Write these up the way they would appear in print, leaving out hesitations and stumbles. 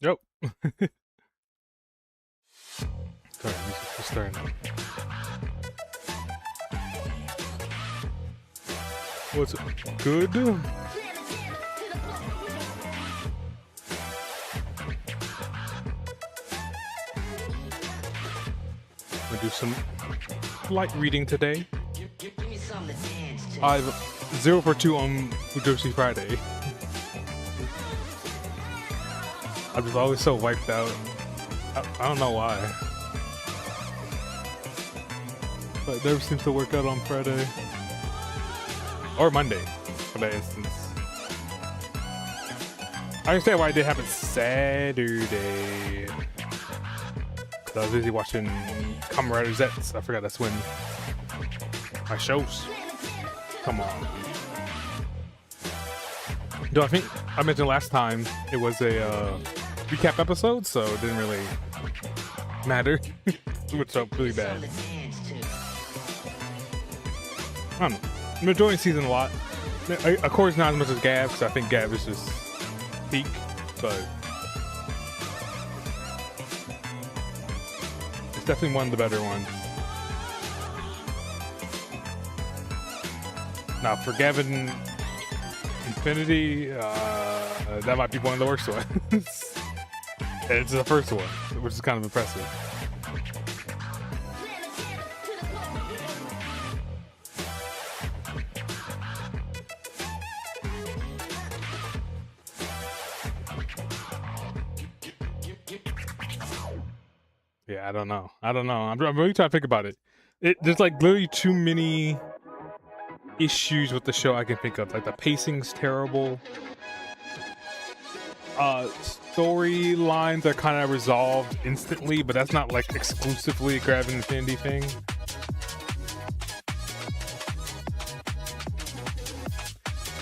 Yep. Sorry, music was starting. What's good? We'll do some light reading today. I've 0 for 2 on Fujoshi Friday. I was always so wiped out. I don't know why. But it never seems to work out on Friday. Or Monday, for that instance. I understand why it did happen Saturday. Cause I was busy watching Kamen Rider Zets. I forgot that's when my shows come on. Though I think I mentioned last time it was a recap episode, so it didn't really matter. Which felt really bad. I don't know. I'm enjoying the season a lot. Of course, not as much as Gab, because I think Gab is just peak, but it's definitely one of the better ones. Now, for Gavin Infinity, that might be one of the worst ones. It's the first one, which is kind of impressive. Yeah, I don't know. I'm really trying to think about it. There's like literally too many issues with the show I can think of. Like the pacing's terrible. Storylines are kind of resolved instantly, but that's not like exclusively a Gavin Infinity thing.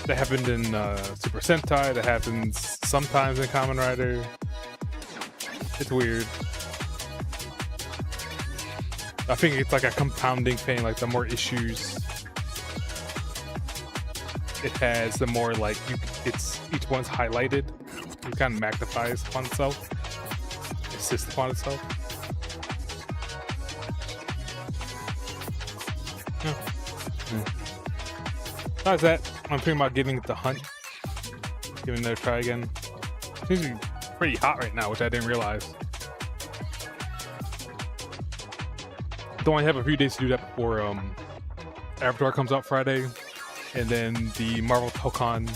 That happened in Super Sentai. That happens sometimes in Kamen Rider. It's weird. I think it's like a compounding thing. Like the more issues it has, the more like each one's highlighted. It kind of magnifies upon itself, insists upon itself. Besides that, I'm thinking about giving it the hunt, giving it a try again. It seems to be pretty hot right now, which I didn't realize. Don't only have a few days to do that before Avatar comes out Friday, and then the Marvel Tokon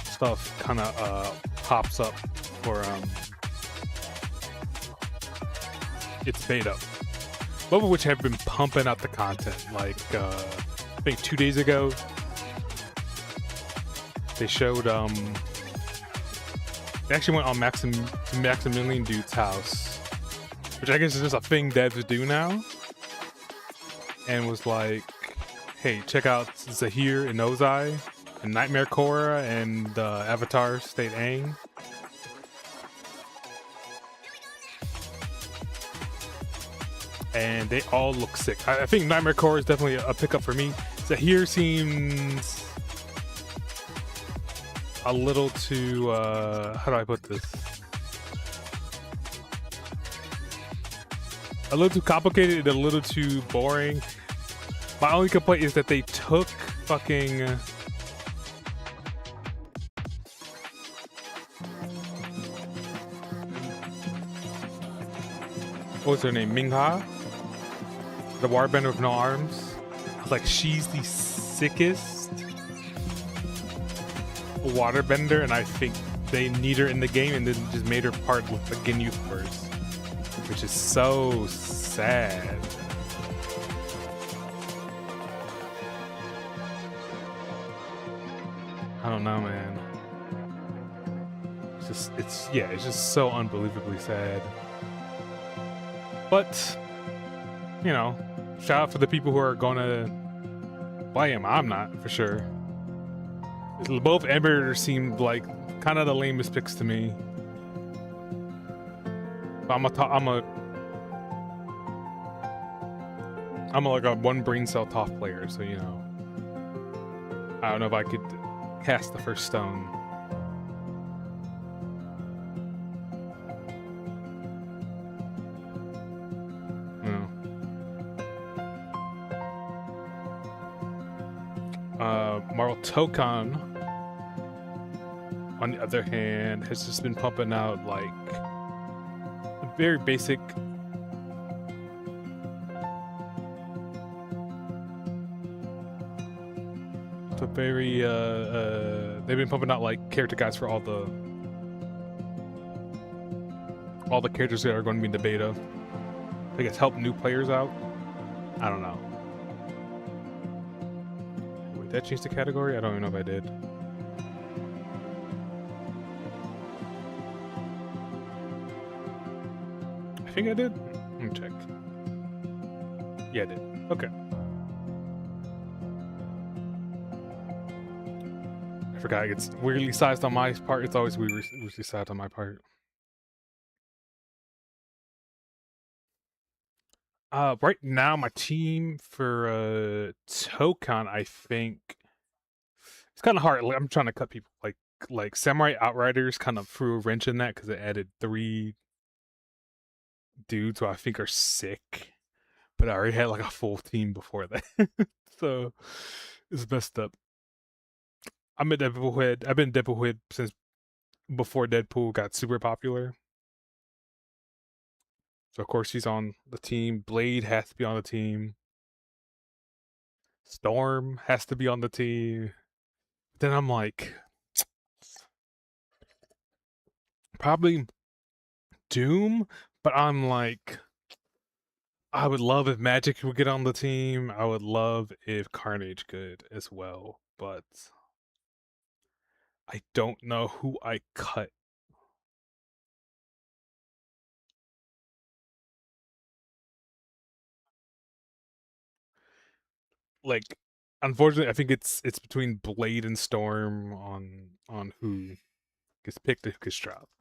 stuff kind of pops up for its beta. Both of which have been pumping out the content. Like I think 2 days ago, they showed they actually went on Maximilian Dude's house, which I guess is just a thing devs do now, and was like, hey, check out Zahir and Ozai and Nightmare Korra and Avatar State Aang. And they all look sick. I think Nightmare Korra is definitely a pickup for me. Zahir seems a little too, how do I put this? A little too complicated and a little too boring. My only complaint is that they took fucking what's her name? Mingha? The waterbender with no arms. I was like, she's the sickest waterbender, and I think they need her in the game and then just made her part with the Ginyu first, which is so sad. I don't know, man. It's just so unbelievably sad. But, you know, shout out for the people who are gonna play him. I'm not, for sure. Both Embers seemed like kind of the lamest picks to me. But I'm like a one brain cell Toph player, so you know. I don't know if I could cast the first stone. Marl Tokan, on the other hand, has just been pumping out like a very basic they've been pumping out like character guides for all the characters that are going to be in the beta. I guess help new players out. I don't know. Wait, that changed the category? I don't even know if I did. I think I did. Let me check. Yeah, I did. Okay. I forgot. It's weirdly sized on my part. It's always weirdly sized on my part. Right now, my team for Tokan, I think it's kind of hard. Like, I'm trying to cut people like Samurai Outriders kind of threw a wrench in that because it added 3 dudes who I think are sick, but I already had like a full team before that, so it's messed up. I'm a Deadpool head. I've been Deadpool head since before Deadpool got super popular. So of course he's on the team. Blade has to be on the team. Storm has to be on the team. Then I'm like, probably Doom, but I'm like, I would love if Magic would get on the team. I would love if Carnage could as well, but I don't know who I cut. Like, unfortunately, I think it's between Blade and Storm on who gets picked and who gets dropped.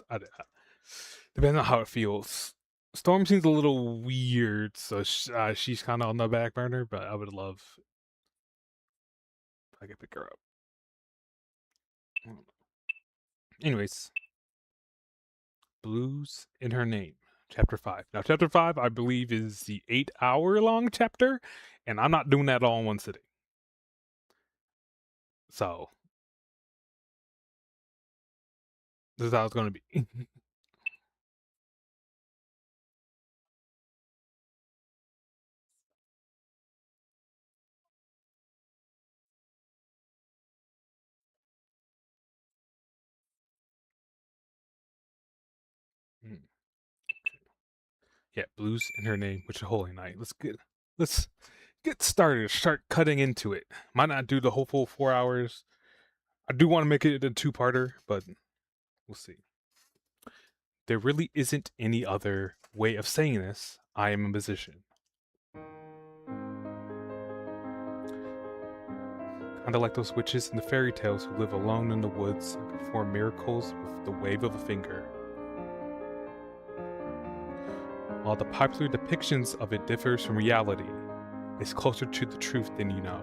Depending on how it feels. Storm seems a little weird, so she's kind of on the back burner. But I would love if I could pick her up. Anyways, Blues in Her Name, Chapter 5. Now, Chapter 5, I believe, is the 8-hour-long chapter, and I'm not doing that all in one sitting. So, this is how it's going to be. Yeah, Blues in Her Name, which is Holy Night. Let's get started. Start cutting into it. Might not do the whole full 4 hours. I do want to make it a 2-parter, but we'll see. There really isn't any other way of saying this. I am a musician. Kind of like those witches in the fairy tales who live alone in the woods and perform miracles with the wave of a finger. While the popular depictions of it differs from reality, it's closer to the truth than you know.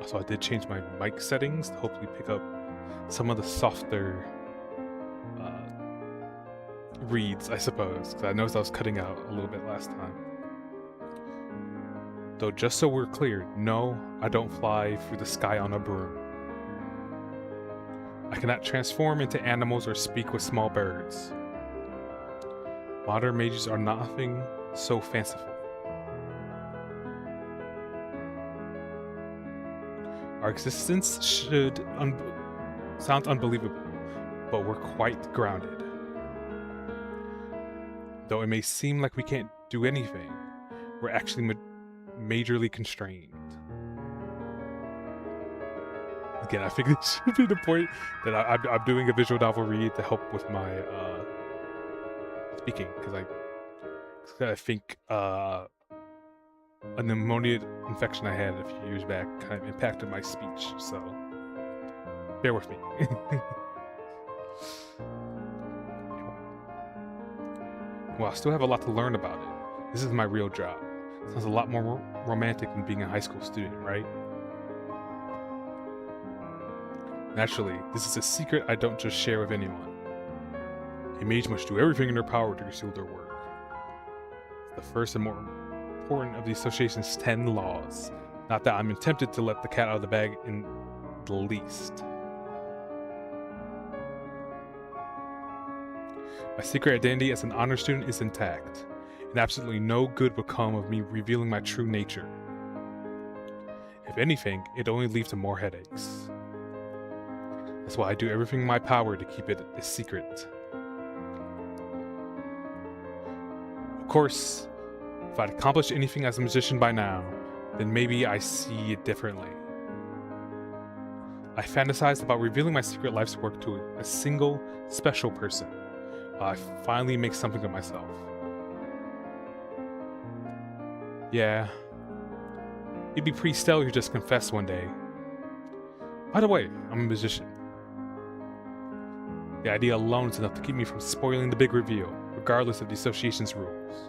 Also, I did change my mic settings to hopefully pick up some of the softer reads, I suppose, because I noticed I was cutting out a little bit last time. Though just so we're clear, no, I don't fly through the sky on a broom. I cannot transform into animals or speak with small birds. Modern mages are nothing so fanciful. Our existence should sound unbelievable, but we're quite grounded. Though it may seem like we can't do anything, we're actually majorly constrained. Again, I think this should be the point that I'm doing a visual novel read to help with my speaking, because I think a pneumonia infection I had a few years back kind of impacted my speech, so bear with me. Well, I still have a lot to learn about it. This is my real job. Sounds a lot more romantic than being a high school student, right? Naturally, this is a secret I don't just share with anyone. A mage must do everything in their power to conceal their work. It's the first and more important of the association's 10 laws. Not that I'm tempted to let the cat out of the bag in the least. My secret identity as an honor student is intact, and absolutely no good will come of me revealing my true nature. If anything, it only leads to more headaches. That's why I do everything in my power to keep it a secret. Of course, if I'd accomplished anything as a magician by now, then maybe I see it differently. I fantasized about revealing my secret life's work to a single, special person, while I finally make something of myself. Yeah, it'd be pretty stellar to just confess one day. By the way, I'm a magician. The idea alone is enough to keep me from spoiling the big reveal, regardless of the association's rules.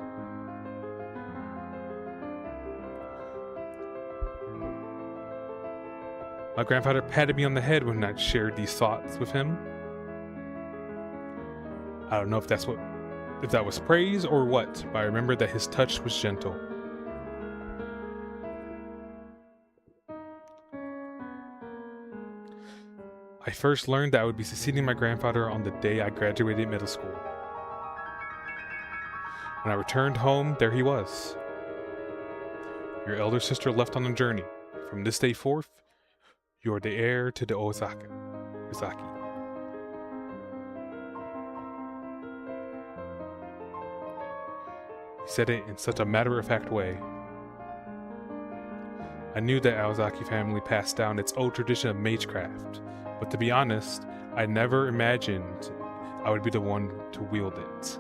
My grandfather patted me on the head when I shared these thoughts with him. I don't know if that was praise or what, but I remember that his touch was gentle. I first learned that I would be succeeding my grandfather on the day I graduated middle school. When I returned home, there he was. Your elder sister left on a journey. From this day forth, you are the heir to the Ozaki. He said it in such a matter-of-fact way. I knew that Aozaki family passed down its old tradition of magecraft, but to be honest, I never imagined I would be the one to wield it.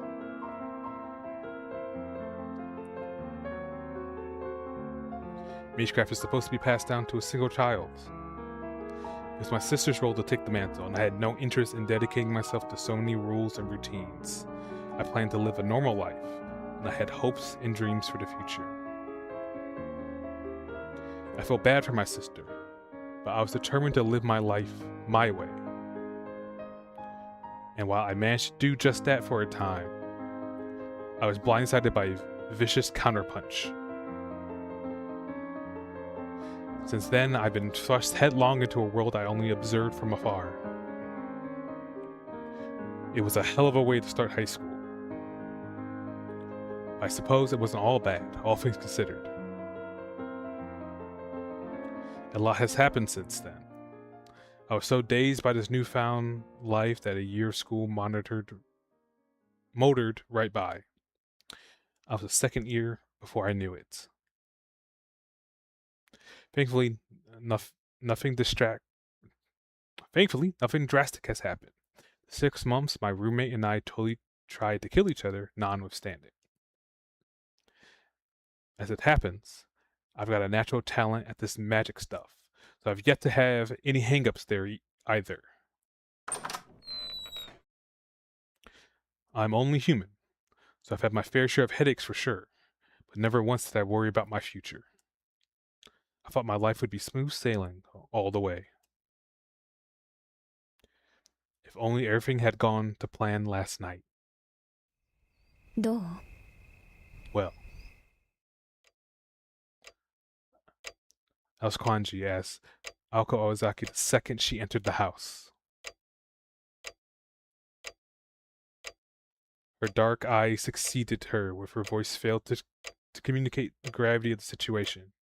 Magecraft is supposed to be passed down to a single child. It was my sister's role to take the mantle, and I had no interest in dedicating myself to so many rules and routines. I planned to live a normal life, and I had hopes and dreams for the future. I felt bad for my sister, but I was determined to live my life my way. And while I managed to do just that for a time, I was blindsided by a vicious counterpunch. Since then, I've been thrust headlong into a world I only observed from afar. It was a hell of a way to start high school. I suppose it wasn't all bad, all things considered. A lot has happened since then. I was so dazed by this newfound life that a year of school motored right by. I was a second year before I knew it. Thankfully, nothing drastic has happened. 6 months, my roommate and I totally tried to kill each other, notwithstanding. As it happens, I've got a natural talent at this magic stuff, so I've yet to have any hangups there either. I'm only human, so I've had my fair share of headaches for sure, but never once did I worry about my future. I thought my life would be smooth sailing all the way. If only everything had gone to plan last night. Well, Else Kwanji asked Aoko Ozaki the second she entered the house. Her dark eye succeeded her, with her voice failed to communicate the gravity of the situation.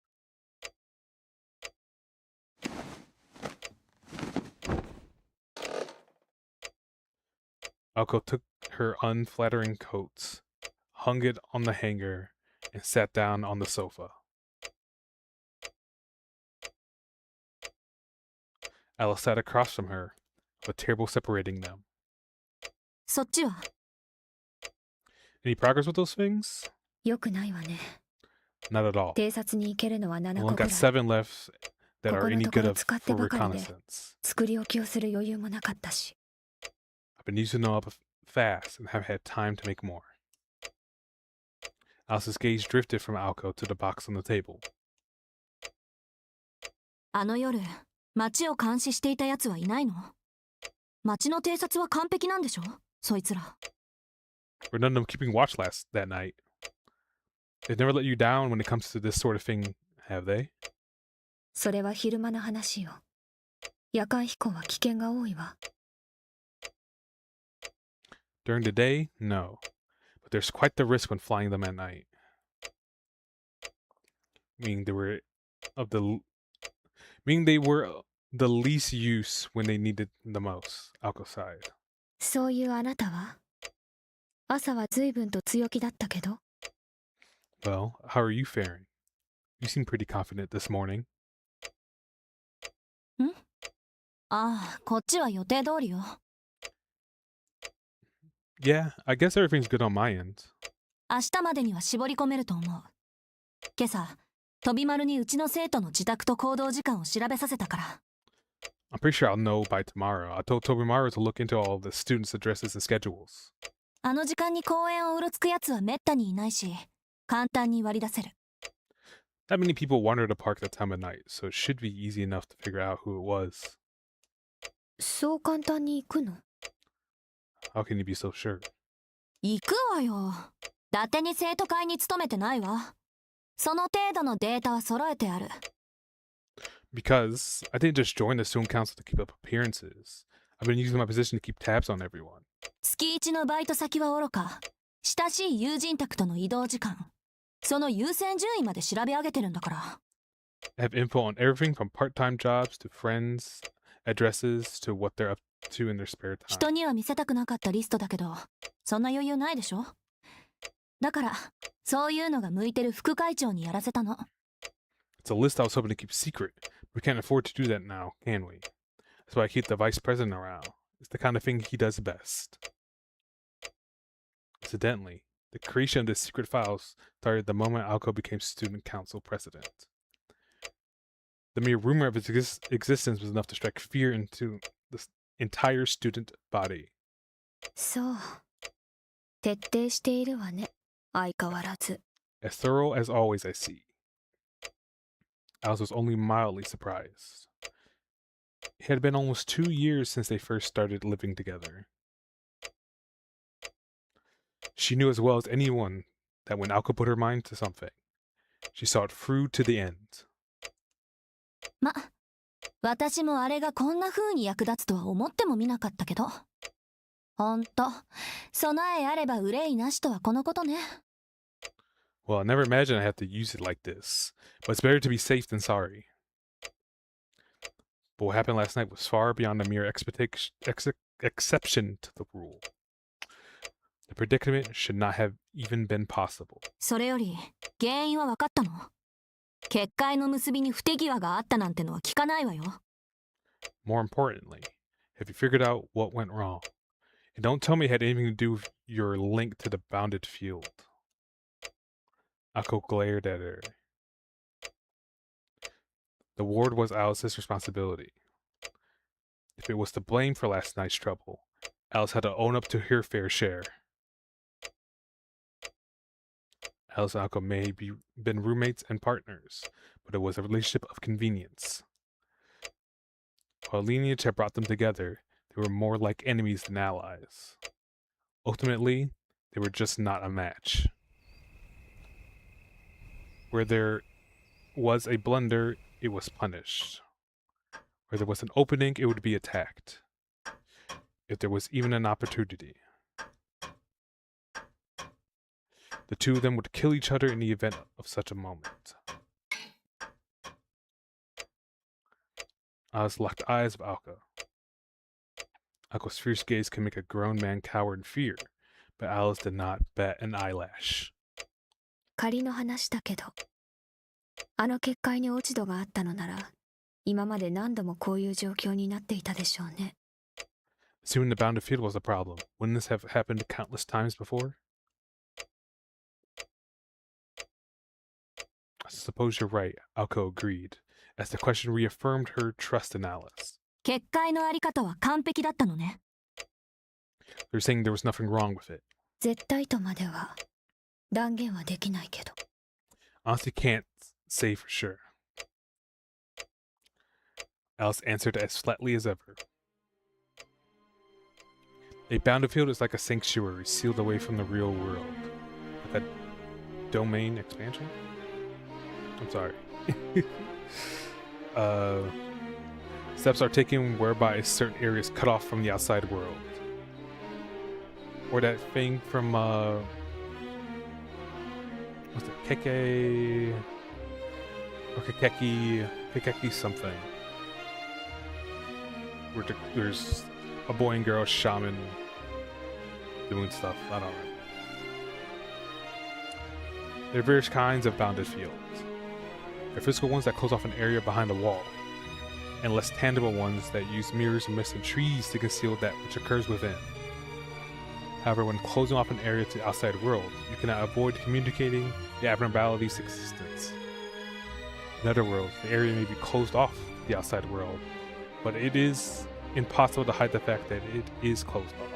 Aoko took her unflattering coat, hung it on the hanger, and sat down on the sofa. Alice sat across from her, with a table separating them. そっちは Any progress with those things? 良くないわね。 Not at all. 偵察に行けるのは7 Only 個くら got い。 7 left that are any good 使って for ばかりで reconnaissance. 作り置きをする余裕もなかったし。 I've been using them up fast and have had time to make more. Alice's gaze drifted from Aoko to the box on the table. あの夜、町を監視していた奴はいないの？町の偵察は完璧なんでしょ？そいつら。Were none of them keeping watch that night? They've never let you down when it comes to this sort of thing, have they? それは昼間の話よ。夜間飛行は危険が多いわ。During the day, no. But there's quite the risk when flying them at night. Meaning they were the least use when they needed the most. Alco sighed. そういうあなたは朝は随分と強気だったけど。Well, how are you faring? You seem pretty confident this morning. ああ、こっちは予定通りよ。Yeah, I guess everything's good on my end. 明日までには絞り込めると思う。今朝、飛び丸にうちの生徒の自宅と行動時間を調べさせたから。I'm pretty sure I'll know by tomorrow. I told Tobimaru to look into all of the students' addresses and schedules. あの時間に公園をうろつくやつはめったにいないし、簡単に割り出せる。Not many people wander the park that time of night, so it should be easy enough to figure out who it was. そう簡単に行くの？ How can you be so sure? 行くわよ。伊達に生徒会に勤めてないわ。その程度のデータは揃えてある。Because I didn't just join the student council to keep up appearances. I've been using my position to keep tabs on everyone. 月1のバイト先はおろか、親しい友人宅との移動時間、その優先順位まで調べ上げてるんだから。I have info on everything from part-time jobs to friends, addresses to what they're up to in their spare time. 人には見せたくなかったリストだけど、そんな余裕ないでしょ？だから、そういうのが向いてる副会長にやらせたの。It's a list I was hoping to keep secret. We can't afford to do that now, can we? That's why I keep the vice president around. It's the kind of thing he does best. Incidentally, the creation of this secret files started the moment Alco became student council president. The mere rumor of its existence was enough to strike fear into the entire student body. そう。徹底しているわね。相変わらず。As thorough as always, I see. Alice was only mildly surprised. It had been almost 2 years since they first started living together. She knew as well as anyone that when Alco put her mind to something, she saw it through to the end. ま、私もあれがこんな風に役立つとは思ってもみなかったけど。ほんと、備えあれば憂いなしとはこのことね。Well, I never imagined I had to use it like this, but it's better to be safe than sorry. But what happened last night was far beyond a mere exception to the rule. The predicament should not have even been possible. それより、原因は分かったの？結界の結びに不手際があったなんてのは聞かないわよ。More importantly, have you figured out what went wrong? And don't tell me it had anything to do with your link to the bounded field. Akko glared at her. The ward was Alice's responsibility. If it was to blame for last night's trouble, Alice had to own up to her fair share. Alice and Akko may have been roommates and partners, but it was a relationship of convenience. While lineage had brought them together, they were more like enemies than allies. Ultimately, they were just not a match. Where there was a blunder, it was punished. Where there was an opening, it would be attacked. If there was even an opportunity. The two of them would kill each other in the event of such a moment. Alice locked eyes with Alco. Alco's fierce gaze could make a grown man cower in fear, but Alice did not bat an eyelash. 仮の話だけど、あの結界に落ち度があったのなら、今まで何度もこういう状況になっていたでしょうね。Assuming the bounded field was a problem, wouldn't this have happened countless times before? I suppose you're right, Alco agreed, as the question reaffirmed her trust in Alice. 結界のあり方は完璧だったのね。They're saying there was nothing wrong with it. 絶対とまでは断言はできないけど。Honestly can't say for sure. Alice answered as flatly as ever. A bounded field is like a sanctuary sealed away from the real world. Like a domain expansion? I'm sorry. steps are taken whereby a certain area is cut off from the outside world. Or that thing from what's it, Keke or Kekeki something. Where there's a boy and girl shaman doing stuff. I don't know. There are various kinds of bounded fields. There are physical ones that close off an area behind a wall, and less tangible ones that use mirrors, mist, and trees to conceal that which occurs within. However, when closing off an area to the outside world, you cannot avoid communicating the abnormality's existence. In other words, the area may be closed off to the outside world, but it is impossible to hide the fact that it is closed off.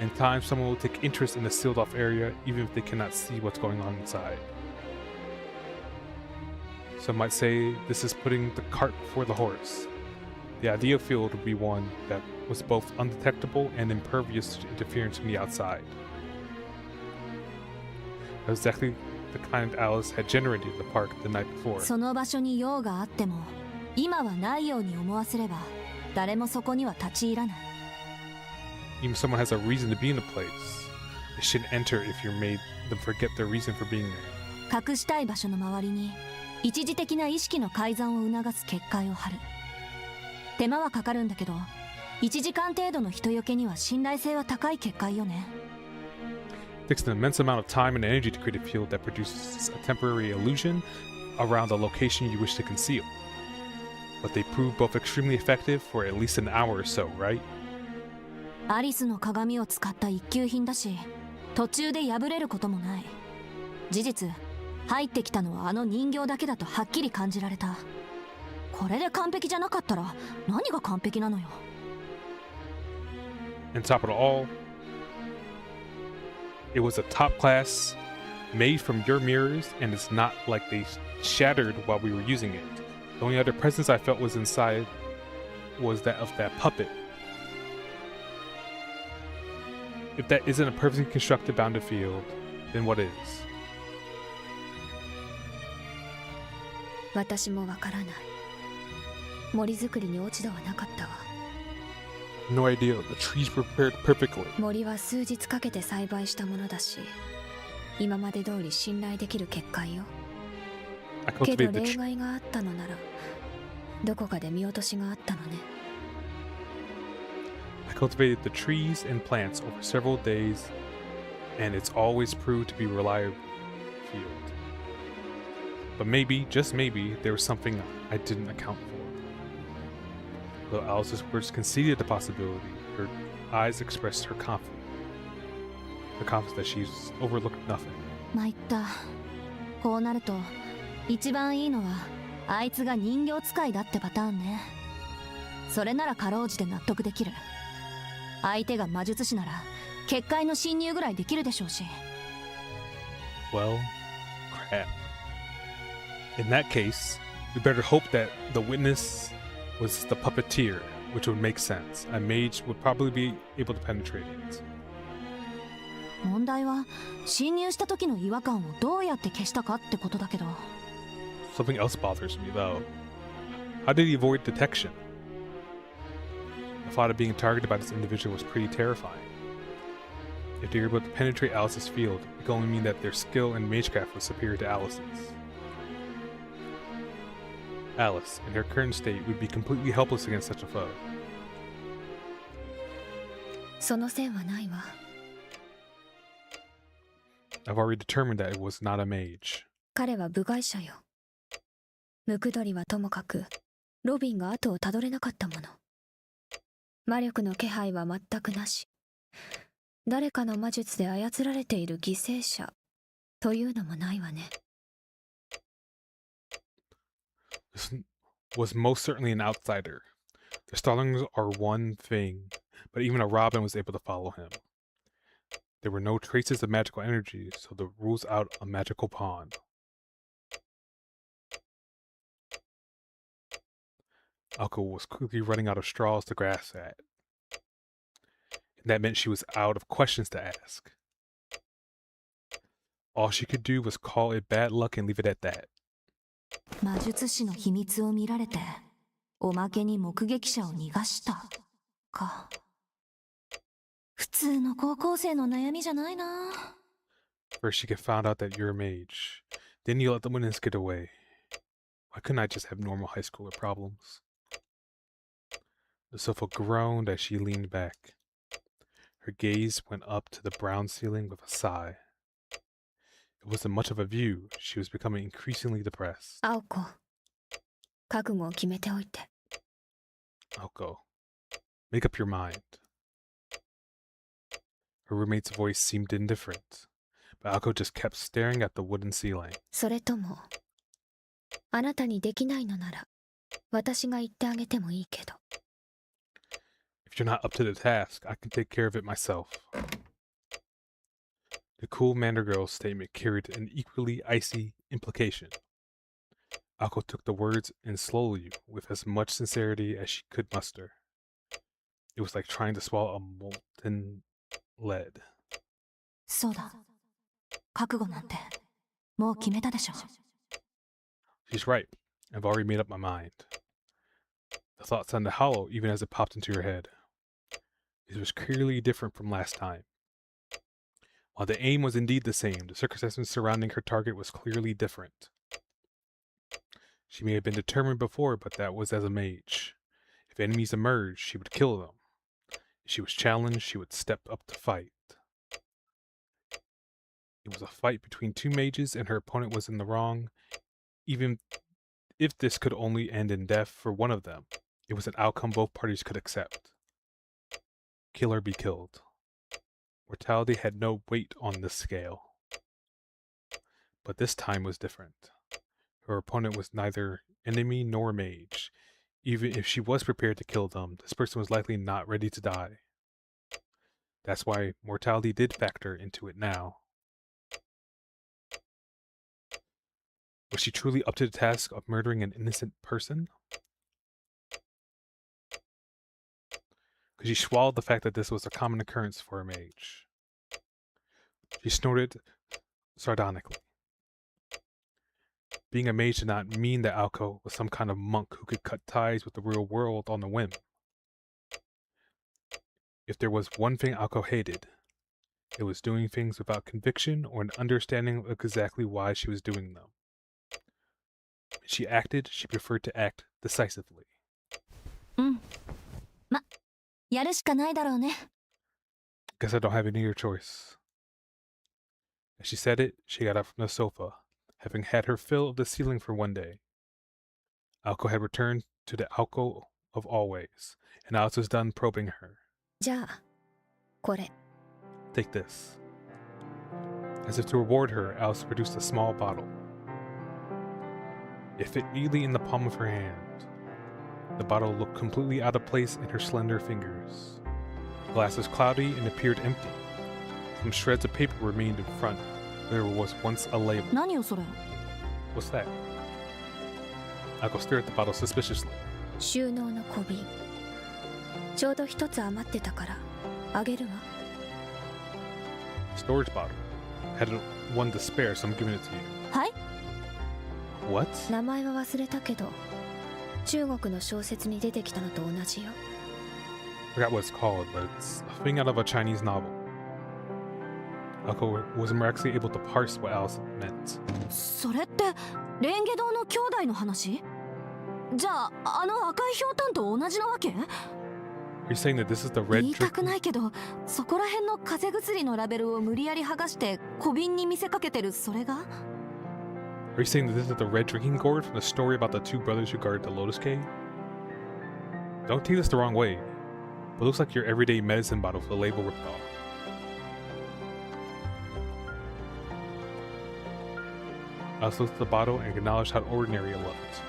In time, someone will take interest in the sealed off area even if they cannot see what's going on inside. Some might say this is putting the cart before the horse. The ideal field would be one that was both undetectable and impervious to interference from the outside. That was exactly the kind Alice had generated at the park the night before. その場所に用があっても今はないように思わせれば誰もそこには立ち入らない。 Even if someone has a reason to be in a place, they shouldn't enter if you made them forget their reason for being there. 隠したい場所の周りに一時的な意識の改ざんを促す結界を張る。手間はかかるんだけど1時間程度の人よけには信頼性は高い結界よね。 It takes an immense amount of time and energy to create a field that produces a temporary illusion around the location you wish to conceal. But they prove both extremely effective for at least an hour or so, right? アリスの鏡を使った一級品だし途中で破れることもない。事実入ってきたのはあの人形だけだとはっきり感じられた。これで完璧じゃなかったら何が完璧なのよ。 And top of it all, it was a top class made from your mirrors, and it's not like they shattered while we were using it. The only other presence I felt was inside was that of that puppet. If that isn't a perfectly constructed bounded field, then what is? 私もわからない。森作りに落ち度はなかったわ。 No idea. The trees were prepared perfectly. 森は数日かけて栽培したものだし、今まで通り信頼できる結界よ。 I けど cultivated the 例外があったのなら、どこかで見落としがあったのね。I cultivated the trees and plants over several days, and it's always proved to be a reliable field. But maybe, just maybe, there was something I didn't account for. Though Alice's words conceded the possibility, her eyes expressed her confidence that she's overlooked nothing. 参った。こうなると一番いいのはあいつが人形使いだってパターンね。それならかろうじて納得できる。相手が魔術師なら結界の侵入ぐらいできるでしょうし。 Well, crap. In that case, we better hope that the witness was the puppeteer, which would make sense. A mage would probably be able to penetrate it. 問題は侵入した時の違和感をどうやって消したかってことだけど。 Something else bothers me, though. How did he avoid detection? The thought of being targeted by this individual was pretty terrifying. If they were able to penetrate Alice's field, it could only mean that their skill in magecraft was superior to Alice's. Alice, in her current state, would be completely helpless against such a foe. その線はないわ。 I've already determined that it was not a mage. 彼は部外者よ。ムクドリはともかく、ロビンが後をたどれなかったもの。魔力の気配は全くなし。誰かの魔術で操られている犠牲者というのもないわね。 This was most certainly an outsider. The Starlings are one thing, but even a Robin was able to follow him. There were no traces of magical energy, so the rules out a magical pond. Alko was quickly running out of straws to grasp at. And that meant she was out of questions to ask. All she could do was call it bad luck and leave it at that. 魔術師の秘密を見られて、おまけに目撃者を逃がしたか。普通の高校生の悩みじゃないな。First, you get found out that you're a mage. Then you let the witness get away. Why couldn't I just have normal high schooler problems? The sofa groaned as she leaned back. Her gaze went up to the brown ceiling with a sigh. It wasn't much of a view. She was becoming increasingly depressed. 青子、覚悟を決めておいて。Aoko, make up your mind. Her roommate's voice seemed indifferent, but Aoko just kept staring at the wooden ceiling. それとも、あなたにできないのなら、私が言ってあげてもいいけど。If you're not up to the task, I can take care of it myself. The cool Manor Girl's statement carried an equally icy implication. Aoko took the words in slowly, with as much sincerity as she could muster. It was like trying to swallow a molten lead. そうだ。覚悟なんて、もう決めたでしょ。She's right. I've already made up my mind. The thought sounded hollow even as it popped into your head. It was clearly different from last time. While the aim was indeed the same, the circumstances surrounding her target was clearly different. She may have been determined before, but that was as a mage. If enemies emerged, she would kill them. If she was challenged, she would step up to fight. It was a fight between two mages, and her opponent was in the wrong. Even if this could only end in death for one of them, it was an outcome both parties could accept. Kill or be killed. Mortality had no weight on this scale. But this time was different. Her opponent was neither enemy nor mage. Even if she was prepared to kill them, this person was likely not ready to die. That's why mortality did factor into it now. Was she truly up to the task of murdering an innocent person? Could she swallow the fact that this was a common occurrence for a mage? She snorted sardonically. Being a mage did not mean that Aoko was some kind of monk who could cut ties with the real world on a whim. If there was one thing Aoko hated, it was doing things without conviction or an understanding of exactly why she was doing them. When she acted, she preferred to act decisively. やるしかないだろうね。 Guess I don't have any other choice. As she said it, she got up from the sofa, having had her fill of the ceiling for one day. Aoko had returned to the Aoko of always, and Alice was done probing her. じゃあ、これ。 Take this. As if to reward her, Alice produced a small bottle. It fit neatly in the palm of her hand. The bottle looked completely out of place in her slender fingers. The glass was cloudy and appeared empty. Some shreds of paper remained in front, where there was once a label. 何よそれ。 What's that? Aoko stared at the bottle suspiciously. 収納の小瓶。ちょうど一つ余ってたから、あげるわ。Storage bottle. Had one to spare, so I'm giving it to you. はい。 What? 名前は忘れたけど、中国の小説に出てきたのと同じよ。I forgot what it's called, but it's a thing out of a Chinese novel. Aoko was miraculously able to parse what Alice meant. それってレンゲ堂の兄弟の話？じゃああの赤いひょうたんと同じなわけ？ Are you saying that this is the red 言いたく drink? ないけど、そこら辺の風邪薬のラベルを無理やり剥がして小瓶に見せかけてるそれが？ Are you saying that this is the red drinking gourd from the story about the two brothers who guarded the Lotus Cave? Don't take this the wrong way, but it looks like your everyday medicine bottle with the label ripped off. Alice looked at the bottle and acknowledged how ordinary it looked.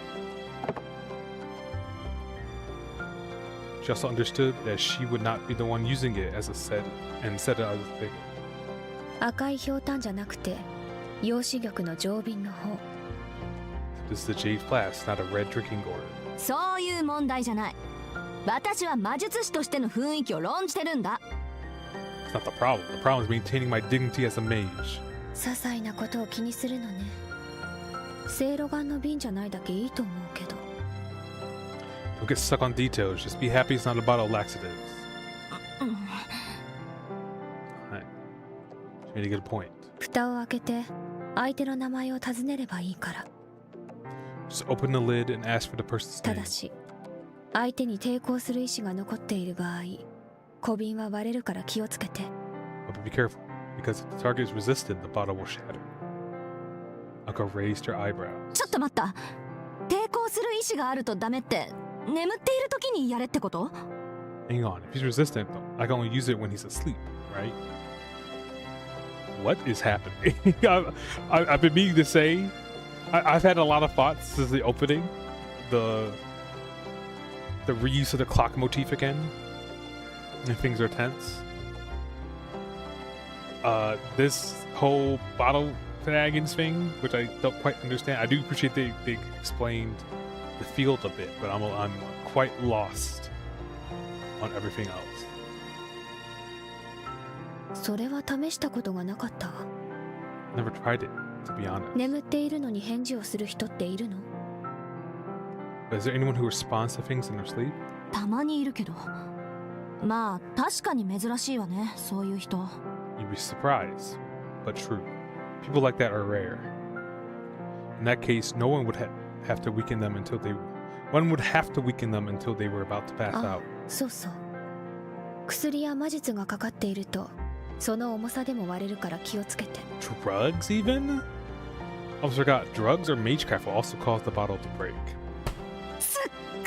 She also understood that she would not be the one using it as a set and set it as a figure. 赤いひょうたんじゃなくて、陽子玉の上瓶の方。This is the jade flask, not a red drinking gourd. そういう問題じゃない。私は魔術師としての雰囲気を論じてるんだ。It's not the problem. The problem is maintaining my dignity as a mage. 些細なことを気にするのね。せいろがんの瓶じゃないだけいいと思うけど。 Don't get stuck on details. Just be happy it's not a bottle of laxatives. うん Right. She made a good point. 蓋を開けて相手の名前を尋ねればいいから。 Just open the lid and ask for the person's た name. だし相手に抵抗する意志が残っている場合、小瓶は割れるから気をつけて。 But be careful, because if the target is resistant, the bottle will shatter. Ako raised her eyebrows. ちょっと待った。抵抗する意志があるとダメって眠っている時にやれってこと？ Hang on, if he's resistant though, I can only use it when he's asleep, right? What is happening? I've been meaning to say, I've had a lot of thoughts since the opening. The reuse of the clock motif again, and things are tense. This whole bottle shenanigans thing, which I don't quite understand. I do appreciate they explained the field a bit, but I'm quite lost on everything else. それは試したことがなかったわ。 Never tried it, to be honest. 眠っているのに返事をする人っているの？ But is there anyone who responds to things in their sleep? たまにいるけど。まあ確かに珍しいわね、そういう人。 You'd be surprised, but true. People like that are rare. In that case, no one would have to weaken them until they... One would have to weaken them until they were about to pass あ out. そうそう。薬や魔術がかかっているとその重さでも割れるから気をつけて。 Drugs, even? I almost forgot. Drugs or magecraft will also cause the bottle to break. 使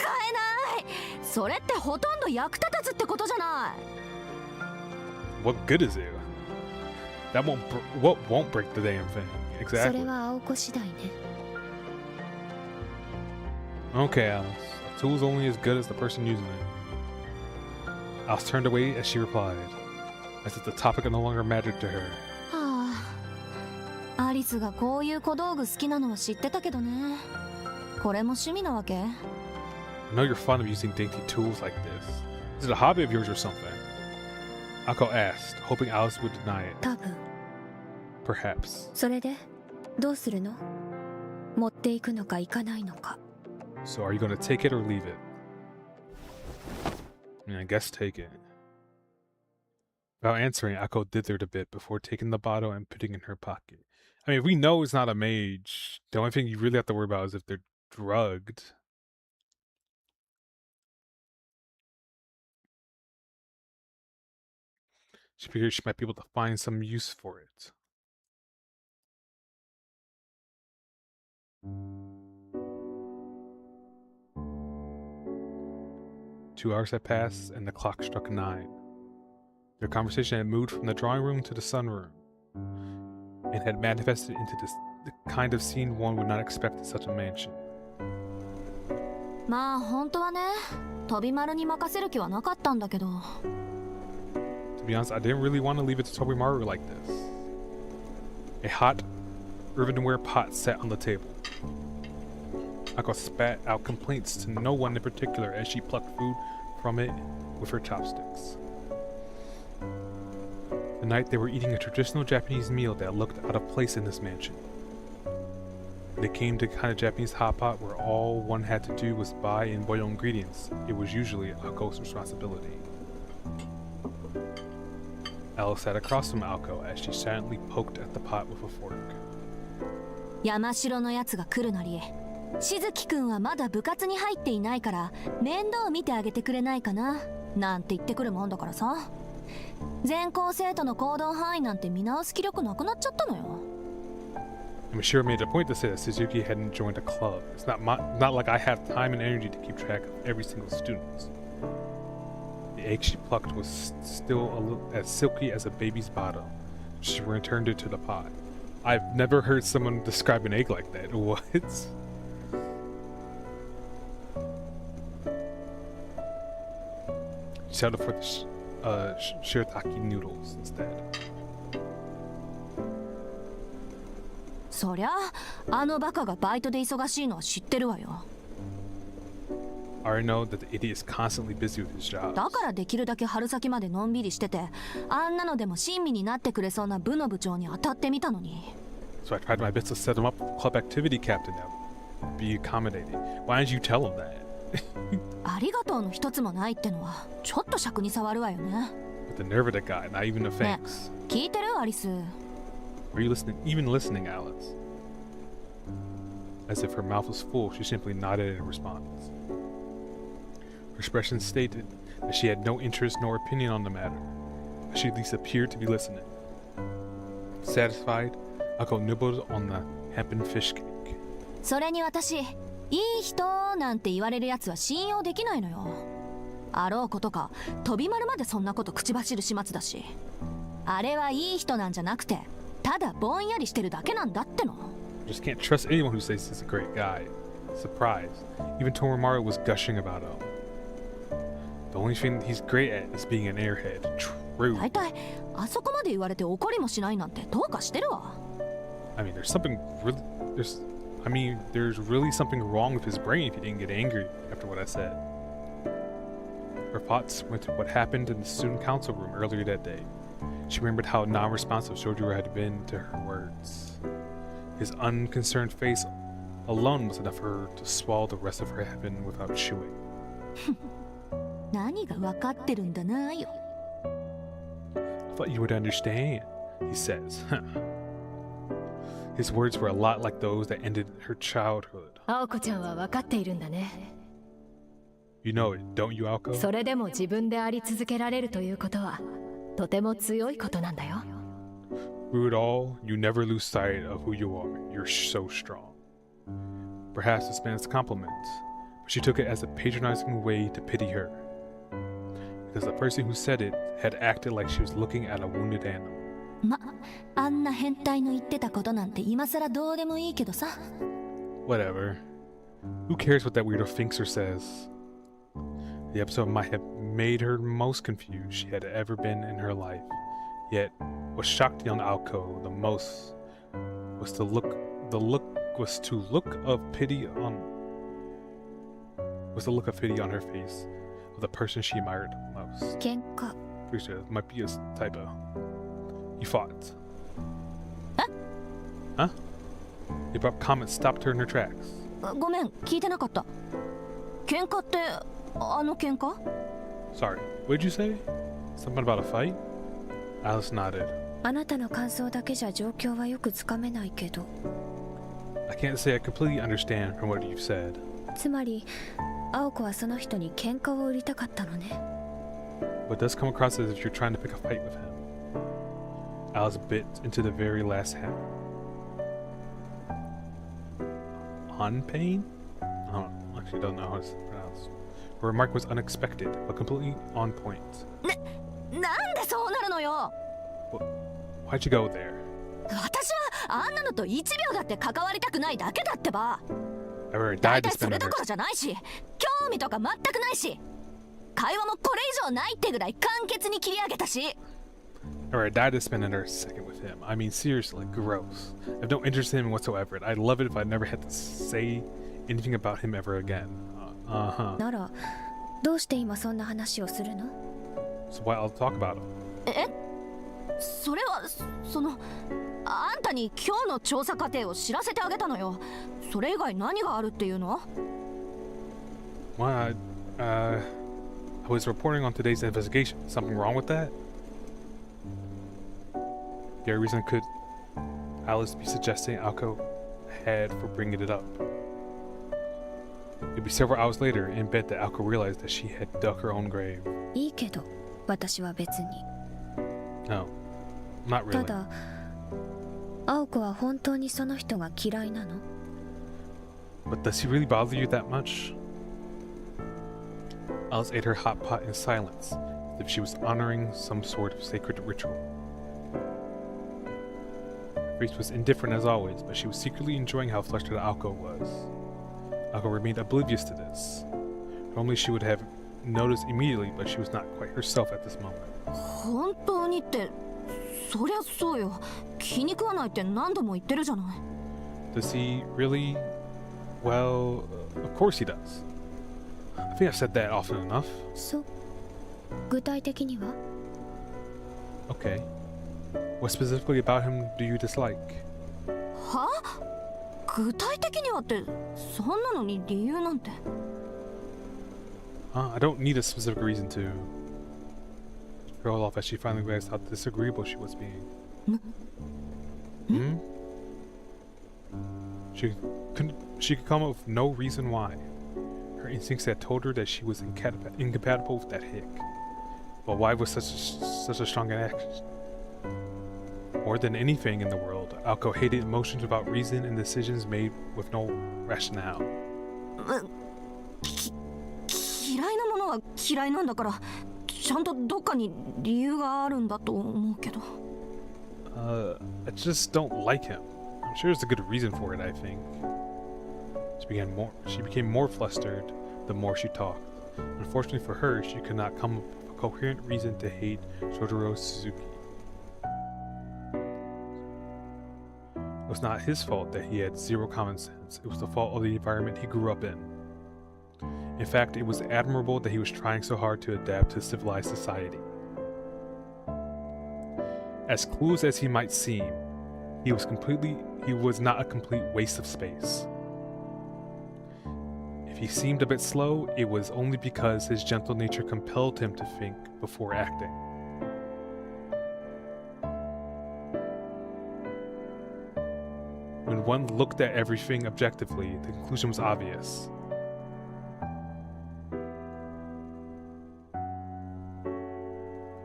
えない。それってほとんど役立たずってことじゃない。 What good is it? That what won't break the damn thing? そ Exactly. れは青子次第ね。 Okay, Alice. A tool's only as good as the person using it. Alice turned away as she replied, as if the topic no longer mattered to her. はあ、アリスがこういう小道具好きなのは知ってたけどね。これも趣味なわけ？ I know you're fond of using dainty tools like this. Is it a hobby of yours or something? Ako asked, hoping Alice would deny it. 多分。 Perhaps. それでどうするの？持っていくのか行かないのか。 So are you going to take it or leave it? I guess take it. Without answering, Ako dithered a bit before taking the bottle and putting it in her pocket. I mean, we know it's not a mage. The only thing you really have to worry about is if they're drugged. She figured she might be able to find some use for it. Two hours had passed, and the clock struck 9. Their conversation had moved from the drawing room to the sunroom, and had manifested into the kind of scene one would not expect in such a mansion. まあ本当はね、飛び丸に任せる気はなかったんだけど。 To be honest, I didn't really want to leave it to Tobimaru like this. A hot earthenware pot sat on the table. Ako spat out complaints to no one in particular as she plucked food from it with her chopsticks. Tonight they were eating a traditional Japanese meal that looked out of place in this mansion. When it came to kind of Japanese hot pot where all one had to do was buy and boil ingredients, it was usually Ako's responsibility. Alice sat across from Ako as she silently poked at the pot with a fork. 山城のやつが来るなり、しずきくんはまだ部活に入っていないから面倒見てあげてくれないかななんて言ってくるもんだからさ。全校生徒の行動範囲なんて見直す気力なくなっちゃったのよ。And Mishiro made a point to say that Suzuki hadn't joined a club. It's not like I have time and energy to keep track of every single student. The egg she plucked was still as silky as a baby's bottom. She returned it to the pot. I've never heard someone describe an egg like that. What? She settled for the shirataki noodles instead. そりゃあのバカがバイトで忙しいのは知ってるわよ。 I already know that the idiot is constantly busy with his job. だからできるだけ春先までのんびりしてて、あんなのでも親身になってくれそうな部の部長に当たってみたのに。So I tried my best to set him up with club activity captain now. Be accommodating. Why didn't you tell him that? ありがとうの一つもないってのはちょっと尺に触るわよね。 With the nerve of that guy, not even a thanks. 聞いてるアリス。 Are you listening? Even listening, Alice? As if her mouth was full, she simply nodded in response. Her expression stated that she had no interest nor opinion on the matter, but she at least appeared to be listening. Satisfied, Ako nibbled on the hempen fish cake. それに私、いい人なんて言われるやつは信用できないのよ。あろうことか、飛び丸までそんなこと口走る始末だし。あれはいい人なんじゃなくて、ただぼんやりしてるだけなんだっての。Just can't trust anyone who says he's a great guy. Surprised, even Toramaru was gushing about him. The only thing he's great at is being an airhead. True. 大体、あそこまで言われて怒りもしないなんてどうかしてるわ。I mean, there's really something wrong with his brain if he didn't get angry after what I said. Her thoughts went to what happened in the student council room earlier that day. She remembered how non-responsive Shojiro had been to her words. His unconcerned face alone was enough for her to swallow the rest of her heaven without chewing. 何が分かってるんだなよ。I thought you would understand, he says. His words were a lot like those that ended her childhood. 青子ちゃんは分かっているんだね。You know it, don't you, Alko? それでも自分であり続けられるということはとても強いことなんだよ。Through it all, you never lose sight of who you are. You're so strong. Perhaps this man's compliment, but she took it as a patronizing way to pity her. Because the person who said it had acted like she was looking at a wounded animal. ま、あんな変態の言ってたことなんて今さらどうでもいいけどさ。Whatever. Who cares what that weirdo thinks or says? The episode might have made her most confused she had ever been in her life. Yet, what shocked young Alko the most was to look of pity on her face of the person she admired most. 喧嘩。 Pretty sure it might be a typo. You fought. Huh? The abrupt comment stopped her in her tracks. ごめん、聞いてなかった。喧嘩ってあの喧嘩？ Sorry, what did you say? Something about a fight? Alice nodded. あなたの感想だけじゃ状況はよくつかめないけど。I can't say I completely understand from what you've said. つまり、青子はその人に喧嘩を売りたかったのね。But it does come across as if you're trying to pick a fight with him. Alice bit into the very last ham. Hanpain? I actually don't know how it's pronounced. Her remark was unexpected, but completely on point. なんでそうなるのよ。 Why'd you go there? 私はあんなのと1秒だって関わりたくないだけだってば。 I already 大 died to 体そ spend れど another. ころじゃないし、興味とか全くないし、会話もこれ以上ないってぐらい簡潔に切り上げたし。 I already died to spend another second with him. I mean, seriously, gross. I have no interest in him whatsoever, and I'd love it if I never had to say anything about him ever again. Uh-huh. なら、どうして今そんな話をするの？ So why I'll talk about him? え？それはあんたに今日の調査過程を知らせてあげたのよ。それ以外何があるっていうの？ Well, I was reporting on today's investigation. Something wrong with that? The only reason could Alice be suggesting Alko had for bringing it up. It'd be several hours later in bed that Alko realized that she had dug her own grave. いいけど、私は別に。 No, not た really. だ、青子は本当にその人が嫌いなの？ But does he really bother you that much? Alice ate her hot pot in silence, as if she was honoring some sort of sacred ritual. Her face was indifferent as always, but she was secretly enjoying how flustered Alko was. Alko remained oblivious to this. Normally she would have noticed immediately, but she was not quite herself at this moment. 本当にって、そりゃそうよ。気に食わないって何度も言ってるじゃない。 Does he really? Well, of course he does. I think I've said that often enough. そう。具体的には？ Okay. What specifically about him do you dislike? は？具体的にはってそんなのに理由なんて。I don't need a specific reason to. She trailed off as she finally realized how disagreeable she was being. Hmm? She could come up with no reason why. Her instincts had told her that she was incompatible with that hick. But why was such a strong action? More than anything in the world, Alko hated emotions without reason and decisions made with no rationale. 嫌いなものは嫌いなんだから、ちゃんとどっかに理由があるんだと思うけど。I just don't like him. I'm sure there's a good reason for it, I think. She became more flustered the more she talked. Unfortunately for her, she could not come up with a coherent reason to hate Shotaro Suzuki. It was not his fault that he had zero common sense. It was the fault of the environment he grew up in. In fact, it was admirable that he was trying so hard to adapt to civilized society. As clueless as he might seem, he was not a complete waste of space. If he seemed a bit slow, it was only because his gentle nature compelled him to think before acting. When one looked at everything objectively, the conclusion was obvious.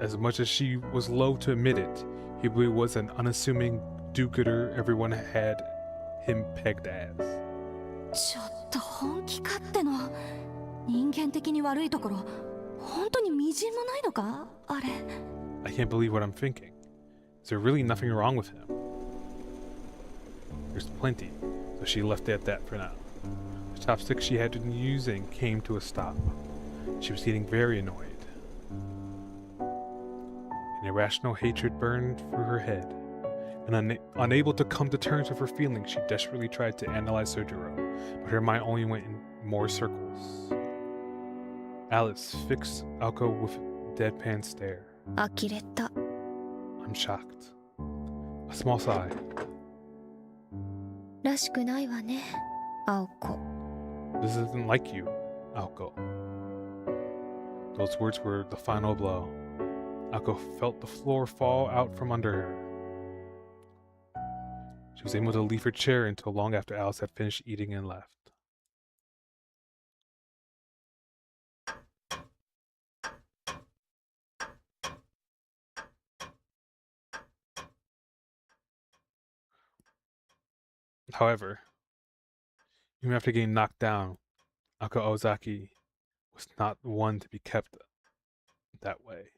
As much as she was loath to admit it, he was an unassuming do-gooder everyone had him pegged as. ちょっと本気かっての。人間的に悪いところ、本当にみじんもないのか？あれ。I can't believe what I'm thinking. Is there really nothing wrong with him? There's plenty, so she left it at that for now. The chopstick she had been using came to a stop. She was getting very annoyed. An irrational hatred burned through her head, and unable to come to terms with her feelings, she desperately tried to analyze Sojiro, but her mind only went in more circles. Alice fixed Alko with a deadpan stare. 呆れた。 I'm shocked. A small sigh. らしくないわね、青子。 This isn't like you, Alko. Those words were the final blow. Alko felt the floor fall out from under her. She was able to leave her chair until long after Alice had finished eating and left. However, even after getting knocked down, Alko Ozaki was not one to be kept that way.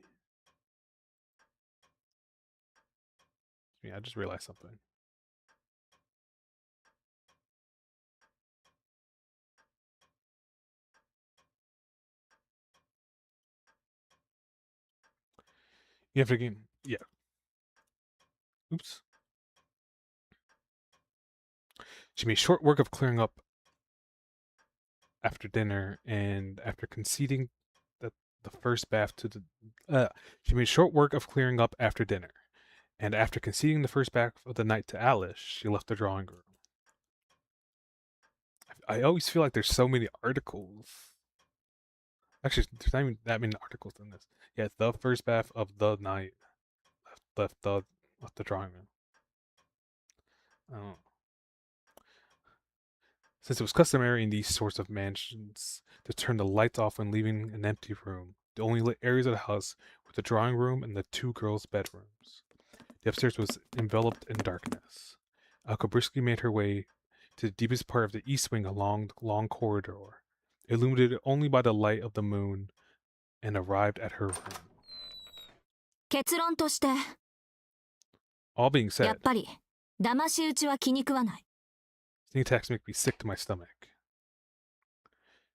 Yeah, I just realized something. You have to get, yeah. Oops. She made short work of clearing up after dinner, and after conceding that the first bath to the she made short work of clearing up after dinner, and after conceding the first bath of the night to Alice, she left the drawing room. I always feel like there's so many articles. Actually, there's not even that many articles in this. Yeah, the first bath of the night left the drawing room. I don't know. Since it was customary in these sorts of mansions to turn the lights off when leaving an empty room, the only lit areas of the house were the drawing room and the two girls' bedrooms. The upstairs was enveloped in darkness. Alko briskly made her way to the deepest part of the east wing along the long corridor, illuminated only by the light of the moon, and arrived at her room. 結論として、 All being やっ said, ぱり騙し討ちは気に食わない。 sneak attacks make me sick to my stomach.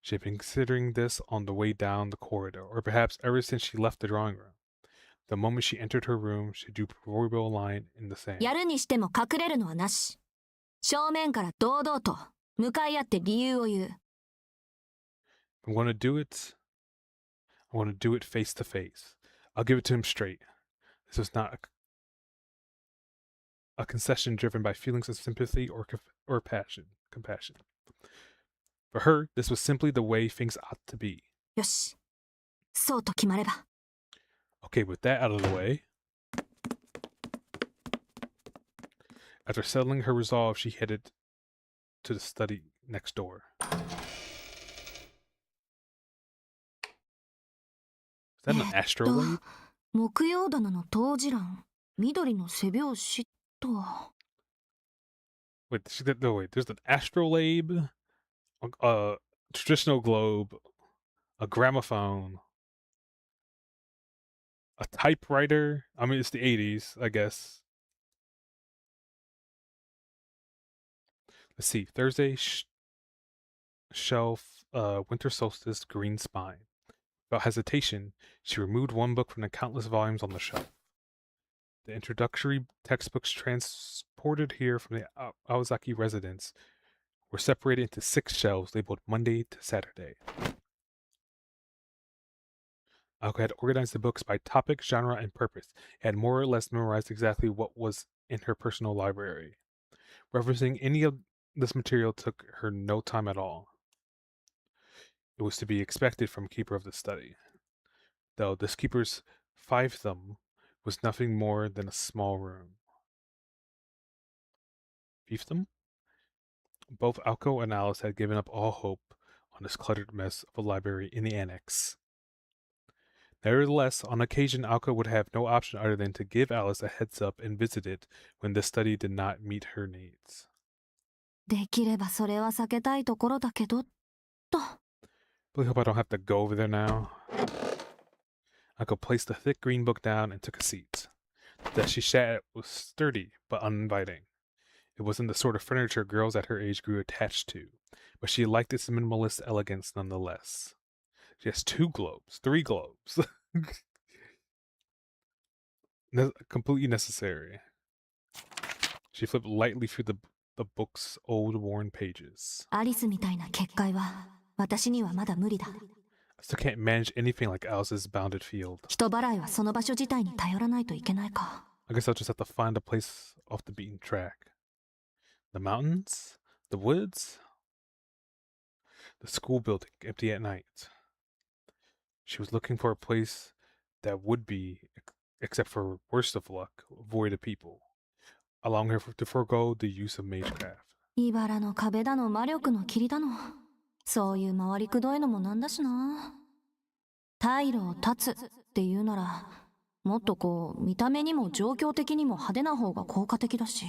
She had been considering this on the way down the corridor, or perhaps ever since she left the drawing room. The moment she entered her room, she drew a proverbial line in the sand. やるにしても隠れるのはなし。正面から堂々と向かい合って理由を言う。I'm going to do it. I want to do it face to face. I'll give it to him straight. This was not a concession driven by feelings of sympathy or compassion. For her, this was simply the way things ought to be. よし、そうと決まれば。 Okay, with that out of the way, after settling her resolve, she headed to the study next door. Is that an astrolabe? 木曜棚の当時欄、緑の背拍子とは。 Wait, there's an astrolabe, a traditional globe, a gramophone, a typewriter. I mean, it's the 80s, I guess. Let's see. Thursday, shelf, winter solstice, green spine. Without hesitation, she removed one book from the countless volumes on the shelf. The introductory textbooks transported here from the Aozaki residence were separated into 6 shelves labeled Monday to Saturday. Aoko had organized the books by topic, genre, and purpose, and had more or less memorized exactly what was in her personal library. Referencing any of this material took her no time at all. It was to be expected from keeper of the study, though this keeper's fiefdom was nothing more than a small room. Fiefdom? Both Aoko and Alice had given up all hope on this cluttered mess of a library in the annex. Nevertheless, on occasion, Aoko would have no option other than to give Alice a heads up and visit it when this study did not meet her needs. できればそれは避けたいところだけど、と。 Really hope I don't have to go over there now. Aoko placed the thick green book down and took a seat. The desk she sat at was sturdy but uninviting. It wasn't the sort of furniture girls at her age grew attached to, but she liked its minimalist elegance nonetheless. She has 3 globes. Completely necessary. She flipped lightly through the book's old worn pages. アリスみたいな結界は私にはまだ無理だ。 I still can't manage anything like Alice's bounded field. 人払いはその場所自体に頼らないといけないか。 I guess I'll just have to find a place off the beaten track. The mountains? The woods? The school building, empty at night. She was looking for a place that would be, except for worst of luck, void of people, allowing her to forego the use of magecraft. 茨の壁だの魔力の霧だの。そういう回りくどいのもなんだしな。退路を断つっていうなら、もっとこう見た目にも状況的にも派手な方が効果的だし。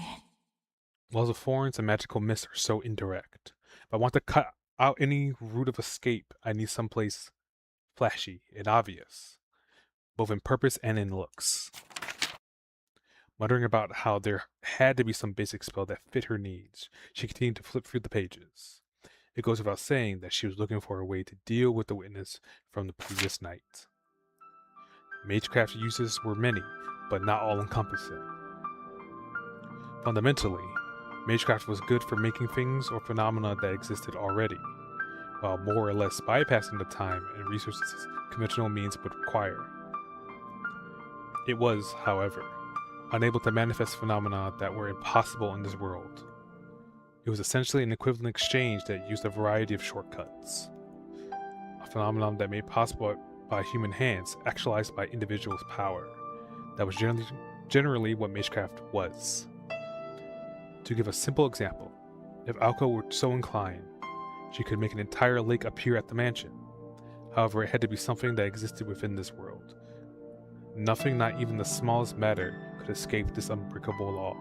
Laws of forms and magical mists are so indirect. If I want to cut out any route of escape, I need someplace flashy and obvious, both in purpose and in looks. Muttering about how there had to be some basic spell that fit her needs, she continued to flip through the pages. It goes without saying that she was looking for a way to deal with the witness from the previous night. Magecraft uses were many, but not all-encompassing. Fundamentally, magecraft was good for making things or phenomena that existed already, while more or less bypassing the time and resources conventional means would require. It was, however, unable to manifest phenomena that were impossible in this world. It was essentially an equivalent exchange that used a variety of shortcuts. A phenomenon that made possible by human hands, actualized by individuals' power. That was generally what magecraft was. To give a simple example, if Aoko were so inclined, she could make an entire lake appear at the mansion. However, it had to be something that existed within this world. Nothing, not even the smallest matter, could escape this unbreakable law.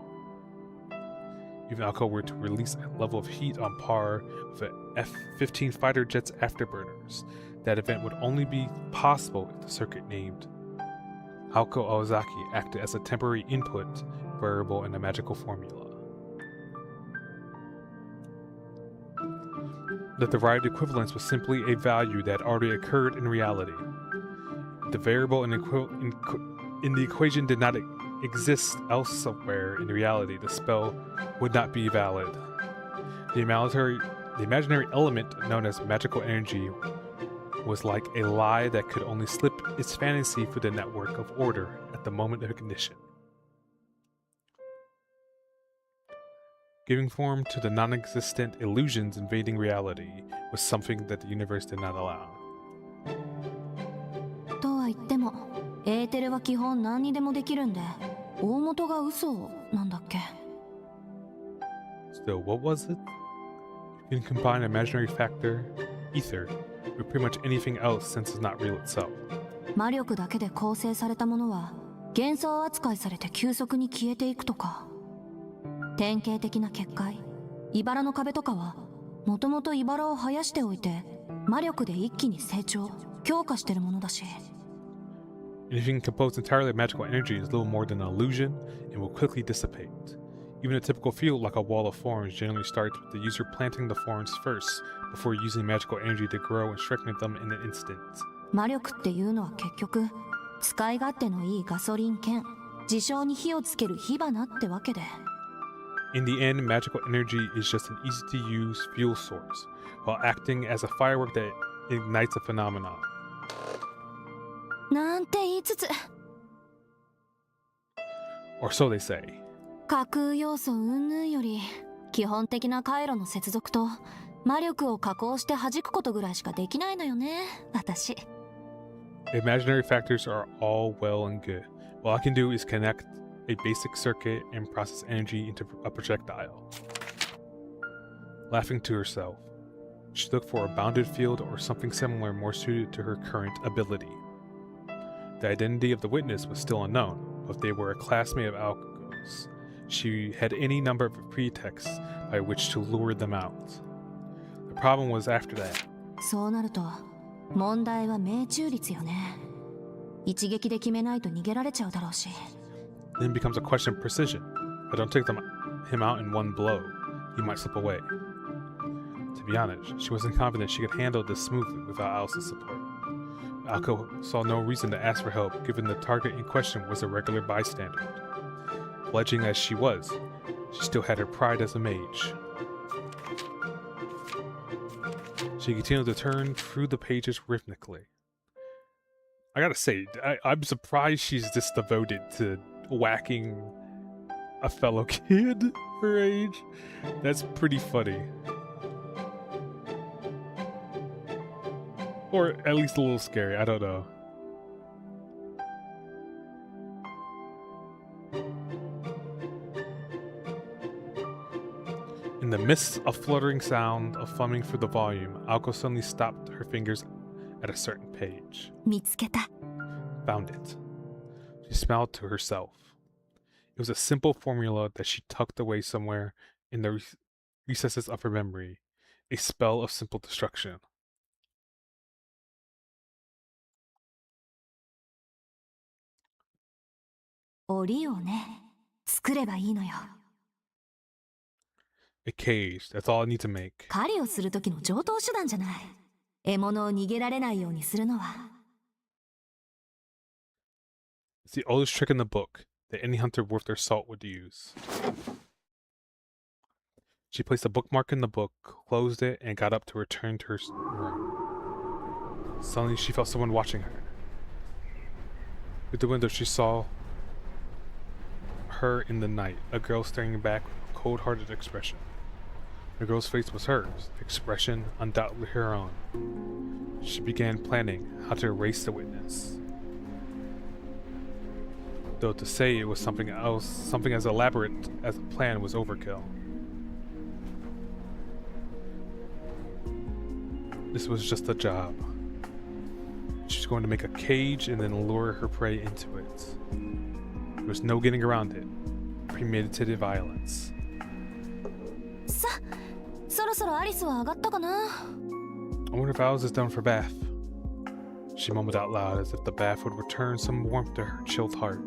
Even Aoko were to release a level of heat on par with an F-15 fighter jet's afterburners, that event would only be possible if the circuit named Aoko Aozaki acted as a temporary input variable in a magical formula. The derived equivalence was simply a value that already occurred in reality. If the variable in the equation did not exist elsewhere in reality, the spell would not be valid. The imaginary element known as magical energy was like a lie that could only slip its fantasy through the network of order at the moment of ignition. Giving form to the non-existent illusions invading reality was something that the universe did not allow. とは言ってもエーテルは基本何にでもできるんで大元が嘘なんだっけ Still, what was it? You can combine imaginary factor, ether, with pretty much anything else since it's not real itself. 魔力だけで構成されたものは幻想扱いされて急速に消えていくとか典型的な結界茨の壁とかはもともと茨を生やしておいて魔力で一気に成長強化してるものだし Anything composed entirely of magical energy is little more than an illusion and will quickly dissipate. Even a typical field like a wall of thorns generally starts with the user planting the thorns first before using magical energy to grow and strengthen them in an instant. 魔力っていうのは結局使い勝手のいいガソリン兼事象に火をつける火花ってわけで In the end, magical energy is just an easy-to-use fuel source, while acting as a firework that ignites a phenomenon. なんて言いつつ Or so they say. 架空要素云々より基本的な回路の接続と魔力を加工して弾くことぐらいしかできないのよね私 Imaginary factors are all well and good. All I can do is connect a basic circuit and process energy into a projectile. Laughing to herself, she looked for a bounded field or something similar more suited to her current ability. The identity of the witness was still unknown, but if they were a classmate of Alco's, she had any number of pretexts by which to lure them out. The problem was after that. そうなると問題は命中率よね一撃で決めないと逃げられちゃうだろうし Then becomes a question of precision. If I don't take him out in one blow, he might slip away. To be honest, she wasn't confident she could handle this smoothly without Alice's support. Alco saw no reason to ask for help given the target in question was a regular bystander. Fledgling as she was, she still had her pride as a mage. She continued to turn through the pages rhythmically. I gotta say, I'm surprised she's this devoted to whacking a fellow kid her age. That's pretty funny. Or at least a little scary, I don't know. In the midst of fluttering sound of thumbing through the volume, Alco suddenly stopped her fingers at a certain page. 見つけた Found it. She smiled to herself. It was a simple formula that she tucked away somewhere in the recesses of her memory. A spell of simple destruction. A cage. That's all I need to make. 狩りをする時の常套手段じゃない獲物を逃げられないようにするのは It's the oldest trick in the book that any hunter worth their salt would use. She placed a bookmark in the book, closed it, and got up to return to her room. Suddenly, she felt someone watching her. Through the window, she saw her in the night, a girl staring back with a cold-hearted expression. The girl's face was hers, expression undoubtedly her own. She began planning how to erase the witness. Though to say it was something else, something as elaborate as a plan was overkill. This was just a job. She was going to make a cage and then lure her prey into it. There was no getting around it. Premeditated violence. さ、そろそろアリスは上がったかな I wonder if Alice is done for bath. She mumbled out loud as if the bath would return some warmth to her chilled heart.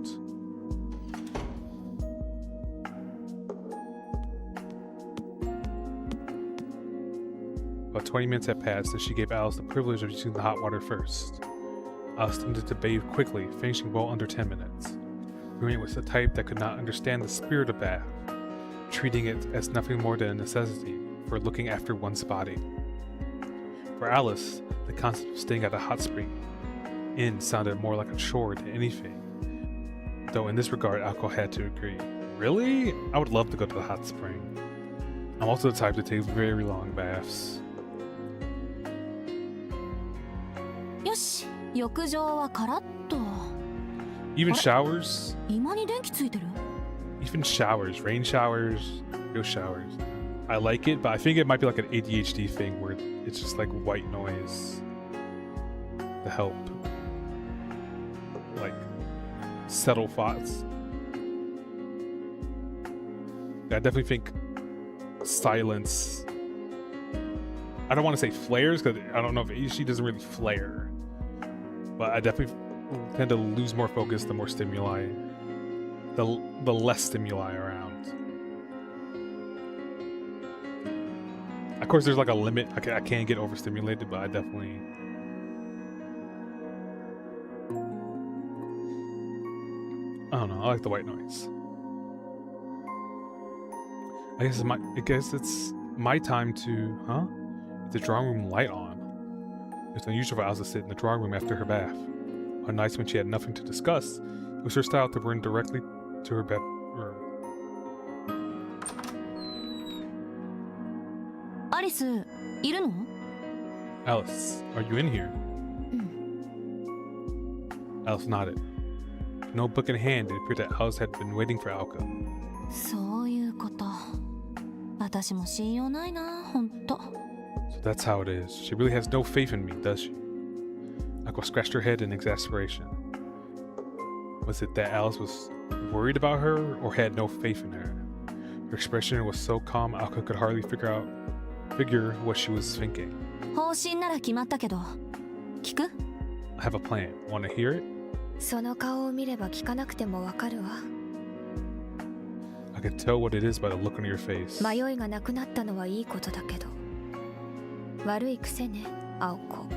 About 20 minutes had passed and she gave Alice the privilege of using the hot water first. Alice tended to bathe quickly, finishing well under 10 minutes. Roommate was the type that could not understand the spirit of bath, treating it as nothing more than a necessity for looking after one's body. For Alice, the concept of staying at a hot spring inn sounded more like a chore than anything. Though in this regard, Alco had to agree. Really? I would love to go to the hot spring. I'm also the type to take very long baths. よし、浴場はカラッと。 Even What? showers, 今に電気ついてる？ even showers, rain showers, real showers. I like it, but I think it might be like an ADHD thing where it's just like white noise to help like settle thoughts. I definitely think silence. I don't want to say flares because I don't know if ADHD doesn't really flare, but I definitely tend to lose more focus the more stimuli, the less stimuli around. Of course, there's like a limit. I can't get overstimulated, but I definitely. I don't know. I like the white noise. I guess it's my time to, huh? The drawing room light on. It's unusual for Alice to sit in the drawing room after her bath. On nights when she had nothing to discuss, it was her style to run directly to her bedroom. アリス、いるの？ Alice, are you in here? Alice nodded. Notebook in hand, it appeared that Alice had been waiting for Alka. そういうこと。私も信用ないな、ほんと。 So that's how it is. She really has no faith in me, does she? Alka scratched her head in exasperation. Was it that Alice was worried about her or had no faith in her? Her expression was so calm, Alka could hardly figure what she was thinking. 方針なら決まったけど、聞く？ I have a plan. Want to hear it? その顔を見れば聞かなくてもわかるわ。 I can tell what it is by the look on your face. 迷いがなくなったのはいいことだけど、悪い癖ね、青子。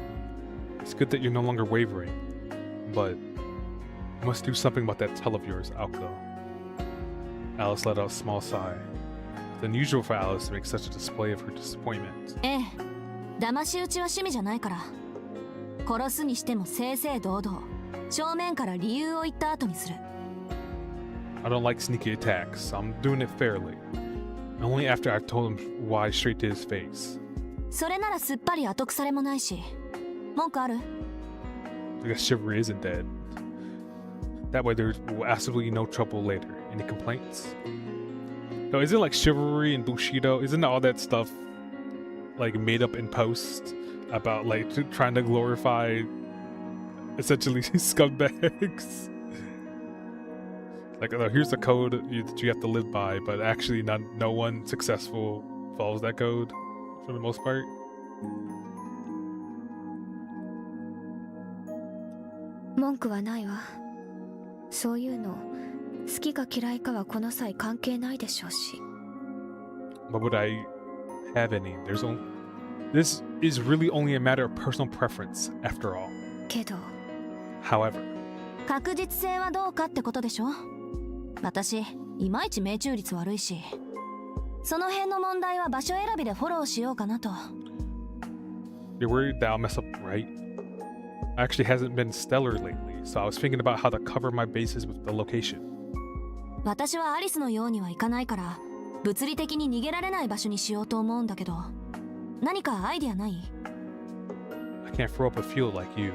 It's good that you're no longer wavering, but you must do something about that tell of yours, Alka. Alice let out a small sigh. It's unusual for Alice to make such a display of her disappointment. ええ、騙し討ちは趣味じゃないから。殺すにしても正々堂々、正面から理由を言った後にする。 I don't like sneaky attacks, so I'm doing it fairly. Only after I've told him why straight to his face. それならすっぱり後腐れもないし。文句ある？ I guess chivalry isn't dead. That way there's absolutely no trouble later. Any complaints? No, isn't like chivalry and Bushido, isn't all that stuff like made up in post about like trying to glorify essentially scumbags? Like, oh, here's the code that you have to live by, but actually no one successful follows that code for the most part. 文句はないわ。そういうの好きか嫌いかはこの際関係ないでしょうし。 But would I have any? This is really only a matter of personal preference, after all. けど However, 確実性はどうかってことでしょ？私、いまいち命中率悪いし。その辺の問題は場所選びでフォローしようかなと。 you're worried that I'll mess up, right? Actually hasn't been stellar lately, so I was thinking about how to cover my bases with the location. 私はアリスのようにはいかないから、物理的に逃げられない場所にしようと思うんだけど、何かアイディアない？ I can't throw up a field like you,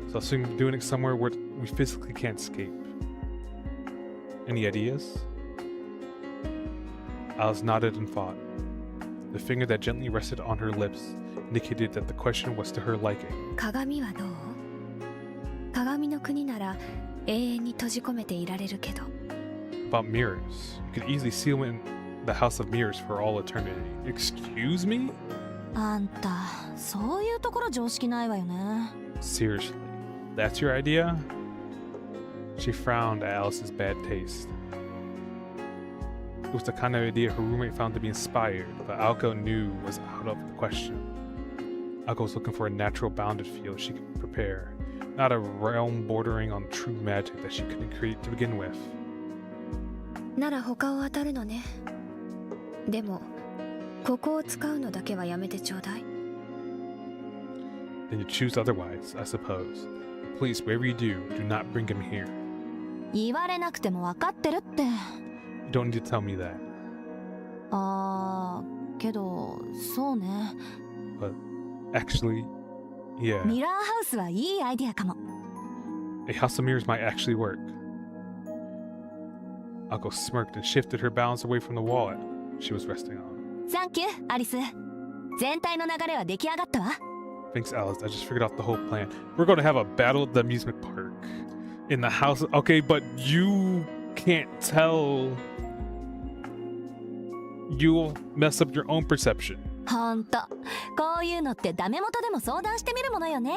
so I was thinking of doing it somewhere where we physically can't escape. Any ideas? Alice nodded in thought. The finger that gently rested on her lips indicated that the question was to her liking. 鏡はどう？鏡の国なら永遠に閉じ込めていられるけど。 About mirrors. You could easily seal in the house of mirrors for all eternity. Excuse me? あんた、そういうところ常識ないわよね。 Seriously, that's your idea? She frowned at Alice's bad taste. It was the kind of idea her roommate found to be inspired, but Alka knew was out of the question. Alka was looking for a natural bounded field she could prepare, not a realm bordering on true magic that she couldn't create to begin with. なら他を当たるのね。でもここを使うのだけはやめてちょうだい。 Then you choose otherwise, I suppose. Please, wherever you do not bring him here. 言われなくても分かってるって。 You don't need to tell me that. あー、けどそうね。 But actually, yeah, ミラーハウスはいいアイディアかも。 a house of mirrors might actually work. Akko smirked and shifted her balance away from the wall she was resting on. サンキューアリス。全体の流れは出来上がったわ。 Thanks, Alice. I just figured out the whole plan. We're going to have a battle at the amusement park. In the house. Okay, but you can't tell. You'll mess up your own perception. ほんとこういうのってダメ元でも相談してみるものよね。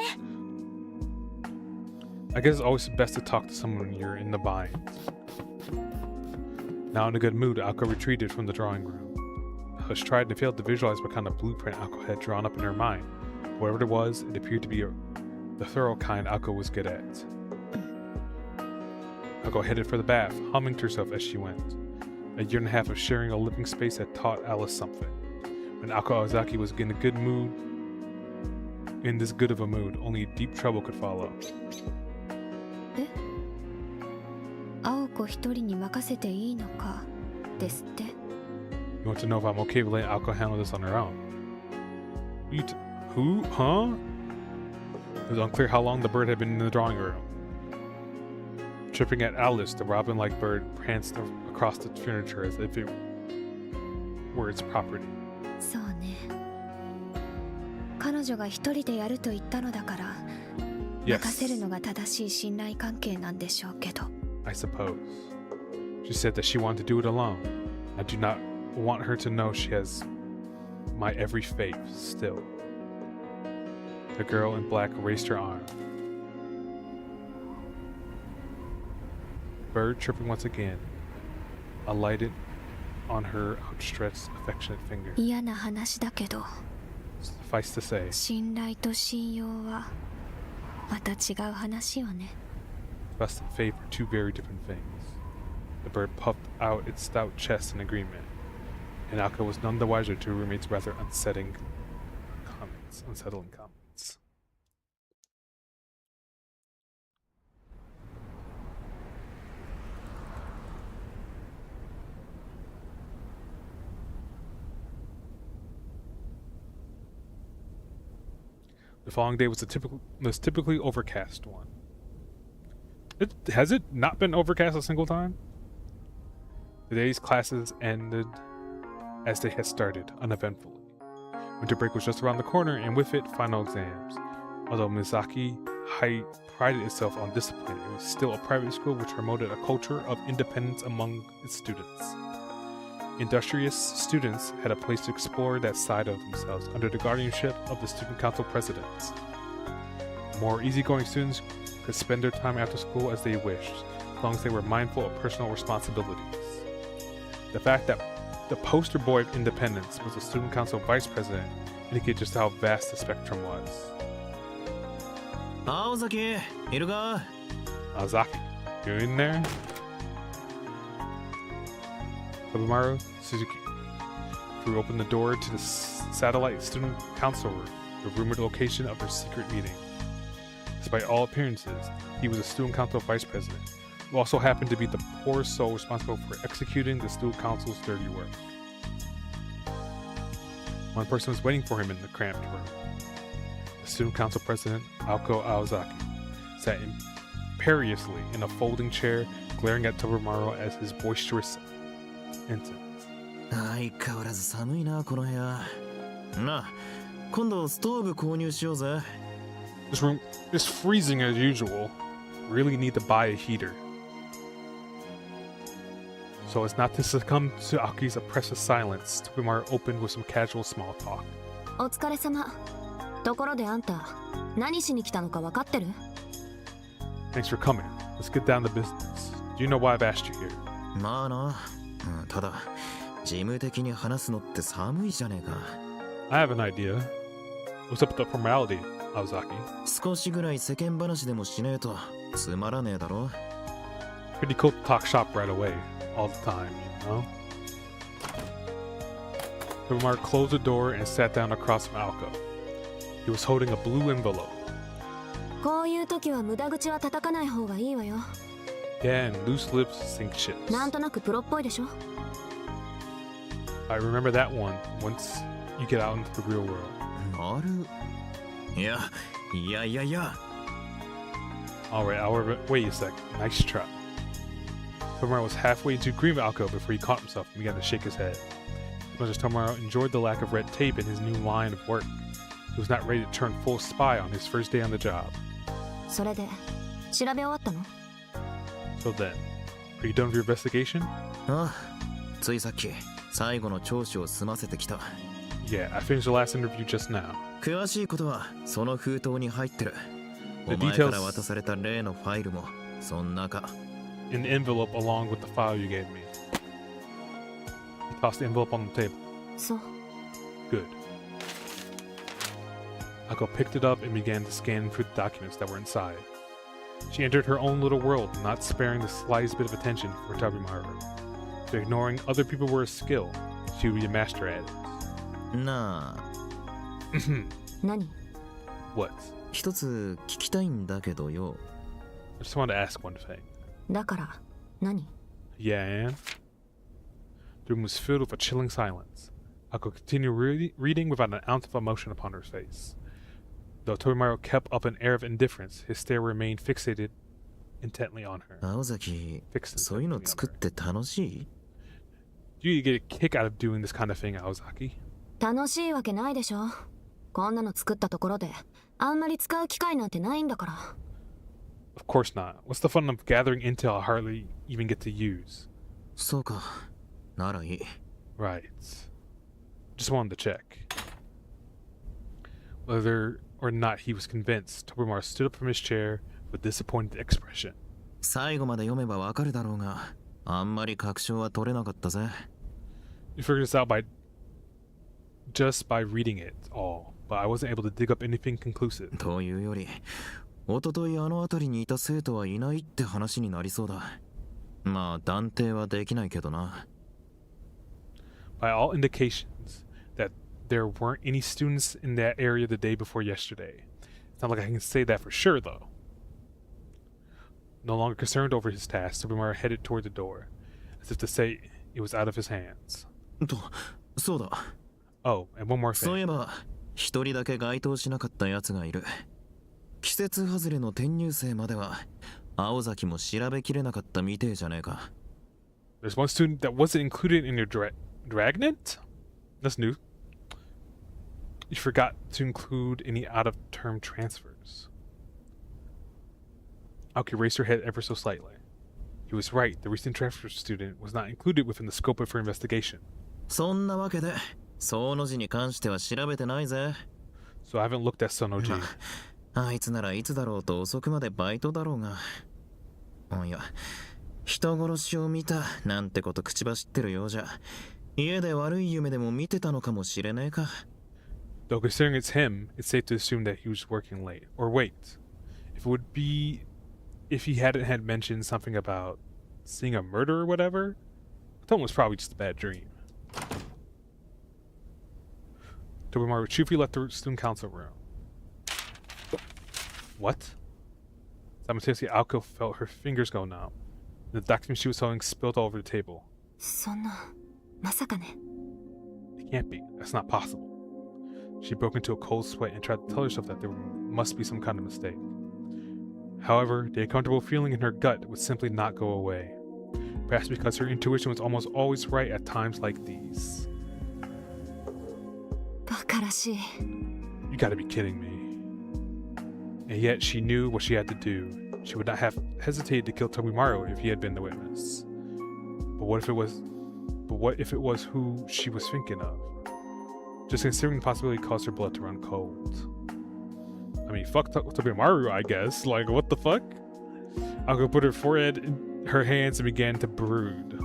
I guess it's always best to talk to someone when you're in the bind. Now in a good mood, Akko retreated from the drawing room. Hush tried and failed to visualize what kind of blueprint Akko had drawn up in her mind. Whatever it was, it appeared to be the thorough kind Akko was good at. Akko headed for the bath, humming to herself as she went. A year and a half of sharing a living space had taught Alice something. When Akko Aozaki was in this good of a mood, only deep trouble could follow. 青子一人に任せていいのかですって。 You want to know if I'm okay with letting Akko handle this on her own? Who? Huh? It was unclear how long the bird had been in the drawing room. Tripping at Alice, the robin-like bird pranced across the furniture as if it were its property. そうね。彼女が一人でやると言ったのだから、任せるのが正しい信頼関係なんでしょうけど。 I suppose. She said that she wanted to do it alone. I do not want her to know she has my every faith still. The girl in black raised her arm. Bird chirping once again, alighted on her outstretched, affectionate finger. 嫌な話だけど、 Suffice to say, 信頼と信用はまた違う話よね。 trust and faith are two very different things. The bird puffed out its stout chest in agreement, and Akko was none the wiser to her roommate's rather unsettling comments. The following day was typically overcast one. Has it not been overcast a single time? The day's classes ended as they had started, uneventfully. Winter break was just around the corner, and with it, final exams. Although Mizaki High prided itself on discipline, it was still a private school which promoted a culture of independence among its students. Industrious students had a place to explore that side of themselves under the guardianship of the student council presidents. More easygoing students could spend their time after school as they wished, as long as they were mindful of personal responsibilities. The fact that the poster boy of independence was the student council vice president indicated just how vast the spectrum was. Aozaki, iru Aozaki, you in there? Tobimaru Suzuki threw open the door to the satellite student council room, the rumored location of their secret meeting. Despite all appearances, he was a student council vice president, who also happened to be the poor soul responsible for executing the student council's dirty work. One person was waiting for him in the cramped room. The student council president, Aoko Aozaki, sat imperiously in a folding chair, glaring at Tobimaru as his boisterous entered. 相変わらず寒いなこの部屋。なあ、今度ストーブ購入しようぜ。 This room is freezing as usual. Really need to buy a heater. So as not to succumb to Aki's oppressive silence, Tobimaru opened with some casual small talk. お疲れ様。ところであんた、何しに来たのか分かってる？ Thanks for coming. Let's get down to business. Do you know why I've asked you here? まあな、ただ事務的に話すのって寒いじゃねえか。 I have an idea. What's up with the formality, Aozaki? 少しぐらい世間話でもしねえとつまらねえだろ。 Pretty cool to talk shop right away, all the time, you know? Tobimaru closed the door and sat down across from Aoko. He was holding a blue envelope. こういう時は無駄口は叩かない方がいいわよ。 Yeah, and loose lips sink ships. なんとなくプロっぽいでしょ。I remember that one once you get out into the real world. なる。いや、いやいやいや。Alright, wait a sec. Nice try. Tomorrow was halfway into agreement with Alco before he caught himself and began to shake his head. As much as Tomorrow enjoyed the lack of red tape in his new line of work, he was not ready to turn full spy on his first day on the job. それで調べ終わったの？ So then, are you done with your investigation? ああ、ついさっき最後の聴取を済ませてきた。 Yeah, I finished the last interview just now. 詳しいことはその封筒に入ってる。お The 前から details 渡された例のファイルもそんなか。 in the envelope along with the file you gave me. He tossed the envelope on the table. そう。 Good. Akko picked it up and began to scan through the documents that were inside. She entered her own little world, not sparing the slightest bit of attention for Tabimaru. So ignoring other people were a skill, she would be a master at it. なあ、何？ What? 一つ聞きたいんだけどよ。 I just wanted to ask one thing. だから何？ Yeah, and? The room was filled with a chilling silence. Akko continued reading without an ounce of emotion upon her face. Though Tobimaru kept up an air of indifference, his stare remained fixated intently on her. 青崎、 Fixed そういうの intently on 作 her. って楽しい？ You get a kick out of doing this kind of thing, Aozaki. 楽しいわけないでしょ。こんなの作ったところであんまり使う機会なんてないんだから。Of course not. What's the fun of gathering intel I hardly even get to use? そうか。ならいい。 Right. Just wanted to check. Whether or not he was convinced, Tobimaru stood up from his chair with a disappointed expression. 最後まで読めばわかるだろうが、あんまり確証は取れなかったぜ。 You figured this out just by reading it all, but I wasn't able to dig up anything conclusive. というより、おとといあの辺りにいた生徒はいないって話になりそうだ。まあ断定はできないけどな。By all indications, that there weren't any students in that area the day before yesterday. It's not like I can say that for sure, though. No longer concerned over his task, Tobimaru headed toward the door, as if to say it was out of his hands. と、そうだ。 Oh, and one more そうい thing. えば、一人だけ該当しなかった奴がいる。季節外れの転入生までは、青崎も調べきれなかったみてえじゃねえか。There's one student that wasn't included in your dragnet? That's new. You forgot to include any out-of-term transfers. Aoki raised her head ever so slightly. He was right. The recent transfer student was not included within the scope of her investigation. そんなわけで、その字に関しては調べてないぜ。 So I haven't looked at Sonoji. あいつならいつだろうと遅くまでバイトだろうが。いや、人殺しを見たなんてこと口走ってるようじゃ、家で悪い夢でも見てたのかもしれねえか。 Though considering it's him, it's safe to assume that he was working late. Or wait, if he hadn't had mentioned something about seeing a murder or whatever, I thought it was probably just a bad dream. Tobimaru chiefly left the student council room. What? Simultaneously, Aoko felt her fingers go numb. The document she was holding spilled all over the table. そんな、まさかね。 It can't be. That's not possible. She broke into a cold sweat and tried to tell herself that there must be some kind of mistake. However, the uncomfortable feeling in her gut would simply not go away. Perhaps because her intuition was almost always right at times like these. バカらしい。 You gotta be kidding me. And yet she knew what she had to do. She would not have hesitated to kill Tobimaru if he had been the witness. But what if it was who she was thinking of? Just considering the possibility caused her blood to run cold. I mean, fuck Tobimaru, I guess. Like, what the fuck? Aoko put her forehead in her hands and began to brood.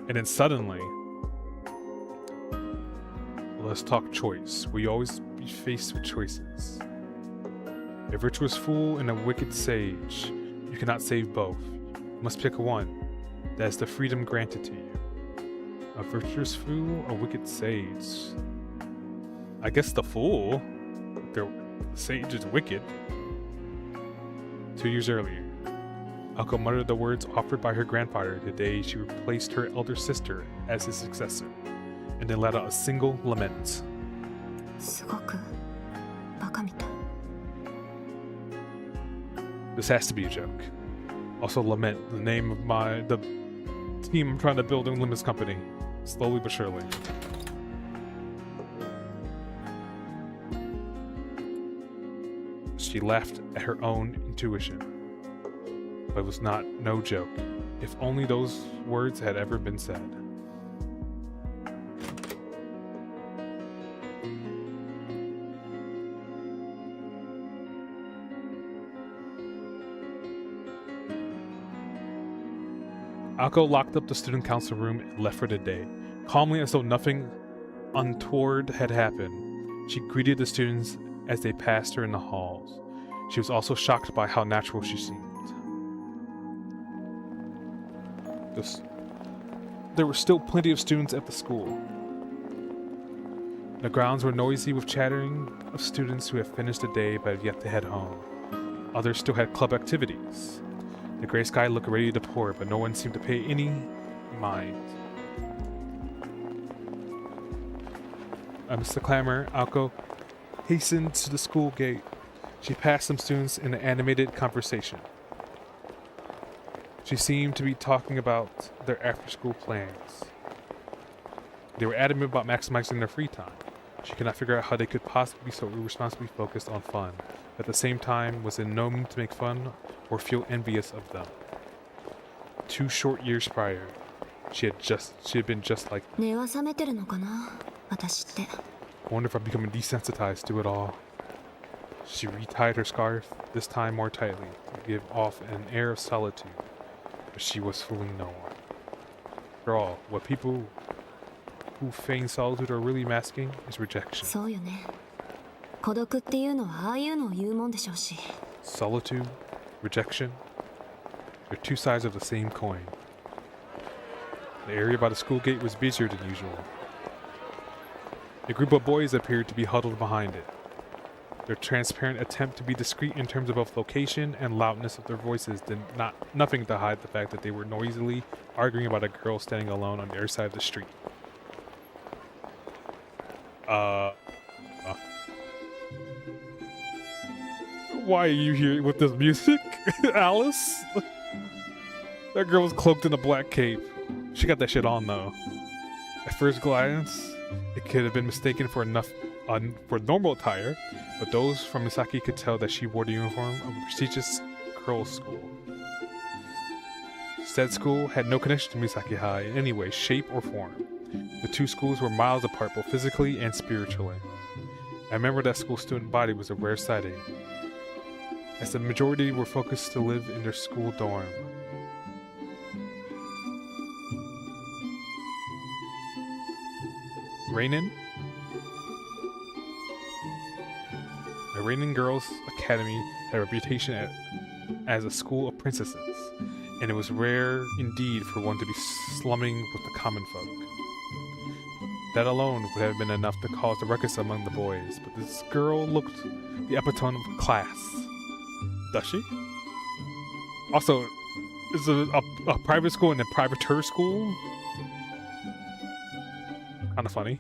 And then suddenly, let's talk choice. We always be faced with choices. A virtuous fool and a wicked sage. You cannot save both. You must pick one. That is the freedom granted to you. A virtuous fool, a wicked sage. I guess the fool. The sage is wicked. 2 years earlier, Aoko muttered the words offered by her grandfather the day she replaced her elder sister as his successor. and then let out a single lament. すごくバカみたい。 This has to be a joke. Also, lament, the name of the team I'm trying to build in Limits Company, slowly but surely. She laughed at her own intuition, but it was no joke. If only those words had ever been said. Ako locked up the student council room and left for the day. Calmly, as though nothing untoward had happened, she greeted the students as they passed her in the halls. She was also shocked by how natural she seemed. There were still plenty of students at the school. The grounds were noisy with chattering of students who had finished the day but had yet to head home. Others still had club activities. The gray sky looked ready to pour, but no one seemed to pay any mind. Amidst the clamor, Ako hastened to the school gate. She passed some students in an animated conversation. She seemed to be talking about their after-school plans. They were adamant about maximizing their free time. She could not figure out how they could possibly be so irresponsibly focused on fun, but at the same time was in no mood to make fun or feel envious of them. 2 short years prior, she had been just like. 根は冷めてるのかな、私って。 I wonder if I'm becoming desensitized to it all. She retied her scarf, this time more tightly, to give off an air of solitude, but she was fooling no one. After all, what people who feign solitude are really masking is rejection. そうよね。孤独っていうのはああいうのを言うもんでしょうし。 Solitude, rejection, they're 2 sides of the same coin. The area by the school gate was busier than usual. A group of boys appeared to be huddled behind it. Their transparent attempt to be discreet in terms of both location and loudness of their voices did nothing to hide the fact that they were noisily arguing about a girl standing alone on the other side of the street. Why are you here with this music, Alice? That girl was cloaked in a black cape. She got that shit on though. At first glance, it could have been mistaken for normal attire, but those from Misaki could tell that she wore the uniform of a prestigious girls' school. Said school had no connection to Misaki High in any way, shape, or form. The 2 schools were miles apart both physically and spiritually. I remember that school student body was a rare sighting, as the majority were focused to live in their school dorm. Reinin? The Reinin Girls Academy had a reputation as a school of princesses, and it was rare indeed for one to be slumming with the common folk. That alone would have been enough to cause a ruckus among the boys, but this girl looked the epitome of class. Does she? Also, is it a private school and a privateer school? Kind of funny.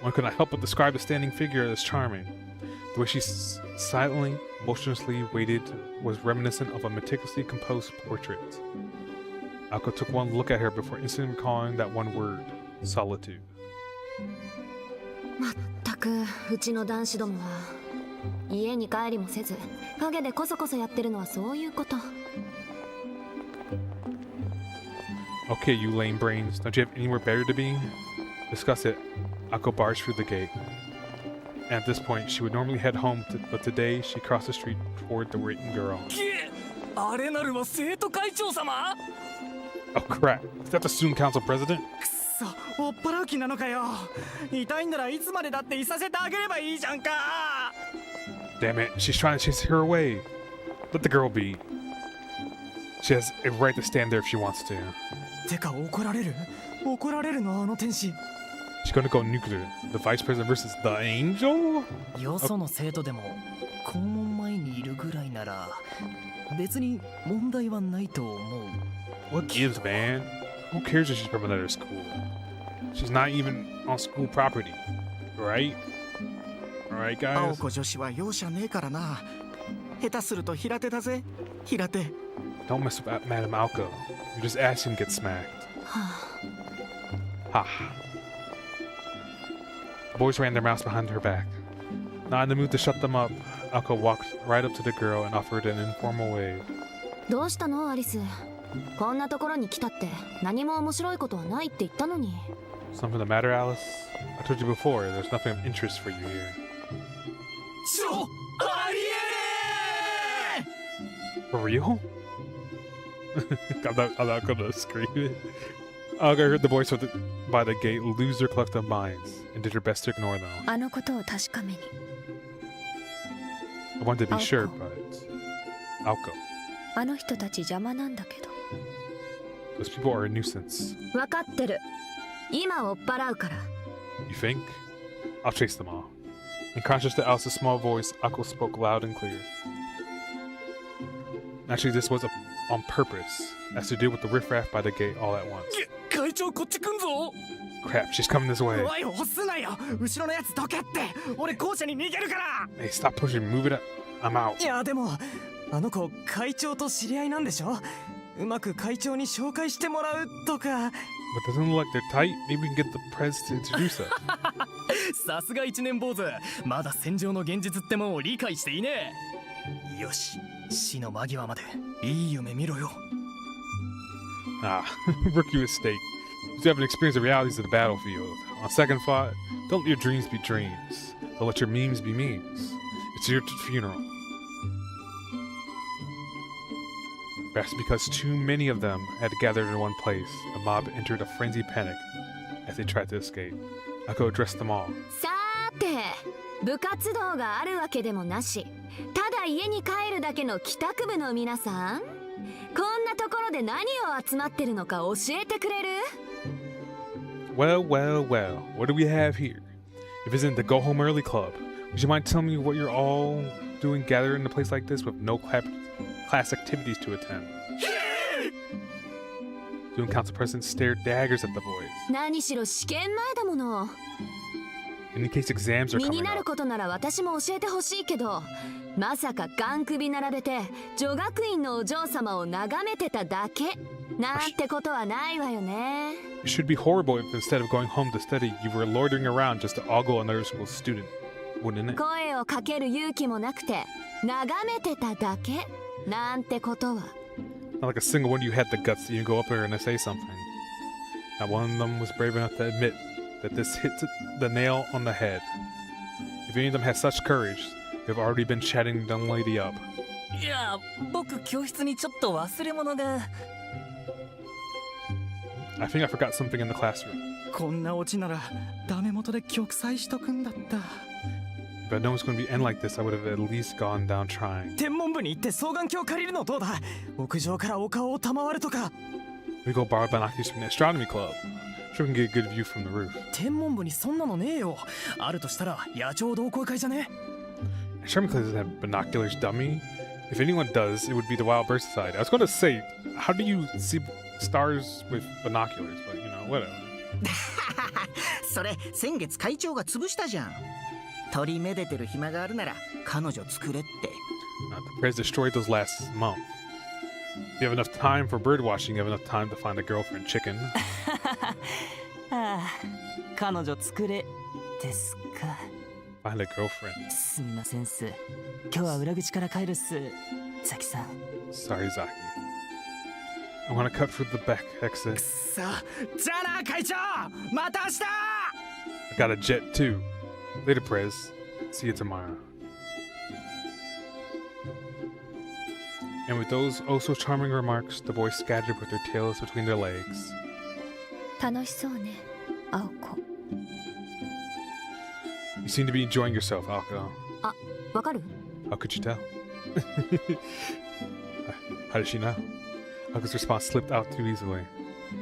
One could not help but describe the standing figure as charming. The way she silently, motionlessly waited was reminiscent of a meticulously composed portrait. Ako took one look at her before instantly recalling that one word, solitude. まったくうちの男子どもは家に帰りもせず陰でこそこそやってるのはそういうこと。 Okay, you lame brains, don't you have anywhere better to be? Discuss it. Ako barged through the gate. At this point, she would normally head home, but today she crossed the street toward the written girl. Oh crap, is that the student council president? おっぱらう気なのかよ。痛いんならいつまでだっていさせてあげればいいじゃんか。 Damn it, she's trying to chase her away. Let the girl be. She has a right to stand there if she wants to. てか怒られる？怒られるのあの天使。 She's gonna go nuclear. The vice president versus the angel? よその生徒でも校門前にいるぐらいなら別に問題はないと思う。 What gives, man? Who cares if she's from another school? She's not even on school property, right? Alright, 青 guys? 子女子は容赦ねえからな。下手すると平手だぜ、平手。 Don't mess with Madame Alco. You're just asking to get smacked. は Ha. The boys ran their mouths behind her back. Not in the mood to shut them up, Alco walked right up to the girl and offered an informal wave. あ、どうしたのアリス。こんなところに来たって何も面白いことはないって言ったのに。 Something the matter, Alice? I told you before, there's nothing of interest for you here. ちょ、ありえね For real? I'm not gonna scream it. I heard the voice by the gate lose their collective minds and did her best to ignore them. あのことを確かめに。 I wanted to be sure, Alco. but Alco. あの人たち邪魔なんだけど。 Those people are a nuisance. 分かってる。今追っ払うから。 You think? I'll chase them all. In contrast to Alice's small voice, Alco spoke loud and clear. Actually, this was on purpose, as to deal with the riffraff by the gate all at once. え。会長こっち来んぞ。 Crap, she's coming this way. おい、押すなよ。後ろのやつどけって。俺校舎に逃げるから。 Hey, stop pushing, move it up. I'm out. いやでもあの子会長と知り合いなんでしょ。うまく会長に紹介してもらうとか。 But doesn't look like they're tight. Maybe we can get the prez to introduce us. さすが一年坊主。まだ戦場の現実ってもんを理解していねえ。よし、死の間際までいい夢見ろよ。 Ah, rookie mistake. You haven't experienced the realities of the battlefield. On second thought, don't let your dreams be dreams. Don't let your memes be memes. It's your funeral. Perhaps because too many of them had gathered in one place, the mob entered a frenzied panic as they tried to escape. Akko addressed them all. さーて、部活動があるわけでもなし、ただ家に帰るだけの帰宅部の皆さん、こんなところで何を集まってるのか教えてくれる？ Well, well, well, what do we have here? If it's in the Go Home Early Club, would you mind telling me what you're all doing gathered in a place like this with no class activities to attend? Student council president stared daggers at the boys. 何しろ試験前だもの。 And in case exams are 身に coming なる up, ことなら私も教えてほしいけど、まさかガン首並べて女学院のお嬢様を眺めてただけなんてことはないわよね。 it should be horrible if instead of going home to study, you were loitering around just to ogle another school student, wouldn't it? 声をかける勇気もなくて眺めてただけなんてことは。 Not like a single one of you had the guts to even go up there and say something. Not one of them was brave enough to admit that this hit the nail on the head. If any of them had such courage, they've already been chatting the young lady up. いや、僕教室にちょっと忘れ物が。 I think I forgot something in the classroom. こんなオチならダメ元で玉砕しとくんだった。 If I know it's going to be end like this, I would have at least gone down trying. 天文部に行って双眼鏡借りるのどうだ。屋上からお顔を賜るとか。 We go borrow binoculars from the astronomy club. Sure we can get a good view from the roof. 天文部にそんなのねえよ。あるとしたら野鳥同好会じゃね。 Astronomy club doesn't have binoculars, dummy. If anyone does, it would be the Wild Bird Society. I was going to say, how do you see stars with binoculars? But you know, whatever. それ先月会長が潰したじゃん。鳥めでてる暇があるなら彼女作れって。 The prez destroyed those last month. If you have enough time for bird watching, you have enough time to find a girlfriend chicken. ああ、彼女作れですか。 Find a girlfriend. すみませんっす。今日は裏口から帰るっす。ザキさん。 Sorry, Zaki. I want to cut through the back exit. さあ、じゃあな会長。また明日。 I got a jet too. Later, Prez. See you tomorrow. And with those oh so charming remarks, the boys scattered with their tails between their legs. 楽しそうね、青子。 You seem to be enjoying yourself, Alco. あ、わかる？ How could you tell? How does she know? Alco's response slipped out too easily.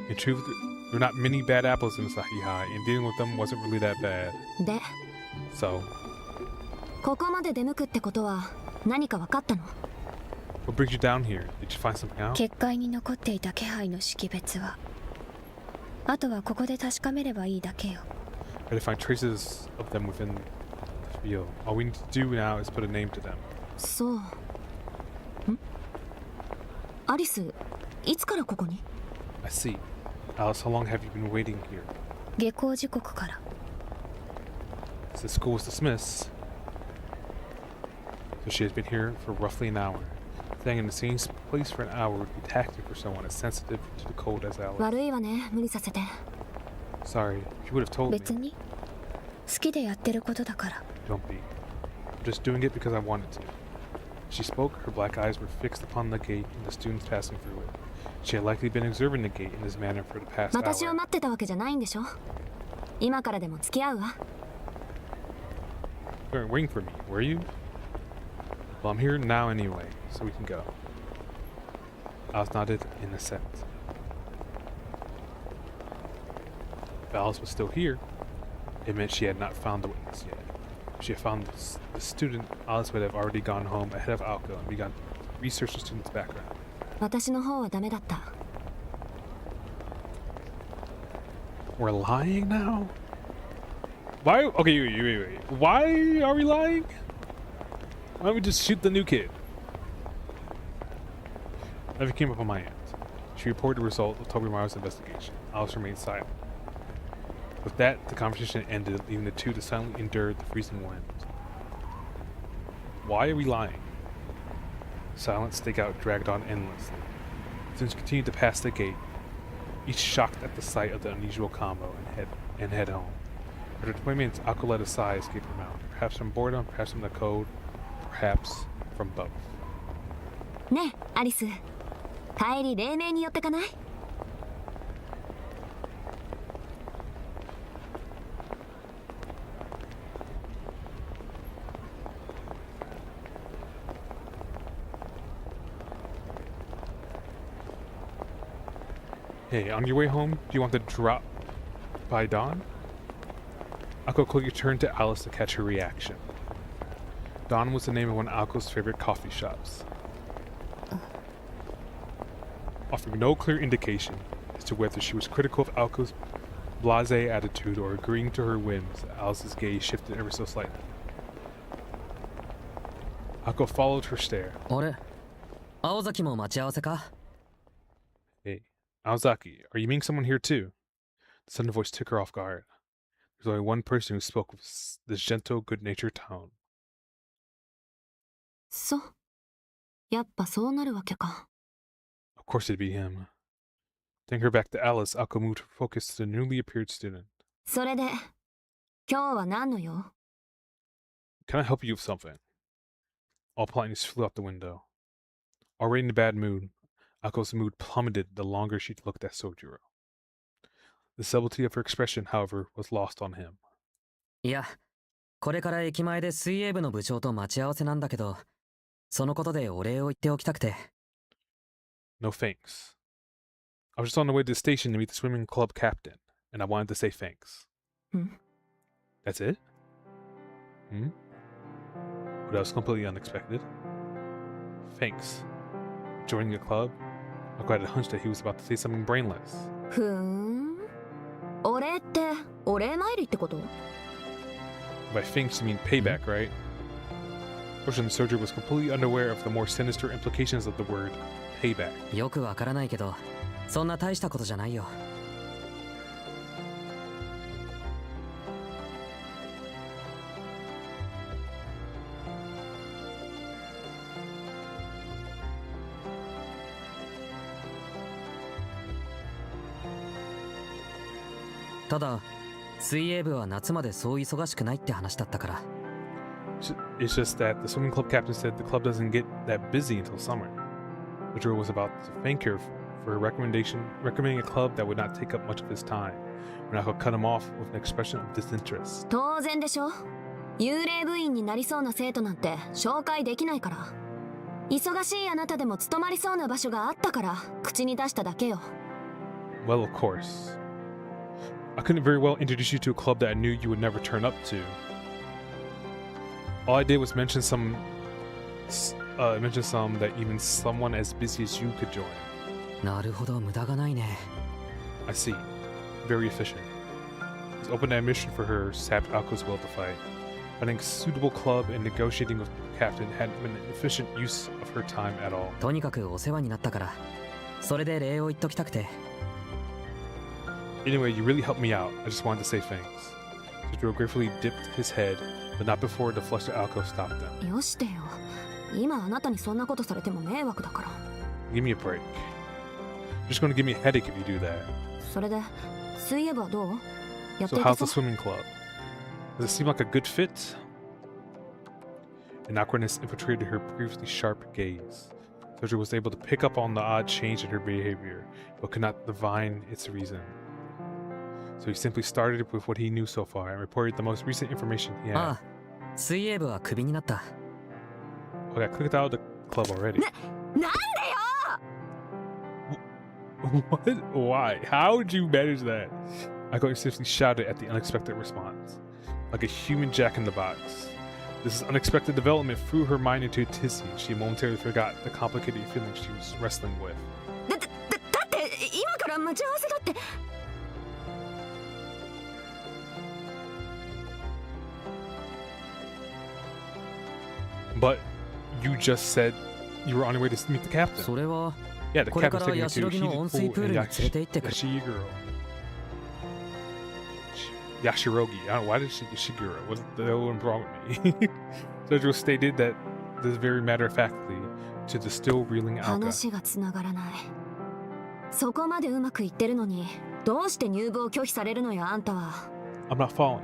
In truth, there were not many bad apples in Asahi High, and dealing with them wasn't really that bad. で、 So, ここまで出向くってことは何かわかったの？ what brings you down here? Did you find something out? 結界に残っていた気配の識別はあとはここで確かめればいいだけよ。 Try to find traces of them within the field. All we need to do now is put a name to them. そう。アリス、いつからここに？ I see. Alice, how long have you been waiting here? 下校時刻から。 Since school was dismissed, so she has been here for roughly an hour. Staying in the same place for an hour would be tactic for someone as sensitive to the cold as Alice. 悪いわね、無理させて。 Sorry, if you would have told me. 別に好きでやってることだから。 Don't be. I'm just doing it because I wanted to. She spoke, her black eyes were fixed upon the gate and the students passing through it. She had likely been observing the gate in this manner for the past 私を hour. 待ってたわけじゃないんでしょ？今からでも付き合うわ。 You weren't waiting for me, were you? Well, I'm here now anyway, so we can go. Alice nodded in assent. If Alice was still here, it meant she had not found the witness yet. If she had found the student, Alice would have already gone home ahead of Alco and begun to research the student's background. 私の方はダメだった。 We're lying now? Why? Okay, wait. Why are we lying? Why don't we just shoot the new kid? Nothing came up on my end. She reported the result of Toby Morrow's investigation. Alice remained silent. With that, the conversation ended, leaving the two to silently endure the freezing wind. Why are we lying? The silent stakeout dragged on endlessly. Students continued to pass the gate, each shocked at the sight of the unusual combo, and head home. Her disappointment, Akko let a sigh escape her mouth. Perhaps from boredom, perhaps from the code, perhaps from both. ねえ、アリス。帰り黎明に寄ってかない？ Hey, on your way home, do you want to drop by Dawn? Akko quickly turned to Alice to catch her reaction. Dawn was the name of one of Alco's favorite coffee shops. Offering no clear indication as to whether she was critical of Alco's blasé attitude or agreeing to her whims, Alice's gaze shifted ever so slightly. Akko followed her stare. 俺青崎も待ち合わせか？ Hey, Aozaki, are you meeting someone here too? The sudden voice took her off guard. There's only one person who spoke with this gentle, good-natured tone. そう。やっぱそうなるわけか。 Of course it'd be him. Taking her back to Alice, Akko moved her focus to the newly appeared student. それで、今日は何の用？ Can I help you with something? All politeness flew out the window. Already in a bad mood, Akko's mood plummeted the longer she looked at Sojiro. The subtlety of her expression, however, was lost on him. いや、これから駅前で水泳部の部長と待ち合わせなんだけど、そのことでお礼を言っておきたくて。No thanks. I was just on the way to the station to meet the swimming club captain, and I wanted to say thanks. That's it? But that was completely unexpected. Thanks. Joining the club? I had a hunch that he was about to say something brainless. ふーん。お礼って、お礼参りってこと？ By thanks, you mean payback, right? Fortunately, Sojiro was completely unaware of the more sinister implications of the word payback. よくわからないけど、そんな大したことじゃないよ。ただ、水泳部は夏までそう忙しくないって話だったから。It's just that the swimming club captain said the club doesn't get that busy until summer. Sojiro was about to thank her for her recommending a club that would not take up much of his time. When I could cut him off with an expression of disinterest. 当然でしょ。幽霊部員になりそうな生徒なんて紹介できないから。忙しいあなたでも務まりそうな場所があったから口に出しただけよ。Well, of course. I couldn't very well introduce you to a club that I knew you would never turn up to. All I did was mention some that even someone as busy as you could join. なるほど、無駄がないね。I see. very efficient. His open admission for her sapped Alco's will to fight. Finding a suitable club and negotiating with the captain hadn't been an efficient use of her time at all. とにかくお世話になったからそれで礼を言っときたくて Anyway, you really helped me out. I just wanted to say thanks. Sujiro gratefully dipped his head, but not before the flustered Alco stopped them. よしてよ。今あなたにそんなことされても迷惑だから。 Give me a break. You're just going to give me a headache if you do that. それで水泳部はどう？やって So いけ how's そ the う？ swimming club? Does it seem like a good fit? An awkwardness infiltrated her previously sharp gaze. Sujiro was able to pick up on the odd change in her behavior, but could not divine its reason. So he simply started with what he knew so far and reported the most recent information he had. ああ水泳部はクビになった Oh, I got clicked out of the club already. なんでよ！ What? Why? How did you manage that? Aiko essentially shouted at the unexpected response. Like a human jack in the box. This unexpected development threw her mind into a tizzy. She momentarily forgot the complicated feelings she was wrestling with. だって今から待ち合わせだって。 But you just said you were on your way to meet the captain. それは Yeah, the これ captain's から taking you ヤシロ to ギの温水プールに連れて行ってくる Yashigi girl. Yashirogi. I don't know, why did she Shiguro? What the hell went wrong with me? Sojiro stated that this very matter-of-factly to the still reeling Alka. 話がつながらない。そこまでうまくいってるのに、どうして入部を拒否されるのよあんたは。I'm not falling.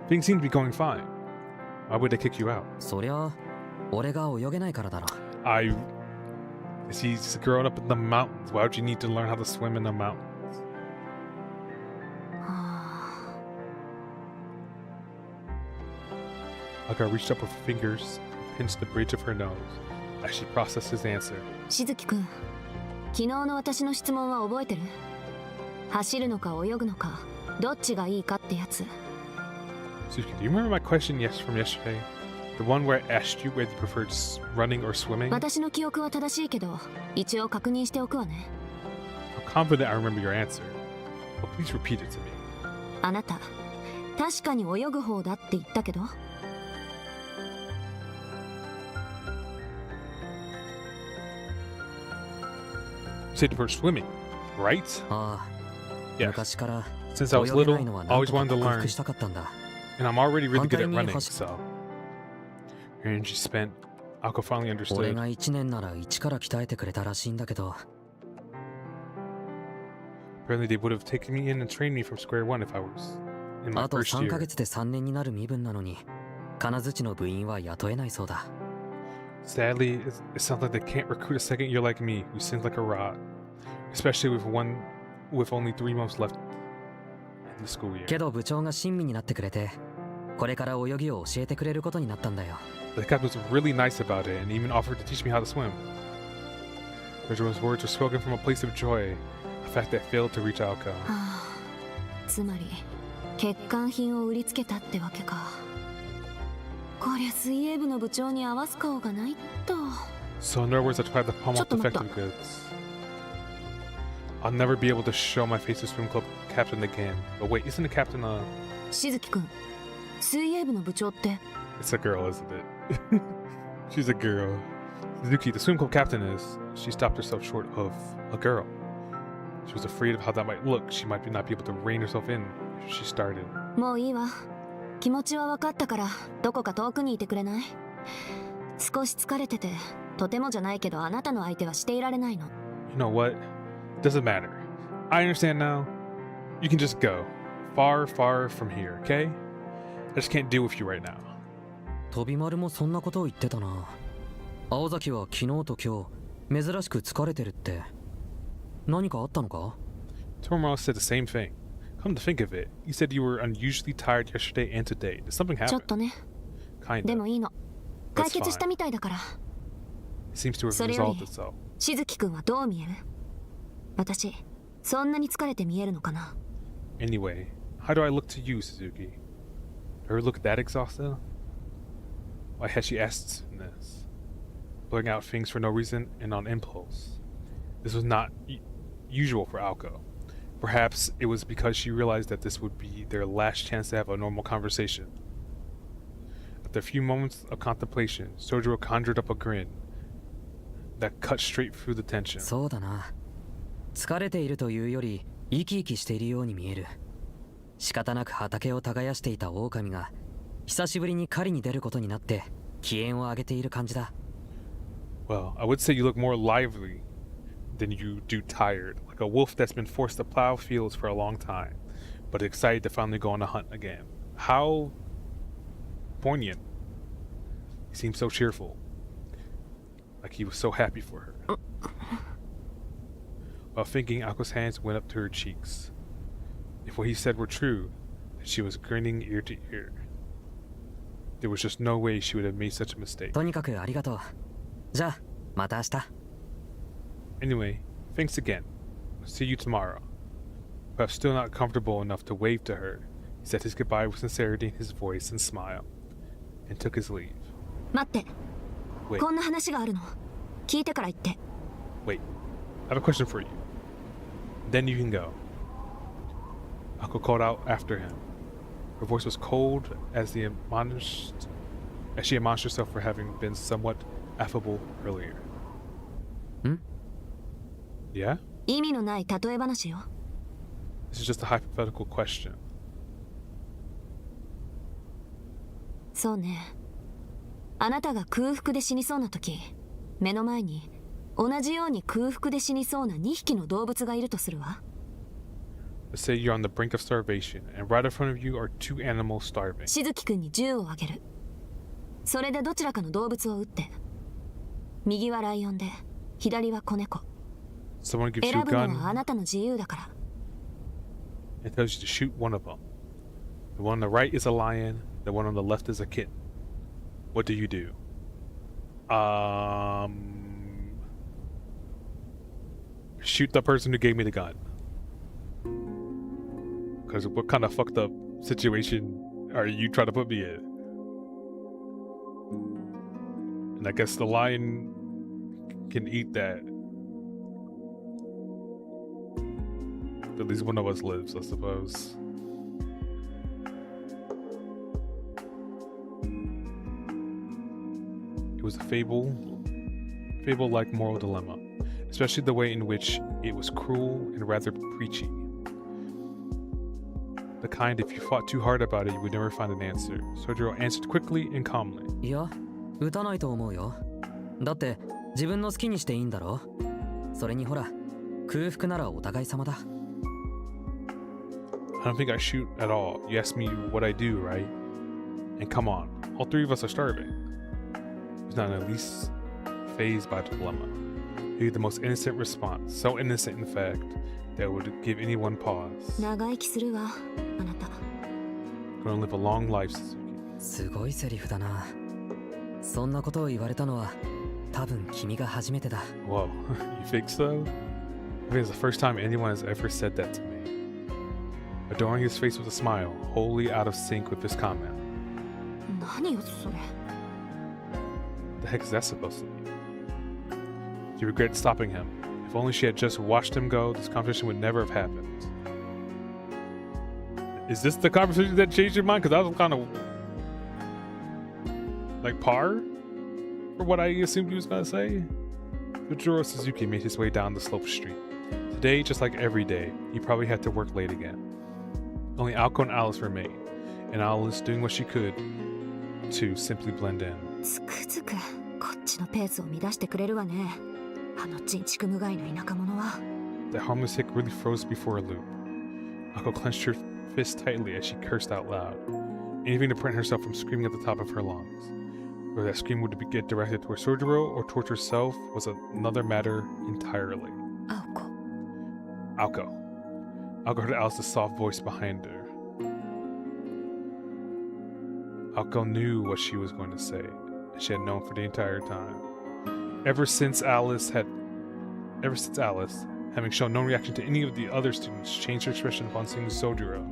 Things seem to be going fine. Why would they kick you out? そりゃ俺が泳げないからだろ She's growing up in the mountains. Why would you need to learn how to swim in the mountains? はあ Alka reached up with her fingers and pinched the bridge of her nose as she processed his answer. しずきくん、昨日の私の質問は覚えてる？走るのか泳ぐのか、どっちがいいかってやつ。 Suzuki, do you remember my question from yesterday? The one where I asked you whether you preferred running or swimming? 私の記憶は正しいけど、一応確認しておくわね。 I'm confident I remember your answer. But please repeat it to me. あなた、確かに泳ぐ方だって言ったけど。 You said you prefer swimming, right? ああ Yes. 昔から Since I was 泳げな little, いのは I なん always とか wanted to 克 learn. 服したかったんだ And I'm already really good at running, 反対に走- so. Her energy spent. Alka finally 俺 understood. が1年なら1から鍛えてくれたらしいんだけど Apparently, they would have taken me in and trained me from square one if I was in my あと first 3ヶ year. 月で3年になる身分なのに金槌の部員は雇えないそうだ Sadly, it sounds like they can't recruit a second year like me, who sings like a rod. Especially with only 3 months left in the school year. けど部長が親身になってくれてこれから泳ぎを教えてくれることになったんだよ The captain was really nice about it and even offered to teach me how to swim. Sojoro's words were spoken from a place of joy, a fact that failed to reach Alka. はあ、つまり欠陥品を売りつけたってわけか。こりゃ水泳部の部長に合わす顔がないと。 So in other words, I tried to palm off ちょっと待った。 defective goods. I'll never be able to show my face to swim club captain again. But wait, isn't the captainしずきくん、水泳部の部長って。 It's a girl, isn't it? She's a girl. Suzuki, the swim club captain is. She stopped herself short of a girl. She was afraid of how that might look. She might not be able to rein herself in if she started. もういいわ。気持ちは分かったから、どこか遠くにいてくれない？少し疲れてて、とてもじゃないけどあなたの相手はしていられないの。 You know what? Doesn't matter. I understand now. You can just go. Far, far from here, okay? I just can't deal with you right now. 飛び丸もそんなことを言ってたな青崎は昨日と今日珍しく疲れてるって何かあったのか Tomorrow said the same thing. Come to think of it, you said you were unusually tired yesterday and today. Did something ちょっ happen? とね。 Kinda. でもいいの。 That's 解決したみたいだから。 It seems to have それよ resolved り itself. しずきくんはどう見える？私、そんなに疲れて見えるのかな？ Anyway, how do I look to you, Suzuki? Do I look that exhausted? Why had she asked this? Blurting out things for no reason and on impulse. This was not usual for Alko. perhaps it was because she realized that this would be their last chance to have a normal conversation. After a few moments of contemplation, Sojiro conjured up a grin that cut straight through the tension. そうだな。疲れているというより生き生きしているように見える。仕方なく畑を耕していた狼が久しぶりに狩りに出ることになって機嫌を上げている感じだ。Well, I would say you look more lively than you do tired, like a wolf that's been forced to plow fields for a long time, but excited to finally go on a hunt again. How poignant. He seemed so cheerful, like he was so happy for her. While thinking, Ako's hands went up to her cheeks. If what he said were true, then she was grinning ear to ear. There was just no way she would have made such a mistake. とにかくありがとう。じゃあまた明日。Anyway, thanks again. See you tomorrow. Perhaps still not comfortable enough to wave to her, he said his goodbye with sincerity in his voice and smile, and took his leave. 待って。 Wait, こんな話があるの。聞いてから言って。 wait. I have a question for you. Then you can go. Ako called out after him. Her voice was cold as she admonished herself for having been somewhat affable earlier. Yeah? 意味のない例え話よ。 This is just a hypothetical question. そうね。あなたが空腹で死にそうな時、目の前に同じように空腹で死にそうな2匹の動物がいるとするわ。Let's say you're on the brink of starvation, and right in front of you are two animals starving. しずきくんに銃をあげる。それでどちらかの動物を撃って。右はライオンで、左は子猫。 Someone gives you 選 a ぶの gun はあなたの自由だから。 and tells you to shoot one of them. The one on the right is a lion, the one on the left is a kitten. What do you do? Shoot the person who gave me the gun. Because what kind of fucked up situation are you trying to put me in? And I guess the lion can eat that. At least one of us lives, I suppose. It was a fable-like moral dilemma, especially the way in which it was cruel and rather preachy. The kind if you fought too hard about it, you would never find an answer. Sojiro answered quickly and calmly. いや、撃たないと思うよ。だって自分の好きにしていいんだろ。それにほら、空腹ならお互い様だ。I don't think I shoot at all. You asked me what I do, right? And come on, all three of us are starving. He's not in the least fazed by the dilemma. He gave the most innocent response, so innocent in fact that would give anyone pause. 長生きするわ、あなた。 Gonna live a long life, Suzuki. すごいセリフだな。そんなことを言われたのは多分君が初めてだ。 Whoa, you think so? I think it's the first time anyone has ever said that to me. Adoring his face with a smile, wholly out of sync with his comment. 何よそれ。 The heck is that supposed to mean? She regretted stopping him. If only she had just watched him go, this conversation would never have happened. Is this the conversation that changed your mind? Because that was kind of like par for what I assumed he was going to say. Sojiro Suzuki made his way down the slope street. Today, just like every day, he probably had to work late again. Only Alko and Alice remained, and Alice doing what she could to simply blend in. つくづくこっちのペースを乱してくれるわね。あのちんちく無害な田舎者は。 That harmless hick really froze before a loop. Alko clenched her fist tightly as she cursed out loud, anything to prevent herself from screaming at the top of her lungs. Whether that scream would get directed toward Sojiro or towards herself was another matter entirely. あおこ。 Alko. Alko heard Alice's soft voice behind her. Alko knew what she was going to say, and she had known for the entire time. Ever since Alice, having shown no reaction to any of the other students, changed her expression upon seeing Sojiro.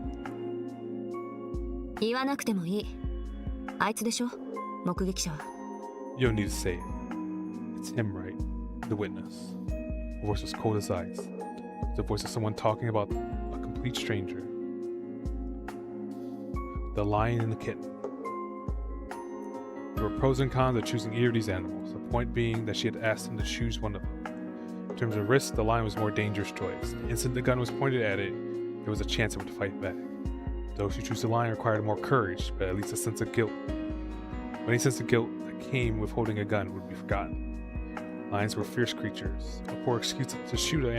言わなくてもいい。あいつでしょ、目撃者は。 You don't need to say it. It's him, right? The witness. Her voice was cold as ice. The voice of someone talking about a complete stranger. The lion and the kitten. There were pros and cons of choosing either of these animals, the point being that she had asked him to choose one of them. In terms of risk, the lion was a more dangerous choice. The instant the gun was pointed at it, there was a chance it would fight back. Those who choose the lion required more courage, but at least a sense of guilt. Any sense of guilt that came with holding a gun would be forgotten. Lions were fierce creatures, a poor excuse to shoot an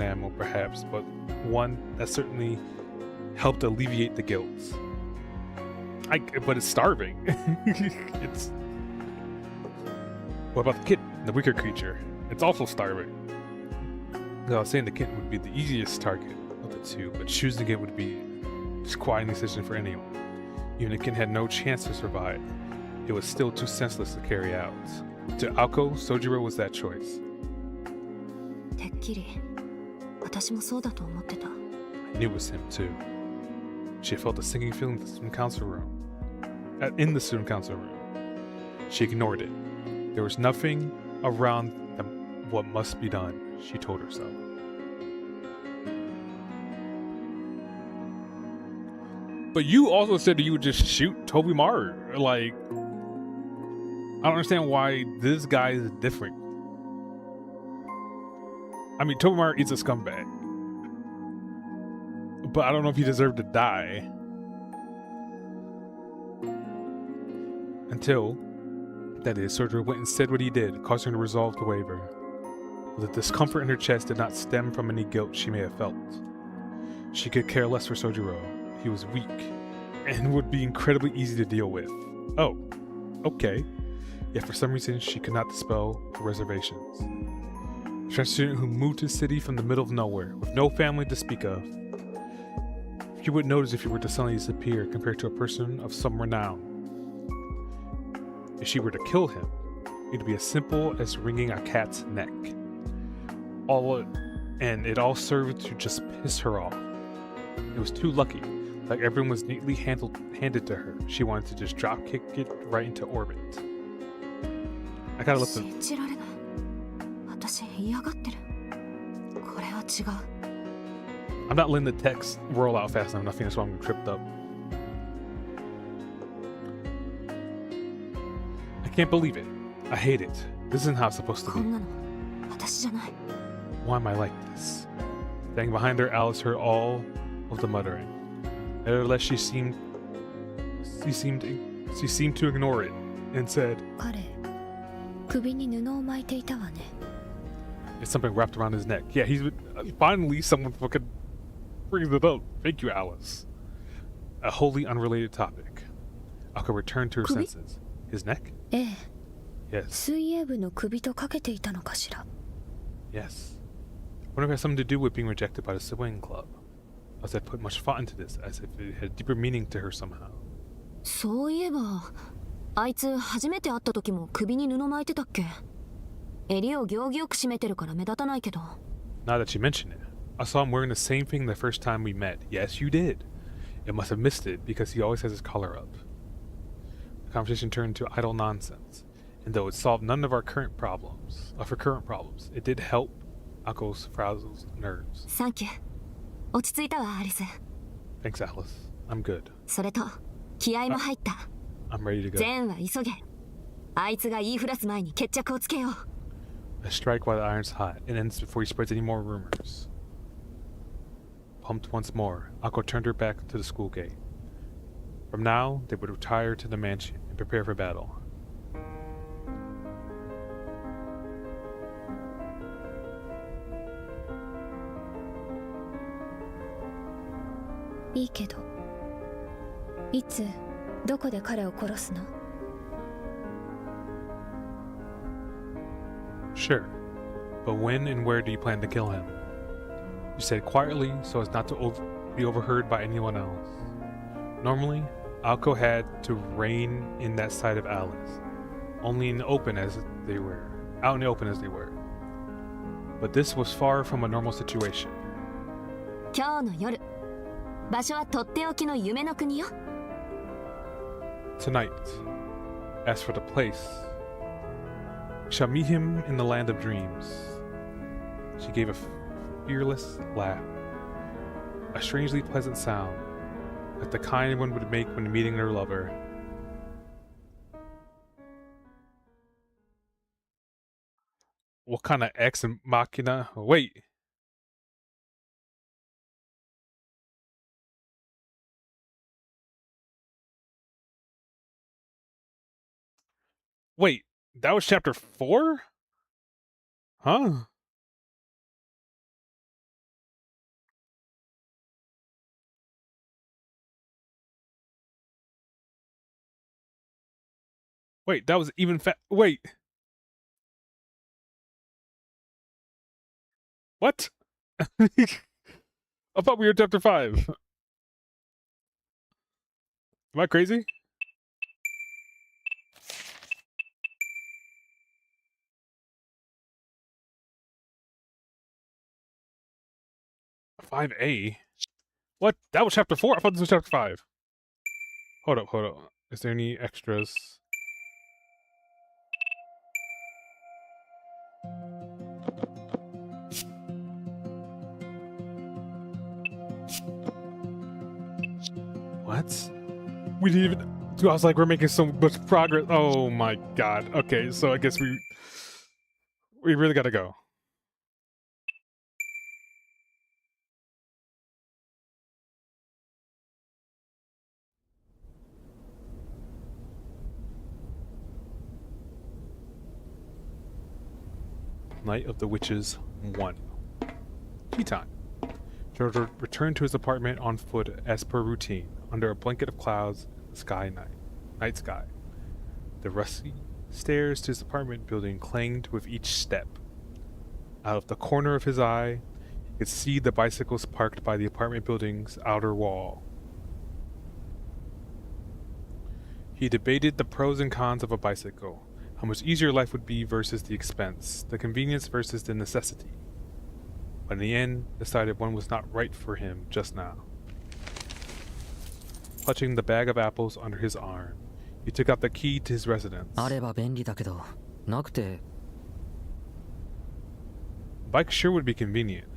animal, perhaps, but one that certainly helped alleviate the guilt. But it's starving. What about the kitten, the weaker creature? It's also starving. I was saying the kitten would be the easiest target of the two, but choosing it would be a disquieting decision for anyone. Even if the kitten had no chance to survive, it was still too senseless to carry out. To Aoko, Sojiro was that choice. てっきり私もそうだと思ってた。 I knew it was him too. She felt a sinking feeling in the student council room. In the student council room. She ignored it. There was nothing around them what must be done, she told herself. But you also said that you would just shoot Tobimaro. Like, I don't understand why this guy is different. I mean, Tobimaro is a scumbag. But I don't know if he deserved to die. Until, that is, Sojiro went and said what he did, causing her resolve to waver. The discomfort in her chest did not stem from any guilt she may have felt. She could care less for Sojiro. He was weak, and would be incredibly easy to deal with. Oh, okay. Yet for some reason, she could not dispel her reservations. A French student who moved to the city from the middle of nowhere, with no family to speak of. You would notice if you were to suddenly disappear compared to a person of some renown. If she were to kill him, it would be as simple as wringing a cat's neck. And it all served to just piss her off. It was too lucky. Like everyone was neatly handed to her. She wanted to just drop kick it right into orbit. I gotta let the... 信じられない。私嫌がってる。これは違う。 I'm not letting the text roll out fast enough. I think that's why I'm tripped up. I can't believe it. I hate it. This isn't how it's supposed to こ be. んなの私じゃない。 Why am I like this? Standing behind her, Alice heard all of the muttering. Nevertheless, she seemed to ignore it and said, 彼、首に布を巻いていたわね。 it's something wrapped around his neck. Yeah, he's finally someone fucking brings it up. Thank you, Alice. A wholly unrelated topic. Aka returned to her Kubi? senses. His neck? ええ、 Yes. 水泳部の首とかけていたのかしら。 Yes. I wonder if it has something to do with being rejected by the swimming club. As I put much thought into this, as if it had deeper meaning to her somehow. そういえば、あいつ初めて会った時も首に布巻いてたっけ？襟を行儀よく締めてるから目立たないけど。 Now that you mention it, I saw him wearing the same thing the first time we met. Yes, you did. It must have missed it because he always has his collar up. The conversation turned to idle nonsense, and though it solved none of her current problems, it did help Ako's frazzled nerves. サンキュー。落ち着いたわ、アリス。 Thanks, Alice. I'm good. それと、気合も入った。 I'm ready to go. 善は急げ。あいつが言いふらす前に決着をつけよう。 I strike while the iron's hot. It ends before he spreads any more rumors. Pumped once more, Ako turned her back to the school gate. From now, they would retire to the mansion and prepare for battle. いいけど、いつ、どこで彼を殺すの？ Sure, but when and where do you plan to kill him? You said quietly so as not to be overheard by anyone else. Normally, Alco had to rein in that side of Alice, only in the open as they were, out in the open as they were. But this was far from a normal situation. 今日の夜、場所はとっておきの夢の国よ。 Tonight, as for the place, we shall meet him in the land of dreams. She gave a fearless laugh, a strangely pleasant sound, like the kind one would make when meeting her lover. What kind of ex machina? Wait. Wait, that was chapter 4? Huh? Wait, that was even wait. What? I thought we were chapter 5. Am I crazy? "5A"? What? That was chapter 4? I thought this was chapter 5. Hold up. Is there any extras? What? We didn't even... Dude, I was like, we're making so much progress. Oh my god. Okay, so I guess we really gotta go. Night of the Witches 1. Tea time. George returned to his apartment on foot as per routine, under a blanket of clouds, night sky. The rusty stairs to his apartment building clanged with each step. Out of the corner of his eye, he could see the bicycles parked by the apartment building's outer wall. He debated the pros and cons of a bicycle, how much easier life would be versus the expense, the convenience versus the necessity. But in the end, decided one was not right for him just now. Clutching the bag of apples under his arm, he took out the key to his residence. あれば便利だけど、なくて Bike sure would be convenient,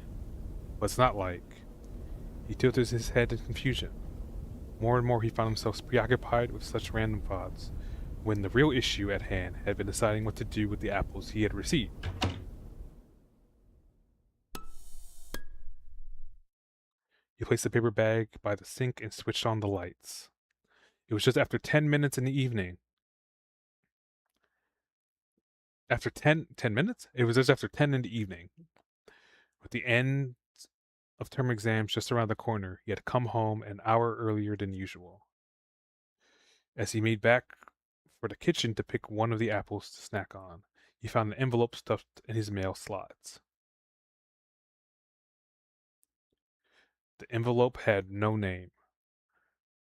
but it's not like. He tilted his head in confusion. More and more he found himself preoccupied with such random thoughts, when the real issue at hand had been deciding what to do with the apples he had received. He placed the paper bag by the sink and switched on the lights. It was just after 10 minutes in the evening. After 10 minutes? It was just after 10 in the evening. With the end of term exams just around the corner, he had come home an hour earlier than usual. As he made back for the kitchen to pick one of the apples to snack on, he found an envelope stuffed in his mail slots. The envelope had no name,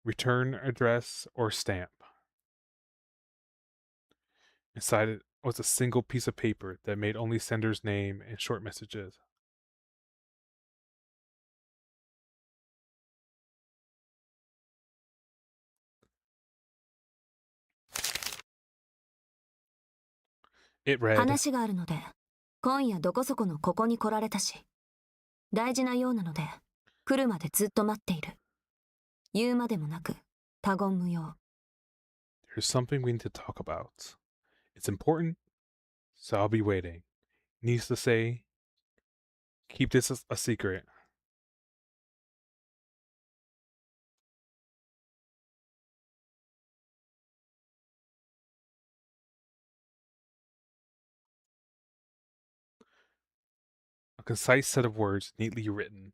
return address, or stamp. Inside it was a single piece of paper that made only sender's name and short messages. It read, 話があるので、今夜どこそこのここに来られたし、大事なようなので、来るまでずっと待っている。言うまでもなく、他言無用。There's something we need to talk about. It's important, so I'll be waiting. Needs to say, keep this a secret. A concise set of words neatly written.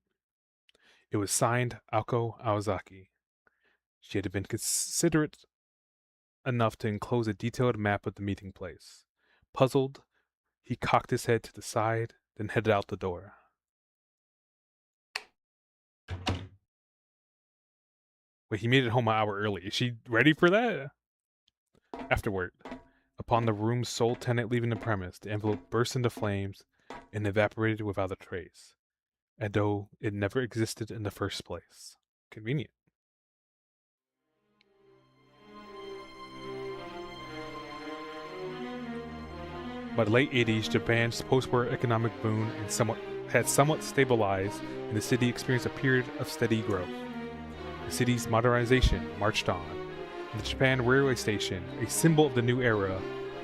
It was signed Aoko Aozaki. She had been considerate enough to enclose a detailed map of the meeting place. Puzzled, he cocked his head to the side, then headed out the door. Wait, he made it home an hour early. Is she ready for that? Afterward, upon the room's sole tenant leaving the premise, the envelope burst into flames and evaporated without a trace, as though it never existed in the first place. Convenient. By the late 80s, Japan's post-war economic boom had somewhat stabilized, and the city experienced a period of steady growth. The city's modernization marched on, and the Japan Railway Station, a symbol of the new era,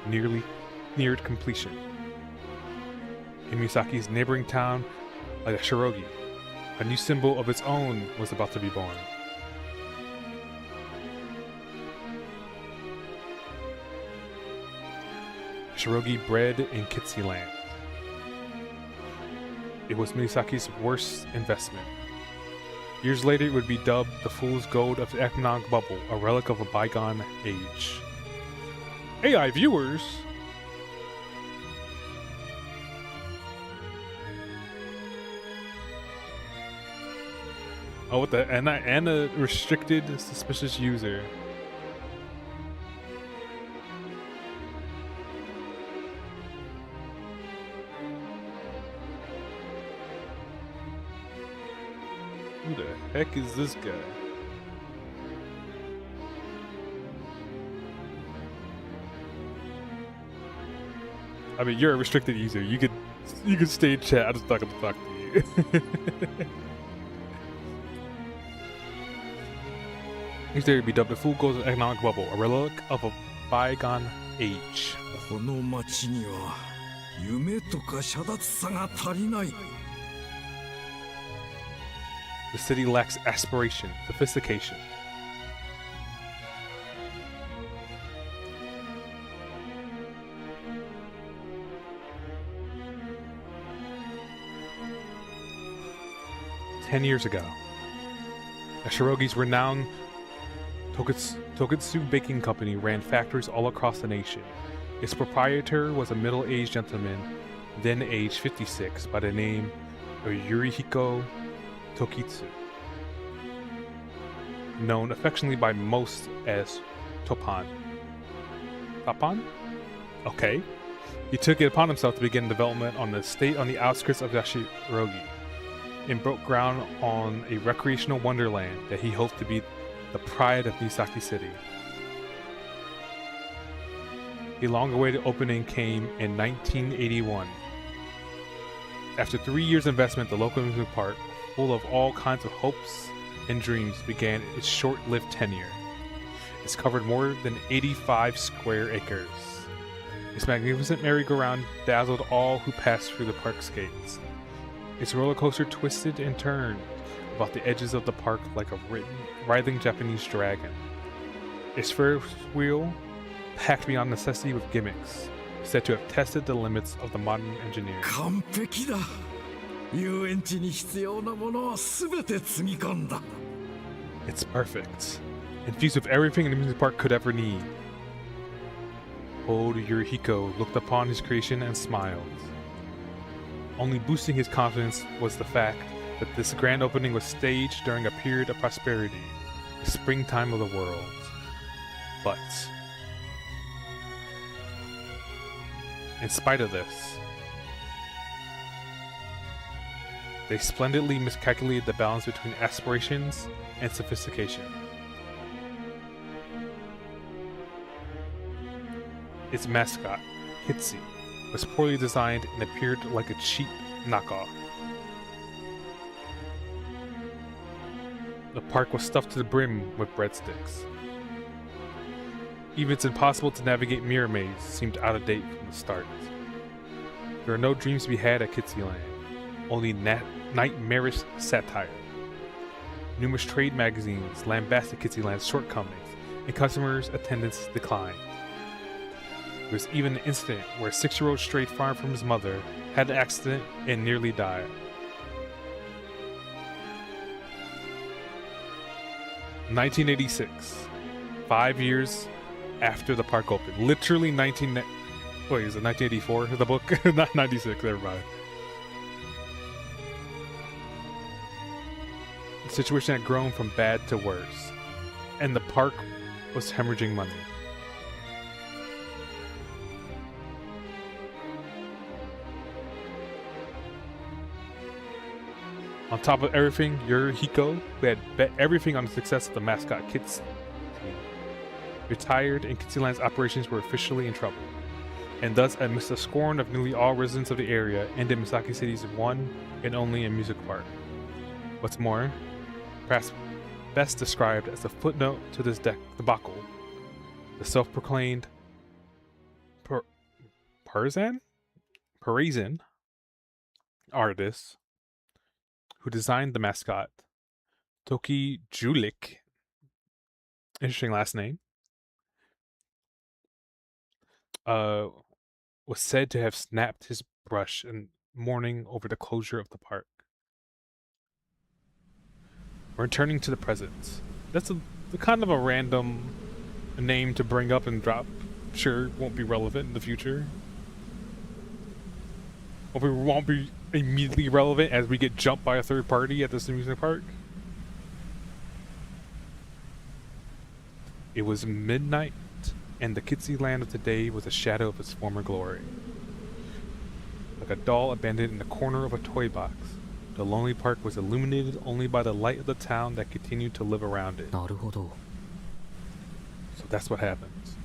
neared completion. In Misaki's neighboring town, like Shirogi, a new symbol of its own was about to be born. Shirogi bred in Kitsi land. It was Misaki's worst investment. Years later, it would be dubbed the fool's gold of the economic bubble, a relic of a bygone age. AI viewers! Oh, what the? And a restricted suspicious user. Who the heck is this guy? I mean, you're a restricted user. You could stay in chat. I'm just not gonna talk to you. Next there would be dubbed the Fool Goes Economic Bubble, a relic of a bygone age. この街には夢とか遮奪さが足りない。 The city lacks aspiration, sophistication. Ten years ago, Shirogi's renowned Toketsu Baking Company ran factories all across the nation. Its proprietor was a middle-aged gentleman, then aged 56, by the name of Yurihiko Tokitsu, known affectionately by most as Topan. Topan? Okay. He took it upon himself to begin development on the estate on the outskirts of Yashirogi, and broke ground on a recreational wonderland that he hoped to be the pride of Misaki City. A long-awaited opening came in 1981. After 3 years' investment, the local amusement park, full of all kinds of hopes and dreams, began its short-lived tenure. It's covered more than 85 square acres. Its magnificent merry-go-round dazzled all who passed through the park's gates. Its roller coaster twisted and turned about the edges of the park like a writhing Japanese dragon. Its Ferris wheel, packed beyond necessity with gimmicks, said to have tested the limits of the modern engineer. 完璧だ。遊園地に必要なものは全て積み込んだ。 It's perfect, infused with everything an amusement park could ever need. Old Yurihiko looked upon his creation and smiled. Only boosting his confidence was the fact that this grand opening was staged during a period of prosperity, the springtime of the world. But in spite of this, they splendidly miscalculated the balance between aspirations and sophistication. Its mascot, Hitsi, was poorly designed and appeared like a cheap knockoff. The park was stuffed to the brim with breadsticks. Even its impossible to navigate mirror maze seemed out of date from the start. There are no dreams to be had at Kitsyland, only nightmarish satire. Numerous trade magazines lambasted Kitsyland's shortcomings, and customers' attendance declined. There was even an incident where a 6-year-old strayed far from his mother, had an accident, and nearly died. In 1986, 5 years after the park opened, literally is it 1984, the book? Not 96, never mind. The situation had grown from bad to worse, and the park was hemorrhaging money. On top of everything, Yurihiko, who had bet everything on the success of the mascot Kitsi, retired and Kitsyland's operations were officially in trouble. and thus amidst the scorn of nearly all residents of the area, ended Misaki City's one and only amusement park. What's more, perhaps best described as a footnote to this debacle, the self-proclaimed Parisian artist who designed the mascot, Toki Julik, interesting last name, was said to have snapped his brush in mourning over the closure of the park. Returning to the present. That's a kind of a random name to bring up and drop. Sure, won't be relevant in the future. Or won't be immediately relevant as we get jumped by a third party at this amusement park. It was midnight, and the Kitsy land of today was a shadow of its former glory. Like a doll abandoned in the corner of a toy box, the lonely park was illuminated only by the light of the town that continued to live around it. なるほど。 So that's what happens.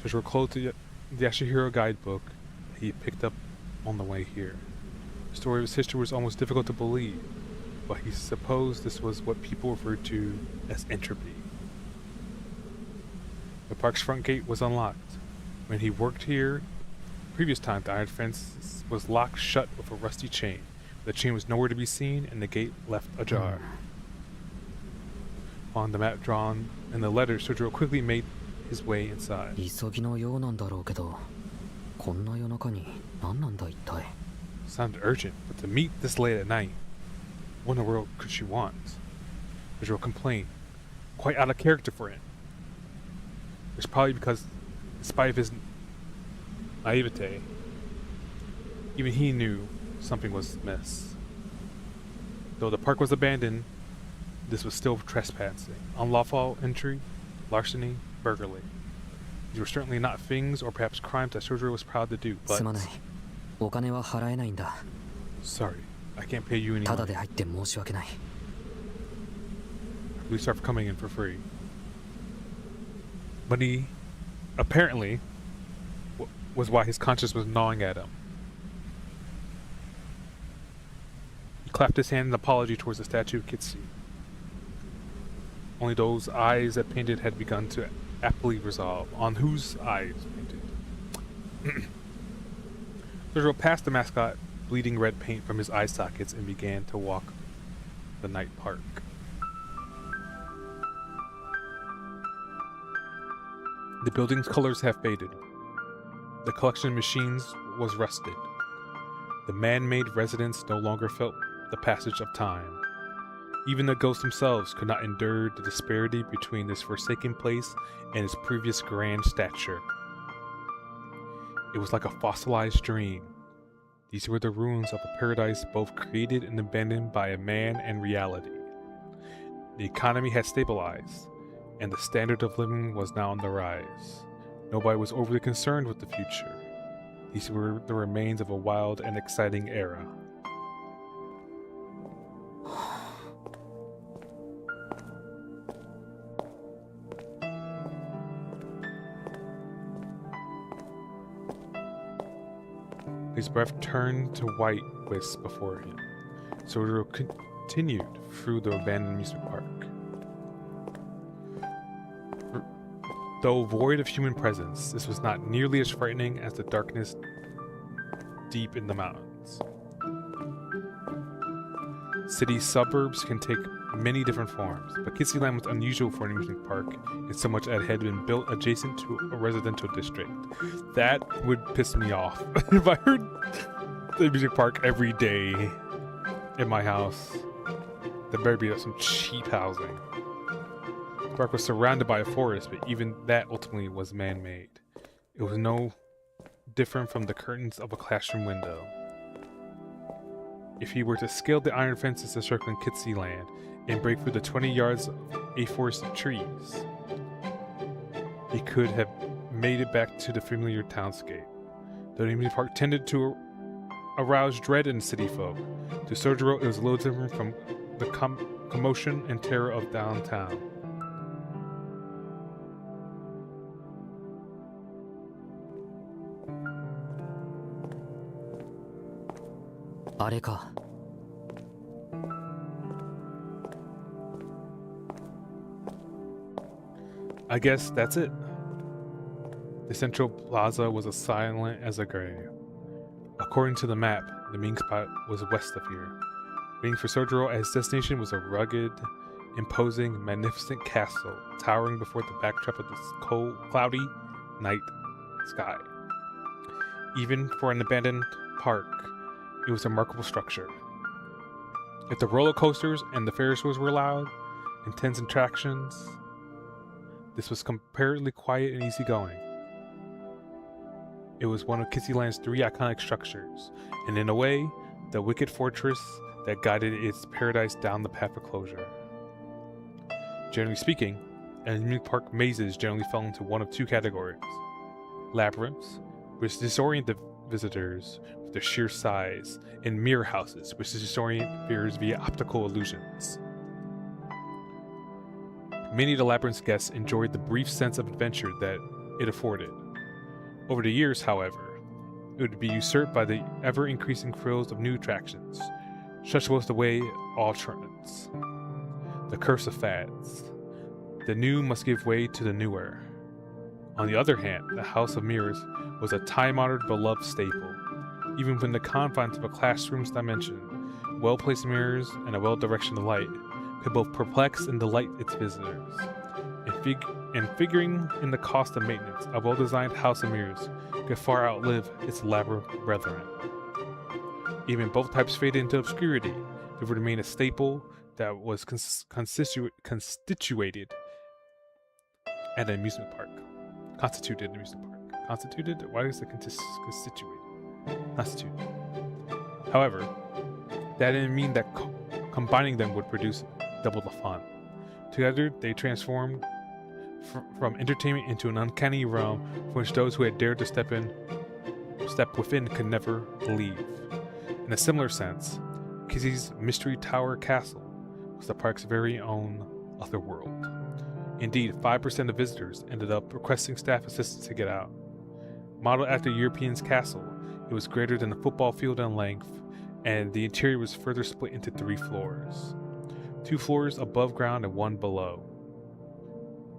Just recalled to the Yashihiro guidebook that he picked up on the way here. The story of his history was almost difficult to believe, but he supposed this was what people referred to as entropy. The park's front gate was unlocked. When he worked here, previous time the iron fence was locked shut with a rusty chain. The chain was nowhere to be seen, and the gate left ajar. On the map drawn in the letter, Sojiro quickly made his way inside. 急ぎのようなんだろうけど、こんな夜中に何なんだ一体。 Sounded urgent, but to meet this late at night, what in the world could she want? Sojiro complained, quite out of character for him. It's probably because, in spite of his naivete, even he knew something was amiss. Though the park was abandoned, this was still trespassing, unlawful entry, larceny, burglary. These were certainly not things or perhaps crimes that Sojiro was proud to do, but... すまない。お金は払えないんだ。 Sorry, I can't pay you any ただ money. で入って申し訳ない。 We start coming in for free. But he, apparently, was why his conscience was gnawing at him. He clapped his hand in apology towards the statue of Kitsy. Only those eyes that painted had begun to aptly resolve. On whose eyes painted? Sojiro passed the mascot, bleeding red paint from his eye sockets, and began to walk the night park. The building's colors have faded. The collection of machines was rusted. The man-made residents no longer felt the passage of time. Even the ghosts themselves could not endure the disparity between this forsaken place and its previous grand stature. It was like a fossilized dream. These were the ruins of a paradise both created and abandoned by a man and reality. The economy had stabilized, and the standard of living was now on the rise. Nobody was overly concerned with the future. These were the remains of a wild and exciting era. His breath turned to white wisps before him. Sojiro continued through the abandoned amusement park. Though void of human presence, this was not nearly as frightening as the darkness deep in the mountains. City suburbs can take many different forms, but Kitsyland was unusual for an amusement park in so much that it had been built adjacent to a residential district. That would piss me off if I heard the amusement park every day in my house. There better be some cheap housing. The park was surrounded by a forest, but even that ultimately was man-made. It was no different from the curtains of a classroom window. If he were to scale the iron fences encircling Kitsyland and break through the 20 yards of a forest of trees, he could have made it back to the familiar townscape. The amusement park tended to arouse dread in city folk. To Sojiro, it was a little different from the commotion and terror of downtown. あれか。I guess that's it. The central plaza was as silent as a grave. According to the map, the meeting spot was west of here. Waiting for Sojiro at his destination was a rugged, imposing, magnificent castle towering before the backdrop of this cold, cloudy night sky. Even for an abandoned park, it was a remarkable structure. If the roller coasters and the Ferris wheels were loud, intense attractions, this was comparatively quiet and easygoing. It was one of Kissyland's 3 iconic structures, and in a way, the wicked fortress that guided its paradise down the path of closure. Generally speaking, amusement park mazes generally fell into one of 2 categories: labyrinths, which disorient the visitors with their sheer size, and mirror houses, which disorient viewers via optical illusions. Many of the labyrinth's guests enjoyed the brief sense of adventure that it afforded. Over the years, however, it would be usurped by the ever-increasing thrills of new attractions. Such was the way all trends. The curse of fads. The new must give way to the newer. On the other hand, the House of Mirrors was a time-honored, beloved staple. Even within the confines of a classroom's dimension, well-placed mirrors and a well-directed light could both perplex and delight its visitors. And figuring in the cost of maintenance, a well-designed House of Mirrors could far outlive its labyrinth brethren. Even both types faded into obscurity, they would remain a staple that was constituted at an amusement park. Constituted an amusement park. Constituted? Why is it constituted? Constituted. However, that didn't mean that combining them would produce double the fun. Together, they transformed from entertainment into an uncanny realm from which those who had dared to step within could never leave. In a similar sense, Kissy's Mystery Tower Castle was the park's very own otherworld. Indeed, 5% of visitors ended up requesting staff assistance to get out. Modeled after European's castle, it was greater than a football field in length, and the interior was further split into 3 floors. 2 floors above ground and 1 below,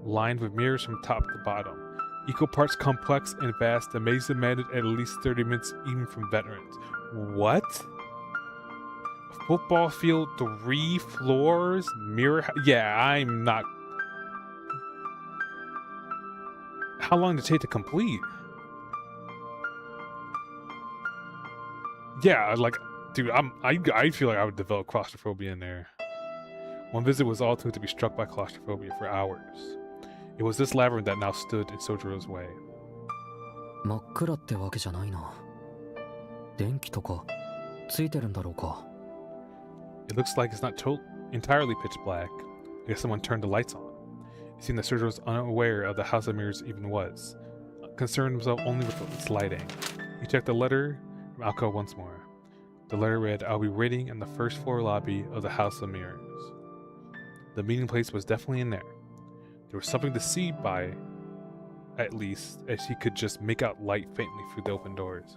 lined with mirrors from top to bottom. Equal parts complex and vast, the maze demanded at least 30 minutes even from veterans. What? A football field, 3 floors, yeah, I'm not... How long did it take to complete? Yeah, like, dude, I feel like I would develop claustrophobia in there. One visit was all too to be struck by claustrophobia for hours. It was this labyrinth that now stood in Sojiro's way. 真っ暗ってわけじゃないな。電気とかついてるんだろうか。It looks like it's not entirely pitch black. I guess someone turned the lights on. It seemed that Sergio was unaware of the House of Mirrors even was, concerned himself only with its lighting. He checked the letter from Alco once more. The letter read, "I'll be waiting in the first floor lobby of the House of Mirrors." The meeting place was definitely in there. There was something to see by, at least, as he could just make out light faintly through the open doors.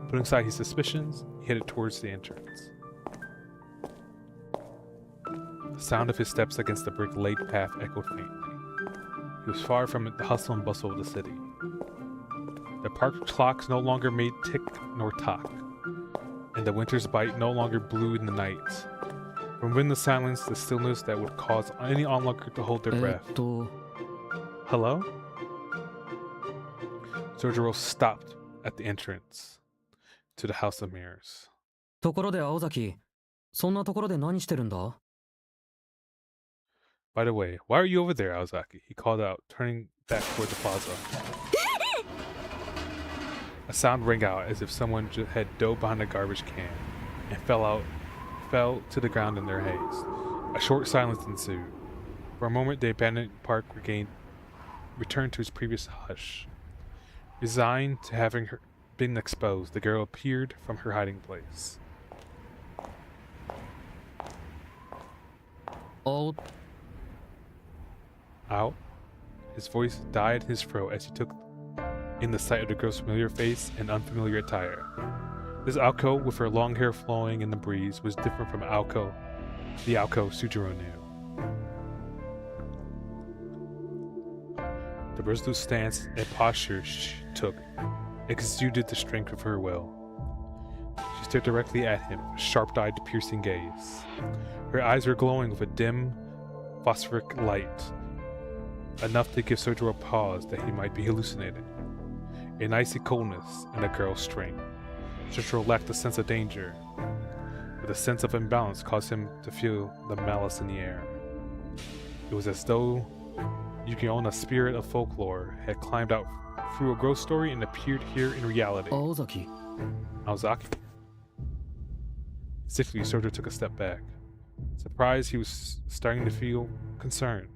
Putting aside his suspicions, he headed towards the entrance. The sound of his steps against the brick-laid path echoed faintly. He was far from the hustle and bustle of the city. The park clocks no longer made tick nor tock, and the winter's bite no longer blew in the night. From within the silence, the stillness that would cause any onlooker to hold their breath. Hello? Sojiro stopped at the entrance to the House of Mirrors. ところで青崎、そんなところで何してるんだ? By the way, why are you over there, Aozaki? He called out, turning back toward the plaza. A sound rang out as if someone had dove behind a garbage can and fell to the ground in their haste. A short silence ensued. For a moment, the abandoned park returned to its previous hush. Resigned to having been exposed, the girl appeared from her hiding place. Out. His voice died in his throat as he took in the sight of the girl's familiar face and unfamiliar attire. This Aoko, with her long hair flowing in the breeze, was different from the Aoko Sujiro knew. The resolute stance and posture she took exuded the strength of her will. She stared directly at him, a sharp-eyed, piercing gaze. Her eyes were glowing with a dim, phosphoric light, enough to give Sojiro a pause that he might be hallucinating. An icy coldness in the girl's strength. Sojiro lacked a sense of danger, but a sense of imbalance caused him to feel the malice in the air. It was as though Yuki-onna, spirit of folklore, had climbed out through a ghost story and appeared here in reality. Aozaki. Aozaki. Sickly, Sojiro took a step back. Surprised, he was starting to feel concern.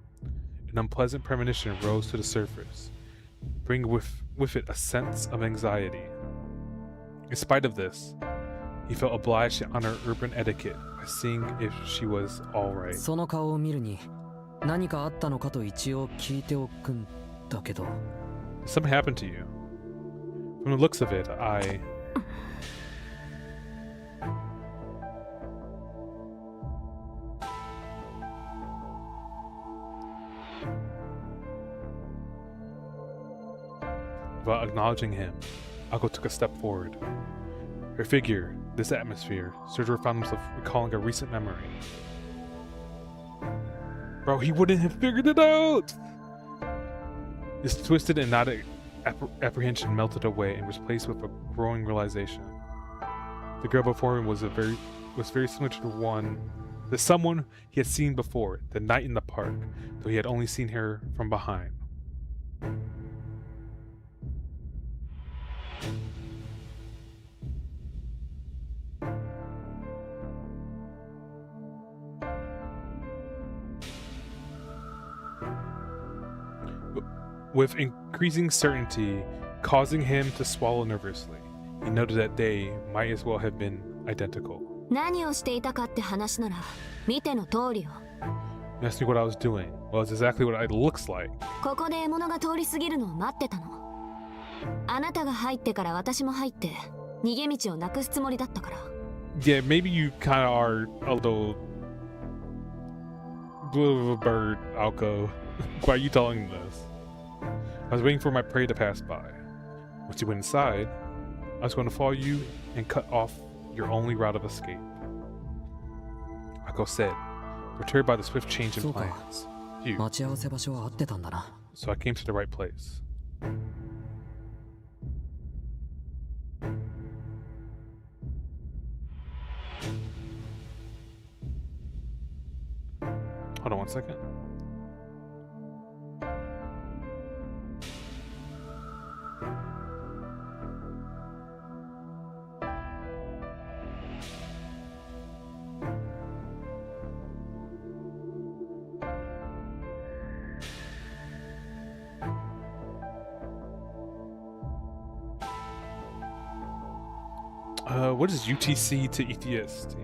An unpleasant premonition rose to the surface, bringing with it a sense of anxiety. In spite of this, he felt obliged to honor urban etiquette by seeing if she was alright. その顔を見るに何かあったのかと一応聞いておくんだけど。Something happened to you. From the looks of it, Without acknowledging him, Ako took a step forward. Her figure, this atmosphere, Sojiro found himself recalling a recent memory. Bro, he wouldn't have figured it out! This twisted and knotted apprehension melted away and was replaced with a growing realization. The girl before him was very similar to someone he had seen before, the night in the park, though he had only seen her from behind. With increasing certainty causing him to swallow nervously, he noted that they might as well have been identical. 何をしていたかって話なら見ての通りよ。You asked me what I was doing. Well, it's exactly what it looks like. ここで獲物が通り過ぎるのを待ってたの。あなたが入ってから私も入って逃げ道をなくすつもりだったから。Yeah, maybe you kind of are a little blue of a bird, Aoko. Why are you telling this? I was waiting for my prey to pass by. Once you went inside, I was going to follow you and cut off your only route of escape. Ako said, perturbed by the swift change in plans. Phew. 待ち合わせ場所は合ってたんだな。So I came to the right place. Hold on one second. What is UTC to ETST?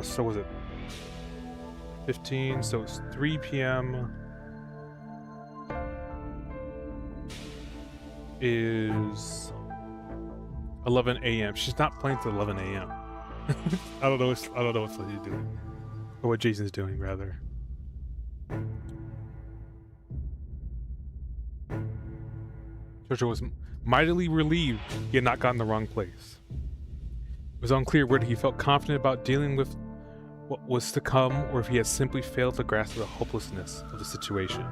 So was it 15? So it's 3 p.m. is 11 a.m. She's not playing till 11 a.m. I don't know what Slendy's doing, or what Jason's doing rather. Sojiro was mightily relieved he had not gotten the wrong place. It was unclear whether he felt confident about dealing with what was to come or if he had simply failed to grasp the hopelessness of the situation.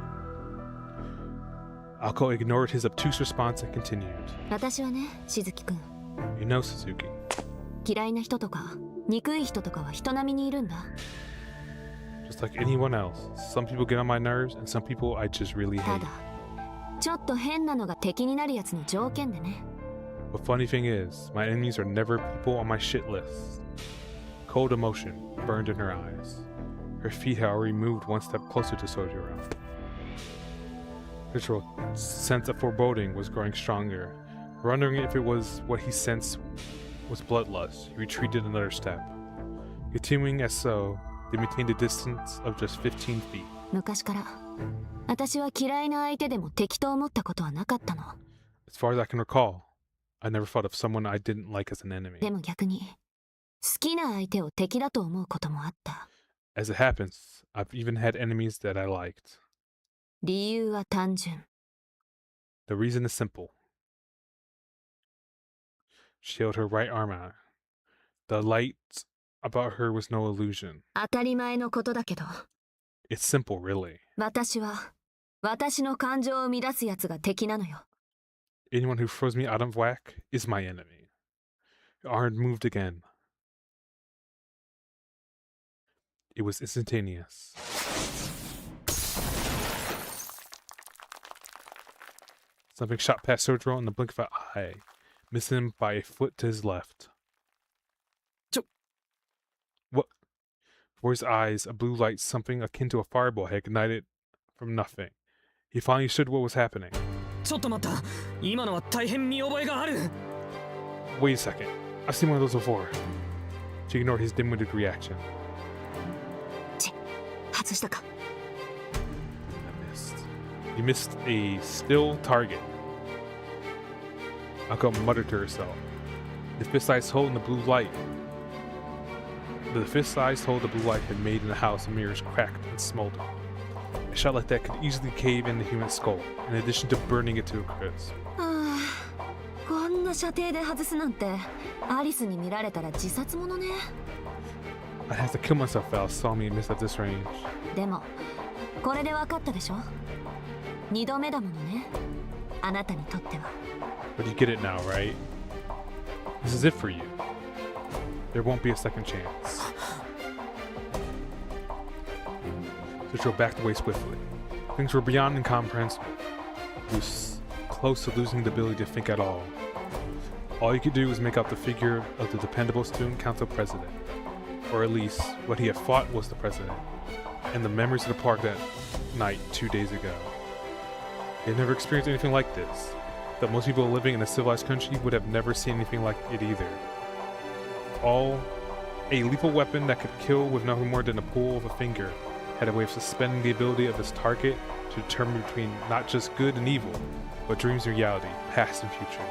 Ako ignored his obtuse response and continued. 私はね、しずきくん。 You know, Suzuki. 嫌いな人とか憎い人とかは人並みにいるんだ。 Just like anyone else, some people get on my nerves and some people I just really た hate. だ、ちょっと変なのが敵になるやつの条件でね。 The funny thing is, my enemies are never people on my shit list. Cold emotion burned in her eyes. Her feet had already moved one step closer to Sojiro. Sojoro's sense of foreboding was growing stronger. Wondering if it was what he sensed was bloodlust, he retreated another step. Continuing as so, they maintained a distance of just 15 feet. 昔から私は嫌いな相手でも敵と思ったことはなかったの。 As far as I can recall, I never thought of someone I didn't like as an enemy. でも逆に好きな相手を敵だと思うこともあった。 As it happens, I've even had enemies that I liked. 理由は単純。 The reason is simple. She held her right arm out. The light about her was no illusion. 当たり前のことだけど、 It's simple, really. 私は私の感情を乱すやつが敵なのよ。 Anyone who throws me out of whack is my enemy. Arn moved again. It was instantaneous. Something shot past Sojiro in the blink of an eye, missing him by a foot to his left. What? Before his eyes, a blue light, something akin to a fireball, had ignited from nothing. He finally understood what was happening. ちょっと待った。今のは大変見覚えがある。 Wait a second. I've seen one of those before. She ignored his dim-witted reaction. 外したか。 I missed. You missed a still target. Akko muttered to herself. The fist-sized hole in the blue light. The fist-sized hole the blue light had made in the house of mirrors cracked and smoldered. A shot like that could easily cave in the human skull, in addition to burning it to a crisp. こんな射程で外すなんて、アリスに見られたら自殺者ね。 I'd have to kill myself if Alice saw me miss at this range. でも、これで分かったでしょ。二度目だものね。あなたにとっては。 But you get it now, right? This is it for you. There won't be a second chance. Sojiro backed away swiftly. Things were beyond incomprehensible. He was close to losing the ability to think at all. All he could do was make out the figure of the dependable student council president. Or at least, what he had thought was the president. And the memories of the park that night 2 days ago. He had never experienced anything like this. That most people living in a civilized country would have never seen anything like it either. A lethal weapon that could kill with nothing more than a pull of a finger had a way of suspending the ability of its target to determine between not just good and evil, but dreams and reality, past and future.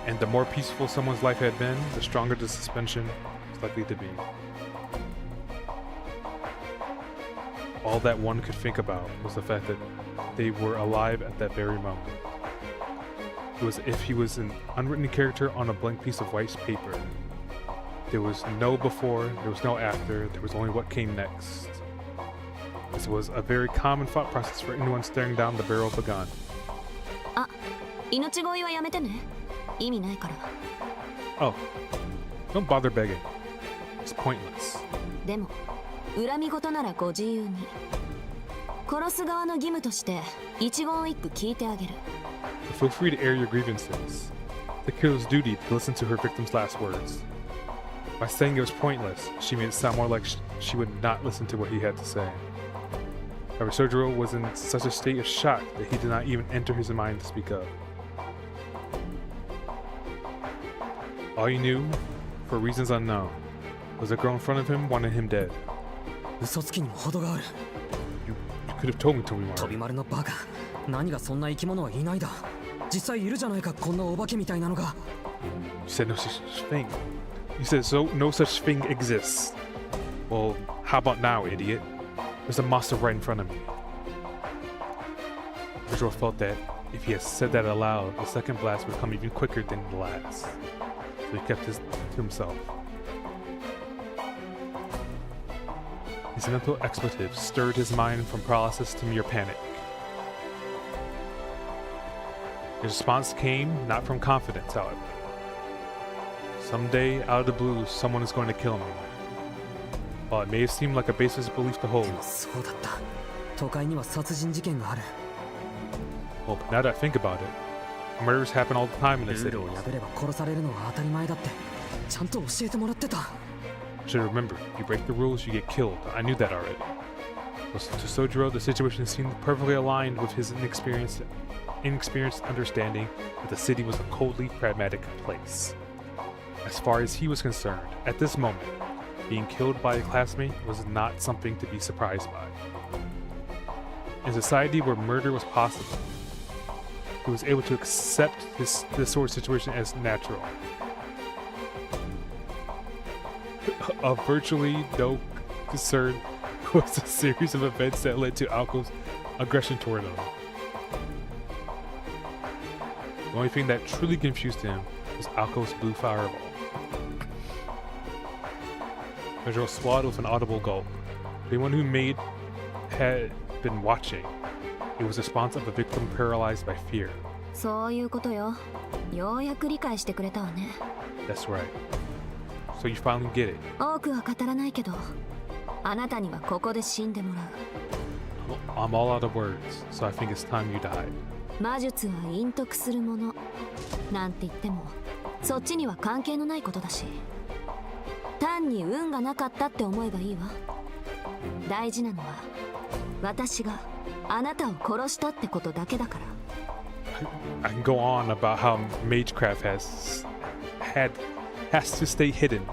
And the more peaceful someone's life had been, the stronger the suspension was likely to be. All that one could think about was the fact that they were alive at that very moment. It was as if he was an unwritten character on a blank piece of white paper. There was no before, there was no after, there was only what came next. This was a very common thought process for anyone staring down the barrel of a gun. あ、命乞いはやめてね。意味ないから。 Oh, don't bother begging. It's pointless. でも、恨み事ならご自由に。殺す側の義務として一言一句聞いてあげる。 Feel free to air your grievances. The killer's duty to listen to her victim's last words. By saying it was pointless, she made it sound more like she would not listen to what he had to say. However, Sojiro was in such a state of shock that he did not even enter his mind to speak of. All he knew, for reasons unknown, was the girl in front of him wanted him dead. 嘘つきにも程がある。 You could have told me, 飛び Tobimaru. 丸のバカ。何がそんな生き物はいないだ。実際いるじゃないか、こんなお化けみたいなのが。 You said no such thing. You said no such thing exists. Well, how about now, idiot? There's a monster right in front of me. Sojiro felt that if he had said that aloud, the second blast would come even quicker than the last. So he kept this to himself. His mental expletive stirred his mind from paralysis to mere panic. His response came not from confidence, however. Someday, out of the blue, someone is going to kill me. While it may have seemed like a baseless belief to hold, そうだった。都会には殺人事件がある。 well, now that I think about it, murders happen all the time in the ルー city. ルを破れば殺されるのは当たり前だって。ちゃんと教えてもらってた。 Should remember, if you break the rules, you get killed. I knew that already. But to Sojiro, the situation seemed perfectly aligned with his inexperienced understanding that the city was a coldly pragmatic place. As far as he was concerned, at this moment, being killed by a classmate was not something to be surprised by. In a society where murder was possible, he was able to accept this sort of situation as natural. Of virtually no concern was a series of events that led to Aoko's aggression toward him. The only thing that truly confused him was Aoko's blue fireball. Sojiro swallowed with an audible gulp. Anyone who had been watching. It was the response of a victim paralyzed by fear. そういうことよ。ようやく理解してくれたわね。 That's right. So you finally get it. 多くは語らないけど、あなたにはここで死んでもらう。 I'm all out of words, so I think it's time you died. 魔術は隠匿するもの。なんて言っても、そっちには関係のないことだし。単に運がなかったって思えばいいわ。大事なのは、私があなたを殺したってことだけだから。 I can go on about how Magecraft has to stay hidden,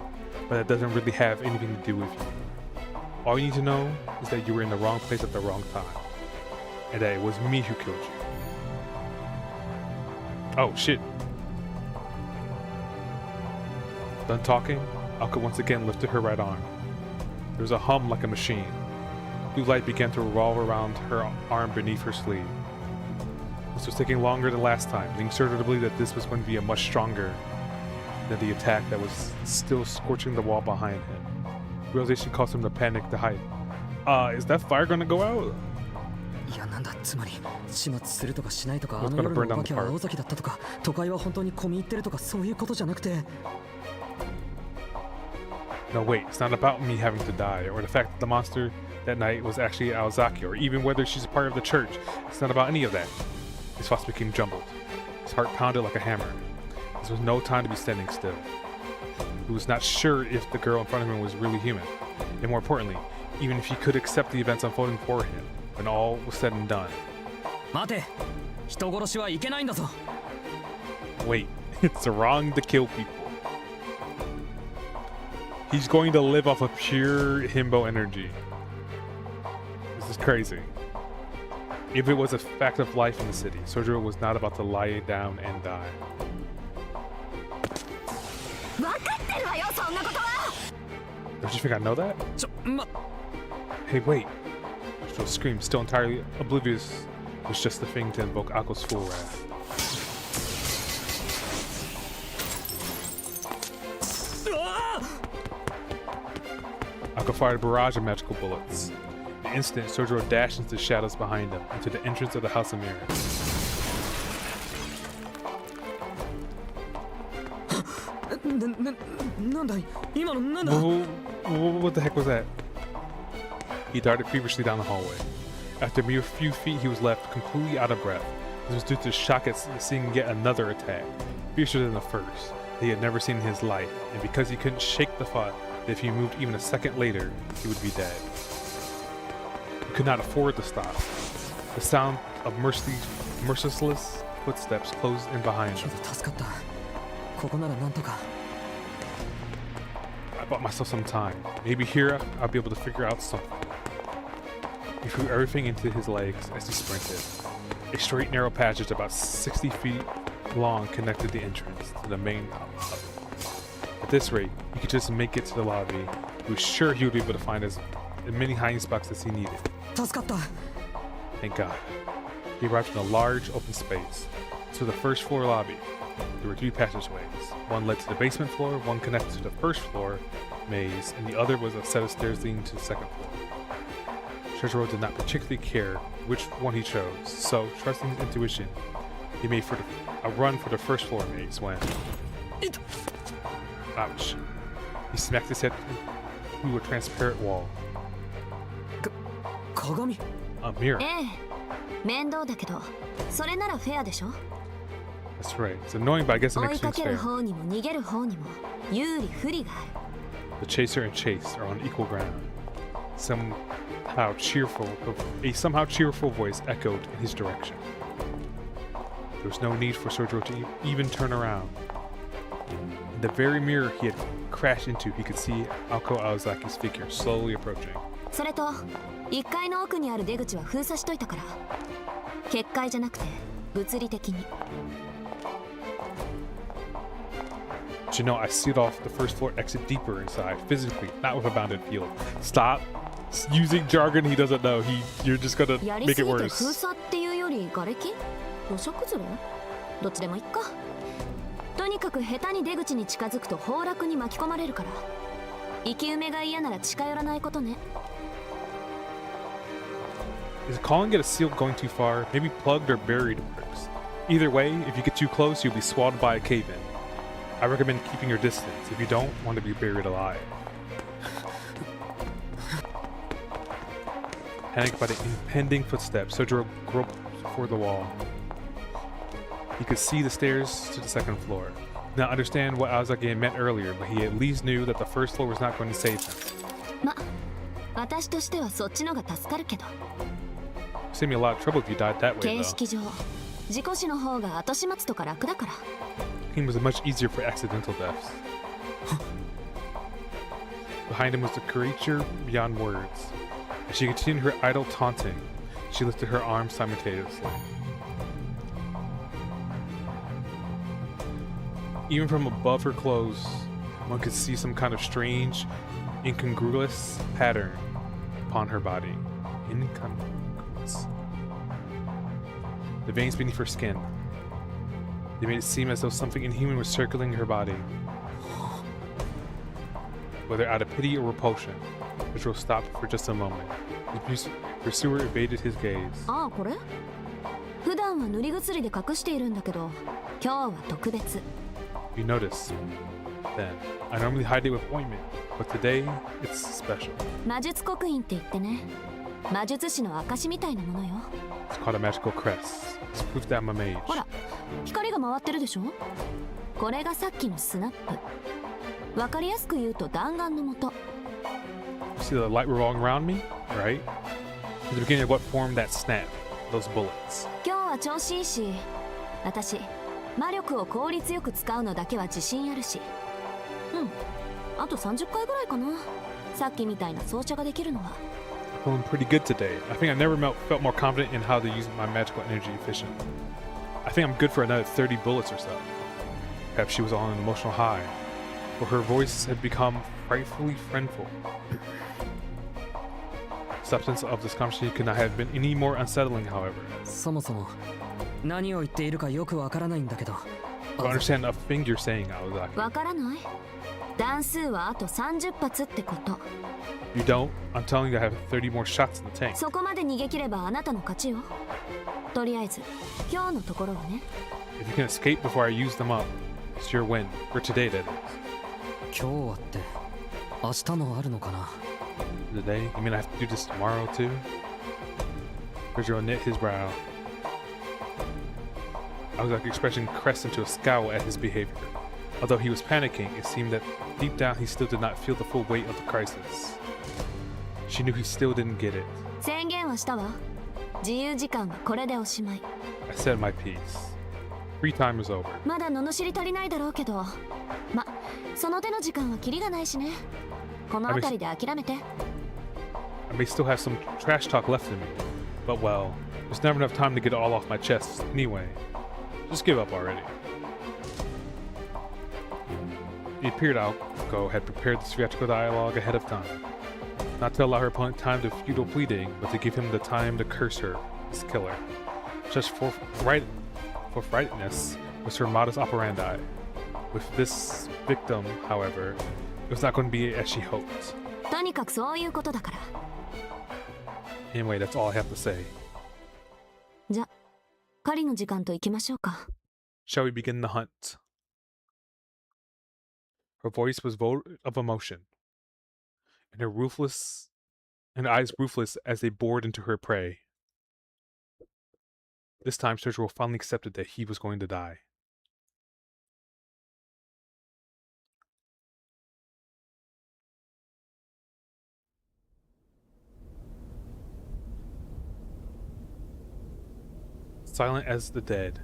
but that doesn't really have anything to do with you. All you need to know is that you were in the wrong place at the wrong time, and that it was me who killed you. Oh shit. Done talking, Aoko once again lifted her right arm. There was a hum like a machine. Blue light began to revolve around her arm beneath her sleeve. This was taking longer than last time, leading Sojiro to believe that this was going to be much stronger than the attack that was still scorching the wall behind him. Realization caused him to panic to hide. Is that fire gonna go out? いやなんだつまり始末するとかしないとか What's あの gonna 夜 burn の down お化 the けは park? 青崎だったとか都会は本当に込み入ってるとかそういうことじゃなくて No, wait, it's not about me having to die, or the fact that the monster that night was actually Aozaki, or even whether she's a part of the church. It's not about any of that. His thoughts became jumbled. His heart pounded like a hammer. This was no time to be standing still. He was not sure if the girl in front of him was really human, and more importantly, even if he could accept the events unfolding for him when all was said and done. 待て人殺しはいけないんだぞ Wait, it's wrong to kill people. He's going to live off of pure himbo energy. This is crazy. If it was a fact of life in the city, Sojiro was not about to lie down and die. 分かってるわよ、そんなことは。 Don't you think I know that? ちょ Hey, wait. Sojiro screamed, still entirely oblivious. It was just the thing to invoke Ako's full wrath. Ako fired a barrage of magical bullets. In an instant, Sojiro dashed into the shadows behind him, into the entrance of the House of Mirrors. なんだい今のなんだ What the heck was that? He darted feverishly down the hallway. After a mere few feet, he was left completely out of breath. This was due to the shock at seeing yet another attack, fiercer than the first, that he had never seen in his life, and because he couldn't shake the thought that if he moved even a second later, he would be dead. He could not afford to stop. The sound of merciless footsteps closed in behind け him. ど助かったここならなんとか I bought myself some time. Maybe here I'll be able to figure out something. He threw everything into his legs as he sprinted. A straight, narrow passage about 60 feet long connected the entrance to the main hub. At this rate, he could just make it to the lobby. He was sure he would be able to find as many hiding spots as he needed. 助かった Thank God. He arrived in a large open space. To the first floor lobby, there were 3 passageways. One led to the basement floor, one connected to the first floor maze, and the other was a set of stairs leading to the second floor. Sojiro did not particularly care which one he chose, so, trusting his intuition, he made a run for the first floor maze when... Ouch. He smacked his head through a transparent wall. 鏡 A mirror. ええ、面倒だけど、それならフェアでしょ。 That's right. It's annoying, but I guess it 追 makes いか things ける fair. 方にも逃げる方にも有利不利がある。 The chaser and chase are on equal ground. A somehow cheerful voice echoed in his direction. There was no need for Sojiro to even turn around. In the very mirror he had crashed into, he could see Aoko Aozaki's figure slowly approaching. それと1階の奥にある出口は封鎖しといたから、結界じゃなくて物理的に。 But you know, I sealed off the first floor exit deeper inside, physically, not with a bounded field. Stop using jargon he doesn't know. You're just gonna やり make す it ぎて worse. 封鎖っていうより瓦礫？土砂崩れ？どっちでもいっか。とにかく下手に出口に近づくと崩落に巻き込まれるから。生き埋めが嫌なら近寄らないことね。 Is calling it a seal going too far? Maybe plugged or buried works. Either way, if you get too close, you'll be swallowed by a cave-in. I recommend keeping your distance if you don't want to be buried alive. Panicked by the impending footsteps, Sojiro groped for the wall. He could see the stairs to the second floor. Did not understand what Aozaki had meant earlier, but he at least knew that the first floor was not going to save him. ま、私としてはそっちのが助かるけど。 Save me a lot of trouble if you died that way, 形 though. 式上、事故死の方が後始末とか楽だから。 He was much easier for accidental deaths. Behind him was the creature beyond words. As she continued her idle taunting, she lifted her arms simultaneously. Even from above her clothes, one could see some kind of strange, incongruous pattern upon her body. Incongruous. The veins beneath her skin. They made it seem as though something inhuman was circling her body. Whether out of pity or repulsion, Sojiro stopped for just a moment. His pursuer evaded his gaze. ああ、これ？普段は塗り薬で隠しているんだけど、今日は特別。 You notice. Then, I normally hide it with ointment, but today, it's special. 魔術刻印って言ってね、魔術師の証みたいなものよ。 It's called a magical crest. It's proof that I'm a mage. ほら、光が回ってるでしょ？これがさっきのスナップ。わかりやすく言うと弾丸の元。 You see the light revolving around me? Right? It's the beginning of what formed that snap. Those bullets. 今日は調子いいし、私、魔力を効率よく使うのだけは自信あるし。うん、あと30回ぐらいかな。さっきみたいな装着ができるのは。 Feeling pretty good today. I think I never felt more confident in how to use my magical energy efficient. I think I'm good for another 30 bullets or so. Perhaps she was on an emotional high, or her voice had become frightfully friendful. Substance of this conversation could not have been any more unsettling, however. そもそも何を言っているかよくわからないんだけど。 I don't understand a thing you're saying, Aozaki. わからない？弾数はあと30発ってこと。 You don't? I'm telling you I have 30 more shots in the tank. そこまで逃げ切ればあなたの勝ちよ。とりあえず、今日のところはね。 If you can escape before I use them up, it's your win. For today, that is. 今日はって明日もあるのかな。 Today? You mean I have to do this tomorrow, too? Sojiro knit his brow. Aozaki expression crest into a scowl at his behavior. Although he was panicking, it seemed that deep down he still did not feel the full weight of the crisis. She knew he still didn't get it. 宣言はしたわ。自由時間はこれでおしまい。 I said my piece. Free time is over. まだ罵り足りないだろうけど、ま、その手の時間はキリがないしね。この辺りで諦めて。 I may still have some trash talk left in me, but well, there's never enough time to get it all off my chest anyway. Just give up already. It appeared Aoko had prepared this theatrical dialogue ahead of time, not to allow her opponent time to futile pleading, but to give him the time to curse her, his killer. Just forthrightness was her modus operandi. With this victim, however, it was not going to be as she hoped. とにかくそういうことだから。 Anyway, that's all I have to say. じゃ、狩りの時間と行きましょうか。 Shall we begin the hunt? Her voice was void of emotion, and her eyes ruthless as they bored into her prey. This time, Sojiro finally accepted that he was going to die. Silent as the dead,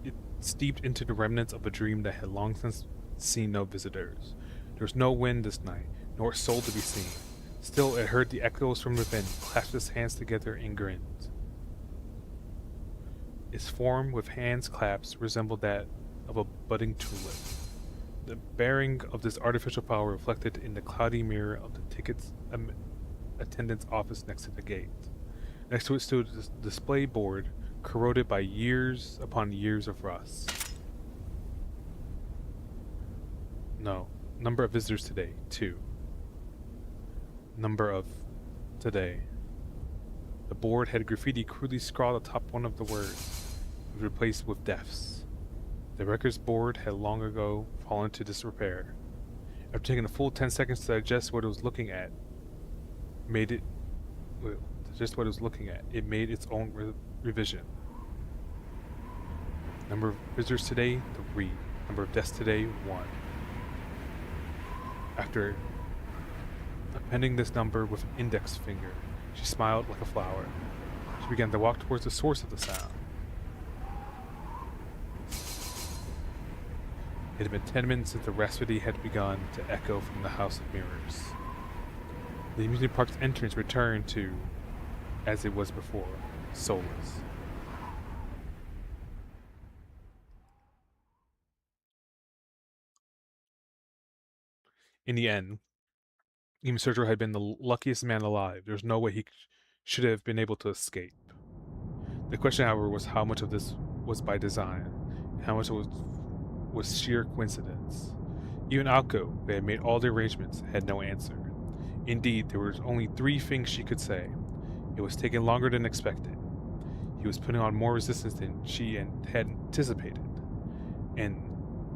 it steeped into the remnants of a dream that had long since seen no visitors. There was no wind this night, nor soul to be seen. Still, it heard the echoes from within, clasped its hands together and grinned. Its form, with hands clasped, resembled that of a budding tulip. The bearing of this artificial flower reflected in the cloudy mirror of the tickets attendant's office next to the gate. Next to it stood a display board, corroded by years upon years of rust. No. Number of visitors today, 2. Number of today. The board had graffiti crudely scrawled atop one of the words. It was replaced with deaths. The records board had long ago fallen into disrepair. After taking a full 10 seconds to digest what it was looking at, it made its own revision. Number of visitors today, 3. Number of deaths today, 1. After appending this number with an index finger, she smiled like a flower. She began to walk towards the source of the sound. It had been 10 minutes since the rhapsody had begun to echo from the House of Mirrors. The amusement park's entrance returned to, as it was before, soulless. In the end, even Sergio had been the luckiest man alive. There was no way he should have been able to escape. The question, however, was how much of this was by design, and how much was sheer coincidence. Even Alko, who had made all the arrangements, had no answer. Indeed, there were only 3 things she could say. It was taking longer than expected. He was putting on more resistance than she had anticipated. And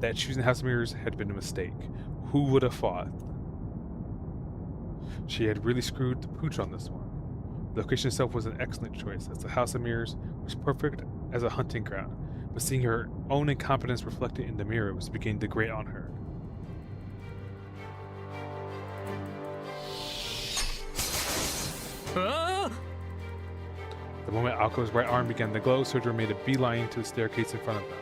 that choosing House of Mirrors had been a mistake. Who would have thought? She had really screwed the pooch on this one. The location itself was an excellent choice, as the House of Mirrors was perfect as a hunting ground, but seeing her own incompetence reflected in the mirror was beginning to grate on her. The moment Alko's right arm began to glow, Sergio made a beeline to the staircase in front of them.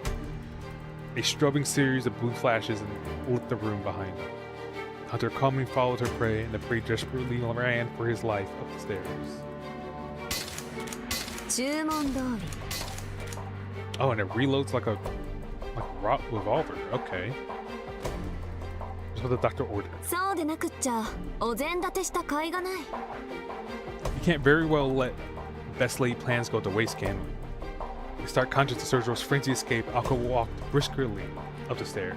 A strobing series of blue flashes lit the room behind them. Hunter calmly followed her prey, and the prey desperately ran for his life up the stairs. Oh, and it reloads like a revolver. Okay. That's what the doctor ordered. You can't very well let best laid plans go to waste, can we? To start conscious of Sergio's frenzy escape, Alko walked briskly up the stairs.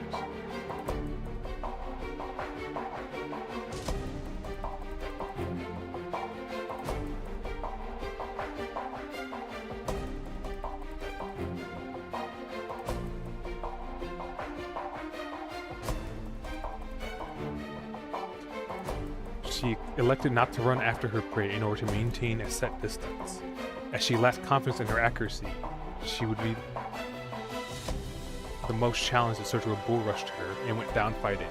She elected not to run after her prey in order to maintain a set distance. As she lacked confidence in her accuracy, she would be the most challenged if Sergio bull rushed her and went down fighting.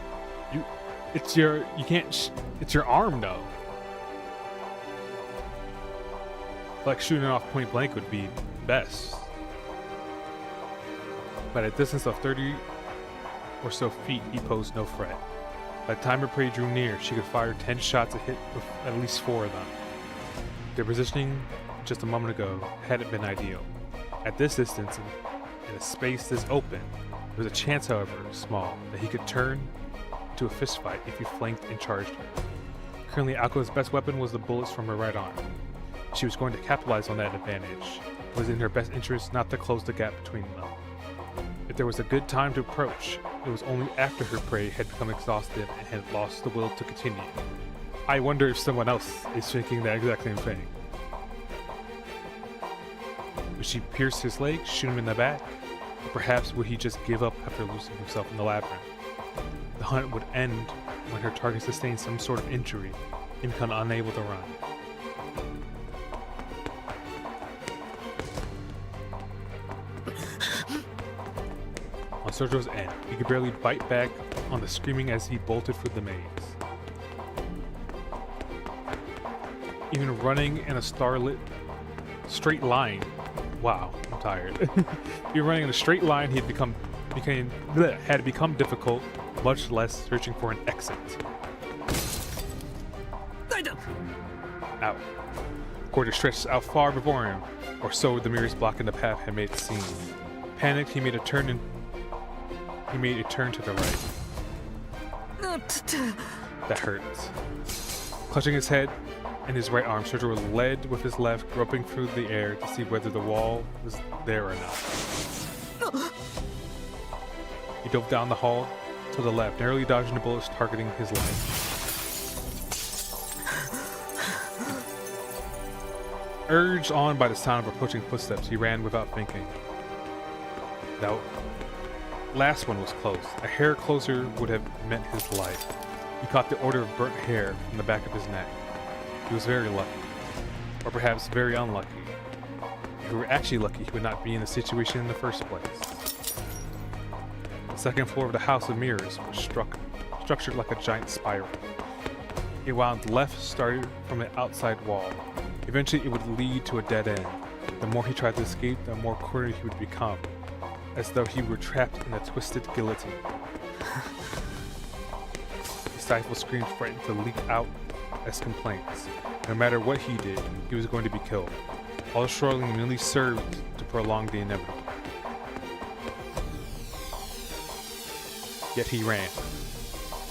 It's your arm though. Like shooting it off point blank would be best. But at a distance of 30 or so feet, he posed no threat. By the time her prey drew near, she could fire 10 shots to hit with at least 4 of them. Their positioning just a moment ago hadn't been ideal. At this distance, in a space this open, there was a chance, however, small, that he could turn to a fistfight if he flanked and charged her. Currently, Alko's best weapon was the bullets from her right arm. She was going to capitalize on that advantage. It was in her best interest not to close the gap between them. If there was a good time to approach, it was only after her prey had become exhausted and had lost the will to continue. I wonder if someone else is thinking the exact same thing. Would she pierce his leg, shoot him in the back? Or perhaps would he just give up after losing himself in the labyrinth? The hunt would end when her target sustained some sort of injury and become unable to run. On Sergio's end, he could barely bite back on the screaming as he bolted through the maze. Even running in a starlit straight line. Wow, I'm tired. Even running in a straight line had become difficult much less searching for an exit. Out. The corridor stretched out far before him, or so the mirrors blocking the path had made it seem. Panicked, he made a turn to the right. That hurt. Clutching his head and his right arm, Sergio led with his left, groping through the air to see whether the wall was there or not. He dove down the hall to the left, narrowly dodging the bullets targeting his life. Urged on by the sound of approaching footsteps, he ran without thinking. That last one was close. A hair closer would have meant his life. He caught the odor of burnt hair from the back of his neck. He was very lucky. Or perhaps very unlucky. If he were actually lucky, he would not be in the situation in the first place. The second floor of the House of Mirrors was structured like a giant spiral. It wound left, started from an outside wall. Eventually, it would lead to a dead end. The more he tried to escape, the more cornered he would become, as though he were trapped in a twisted guillotine. His stifled screams threatened to leak out as complaints. No matter what he did, he was going to be killed. All the struggling merely served to prolong the inevitable. Yet he ran.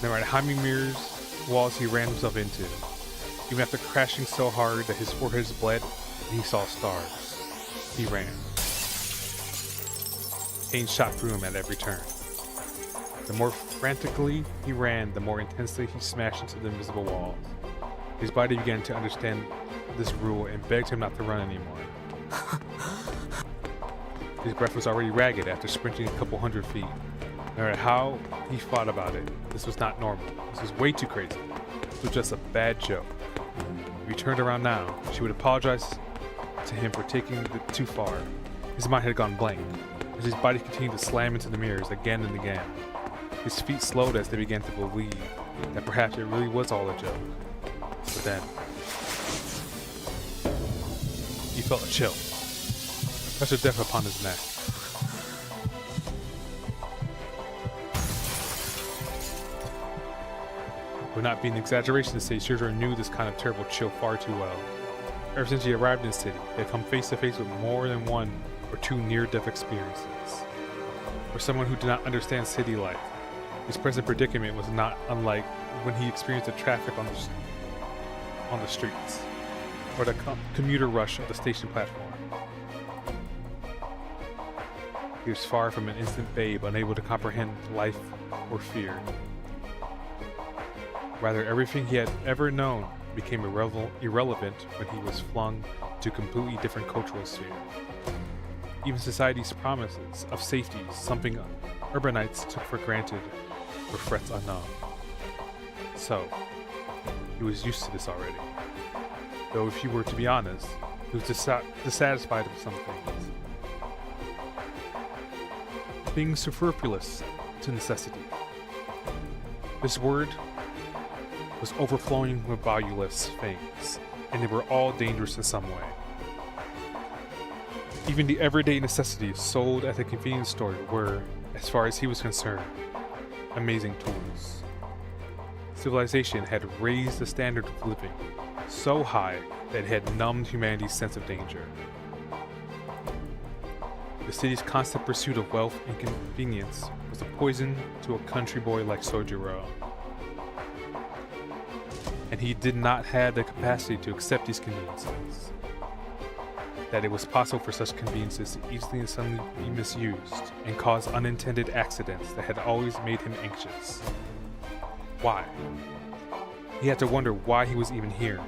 No matter how many mirrors, walls he ran himself into, even after crashing so hard that his forehead bled and he saw stars, he ran. Pain shot through him at every turn. The more frantically he ran, the more intensely he smashed into the invisible walls. His body began to understand this rule and begged him not to run anymore. His breath was already ragged after sprinting a couple hundred feet. No matter how he thought about it, this was not normal. This was way too crazy. This was just a bad joke. If he turned around now, she would apologize to him for taking it too far. His mind had gone blank, as his body continued to slam into the mirrors again and again. His feet slowed as they began to believe that perhaps it really was all a joke. But then, he felt a chill. Touch of death upon his neck. It would not be an exaggeration to say Sergio knew this kind of terrible chill far too well. Ever since he arrived in the city, he had come face to face with more than one or two near-death experiences. For someone who did not understand city life, his present predicament was not unlike when he experienced the traffic on the streets, or the commuter rush of the station platform. He was far from an innocent babe, unable to comprehend life or fear. Rather, everything he had ever known became irrelevant when he was flung to a completely different cultural sphere. Even society's promises of safety, something urbanites took for granted, were threats unknown. So, he was used to this already. Though if you were to be honest, he was dissatisfied with some things. Things superfluous to necessity. This word was overflowing with valueless things, and they were all dangerous in some way. Even the everyday necessities sold at the convenience store were, as far as he was concerned, amazing tools. Civilization had raised the standard of living so high that it had numbed humanity's sense of danger. The city's constant pursuit of wealth and convenience was a poison to a country boy like Sojiro. And he did not have the capacity to accept these conveniences. That it was possible for such conveniences to easily and suddenly be misused and cause unintended accidents that had always made him anxious. Why? He had to wonder why he was even here.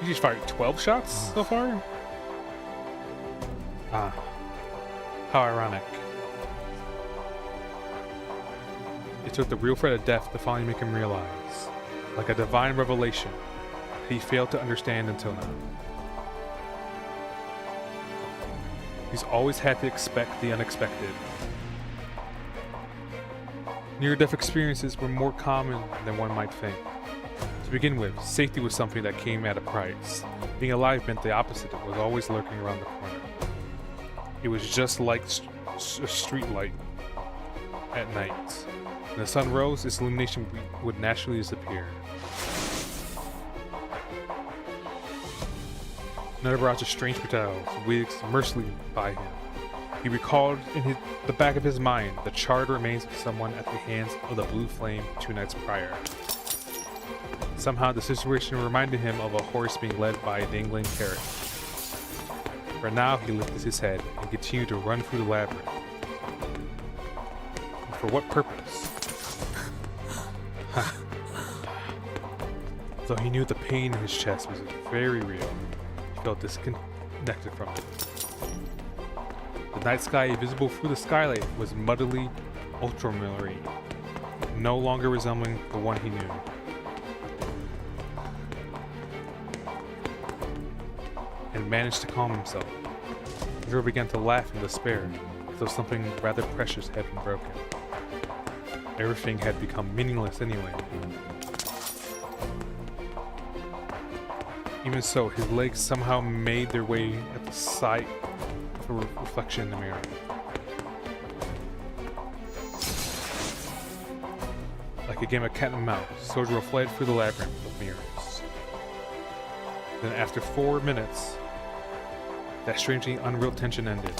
You just fired 12 shots so far? Ah, how ironic. It took the real threat of death to finally make him realize, like a divine revelation, that he failed to understand until now. He's always had to expect the unexpected. Near-death experiences were more common than one might think. To begin with, safety was something that came at a price. Being alive meant the opposite. It was always lurking around the corner. It was just like a street light at night. When the sun rose, its illumination would naturally disappear. Another barrage of strange petals whizzed mercilessly by him. He recalled in the back of his mind the charred remains of someone at the hands of the blue flame 2 nights prior. Somehow the situation reminded him of a horse being led by a dangling carrot. For now he lifted his head and continued to run through the labyrinth. And for what purpose? Though he knew the pain in his chest was very real, he felt disconnected from it. The night sky visible through the skylight was muddily ultramarine, no longer resembling the one he knew. And managed to calm himself. Zoro began to laugh in despair, as though something rather precious had been broken. Everything had become meaningless anyway. Even so, his legs somehow made their way at the sight of a reflection in the mirror. Like a game of cat and mouse, Sojiro fled through the labyrinth of mirrors. Then after 4 minutes, that strangely unreal tension ended.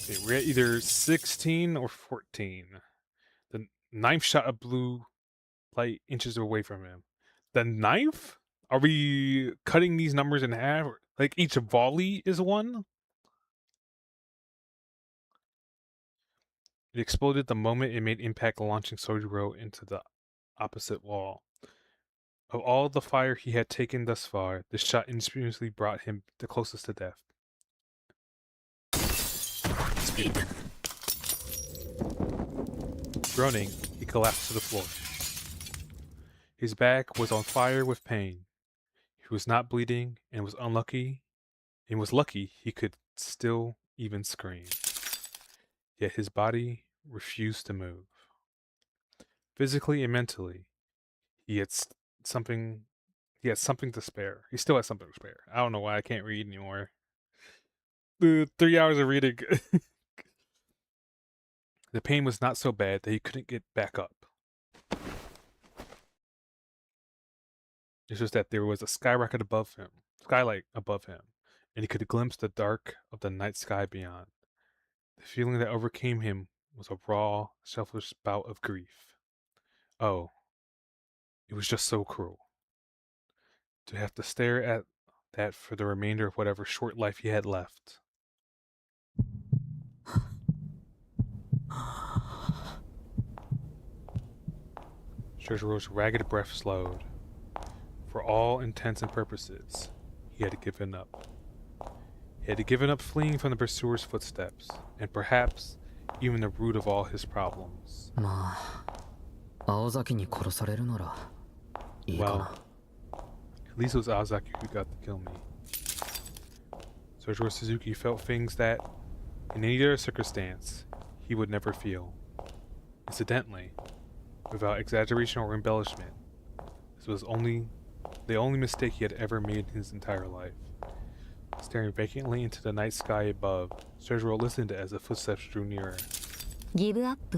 Okay, we're at either 16 or 14. The 9th shot of blue light inches away from him. The 9th? Are we cutting these numbers in half? Like each volley is 1? It exploded the moment it made impact, launching Sojiro into the opposite wall. Of all the fire he had taken thus far, this shot inexperiencedly brought him the closest to death. Groaning, he collapsed to the floor. His back was on fire with pain. He was not bleeding and was lucky he could still even scream. Yet his body refused to move. Physically and mentally, he had something to spare. He still has something to spare. I don't know why I can't read anymore. 3 hours of reading. The pain was not so bad that he couldn't get back up. It's just that there was a skylight above him, and he could glimpse the dark of the night sky beyond. The feeling that overcame him was a raw, selfish bout of grief. Oh, it was just so cruel. To have to stare at that for the remainder of whatever short life he had left. Sojiro's ragged breath slowed. For all intents and purposes, he had given up. He had given up fleeing from the pursuer's footsteps, and perhaps even the root of all his problems. Well, at least it was Aozaki who got to kill me. Sojiro Suzuki felt things that, in any other circumstance, he would never feel. Incidentally, without exaggeration or embellishment, this was the only mistake he had ever made in his entire life. Staring vacantly into the night sky above, Sojiro listened as the footsteps drew nearer. Give up?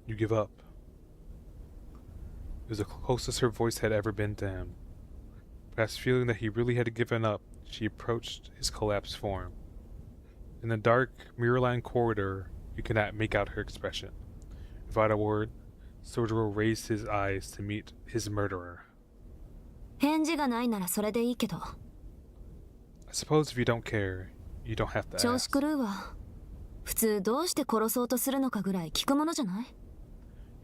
You give up. It was the closest her voice had ever been to him. Perhaps feeling that he really had given up, she approached his collapsed form. In the dark, mirror-lined corridor, you could not make out her expression. Without a word, Sojiro raised his eyes to meet his murderer. 返事がないならそれでいいけど。I suppose if you don't care, you don't have to 調子 ask. 狂うわ。普通どうして殺そうとするのかぐらい聞くものじゃない？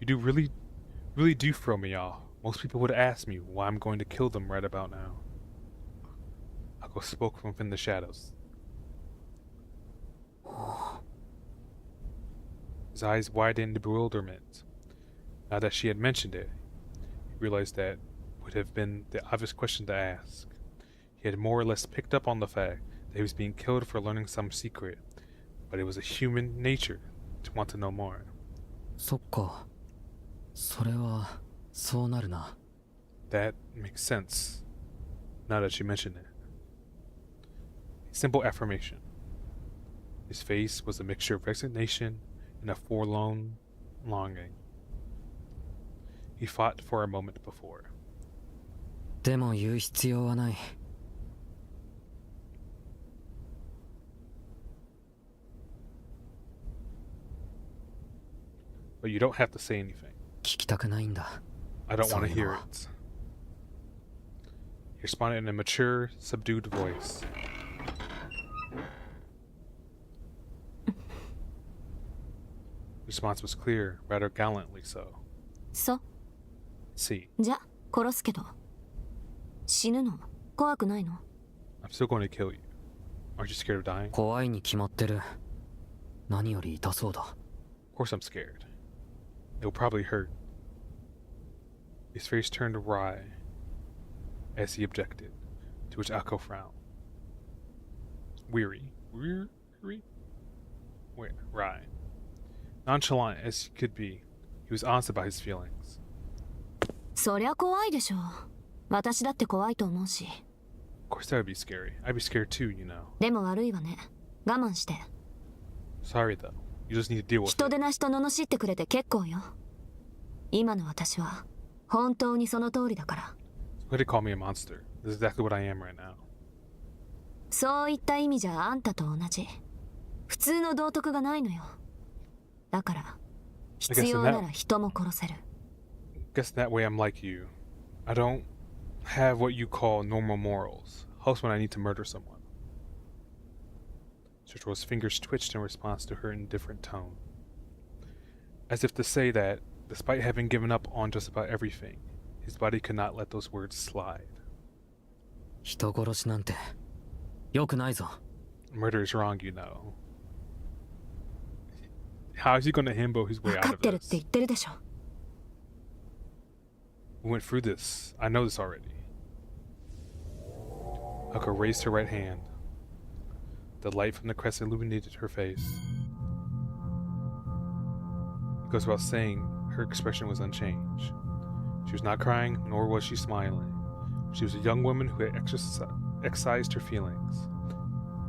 You really do throw me off. Most people would ask me why I'm going to kill them right about now. Ako spoke from within the shadows. His eyes widened in bewilderment. Now that she had mentioned it, he realized that would have been the obvious question to ask. He had more or less picked up on the fact that he was being killed for learning some secret, but it was a human nature to want to know more. そっか。それは、そうなるな。That makes sense, now that you mention it. A simple affirmation. His face was a mixture of resignation and a forlorn longing. He fought for a moment before. でも言う必要はない。But you don't have to say anything. 聞きたくないんだ。 I don't want to そういうの hear は。 it. He responded in a mature, subdued voice. Response was clear, rather gallantly so. そう See, じゃ殺すけど死ぬの怖くないの I'm still going to kill you. Aren't you scared of dying? 怖いに決まってる。何より痛そうだ。 Of course I'm scared. It will probably hurt. His face turned wry as he objected, to which Akko frowned. Weary. Weary? Where? Wry. Nonchalant as he could be, he was honest about his feelings. そりゃ怖いでしょ。私だって怖いと思うし。 Of course that would be scary. I'd be scared too, you know. でも悪いわね。我慢して。 Sorry though. You just need to deal with 人 it. でなしと罵ってくれて結構よ。今の私は本当にその通りだから。 Why they call me a monster? This is exactly what I am right now. そういった意味じゃあんたと同じ。普通の道徳がないのよ。だから必要なら人も殺せる。 Guess that way I'm like you. I don't have what you call normal morals. Helps when I need to murder someone. Jojo's fingers twitched in response to her indifferent tone. As if to say that, despite having given up on just about everything, his body could not let those words slide. 人殺しなんて良くないぞ。 Murder is wrong, you know. How is he going to himbo his way 分 out かっ of てるって this? 言ってるでしょ。 We went through this. I know this already. Akko raised her right hand. The light from the crest illuminated her face. It goes without saying, her expression was unchanged. She was not crying, nor was she smiling. She was a young woman who had excised her feelings.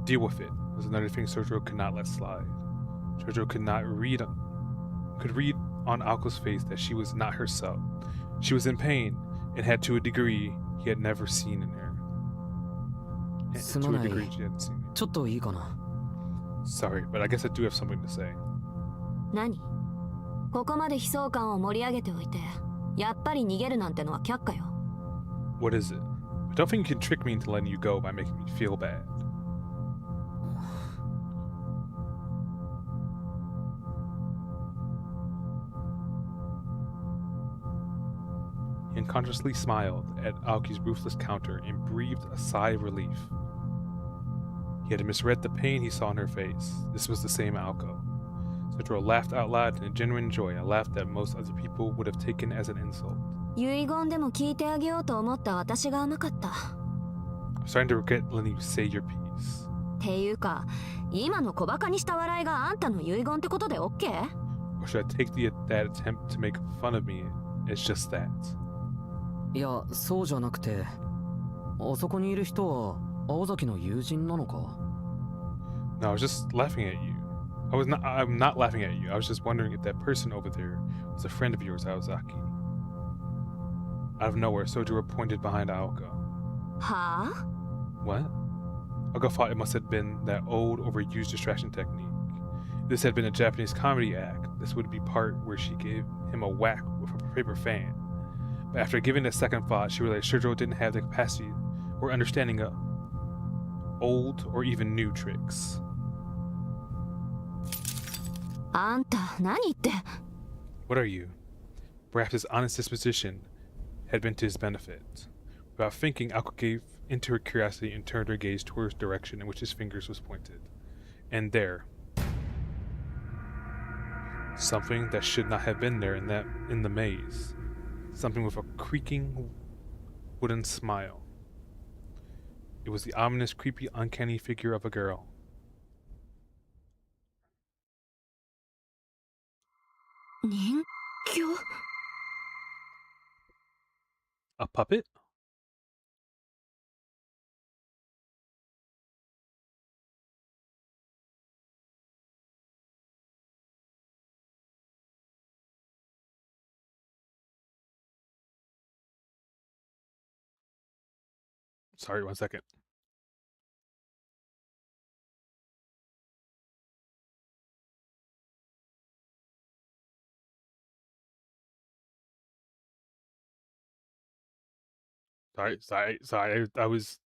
Deal with it was another thing Sojiro could not let slide. Sojiro could read on Akko's face that she was not herself. She was in pain, and had to a degree he had never seen in her. And to a degree she hadn't seen it. ちょっといいかな。 Sorry, but I guess I do have something to say. 何？ここまで悲壮感を盛り上げておいて、やっぱり逃げるなんてのは却下よ。 What is it? I don't think you can trick me into letting you go by making me feel bad. He unconsciously smiled at Aoki's ruthless counter and breathed a sigh of relief. He had misread the pain he saw in her face. This was the same Aoko. Sojiro laughed out loud in a genuine joy, a laugh that most other people would have taken as an insult. 遺言でも聞いてあげようと思った私が甘かった。 I'm starting to regret letting you say your piece. っていうか、今の小バカにした笑いがあんたの遺言ってことで OK？ Or should I take that attempt to make fun of me as just that? いや、そうじゃなくて、あそこにいる人は青崎の友人なのか？ No, I was just laughing at you. I'm not laughing at you. I was just wondering if that person over there was a friend of yours, Aozaki. Out of nowhere, Sojiro pointed behind Aoko. はあ？ What? Aoko thought it must have been that old, overused distraction technique. If this had been a Japanese comedy act, this would be part where she gave him a whack with a paper fan. But after giving a second thought, she realized Sojiro didn't have the capacity or understanding of old or even new tricks. あんた何言って。 What are you? Perhaps his honest disposition had been to his benefit. Without thinking, Aoko gave into her curiosity and turned her gaze towards the direction in which his fingers was pointed. And there, something that should not have been there in the maze. Something with a creaking wooden smile. It was the ominous, creepy, uncanny figure of a girl. 人形 A puppet? Sorry, 1 second. Sorry. I was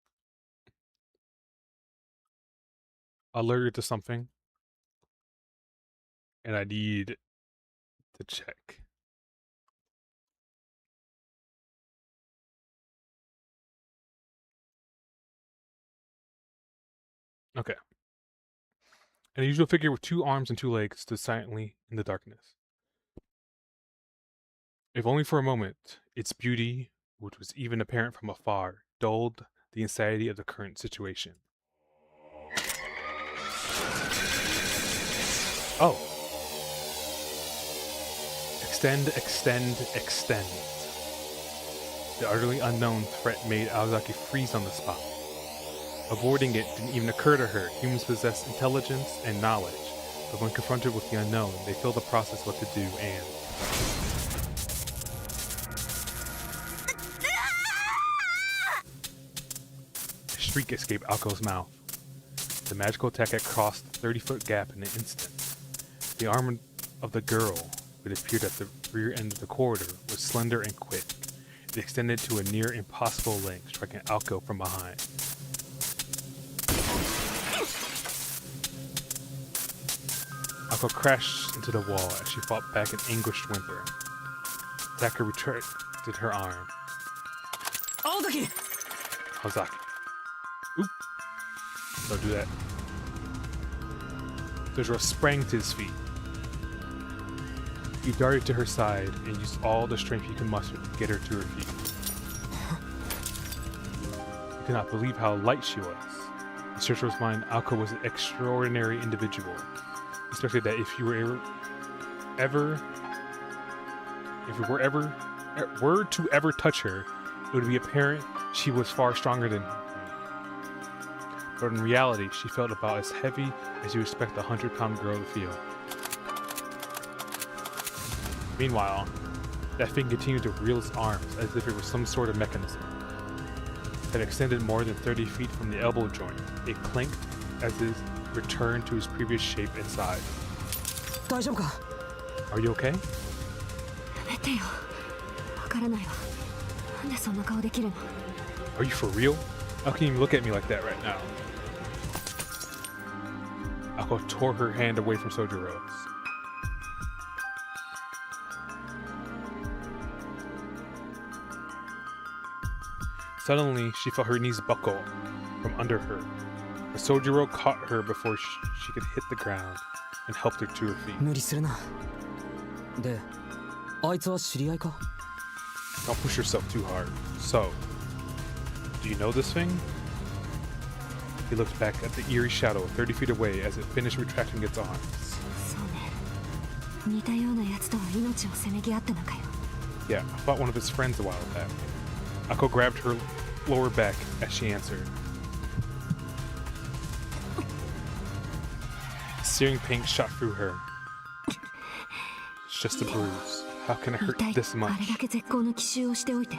alerted to something, and I need to check. Okay. An unusual figure with 2 arms and 2 legs stood silently in the darkness. If only for a moment, its beauty, which was even apparent from afar, dulled the anxiety of the current situation. Oh. Extend. The utterly unknown threat made Aozaki freeze on the spot. Avoiding it didn't even occur to her. Humans possess intelligence and knowledge, but when confronted with the unknown, they fail to process what to do and... A shriek escaped Ako's mouth. The magical attack had crossed the 30-foot gap in an instant. The arm of the girl, who had appeared at the rear end of the corridor, was slender and quick. It extended to a near impossible length, striking Ako from behind. Ako crashed into the wall as she fought back an anguished whimper. Attacker retracted her arm. Ozaki. Oop. Don't do that. Dojiro sprang to his feet. He darted to her side and used all the strength he could muster to get her to her feet. He could not believe how light she was. In Shishiro's mind, Ako was an extraordinary individual. He expected that if you were to ever touch her, it would be apparent she was far stronger than him. But in reality, she felt about as heavy as you expect a 100-pound girl to feel. Meanwhile, that thing continued to reel its arms as if it was some sort of mechanism. That extended more than 30 feet from the elbow joint. It clanked as it returned to its previous shape and size. Are you okay? やめてよ。わからないわ。なんでそんな顔できるの？ Are you for real? How can you look at me like that right now? Ako tore her hand away from Sojiro's. Suddenly, she felt her knees buckle from under her. But Sojiro caught her before she could hit the ground and helped her to her feet. 無理するな。で、あいつは知り合いか？ Don't push yourself too hard. So, do you know this thing? He looked back at the eerie shadow 30 feet away as it finished retracting its arms. そうね。似たようなやつとは命をせめぎ合ってなかよ。 Yeah, I fought one of his friends a while back. Ako grabbed her lower back as she answered. Searing pain shot through her. It's just a bruise. How can it hurt 痛い。 this あ much? れだけ絶好の奇襲をしておいて。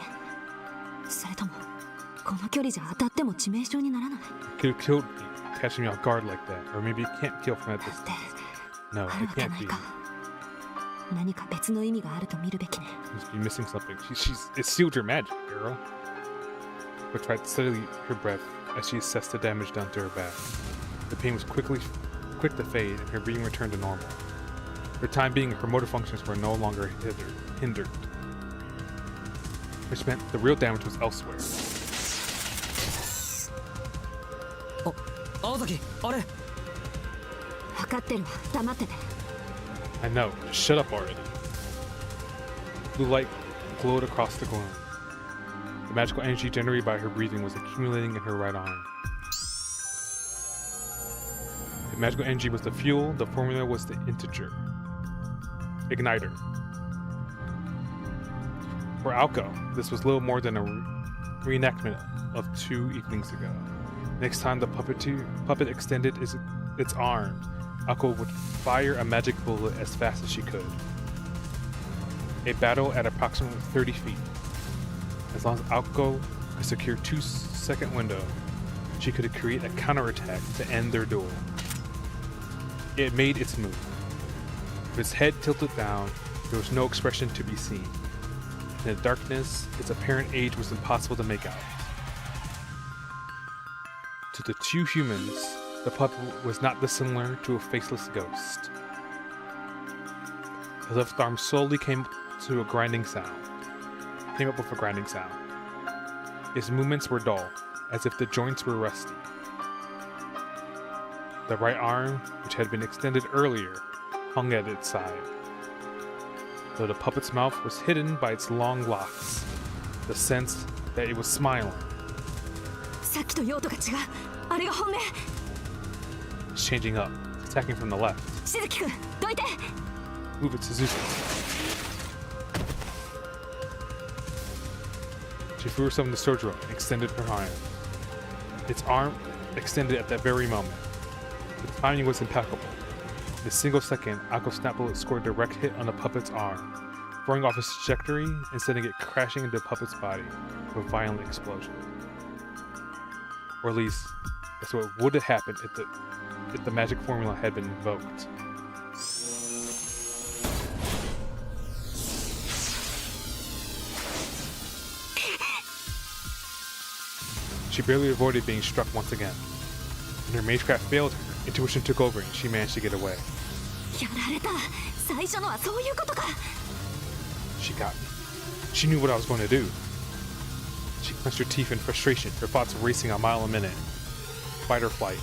それともこの距離じゃ当たっても致命傷にならない。 It could have killed me, catching me off guard like that. Or maybe it can't kill from at this で、 No, ある it わけ can't ない be. か。何か別の意味があると見るべきね。 You must be missing something. It sealed your magic, girl. But tried to steady her breath as she assessed the damage done to her back. The pain was quick to fade, and her breathing returned to normal. For the time being, her motor functions were no longer hindered, which meant the real damage was elsewhere. 青崎、あれ。分かってるわ。黙ってて。 I know. Just shut up already. Blue light glowed across the gloom. The magical energy generated by her breathing was accumulating in her right arm. If magical energy was the fuel, the formula was the integer. igniter. For Aoko, this was little more than a reenactment of 2 evenings ago. Next time the puppet extended its arm, Aoko would fire a magic bullet as fast as she could. A battle at approximately 30 feet. As long as Aoko could secure 2-second window, she could create a counterattack to end their duel. It made its move. With its head tilted down, there was no expression to be seen. In the darkness, its apparent age was impossible to make out. To the 2 humans, the puppet was not dissimilar to a faceless ghost. The left arm slowly came up with a grinding sound. Its movements were dull, as if the joints were rusty. The right arm, which had been extended earlier, hung at its side. Though the puppet's mouth was hidden by its long locks, the sense that it was smiling. さっきと用途が違う。あれが本命。 It's changing up, attacking from the left. しずき君、どいて。 Move it, Suzuki. She threw herself in the surge room and extended her arm. Its arm extended at that very moment. The timing was impeccable. In a single second, Ako's snap bullet scored a direct hit on the puppet's arm, throwing off its trajectory and sending it crashing into the puppet's body with a violent explosion. Or at least, that's what would have happened if the magic formula had been invoked. She barely avoided being struck once again. When her magecraft failed her, intuition took over and she managed to get away. やられた。最初のはそういうことか。 She got me. She knew what I was going to do. She clenched her teeth in frustration, her thoughts racing a mile a minute. Fight or flight.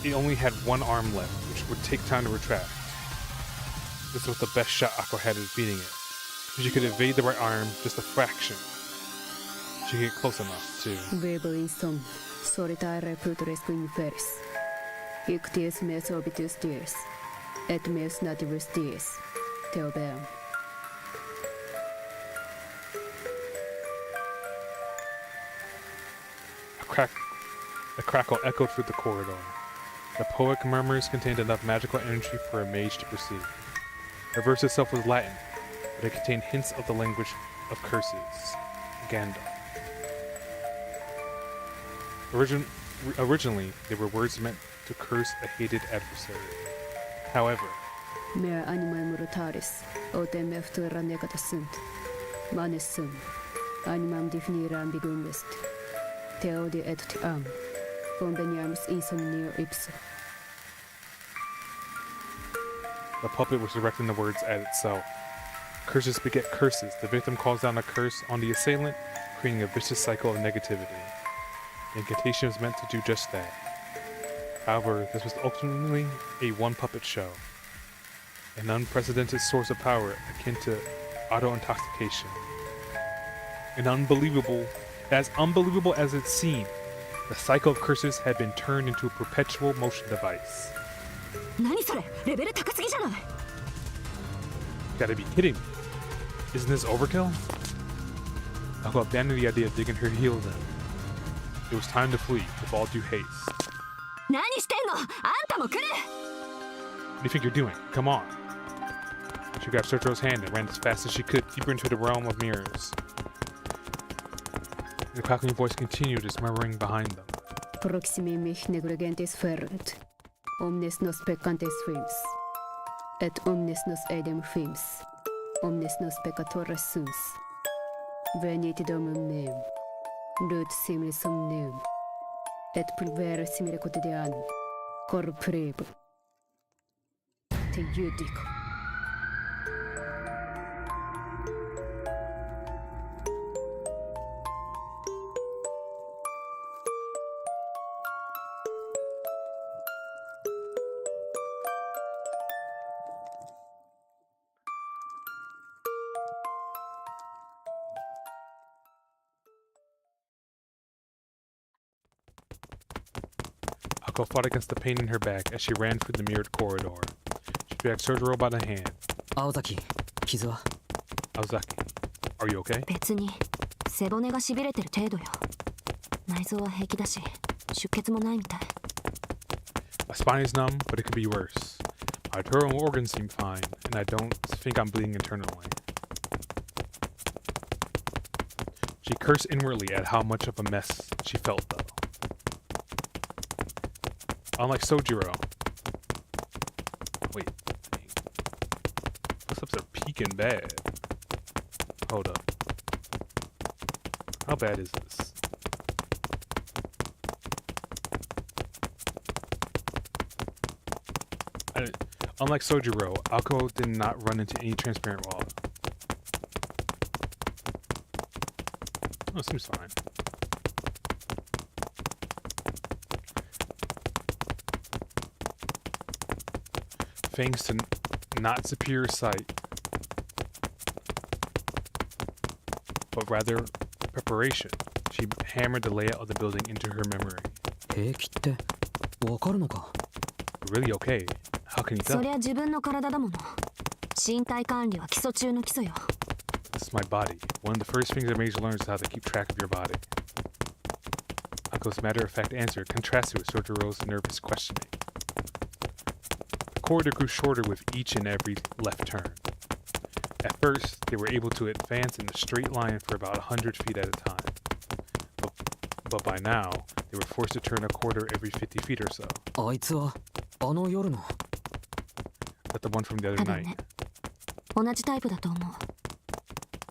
It only had one arm left, which would take time to retract. This was the best shot Ako had at beating it. If she could evade the right arm just a fraction, she could get close enough to... Vivo insomn, solitare putresque inferis. Ictius meus obitus dies, et meus nativus dies, Teobeam. A crackle echoed through the corridor. The poetic murmurs contained enough magical energy for a mage to perceive. The verse itself was Latin, but it contained hints of the language of curses, Gandalf. Originally, they were words meant to curse a hated adversary. However, Mea animae mortalis, otem eftura negata sunt. Manes sum, animam definire ambiguum est. Teodi et te am, conveniamus insomnio ipso. the puppet was directing the words at itself. Curses beget curses. The victim calls down a curse on the assailant, creating a vicious cycle of negativity. The incantation was meant to do just that. However, this was ultimately a one-puppet show, an unprecedented source of power akin to auto-intoxication. As unbelievable as it seemed, the cycle of curses had been turned into a perpetual motion device. 何それレベル高すぎじゃない Gotta be kidding me. Isn't this overkill? I'll abandon the idea of digging her heels in. It was time to flee with all due haste. 何してんのあんたも来る What do you think you're doing? Come on. She grabbed Sergio's hand and ran as fast as she could deeper into the realm of mirrors. The crackling voice continued its murmuring behind them. Proximi mich negligentes ferunt. Omnes nos peccantes fims. Et omnes nos edem fims. Omnes nos peccatores suns. Venit domum meum. Lut simile somnium. Et pulvere simile quotidianum. Corprebo. Te judico. Ako fought against the pain in her back as she ran through the mirrored corridor. She She had Sojiro by the hand. 青崎、傷は Aozaki, are you okay? 別に背骨がしびれてる程度よ。内臓は平気だし出血もないみたい。 My spine is numb, but it could be worse. My internal organs seem fine, and I don't think I'm bleeding internally. She cursed inwardly at how much of a mess she felt, though. Unlike Sojiro. Wait. Close-ups are peaking bad. Hold up. How bad is this? Unlike Sojiro, Aoko did not run into any transparent wall. Oh, seems fine. Thanks to not superior sight, but rather preparation, she hammered the layout of the building into her memory. 平気ってわかるのか You're really okay. How can you そ tell? りゃ自分の体だもの。身体管理は基礎中の基礎よ。 This is my body. One of the first things a mage learns is how to keep track of your body. Ako's matter-of-fact answer contrasted with Sojiro's nervous questioning. The corridor grew shorter with each and every left turn. At first, they were able to advance in a straight line for about 100 feet at a time. But by now, they were forced to turn a quarter every 50 feet or so. あいつはあの夜の But the one from the other 多分 night. ね。同じタイプだと思う。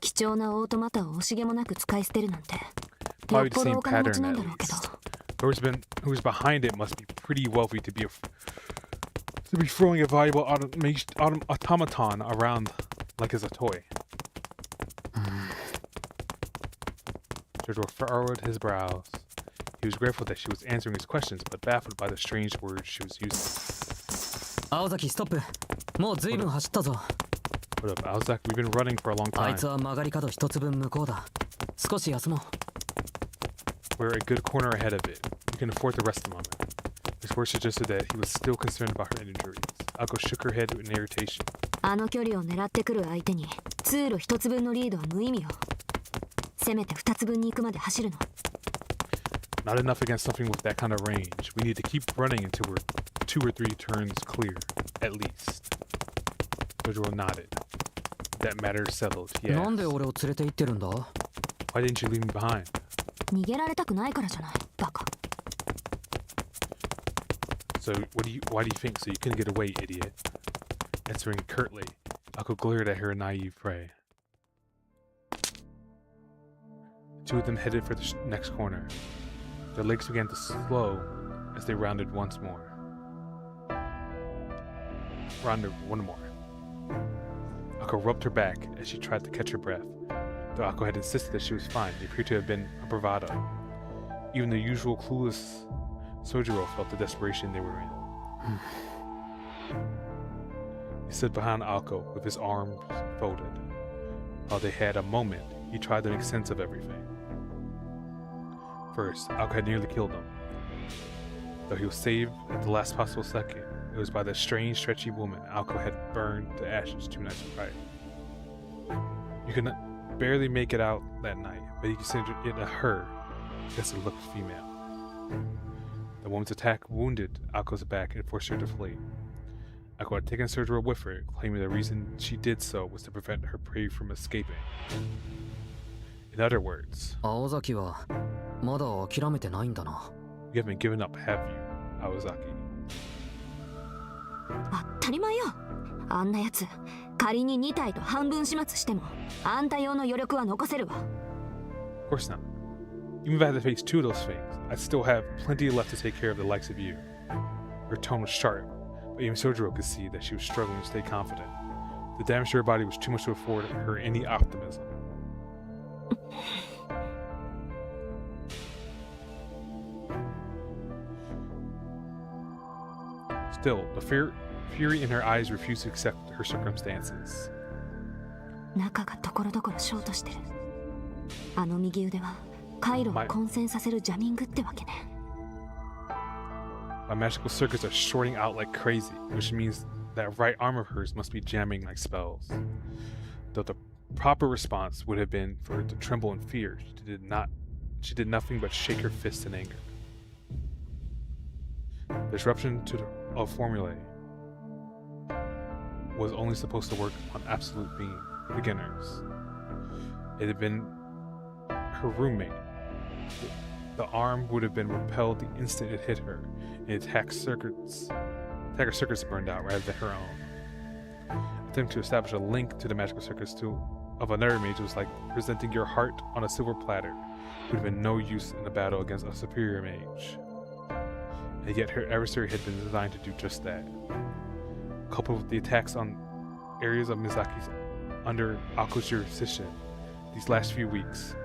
貴重なオートマタを惜しげもなく使い捨てるなんて。よ Probably っ the ぽど same お金持 pattern ちなん at だろうけど。 least. Whoever's behind it must be pretty wealthy to be throwing a valuable automaton around like it's a toy. Jojo furrowed his brows. He was grateful that she was answering his questions, but baffled by the strange words she was using. 青崎ストップもう随分走ったぞ Hold up, Aozaki, we've been running for a long あい time. つは曲がり角一つ分向こうだ少し休もう We're a good corner ahead of it. We can afford to rest a moment. His words suggested that he was still concerned about her injuries. Ako shook her head in irritation. あの距離を狙ってくる相手に通路一つ分のリードは無意味よ。せめて二つ分に行くまで走るの。 Not enough against something with that kind of range. We need to keep running until we're 2 or 3 turns clear, at least. Jojo nodded. That matter settled, he なん asked. で俺を連れて行ってるんだ Why didn't you leave me behind? 逃げられたくないからじゃない、バカ。 So why do you think so you couldn't get away, idiot? Answering curtly, Ako glared at her naive prey. The two of them headed for the next corner. Their legs began to slow as they rounded once more. Rounded one more. Ako rubbed her back as she tried to catch her breath. Though Ako had insisted that she was fine, it appeared to have been a bravado. Even the usual clueless Sojiro felt the desperation they were in. He stood behind Ako with his arms folded. While they had a moment, he tried to make sense of everything. First, Ako had nearly killed him. Though he was saved at the last possible second, it was by that strange, stretchy woman Ako had burned to ashes 2 nights prior. You could barely make it out that night, but he considered it a her because it looked female. The woman's attack wounded Ako's back and forced her to flee. Ako had taken Sojiro with her, claiming the reason she did so was to prevent her prey from escaping. In other words, 青崎はまだ諦めてないんだな you haven't given up, have you, Aozaki? 当たり前よ。あんなやつ、仮に2体と半分始末しても、あんた用の余力は残せるわ。Of course not. Even if I had to face 2 of those things, I'd still have plenty left to take care of the likes of you. Her tone was sharp, but even Sojiro could see that she was struggling to stay confident. The damage to her body was too much to afford her any optimism. Still, the fury in her eyes refused to accept her circumstances. 中がところどころショートしてる。あの右腕は回路を混戦させるジャミングってわけね。My magical circuits are shorting out like crazy, which means that right arm of hers must be jamming like spells. Though the proper response would have been for her to tremble in fear, she did nothing but shake her fists in anger. The disruption of formulae was only supposed to work on absolute beginners. It had been her roommate. The arm would have been repelled the instant it hit her, and attack circuits burned out rather than her own. Attempting to establish a link to the magical circuits of another mage was like presenting your heart on a silver platter. It would have been no use in a battle against a superior mage. And yet her adversary had been designed to do just that. Coupled with the attacks on areas of Misaki's under Ako's jurisdiction these last few weeks.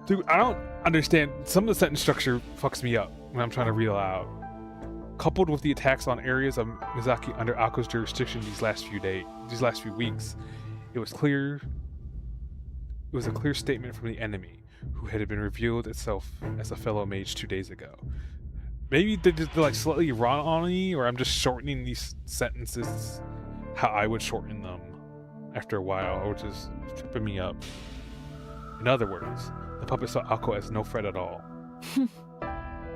Dude, I don't understand. Some of the sentence structure fucks me up when I'm trying to read aloud. Coupled with the attacks on areas of Misaki under Ako's jurisdiction these last few weeks, it was a clear statement from the enemy, who had been revealed itself as a fellow mage 2 days ago. Maybe they're like slightly wrong on me, or I'm just shortening these sentences how I would shorten them after a while, which is tripping me up. In other words, the puppet saw Ako as no threat at all.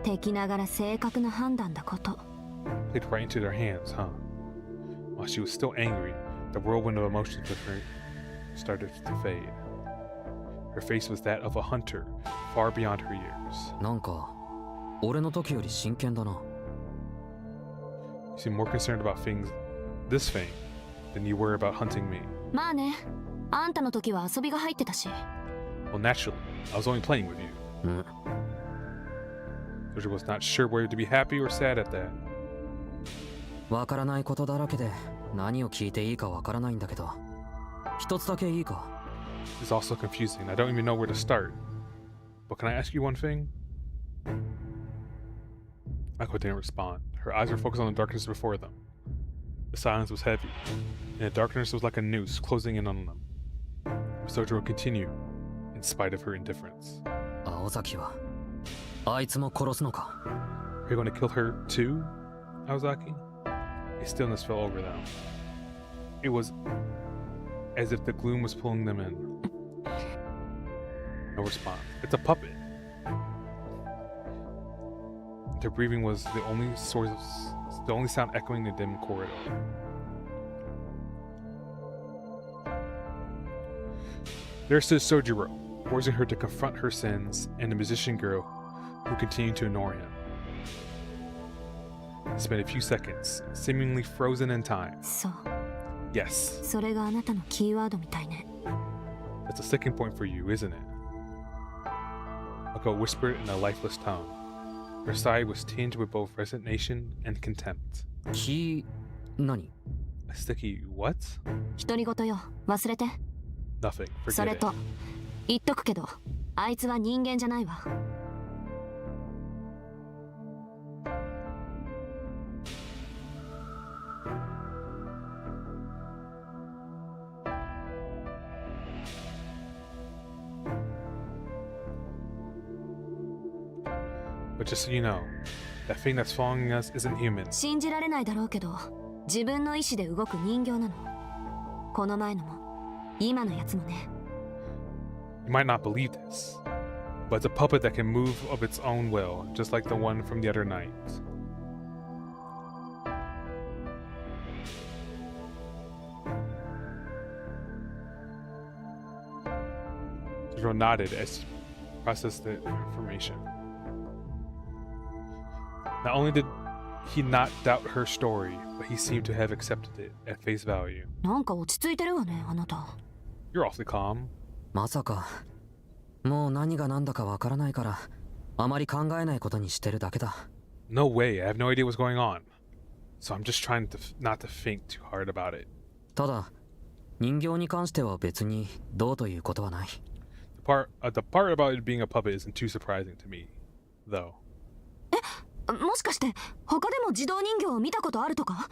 敵ながら正確な判断だこと。 Played right into their hands, huh? While she was still angry, the whirlwind of emotions with her started to fade. Her face was that of a hunter, far beyond her years. なんか俺の時より真剣だな。 You seem more concerned about this thing, than you were about hunting me. まあね、あんたの時は遊びが入ってたし。 Well, naturally, I was only playing with you. うん。 Soji was not sure whether to be happy or sad at that. わからないことだらけで何を聞いていいかわからないんだけど、一つだけいいか。 It's also confusing. I don't even know where to start. But can I ask you one thing? Ako didn't respond. Her eyes were focused on the darkness before them. The silence was heavy, and the darkness was like a noose closing in on them. Soji would continue, in spite of her indifference. 青崎はあいつも殺すのか。 Are you going to kill her too, Aozaki? A stillness fell over them. It was as if the gloom was pulling them in. No response. It's a puppet. Their breathing was the only sound echoing the dim corridor. There stood Sojiro, forcing her to confront her sins, and the musician girl who continued to ignore him. He spent a few seconds, seemingly frozen in time. そう。 Yes, それがあなたのキーワードみたいね。 that's a sticking point for you, isn't it? Ako whispered in a lifeless tone. Her sigh was tinged with both resignation and contempt. 何？ A sticky what? 独り言よ、忘れて。 Nothing. そ Forget れ it. と、言っとくけど、あいつは人間じゃないわ。 But just so you know, that thing that's following us isn't human. 信じられないだろうけど、自分の意志で動く人形なの。この前のも、今のやつもね。 You might not believe this, but it's a puppet that can move of its own will, just like the one from the other night. Zero nodded as he processed the information. Not only did he not doubt her story, but he seemed to have accepted it at face value. なんか落ち着いてるわね、あなた。 You're awfully calm. まさかもう何が何だかわからないからあまり考えないことにしてるだけだ。 No way, I have no idea what's going on. So I'm just trying to not to think too hard about it. ただ人形に関しては別にどうということはない。 The part about it being a puppet isn't too surprising to me, though. もしかして他でも自動人形を見たことあるとか？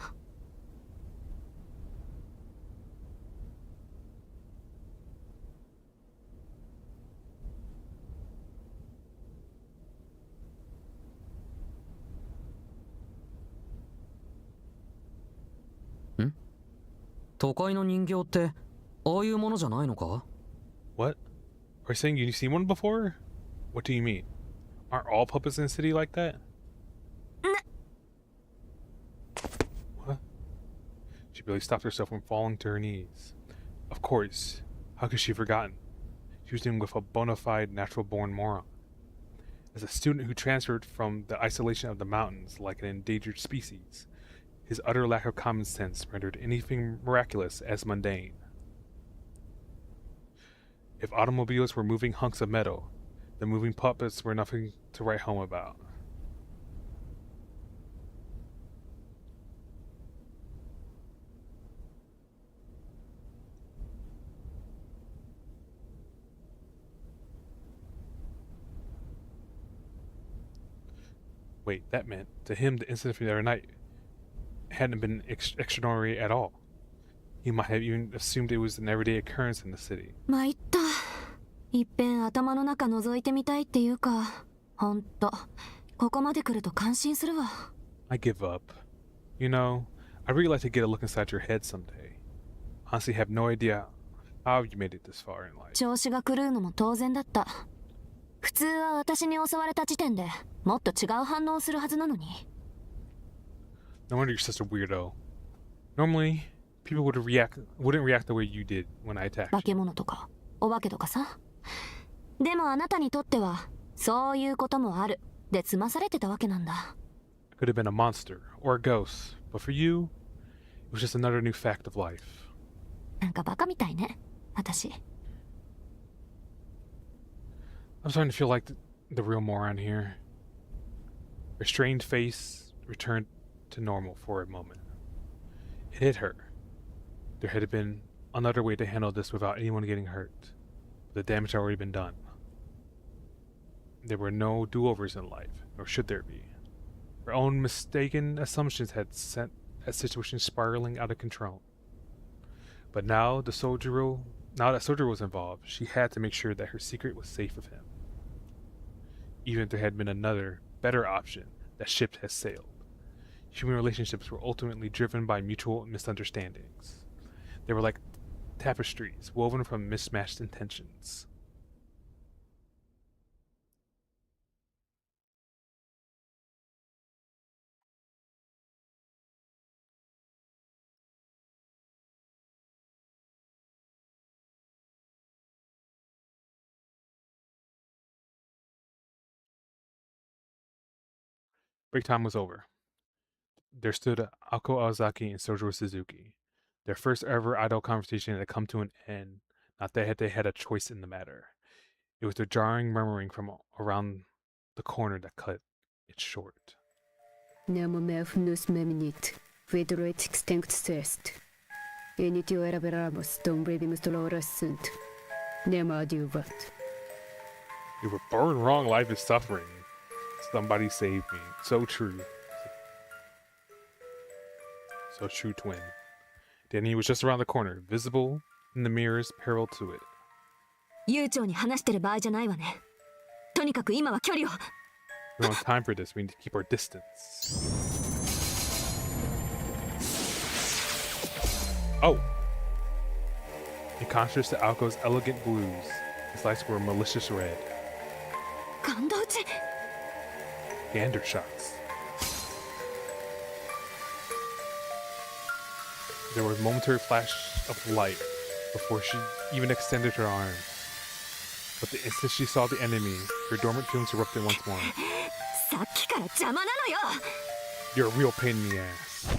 都会の人形ってああいうものじゃないのか？ What? Are you saying you've seen one before? What do you mean? Aren't all puppets in the city like that? What? She barely stopped herself from falling to her knees. Of course. How could she have forgotten? She was dealing with a bona fide natural-born moron. As a student who transferred from the isolation of the mountains like an endangered species, his utter lack of common sense rendered anything miraculous as mundane. If automobiles were moving hunks of metal, the moving puppets were nothing to write home about. Wait, that meant, to him, the incident from the other night hadn't been extraordinary at all. He might have even assumed it was an everyday occurrence in the city. 参った。いっぺん頭の中覗いてみたいっていうか、ほんと、ここまで来ると感心するわ。I give up. You know, I'd really like to get a look inside your head someday. Honestly, have no idea how you made it this far in life. 調子が狂うのも当然だった。普通は私に襲われた時点でもっと違う反応をするはずなのに。No wonder you're such a weirdo. Normally, people wouldn't react the way you did when I attacked you. 化け物とかお化けとかさ。でもあなたにとってはそういうこともあるで済まされてたわけなんだ。Could have been a monster or a ghost, but for you, it was just another new fact of life. なんかバカみたいね、私。I'm starting to feel like the real moron here. Her strained face returned to normal for a moment. It hit her. There had been another way to handle this without anyone getting hurt. The damage had already been done. There were no do-overs in life, nor should there be. Her own mistaken assumptions had sent a situation spiraling out of control. But now that Sojiro was involved, she had to make sure that her secret was safe with him. Even if there had been another, better option, that ship had sailed. Human relationships were ultimately driven by mutual misunderstandings. They were like tapestries woven from mismatched intentions. Break time was over. There stood Ako Aozaki and Sojiro Suzuki. Their first ever idle conversation had come to an end, not that they had a choice in the matter. It was the jarring murmuring from around the corner that cut it short. Nemo meafnus meminit, vedroit extinct sest. Initio eraberamus dom brevimus dolores sunt. Nemo adiuvat. You were born wrong, life is suffering. Somebody save me. So true. So true, twin. Then he was just around the corner, visible in the mirrors parallel to it. 悠長に話してる場合じゃないわね。とにかく今は距離を。We don't have time for this. We need to keep our distance. Oh! In contrast to Aoko's elegant blues, his lights were a malicious red. 感動値 Gander shots. There was a momentary flash of light before she even extended her arm. But the instant she saw the enemy, her dormant feelings erupted once more. さっきから邪魔なのよ。 You're a real pain in the ass.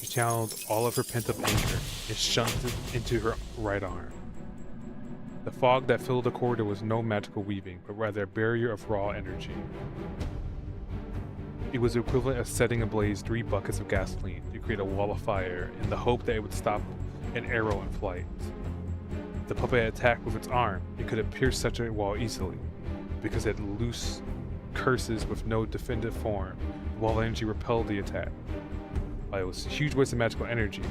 She channeled all of her pent-up anger and shunted it into her right arm. The fog that filled the corridor was no magical weaving, but rather a barrier of raw energy. It was the equivalent of setting ablaze 3 buckets of gasoline to create a wall of fire in the hope that it would stop an arrow in flight. If the puppet had attacked with its arm, it could have pierced such a wall easily, because it had loose curses with no definitive form. The wall of energy repelled the attack. While it was a huge waste of magical energy,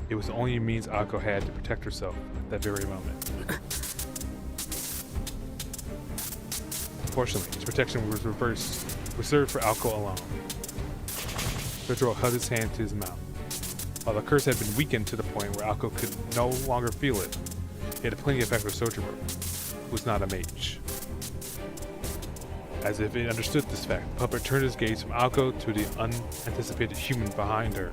it was the only means Ako had to protect herself at that very moment. Fortunately, its protection was reserved for Ako alone. Sojiro held his hand to his mouth. While the curse had been weakened to the point where Ako could no longer feel it, it had plenty effect with Sojiro, who was not a mage. As if it understood this fact, the puppet turned his gaze from Ako to the unanticipated human behind her.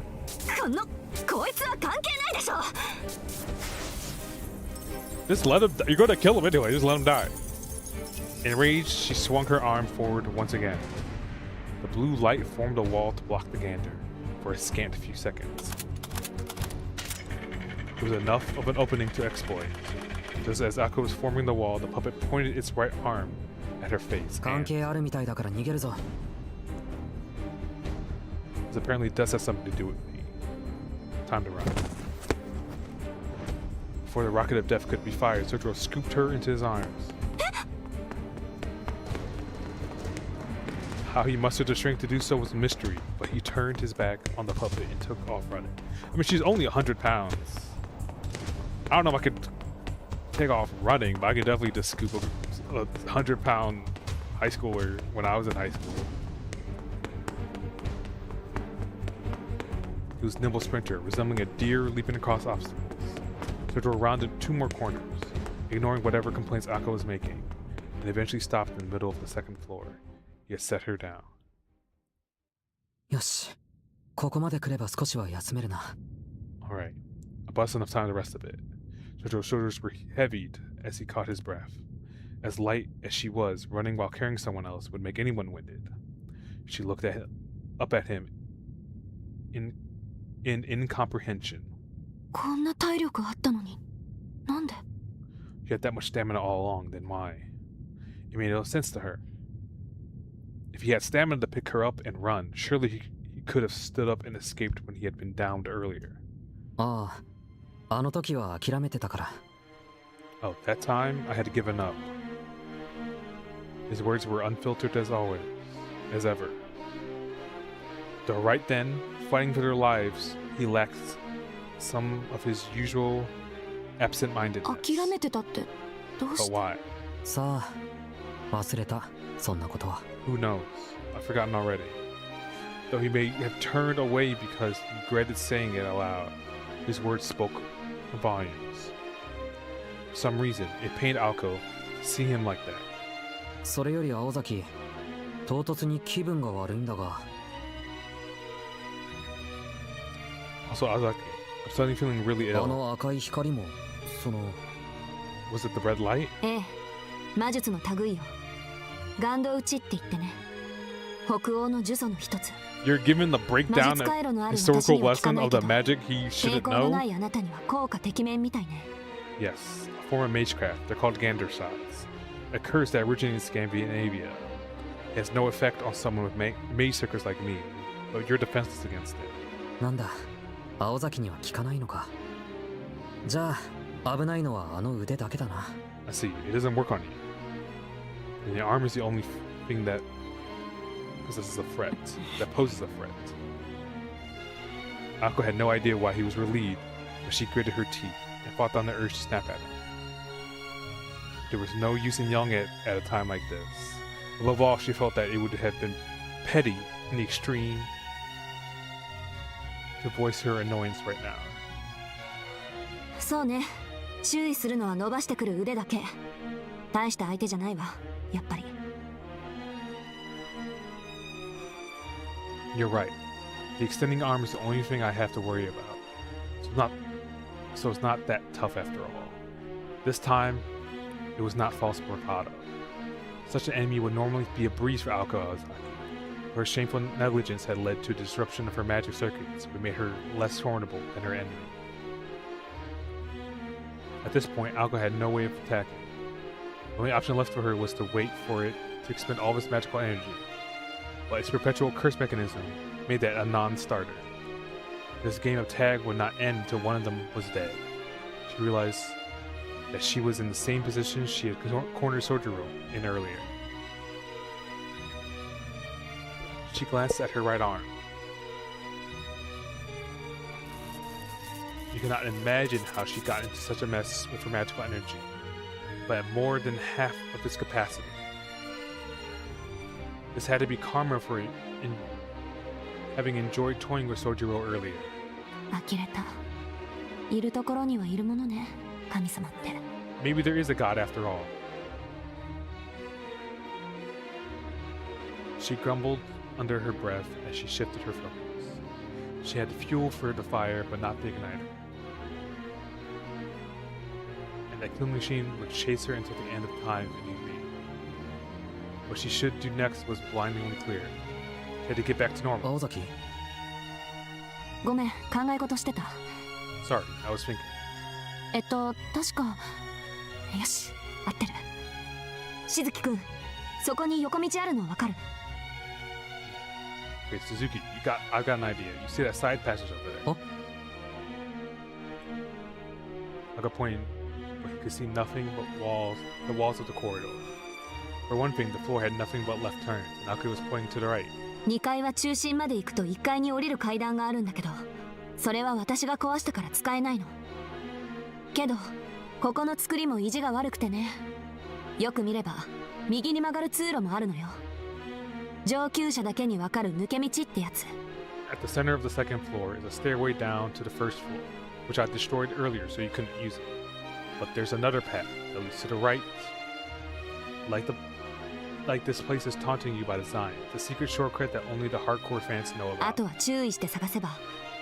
Just let him. You're going to kill him anyway. Just let him die. Enraged, she swung her arm forward once again. The blue light formed a wall to block the gander for a scant few seconds. It was enough of an opening to exploit. Just as Ako was forming the wall, the puppet pointed its right arm at her face. And this apparently does have something to do with me. Time to run. Before the rocket of death could be fired, Sojiro scooped her into his arms. How he mustered the strength to do so was a mystery, but he turned his back on the puppet and took off running. I mean, she's only 100 pounds. I don't know if I could take off running, but I could definitely just scoop a 100-pound high schooler when I was in high school. He was a nimble sprinter, resembling a deer leaping across obstacles. Sojiro rounded 2 more corners, ignoring whatever complaints Ako was making, and eventually stopped in the middle of the 2nd floor. He had set her down. よし、ここまで来れば少しは休めるな。 Alright, I bought enough time the rest of it. Sojiro's shoulders were heavied as he caught his breath. As light as she was, running while carrying someone else would make anyone winded. She looked up at him in incomprehension. こんな体力あったのに、なんで? He had that much stamina all along, then why? It made no sense to her. If he had stamina to pick her up and run, surely he could have stood up and escaped when he had been downed earlier. ああ、あの時は諦めてたから。 Oh, that time I had given up. His words were unfiltered as always, as ever. Though right then, fighting for their lives, he lacked some of his usual absent-mindedness. 諦めてたってどうし But て? why? さあ、忘れた、そんなことは。 Who knows? I've forgotten already. Though he may have turned away because he regretted saying it aloud, his words spoke volumes. For some reason, it pained Ako to see him like that. それより青崎、唐突に気分が悪いんだが。 Also, Azaki, I'm suddenly feeling really あ ill. の赤い光も、その。 Was it the red light? ええ、魔術の類よ。岩洞打ちって言ってね。北欧の呪詛の一つ。 You're given the breakdown, 魔術回路のある historical 私には聞か lesson ない of け the ど、 magic he 抵 shouldn't 抗のな know? いあなたには効果てきめんみたいね。 Yes, a form of magecraft. They're called Gander shots. A curse that originated in Scandinavia. It has no effect on someone with mage circles like me, but you're defenseless against it. なんだ、青崎には効かないのか。じゃあ、危ないのはあの腕だけだな。 I see. It doesn't work on you. And the arm is the only thing that possesses a threat. That poses a threat. Ako had no idea why he was relieved, but she gritted her teeth and fought down the urge to snap at him. There was no use in yelling at a time like this. Above all, she felt that it would have been petty in the extreme to voice her annoyance right now. そうね。注意するのは伸ばしてくる腕だけ。大した相手じゃないわ、やっぱり。 You're right. The extending arm is the only thing I have to worry about. So it's not that tough after all. This time, it was not false bravado. Such an enemy would normally be a breeze for Ako Azaki. Her shameful negligence had led to a disruption of her magic circuits, which made her less formidable than her enemy. At this point, Ako had no way of attacking. The only option left for her was to wait for it to expend all of its magical energy. But its perpetual curse mechanism made that a non-starter. This game of tag would not end until one of them was dead. She realized that she was in the same position she had cornered Sojiro in earlier. She glanced at her right arm. You cannot imagine how she got into such a mess with her magical energy, but at more than half of its capacity. This had to be karma for having enjoyed toying with Sojiro earlier. 呆れた。いるところにはいるものね、神様って。 Maybe there is a god after all. She grumbled under her breath as she shifted her focus. She had the fuel for the fire, but not the igniter. And that killing machine would chase her until the end of time if need be. What she should do next was blindingly clear. She had to get back to normal. 青崎、ごめん、考え事してた。 Sorry, I was thinking. 確か。よし、合ってる。しずきくん、そこに横道あるのわかる？ Okay, Suzuki, I've got an idea. You see that side passage over there? Oh. Aka pointed, but he could see nothing but the walls of the corridor. For one thing, the floor had nothing but left turns, and Aka was pointing to the right. 2階は中心まで行くと1階に降りる階段があるんだけど、それは私が壊したから使えないの。けど、ここの作りも意地が悪くてね。よく見れば、右に曲がる通路もあるのよ。上級者だけにわかる抜け道ってやつ。 At the center of the second floor is a stairway down to the first floor, which I destroyed earlier so you couldn't use it. But there's another path that leads to the right. Like this place is taunting you by design. It's a secret shortcut that only the hardcore fans know あ about. とは注意して探せば、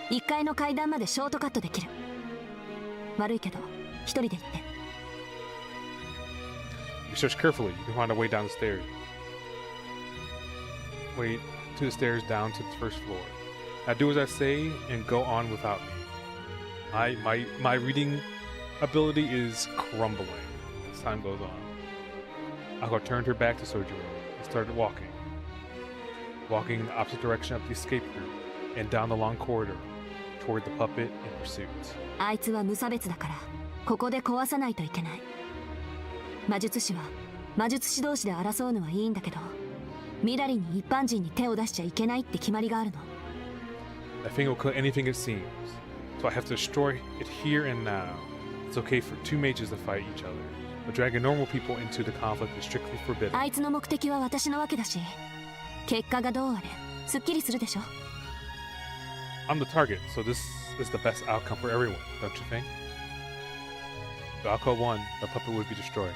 1階の階段までショートカットできる。悪いけど、一人で行って。If you search carefully, you can find a way down the stairs. Way to the stairs down to the first floor. Now do as I say and go on without me. My reading ability is crumbling as time goes on. Ako turned her back to Sojiro and started walking. Walking in the opposite direction of the escape route and down the long corridor toward the puppet in pursuit. あいつは無差別だから、ここで壊さないといけない。魔術師は魔術師同士で争うのはいいんだけど、みらりに一般人に手を出しちゃいけないって決まりがあるの。That thing will kill anything it seems, so I have to destroy it here and now. It's okay for two mages to fight each other, but dragging normal people into the conflict is strictly forbidden. あいつの目的は私のわけだし、結果がどうあれ、すっきりするでしょ。I'm the target, so this is the best outcome for everyone, don't you think? If Alco won, the puppet would be destroyed.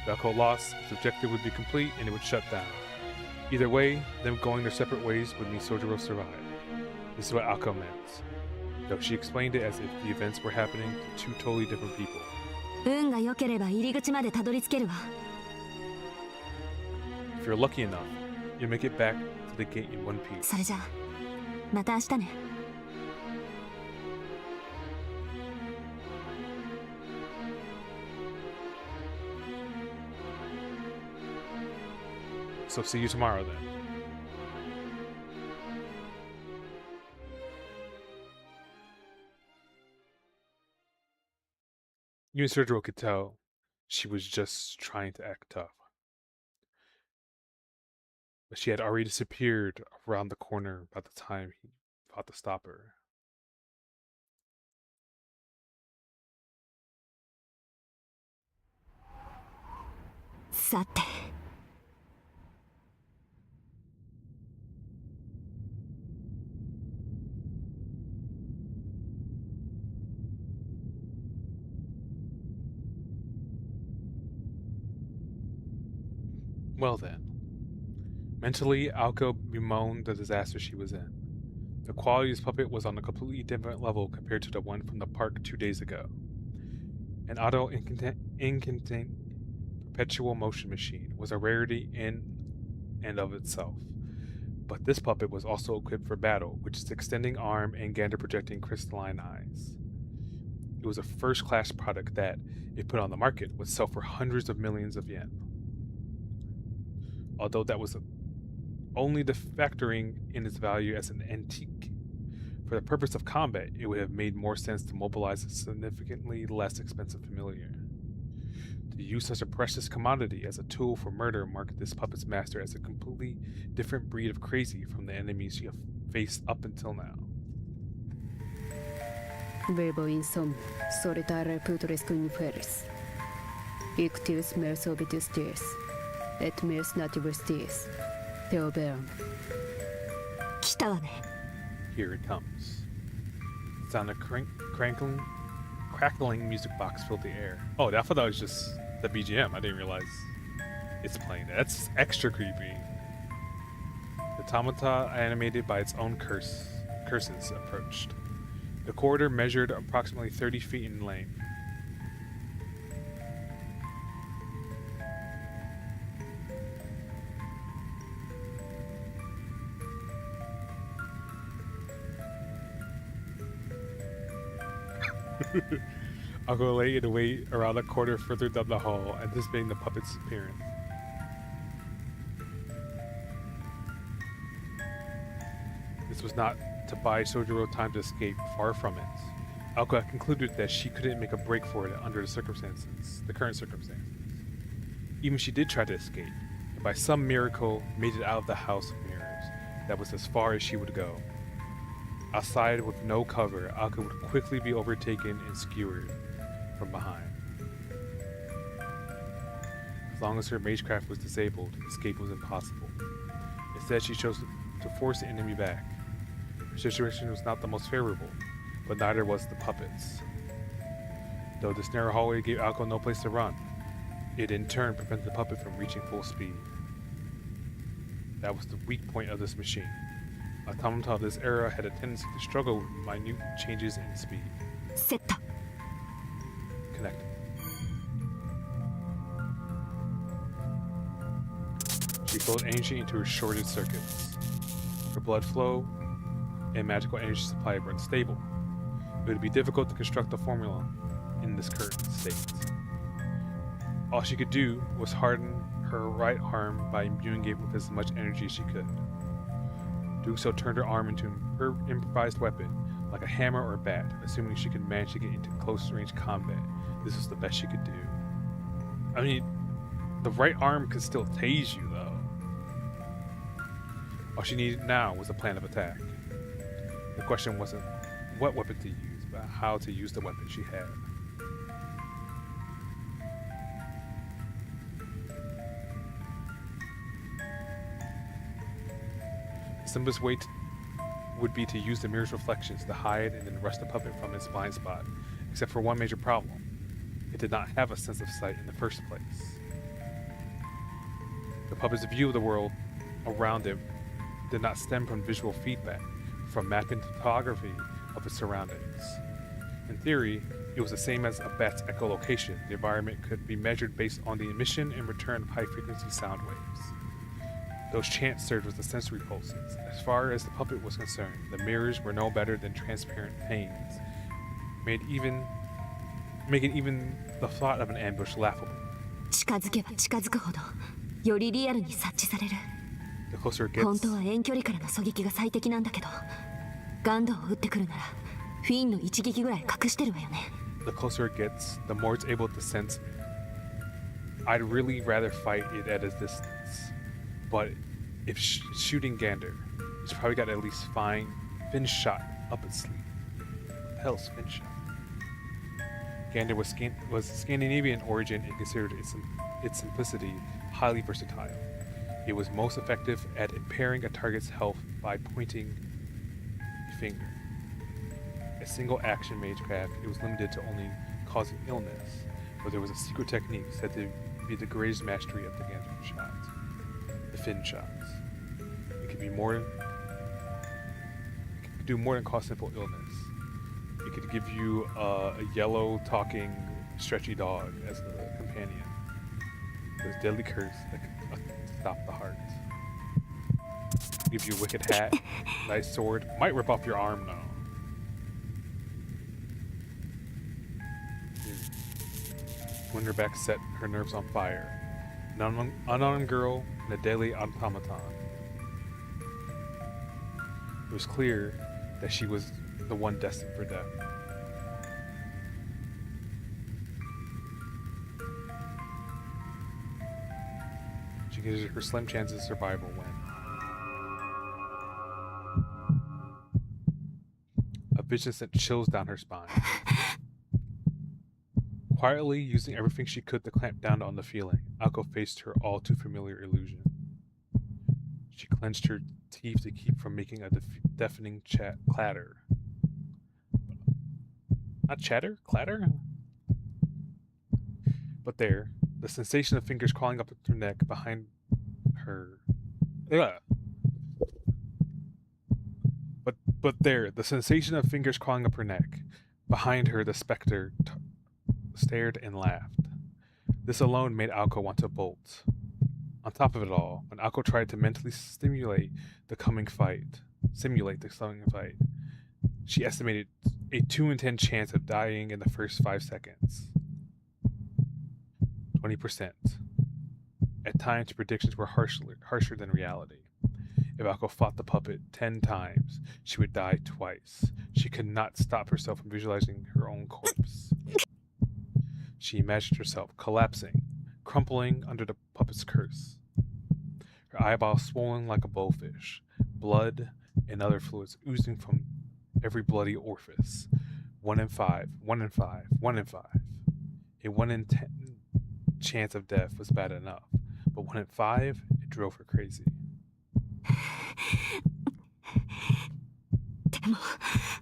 If Alco lost, its objective would be complete and it would shut down. Either way, them going their separate ways would mean Sojiro survived. This is what Alco meant, though she explained it as if the events were happening to two totally different people. 運が良ければ入り口までたどり着けるわ。If you're lucky enough, you'll make it back to the gate in one piece. それじゃあ、また明日ね。So see you tomorrow then. You and Sojiro could tell she was just trying to act tough. But she had already disappeared around the corner by the time he fought to stop her. Well then. Mentally, Alco bemoaned the disaster she was in. The quality of this puppet was on a completely different level compared to the one from the park 2 days ago. An auto-incanting perpetual motion machine was a rarity in and of itself. But this puppet was also equipped for battle, with its extending arm and gander projecting crystalline eyes. It was a first-class product that, if put on the market, would sell for hundreds of millions of yen. Although that was only the factoring in its value as an antique. For the purpose of combat, it would have made more sense to mobilize a significantly less expensive familiar. To use such a precious commodity as a tool for murder marked this puppet's master as a completely different breed of crazy from the enemies she have faced up until now. Vivo insomnia, solitare putresque inferis. Ictius mers obitus dies, et mers nativus dies. Theoberum. 来たわね。Here it comes. The sound of crackling music box filled the air. Oh, I thought that was just the BGM. I didn't realize it's playing. That's extra creepy. The automata, animated by its own curses, approached. The corridor measured approximately 30 feet in length. I'll go lay in wait around a corner further down the hall, anticipating the puppet's appearance. This was not to buy Sojiro time to escape, far from it. Alka concluded that she couldn't make a break for it under the current circumstances. Even if she did try to escape, and by some miracle made it out of the House of Mirrors, that was as far as she would go. Outside with no cover, Alka would quickly be overtaken and skewered from behind. As long as her magecraft was disabled, escape was impossible. Instead, she chose to force the enemy back. Her situation was not the most favorable, but neither was the puppets. Though this narrow hallway gave Alka no place to run, it in turn prevented the puppet from reaching full speed. That was the weak point of this machine. Automata of this era had a tendency to struggle with minute changes in speed. Set. Connected. She flowed energy into her shorted circuits. Her blood flow and magical energy supply were unstable. It would be difficult to construct a formula in this current state. All she could do was harden her right arm by imbuing it with as much energy as she could. Doing so turned her arm into an improvised weapon, like a hammer or a bat, assuming she could manage to get into close-range combat. This was the best she could do. I mean, the right arm could still tase you, though. All she needed now was a plan of attack. The question wasn't what weapon to use, but how to use the weapon she had. The simplest way would be to use the mirror's reflections to hide and then rush the puppet from its blind spot, except for one major problem. It did not have a sense of sight in the first place. The puppet's view of the world around it did not stem from visual feedback, but from mapping topography of its surroundings. In theory, it was the same as a bat's echolocation. The environment could be measured based on the emission and return of high-frequency sound waves. Those chants served as the sensory pulses. As far as the puppet was concerned, the mirrors were no better than transparent panes, making even the thought of an ambush laughable. 近づけば近づくほどよりリアルに察知される。 The closer it 本 gets, 当は遠距離からの狙撃が最適なんだけど、ガンドを撃ってくるならフィンの一撃ぐらい隠してるわよね。 the closer it gets, the more it's able to sense me. I'd really rather fight it at a distance, but if shooting Gander, it's probably got at least Fin Shot up its sleeve. What the hell's Fin Shot? Gander was Scandinavian origin and considered its simplicity highly versatile. It was most effective at impairing a target's health by pointing a finger. A single action magecraft, it was limited to only causing illness, but there was a secret technique said to be the greatest mastery of the Gander shot. The Fin shots. It could do more than cause simple illness. It could give you a yellow talking stretchy dog as a companion. There's deadly curse that could stop the heart. Give you a wicked hat, nice sword, might rip off your arm though. Winterback set her nerves on fire. An unarmed girl and a deadly automaton. It was clear that she was the one destined for death. She considered her slim chances of survival when a vision sent chills down her spine. Quietly using everything she could to clamp down on the feeling, Alko faced her all too familiar illusion. She clenched her teeth to keep from making a deafening clatter. Not chatter? Clatter? But there, the sensation of fingers crawling up her neck behind her. Ugh. But there, the sensation of fingers crawling up her neck. Behind her, the specter stared and laughed. This alone made Aoko want to bolt. On top of it all, when Aoko tried to mentally simulate the coming fight, she estimated a 2 in 10 chance of dying in the first 5 seconds. 20%. At times, predictions were harsher than reality. If Aoko fought the puppet 10 times, she would die twice. She could not stop herself from visualizing her own corpse. She imagined herself collapsing, crumpling under the puppet's curse. Her eyeballs swollen like a bowfish, blood and other fluids oozing from every bloody orifice. 1 in 5, 1 in 5, 1 in 5. A 1 in 10 chance of death was bad enough, but 1 in 5, it drove her crazy.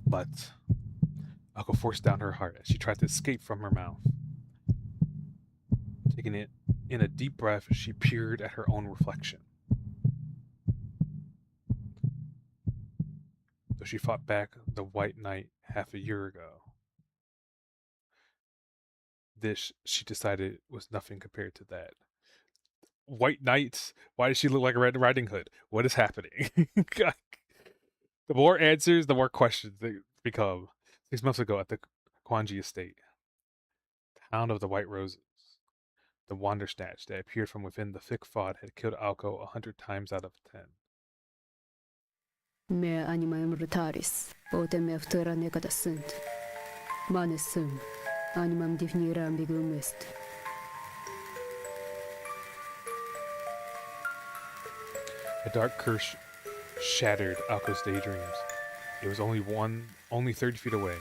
But Aoko forced down her heart as she tried to escape from her mouth. Taking it in a deep breath, she peered at her own reflection. Though she fought back the White Knight half a year ago, this, she decided, was nothing compared to that. White Knight? Why does she look like a Red Riding Hood? What is happening? The more answers, the more questions they become. 6 months ago at the Kwanji estate, town of the White Roses, the Wandersnatch that appeared from within the thick fog had killed Aoko 100 times out of 10. Me animaem brutalis, autem eftera necata sunt. Manes sum, animam definire ambiguum est. A dark curse shattered Aoko's daydreams. It was only 30 feet away.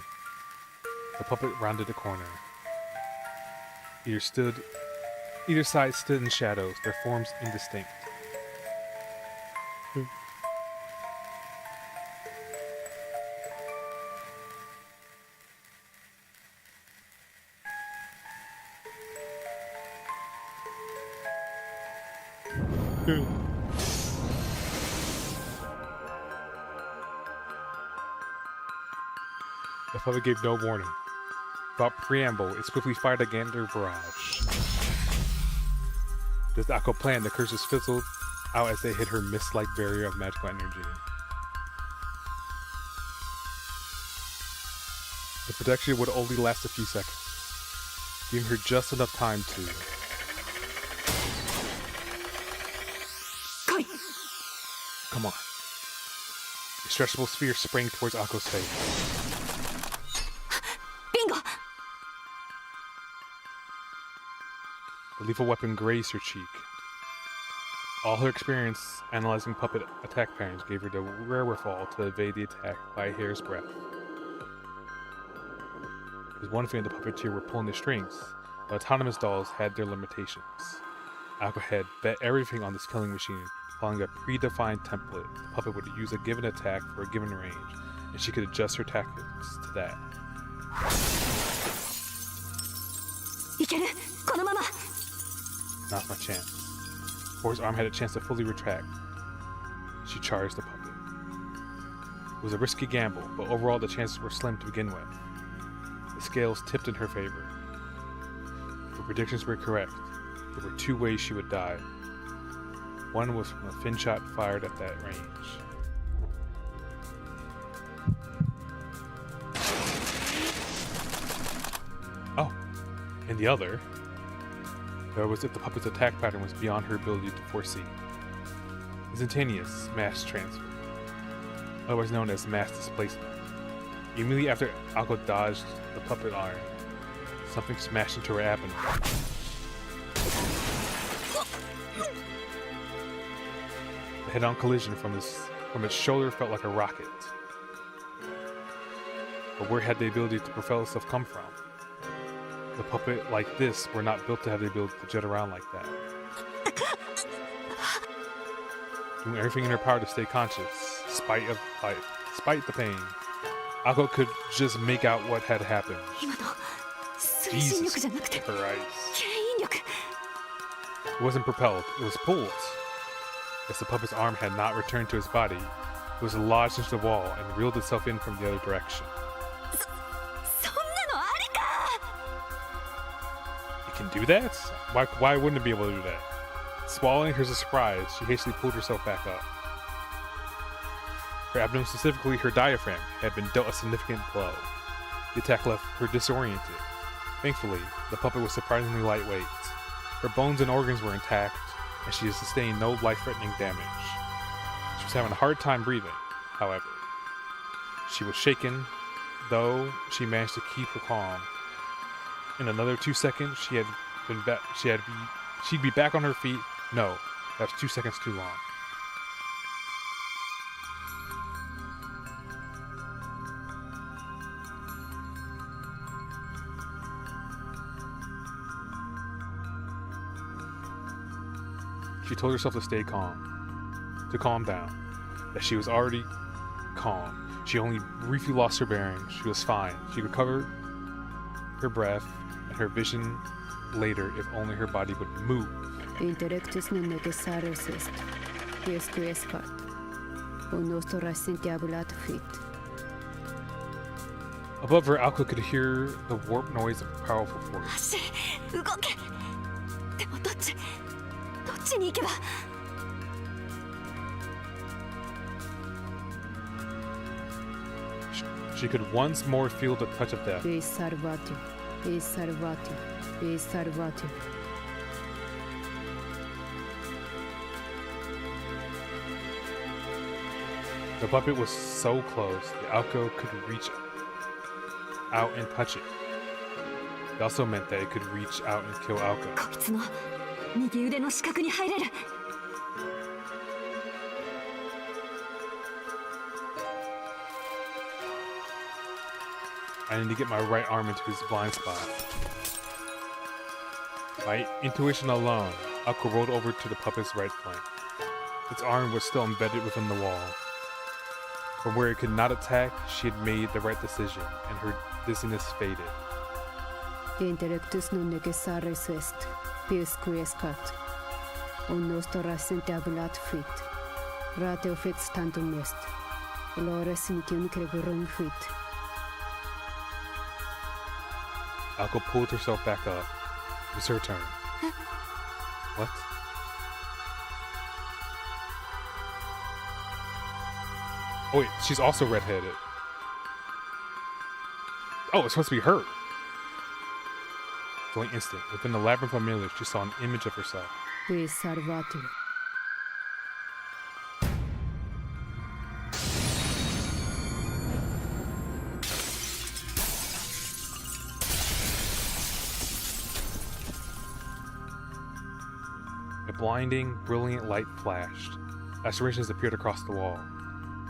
The puppet rounded a corner. Either side stood in shadows, their forms indistinct. The puppet gave no warning. Without preamble, it swiftly fired a gander barrage. As Aoko planned, the curses fizzled out as they hit her mist-like barrier of magical energy. The protection would only last a few seconds, giving her just enough time to... Come on. A stretchable sphere sprang towards Ako's face. Bingo! The lethal weapon grazed her cheek. All her experience analyzing puppet attack patterns gave her the wherewithal to evade the attack by a hair's breadth. It was one thing the puppeteer were pulling the strings. The autonomous dolls had their limitations. Aoko had bet everything on this killing machine, following a predefined template. The puppet would use a given attack for a given range, and she could adjust her tactics to that. Now's my chance. Before his arm had a chance to fully retract, she charged the puppet. It was a risky gamble, but overall the chances were slim to begin with. The scales tipped in her favor. If her predictions were correct, there were 2 ways she would die. One was from a fin shot fired at that range. Oh, and the other, there was if the puppet's attack pattern was beyond her ability to foresee. Instantaneous mass transfer, otherwise known as mass displacement. Immediately after Aoko dodged the puppet arm, something smashed into her abdomen. The head-on collision from its shoulder felt like a rocket. But where had the ability to propel itself come from? The puppet like this were not built to have the ability to jet around like that. doing everything in her power to stay conscious, despite the pain. Ako could just make out what had happened. 今の推進力じゃなくて her eyes. 牽引力 It wasn't propelled, it was pulled. As the puppet's arm had not returned to his body, it was lodged into the wall and reeled itself in from the other direction. そんなのありか It can do that? Why wouldn't it be able to do that? Swallowing her surprise, she hastily pulled herself back up. Her abdomen, specifically her diaphragm, had been dealt a significant blow. The attack left her disoriented. Thankfully, the puppet was surprisingly lightweight. Her bones and organs were intact, and she had sustained no life-threatening damage. She was having a hard time breathing, however. She was shaken, though she managed to keep her calm. In another 2 seconds, she'd be back on her feet. No, that was 2 seconds too long. She told herself to stay calm, to calm down, that she was already calm. She only briefly lost her bearings. She was fine. She recovered her breath and her vision later if only her body would move. Intellectus non necessarius est, quisque escat, o nostro sentiabulat fit. Above her, Alka could hear the warped noise of a powerful force. 足動けでもどっちに行けば She could once more feel the touch of death. E salvatio, e salvatio, e salvatio. The puppet was so close that Alko could reach out and touch it. It also meant that it could reach out and kill Alko. こいつの右腕の死角に入れる I need to get my right arm into his blind spot. By intuition alone, Alko rolled over to the puppet's right flank. Its arm was still embedded within the wall. From where it could not attack, she had made the right decision, and her dizziness faded. Intellectus non necessarius est, quisque escat, o nostro sentiabulat fit. Ratio fit tantum est, lores initium cregurum fit. Alko pulled herself back up. It was her turn. What? Oh wait, she's also redheaded. Oh, it's supposed to be her. For an instant, within the labyrinth of mirrors, she saw an image of herself. E salvatio. A blinding, brilliant light flashed. Lacerations appeared across the wall.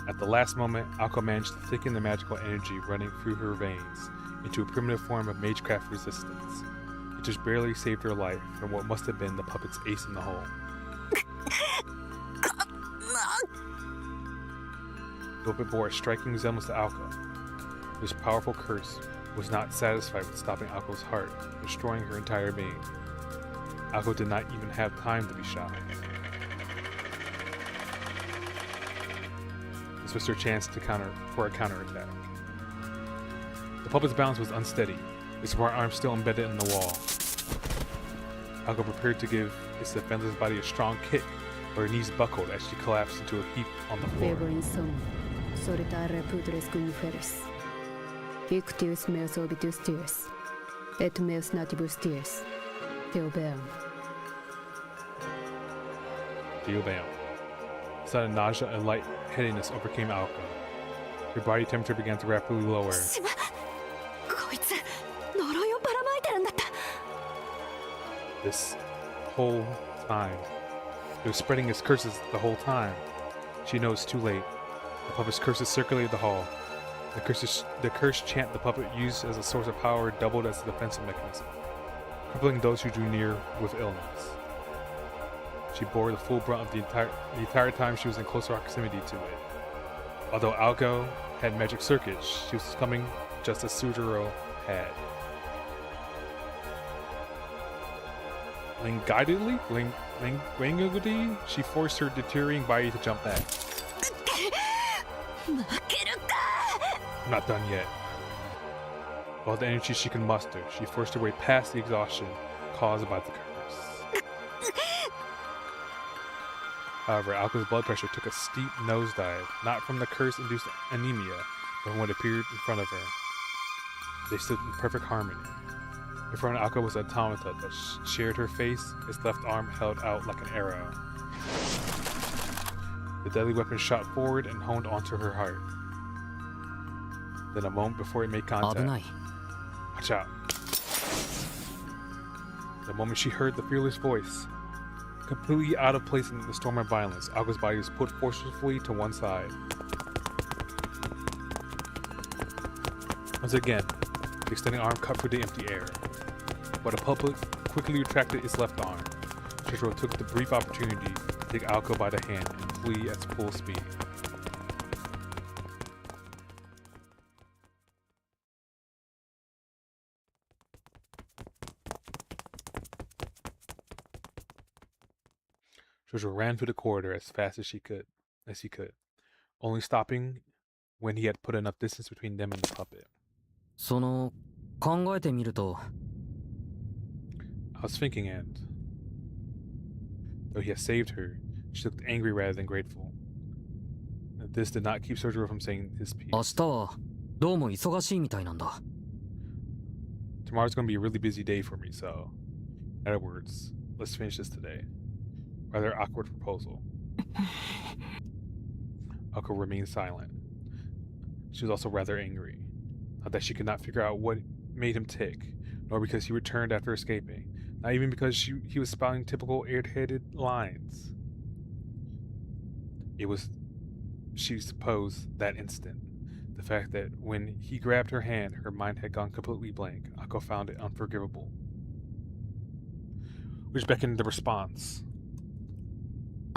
At the last moment, Alko managed to thicken the magical energy running through her veins into a primitive form of magecraft resistance. It just barely saved her life from what must have been the puppet's ace in the hole. The puppet bore a striking resemblance to Alko. This powerful curse was not satisfied with stopping Alko's heart, destroying her entire being. Alko did not even have time to be shocked. This was her chance for a counterattack. The puppet's balance was unsteady, its right arm still embedded in the wall. Alko prepared to give its defenseless body a strong kick, but her knees buckled as she collapsed into a heap on the floor. Febo in somno, solitare pudres cuniferis. Ictius meus obitus dies, et meus natibus dies. Theobeam. Theobeam. Sudden nausea and lightheadedness overcame Alko. Her body temperature began to rapidly lower. しまこいつ呪いをばらまいてるんだった This whole time. It was spreading its curses the whole time. She knows too late. The puppet's curses circulated the hall. The curse chant the puppet used as a source of power doubled as a defensive mechanism, crippling those who drew near with illness. She bore the full brunt of the entire time she was in close proximity to it. Although Aoko had magic circuits, she was coming just as Sujiro had. Langudly, she forced her deteriorating body to jump back. I'm not done yet. All the energy she can muster, she forced her way past the exhaustion caused by the curse. However, Aoko's blood pressure took a steep nosedive, not from the curse-induced anemia, but from what appeared in front of her. They stood in perfect harmony. In front of Aoko was an automata that shared her face, its left arm held out like an arrow. The deadly weapon shot forward and honed onto her heart. Then a moment before it made contact, watch out. The moment she heard the fearless voice, completely out of place in the storm of violence, Aoko's body was put forcefully to one side. Once again, the extending arm cut through the empty air, but a puppet quickly retracted its left arm. Sujiro took the brief opportunity to take Aoko by the hand and flee at full speed. Sujiro ran through the corridor as fast as he could, only stopping when he had put enough distance between them and the puppet. その考えてみると I was thinking, and though he had saved her, she looked angry rather than grateful. This did not keep Sujiro from saying his piece. 明日はどうも忙しいみたいなんだ Tomorrow's going to be a really busy day for me, so in other words, let's finish this today. Rather awkward proposal. Aoko remained silent. She was also rather angry. Not that she could not figure out what made him tick, nor because he returned after escaping. Not even because he was spouting typical air-headed lines. It was, she supposed, that instant. The fact that when he grabbed her hand, her mind had gone completely blank. Aoko found it unforgivable. Which beckoned the response.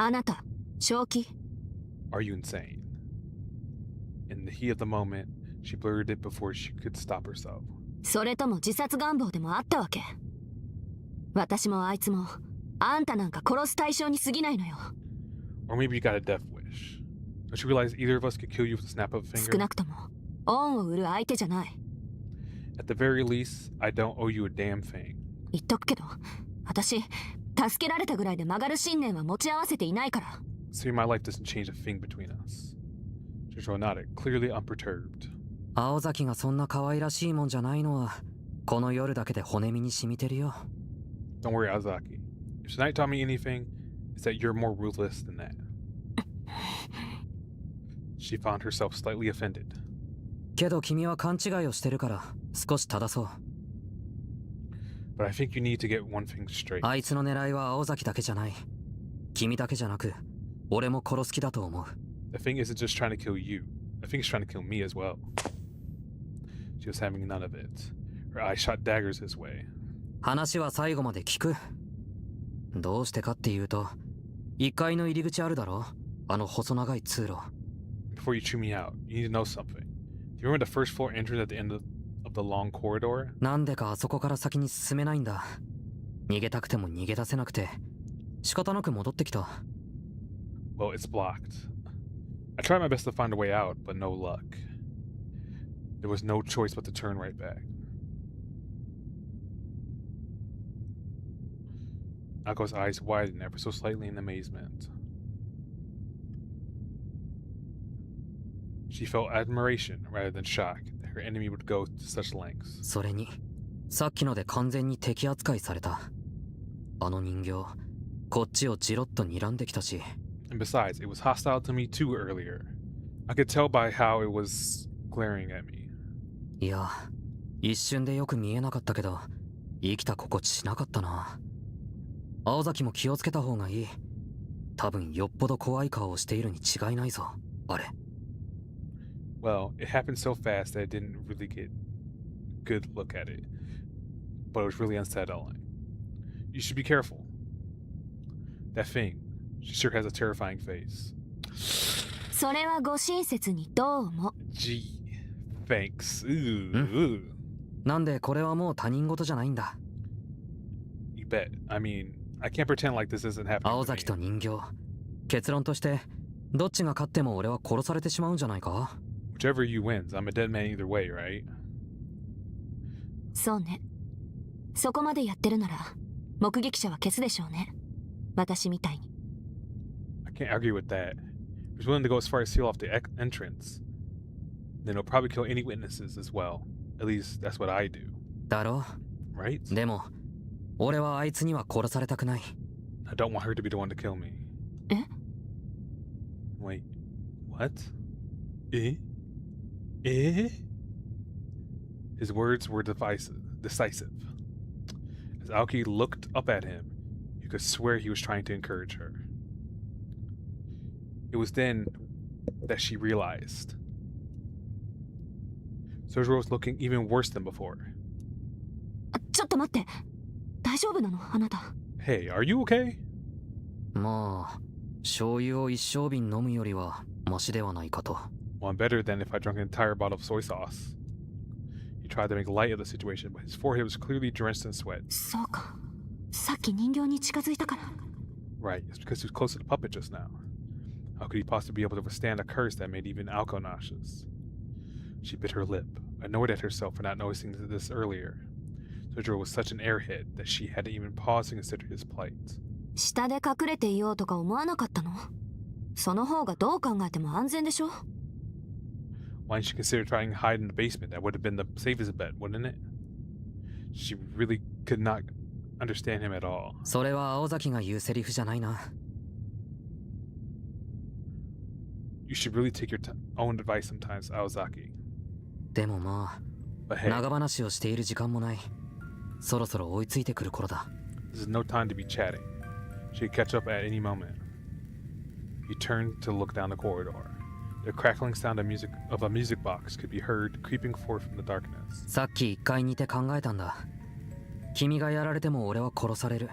あなた、正気? Are you insane? In the heat of the moment, she blurted it before she could stop herself. それとも自殺願望でもあったわけ。私もあいつも、あんたなんか殺す対象に過ぎないのよ。Or maybe you got a death wish. Don't you realize either of us could kill you with a snap of a finger? 少なくとも、恩を売る相手じゃない。At the very least, I don't owe you a damn thing. 言っとくけど、私、助けられたぐらいで曲がる信念は持ち合わせていないから。See, my life doesn't change a thing between us. Sujiro nodded, clearly unperturbed. 青崎がそんな可愛らしいもんじゃないのはこの夜だけで骨身に染みてるよ Don't worry, Azaki. If tonight taught me anything, it's that you're more ruthless than that. She found herself slightly offended. けど君は勘違いをしてるから少し正そう But I think you need to get one thing straight. あいつの狙いは青崎だけじゃない君だけじゃなく俺も殺す気だと思う The thing isn't just trying to kill you. I think he's trying to kill me as well. She was having none of it. Her eyes shot daggers his way. 話は最後まで聞くどうしてかっていうと1階の入り口あるだろあの細長い通路 Before you chew me out, you need to know something. Do you remember the first floor entrance at the end of the long corridor? なんでかあそこから先に進めないんだ逃げたくても逃げ出せなくて仕方なく戻ってきた Well, it's blocked. I tried my best to find a way out, but no luck. There was no choice but to turn right back. Ako's eyes widened ever so slightly in amazement. She felt admiration rather than shock that her enemy would go to such lengths. それにさっきので完全に敵扱いされたあの人形こっちをじろっと睨んできたし And besides, it was hostile to me too earlier. I could tell by how it was glaring at me. いや一瞬でよく見えなかったけど生きた心地しなかったな青崎も気をつけた方がいい多分よっぽど怖い顔をしているに違いないぞあれ Well, it happened so fast that I didn't really get a good look at it. But it was really unsettling. You should be careful. That thing. She sure has a terrifying face. それはご親切にどうも。 Gee, thanks. Ooh. なんでこれはもう他人事じゃないんだ。 You bet. I mean, I can't pretend like this isn't happening. 青崎と人形。結論として、どっちが勝っても俺は殺されてしまうんじゃないか？ Whichever you wins, I'm a dead man either way, right? そうね。そこまでやってるなら、目撃者は消すでしょうね。私みたいに。I can't argue with that. He's willing to go as far as seal off the entrance. Then he'll probably kill any witnesses as well. At least that's what I do. だろ？ Right? でも、俺はあいつには殺されたくない。I don't want her to be the one to kill me. え？ Wait. What? Eh? Eh? His words were decisive. As Aoki looked up at him, you could swear he was trying to encourage her. It was then that she realized Sojiro was looking even worse than before. ちょっと待って。大丈夫なの？あなた。 Hey, are you okay? まあ、醤油を一升瓶飲むよりはマシではないかと。 Well, I'm better than if I drank an entire bottle of soy sauce. He tried to make light of the situation, but his forehead was clearly drenched in sweat. そうか。さっき人形に近づいたから。 Right, it's because he was close to the puppet just now. How could he possibly be able to withstand a curse that made even Alko nauseous? She bit her lip, annoyed at herself for not noticing this earlier. Sojiro was such an airhead that she had to even pause to consider his plight. 下で隠れていようとか思わなかったの？その方がどう考えても安全でしょ？ Why didn't she consider trying to hide in the basement? That would have been the safest bet, wouldn't it? She really could not understand him at all. それは青崎が言うセリフじゃないな。You should really take your own advice sometimes, Aozaki. でもま But あ、 hey, 長話をしている時間もない。そろそろ追いついてくる頃だ。 this is no time to be chatting. She could catch up at any moment. He turned to look down the corridor. The crackling sound of a music box could be heard creeping forth from the darkness. さっき1階にいて考えたんだ。君がやられても俺は殺される。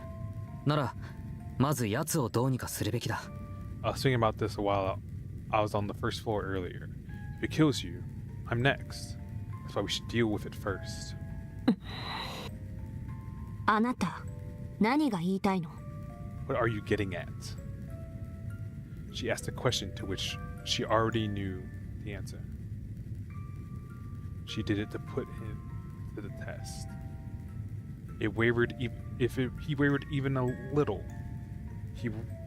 なら、まず奴をどうにかするべきだ。I was thinking about this while I was on the first floor earlier. If it kills you, I'm next. That's why we should deal with it first. あなた、何が言いたいの？ What are you getting at? She asked a question to which she already knew the answer. She did it to put him to the test. He wavered even a little,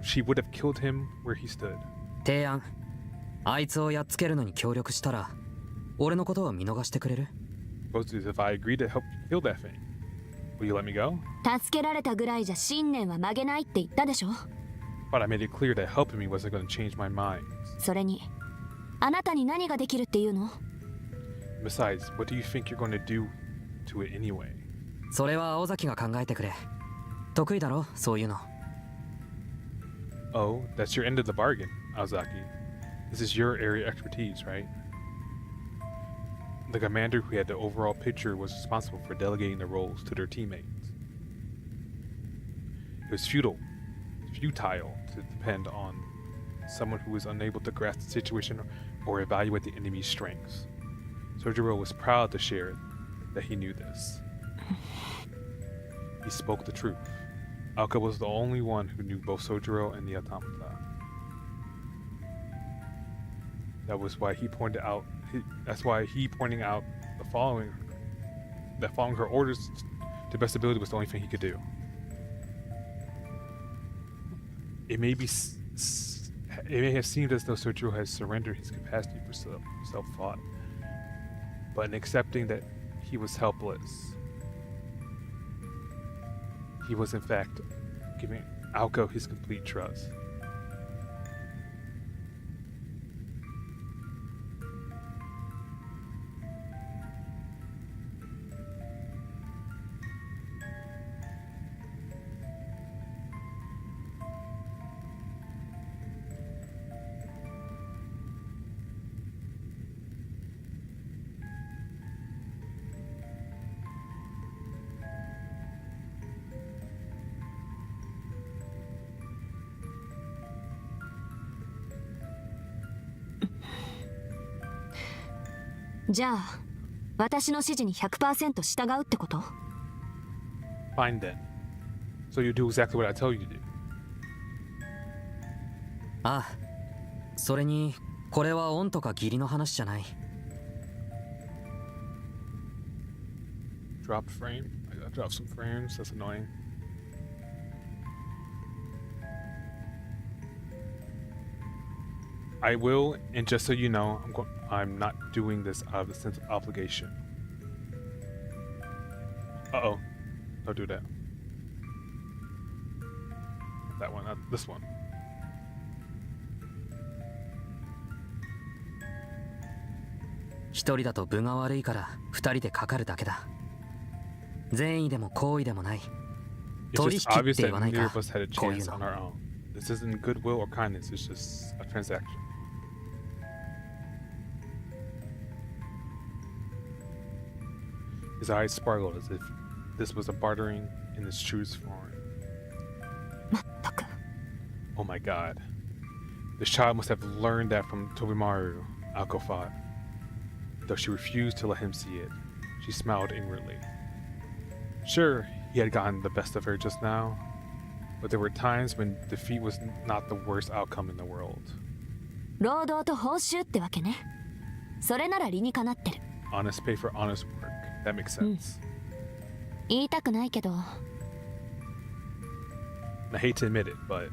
she would have killed him where he stood. 提案。あいつをやっつけるのに協力したら、俺のことを見逃してくれる？ Suppose if I agree to help you kill that thing, will you let me go? 助けられたぐらいじゃ信念は曲げないって言ったでしょ？ But I made it clear that helping me wasn't going to change my mind. それに、あなたに何ができるっていうの？ Besides, what do you think you're going to do to it anyway? それは青崎が考えてくれ。得意だろ、そういうの。Oh, that's your end of the bargain, Aozaki. This is your area of expertise, right? The commander who had the overall picture was responsible for delegating the roles to their teammates. It was futile to depend on someone who was unable to grasp the situation or evaluate the enemy's strengths. Sojiro was proud to share that he knew this. He spoke the truth. Alka was the only one who knew both Sojiro and the automata. That's why he pointing out that following her orders to best ability was the only thing he could do. It may have seemed as though Sojiro has surrendered his capacity for self-thought, but in accepting that he was helpless, he was in fact giving Aoko his complete trust. じゃあ私の指示に 100% 従うってこと？ Fine then. So you do exactly what I tell you to do. ああ、それにこれは恩とか義理の話じゃない。 Drop frame. I dropped some frames. That's annoying. I will, and just so you know, I'm not doing this out of a sense of obligation. Uh-oh. Don't do that. That one, not this one. 一人だと分が悪いから二人でかかるだけだ。善意でも好意でもない。 It's 取 just 引っ obvious て言 that わない neither か。 of us had a こういう chance の。 on our own. This isn't goodwill or kindness, it's just a transaction. His eyes sparkled as if this was a bartering in its truest form. まったく。 Oh my god. This child must have learned that from Tobimaru, Ako thought. Though she refused to let him see it, she smiled inwardly. Sure, he had gotten the best of her just now, but there were times when defeat was not the worst outcome in the world. 労働と報酬ってわけね。それなら理にかなってる。 Honest pay for honest work. That makes sense. 言いたくないけど、 I hate to admit it, but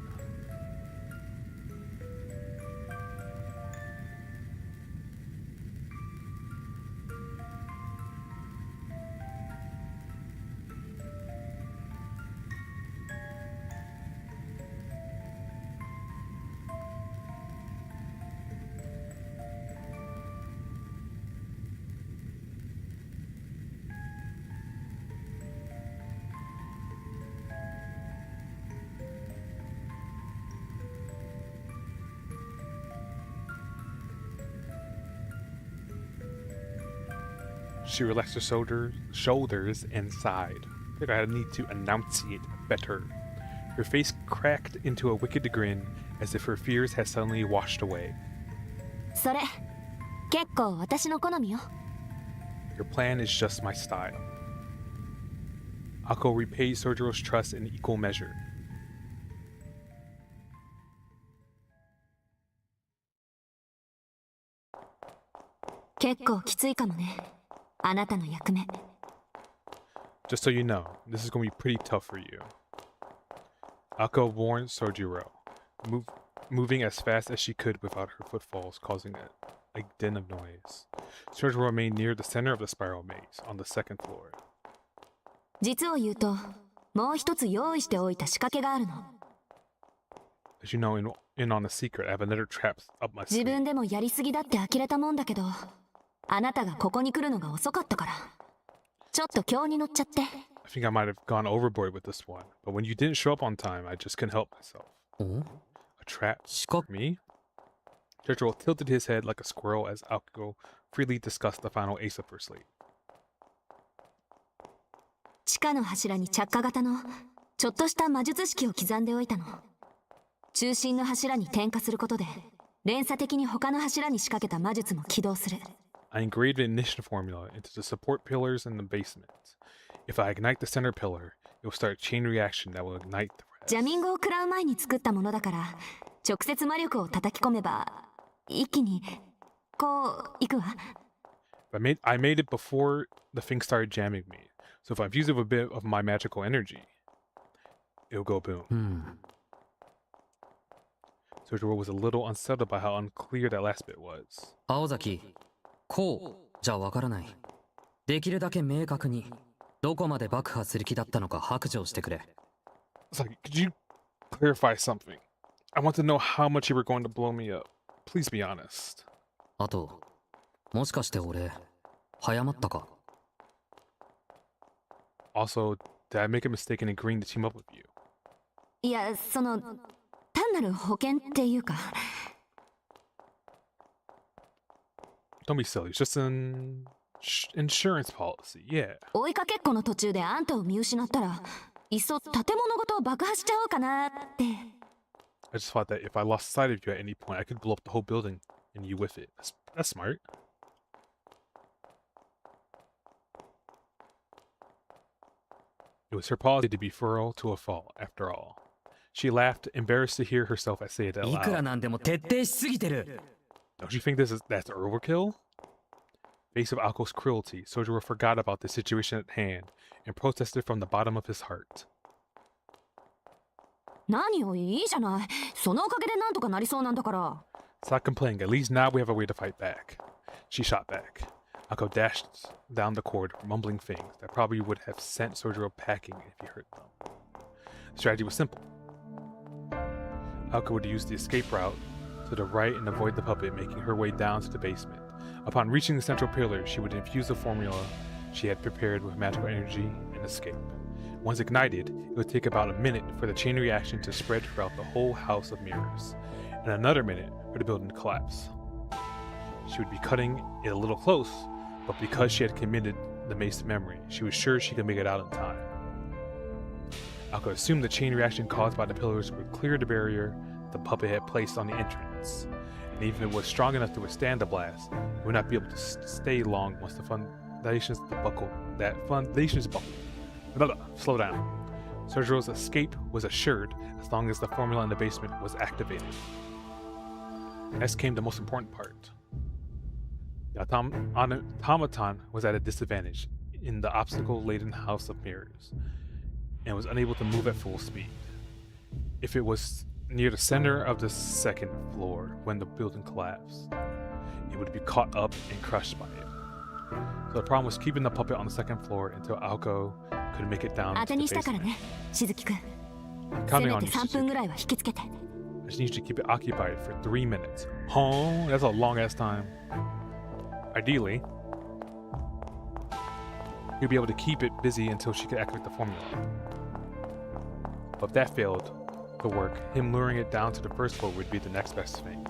she relaxed her shoulders and sighed. I think I need to enunciate better. Her face cracked into a wicked grin, as if her fears had suddenly washed away. それ結構私の好みよ。 Your plan is just my style. Ako repaid Sojiro's trust in equal measure. 結構きついかもね。あなたの役目。 Just so you know, this is going to be pretty tough for you. Ako warned Sojiro, moving as fast as she could without her footfalls causing a din of noise. Sojiro remained near the center of the spiral maze, on the second floor. 実を言うと、もう一つ用意しておいた仕掛けがあるの。 As you know, in on a secret, I have another trap up my 自 sleeve. 分でもやりすぎだって呆れたもんだけど、あなたがここに来るのが遅かったから、ちょっと興に乗っちゃって。 I think I might have gone overboard with this one, but when you didn't show up on time, I just couldn't help myself. お A trap 仕掛 for me? Jotaro tilted his head like a squirrel as Ako freely discussed the final ace of her sleeve. 地下の柱に着火型のちょっとした魔術式を刻んでおいたの。中心の柱に点火することで連鎖的に他の柱に仕掛けた魔術も起動する。 I engraved an ignition formula into the support pillars in the basement. If I ignite the center pillar, it will start a chain reaction that will ignite the rest. ジャミングを食らう前に作ったものだから直接魔力を叩き込めば一気にこういくわ。 I made it before the thing started jamming me. So if I infuse it with a bit of my magical energy, it'll go boom. うん。 Sojiro was a little unsettled by how unclear that last bit was. 青崎、こうじゃわからない。できるだけ明確にどこまで爆破する気だったのか白状してくれ。 It's like, could you clarify something? I want to know how much you were going to blow me up. Please be honest. あと、もしかして俺、早まったか？ Also, did I make a mistake in agreeing to team up with you? いや、その単なる保険っていうか。 Don't be silly. It's just an insurance policy. Yeah. 追いかけっこの途中であんたを見失ったらいっそ建物ごと爆破しちゃおうかなって。 I just thought that if I lost sight of you at any point, I could blow up the whole building and you with it. That's smart. It was her policy to be furrow to a fault, after all. She laughed, embarrassed to hear herself say it out いくら loud. なんでも徹底しすぎてる Don't you think that's overkill? Face of Alko's cruelty, Sojiro forgot about the situation at hand and protested from the bottom of his heart. 何よ、いいじゃない。そのおかげでなんとかなりそうなんだから。Stop complaining. At least now we have a way to fight back. She shot back. Alko dashed down the corridor, mumbling things that probably would have sent Sojiro packing if he heard them. The strategy was simple. Alko would use the escape route to the right and avoid the puppet, making her way down to the basement. Upon reaching the central pillar, she would infuse the formula she had prepared with magical energy and escape. Once ignited, it would take about a minute for the chain reaction to spread throughout the whole house of mirrors, and another minute for the building to collapse. She would be cutting it a little close, but because she had committed the mace to memory, she was sure she could make it out in time. Alko assumed the chain reaction caused by the pillars would clear the barrier the puppet had placed on the entrance, and even if it was strong enough to withstand the blast, it would not be able to stay long once the foundations buckled. Slow down. Sojiro's escape was assured as long as the formula in the basement was activated. Next came the most important part. The automaton was at a disadvantage in the obstacle-laden house of mirrors, and was unable to move at full speed. If it was near the center of the second floor when the building collapsed, it would be caught up and crushed by it. So the problem was keeping the puppet on the second floor until Alko could make it down to the basement. Counting on you, Shizuki. I just need you to keep it occupied for 3 minutes. Oh, that's a long ass time. Ideally, you'd be able to keep it busy until she could activate the formula. But if that failed to work, him luring it down to the first floor would be the next best thing.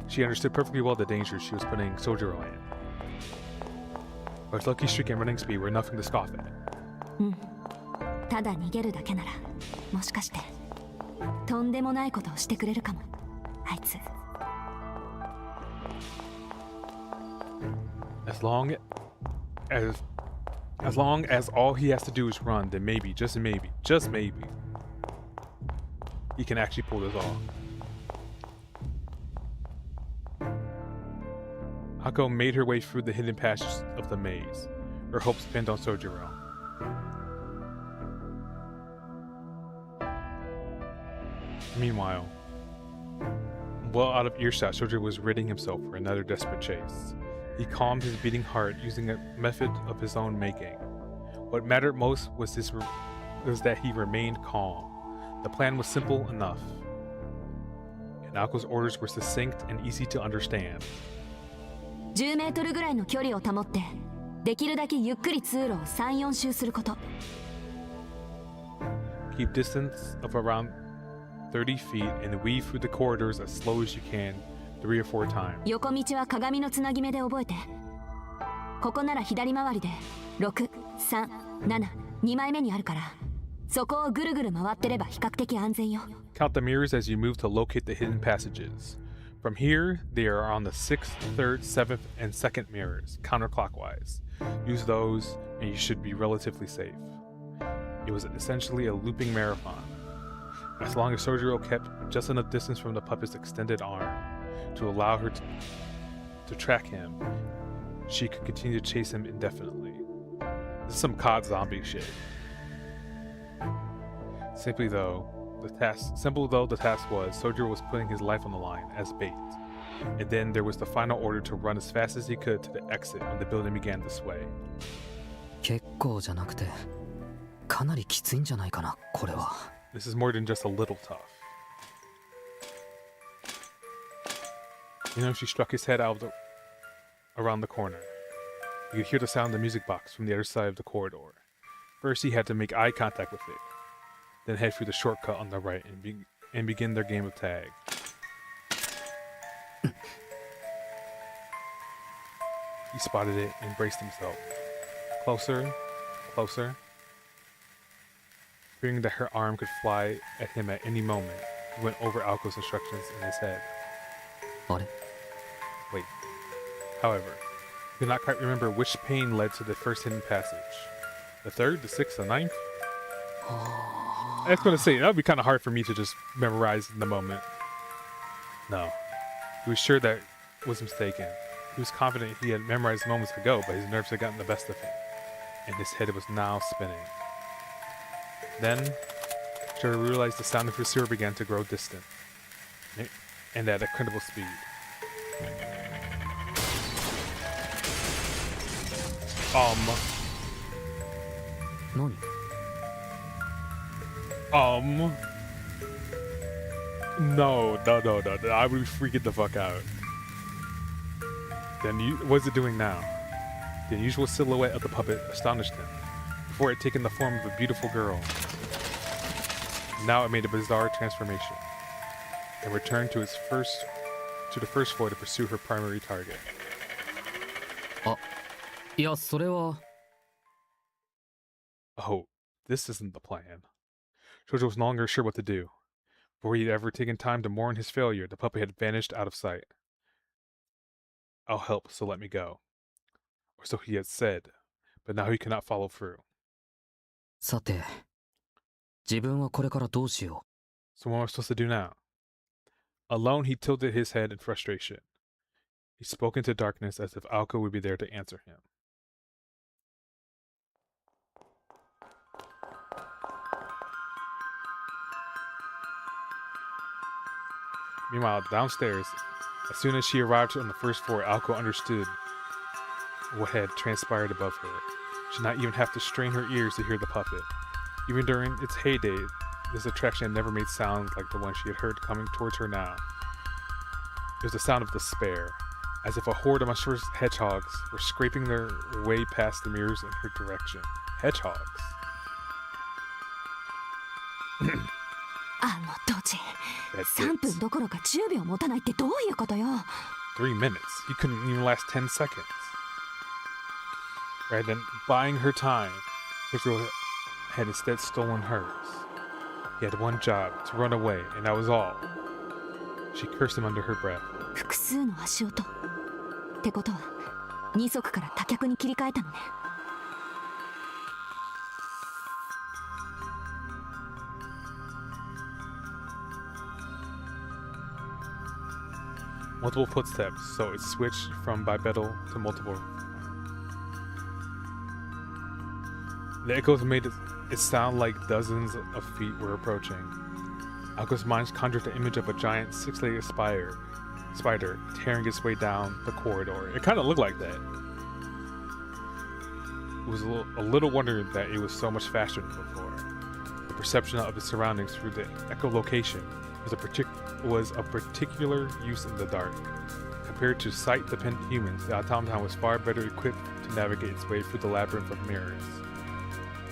She understood perfectly well the dangers she was putting Sojiro in. But his lucky streak and running speed were nothing to scoff at. ただ逃げるだけなら、もしかしてとんでもないことをしてくれるかも、あいつ。As long as all he has to do is run, then maybe, just maybe, he can actually pull this off. Hako made her way through the hidden passages of the maze. Her hopes pinned on Sojiro. Meanwhile, well out of earshot, Sojiro was ridding himself for another desperate chase. He calmed his beating heart using a method of his own making. What mattered most was that he remained calm. The plan was simple enough, and Alko's orders were succinct and easy to understand. 10メートルぐらいの距離を保って、できるだけゆっくり通路を3、4周すること。Keep distance of around 30 feet and weave through the corridors as slow as you can 3 or 4 times. 横道は鏡のつなぎ目で覚えて。ここなら左回りで6、3、7、2枚目にあるから、そこをぐるぐる回ってれば比較的安全よ。Count the mirrors as you move to locate the hidden passages. From here, they are on the 6th, 3rd, 7th, and 2nd mirrors, counterclockwise. Use those, and you should be relatively safe. It was essentially a looping marathon. As long as Sojiro kept just enough distance from the puppet's extended arm to allow her to track him, she could continue to chase him indefinitely. This is some COD zombie shit. Simple though the task was, Sojiro was putting his life on the line as bait. And then there was the final order to run as fast as he could to the exit when the building began to sway. 結構じゃなくて、かなりきついんじゃないかな、これは。This is more than just a little tough. She struck his head around the corner. You could hear the sound of the music box from the other side of the corridor. First, he had to make eye contact with it, then head through the shortcut on the right and begin their game of tag. He spotted it and braced himself. Closer, closer. Fearing that her arm could fly at him at any moment, he went over Alko's instructions in his head. Wait. However, he could not quite remember which pane led to the first hidden passage. The 3rd, the 6th, the 9th? I was going to say, that would be kind of hard for me to just memorize in the moment. No. He was sure that was mistaken. He was confident he had memorized moments ago, but his nerves had gotten the best of him, and his head was now spinning. Then, Trevor realized the sound of pursuer began to grow distant, and at incredible speed. Nani? No. I would be freaking the fuck out. Then what's it doing now? The unusual silhouette of the puppet astonished him. Before it had taken the form of a beautiful girl. Now it made a bizarre transformation and returned to the first floor to pursue her primary target. いや、それは。 Oh, this isn't the plan. Shoujo was no longer sure what to do. Before he had ever taken time to mourn his failure, the puppet had vanished out of sight. I'll help, so let me go. Or so he had said, but now he could not follow through. さて、自分はこれからどうしよう。 So what am I supposed to do now? Alone, he tilted his head in frustration. He spoke into darkness as if Aoko would be there to answer him. Meanwhile, downstairs, as soon as she arrived on the first floor, Aoko understood what had transpired above her. She did not even have to strain her ears to hear the puppet. Even during its heyday, this attraction had never made sounds like the one she had heard coming towards her now. It was the sound of despair, as if a horde of monstrous hedgehogs were scraping their way past the mirrors in her direction. Hedgehogs. あのドジ That 3 分どころか10秒持たないってどういうことよ。 3 minutes. He couldn't even last 10 seconds. Rather than buying her time, Israel had instead stolen hers. He had one job, to run away, and that was all. She cursed him under her breath. 複数の足音ってことは二足から多脚に切り替えたのね。 Multiple footsteps, so it switched from bipedal to multiple. The echoes made it sound like dozens of feet were approaching. Ako's mind conjured the image of a giant six-legged spider tearing its way down the corridor. It kind of looked like that. It was a little wonder that it was so much faster than before. The perception of the surroundings through the echolocation was of particular use in the dark. Compared to sight-dependent humans, the automaton was far better equipped to navigate its way through the labyrinth of mirrors.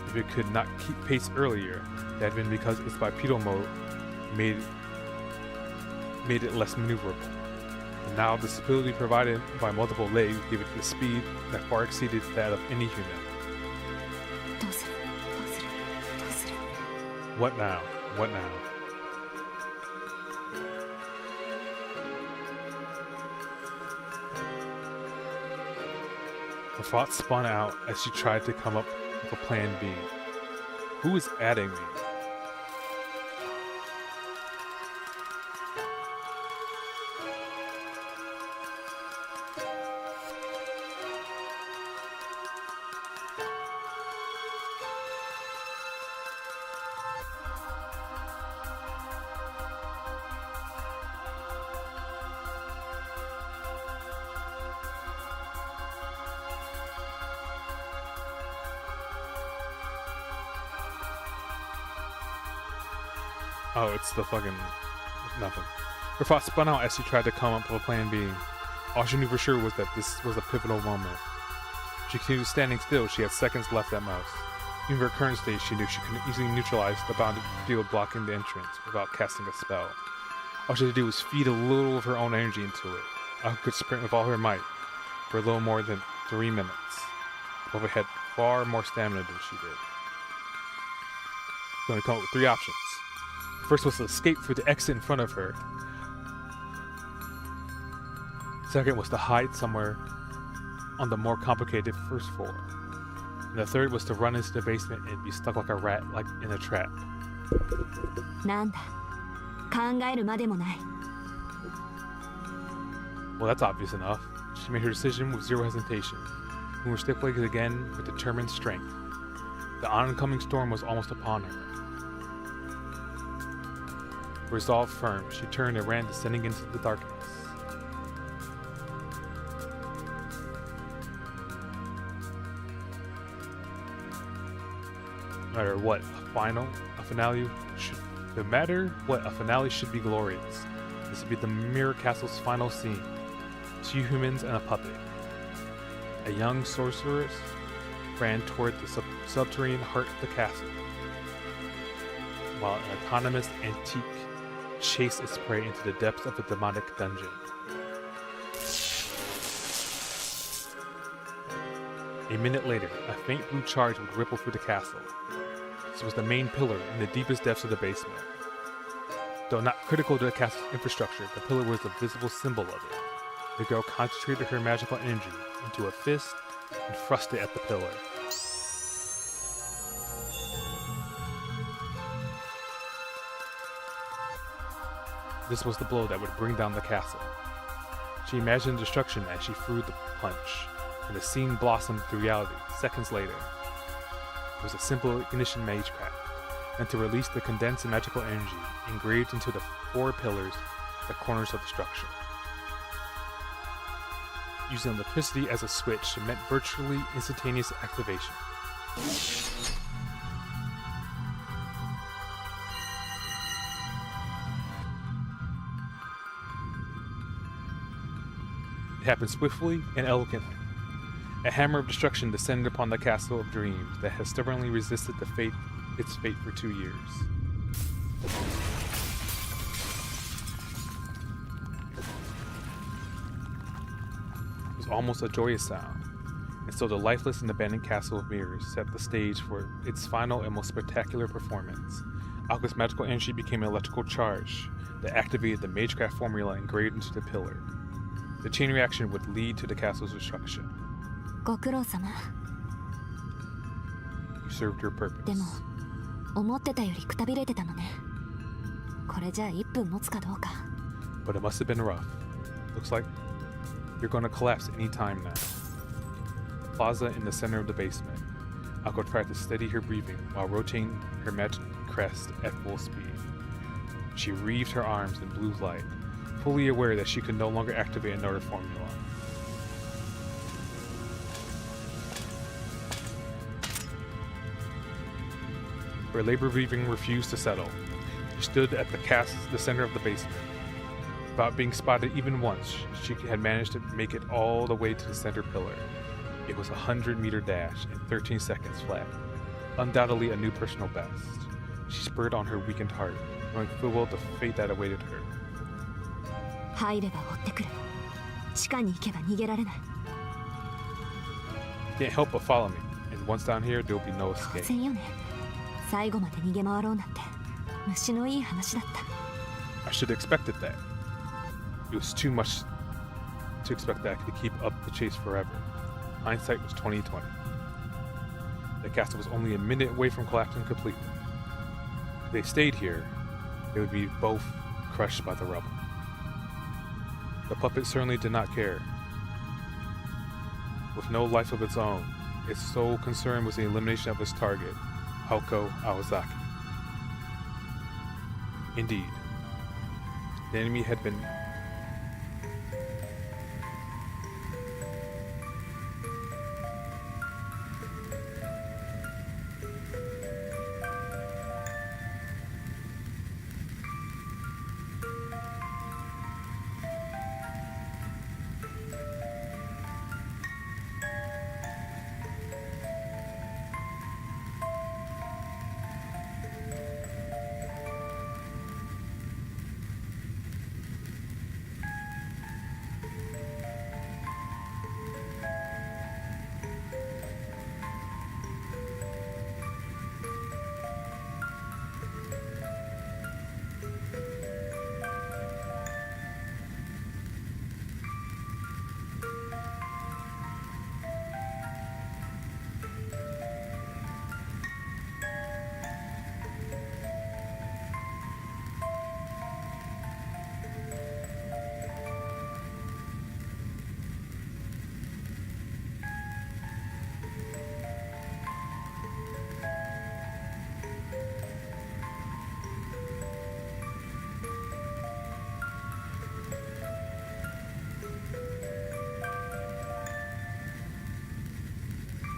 If it could not keep pace earlier, that had been because its bipedal mode made it less maneuverable. And now the stability provided by multiple legs gave it the speed that far exceeded that of any human. どうするどうするどうする What now? What now? Her thoughts spun out as she tried to come up with a plan B. Who is adding me? Oh, it's the fucking nothing. Her thoughts spun out as she tried to come up with a plan B. All she knew for sure was that this was a pivotal moment. She continued standing still. She had seconds left at most. Even for her current state, she knew she couldn't easily neutralize the bounded field blocking the entrance without casting a spell. All she had to do was feed a little of her own energy into it. Ako could sprint with all her might for a little more than 3 minutes. Bubba had far more stamina than she did. She only come up with 3 options. First was to escape through the exit in front of her. Second was to hide somewhere on the more complicated first floor. And the third was to run into the basement and be stuck like a rat, like in a trap. なんだ、考えるまでもない。 Well, that's obvious enough. She made her decision with zero hesitation, moving her stiff legs again with determined strength. The oncoming storm was almost upon her. Resolve firm, she turned and ran, descending into the darkness. No matter what a finale should be glorious. This would be the Mirror Castle's final scene. 2 humans and a puppet. A young sorceress ran toward the subterranean heart of the castle, while an autonomous antique chased its prey into the depths of a demonic dungeon. A minute later, a faint blue charge would ripple through the castle. This was the main pillar in the deepest depths of the basement. Though not critical to the castle's infrastructure, the pillar was the visible symbol of it. The girl concentrated her magical energy into a fist and thrust it at the pillar. This was the blow that would bring down the castle. She imagined destruction as she threw the punch, and the scene blossomed to reality seconds later. It was a simple ignition magecraft, and to release the condensed magical energy engraved into the 4 pillars at the corners of the structure. Using electricity as a switch meant virtually instantaneous activation. It happened swiftly and elegantly. A hammer of destruction descended upon the castle of dreams that has stubbornly resisted its fate for 2 years. It was almost a joyous sound, and so the lifeless and abandoned castle of mirrors set the stage for its final and most spectacular performance. Alka's magical energy became an electrical charge that activated the magecraft formula engraved into the pillar. The chain reaction would lead to the castle's destruction. ご苦労様。 You served your purpose. でも、思ってたよりくたびれてたのね。これじゃあ1分持つかどうか。 But it must have been rough. Looks like you're going to collapse any time now. Plaza in the center of the basement. Akko tried to steady her breathing while rotating her magic crest at full speed. She wreathed her arms in blue light, fully aware that she could no longer activate another formula. Her labor breathing refused to settle. She stood at the center of the basement. Without being spotted even once, she had managed to make it all the way to the center pillar. It was a 100-meter dash in 13 seconds flat. Undoubtedly a new personal best. She spurred on her weakened heart, knowing full well the fate that awaited her. 入れば追ってくる。地下に行けば逃げられない。 You can't help but follow me, and once down here, there will be no 当 escape. 然よね。最後まで逃げ回ろうなんて虫のいい話だった。 I should have expected that. It was too much to expect that I could keep up the chase forever. Hindsight was 20/20. The castle was only a minute away from collapsing completely. If they stayed here, they would be both crushed by the rubble. The puppet certainly did not care. With no life of its own, its sole concern was the elimination of its target, Haoko Awazaki. Indeed, the enemy had been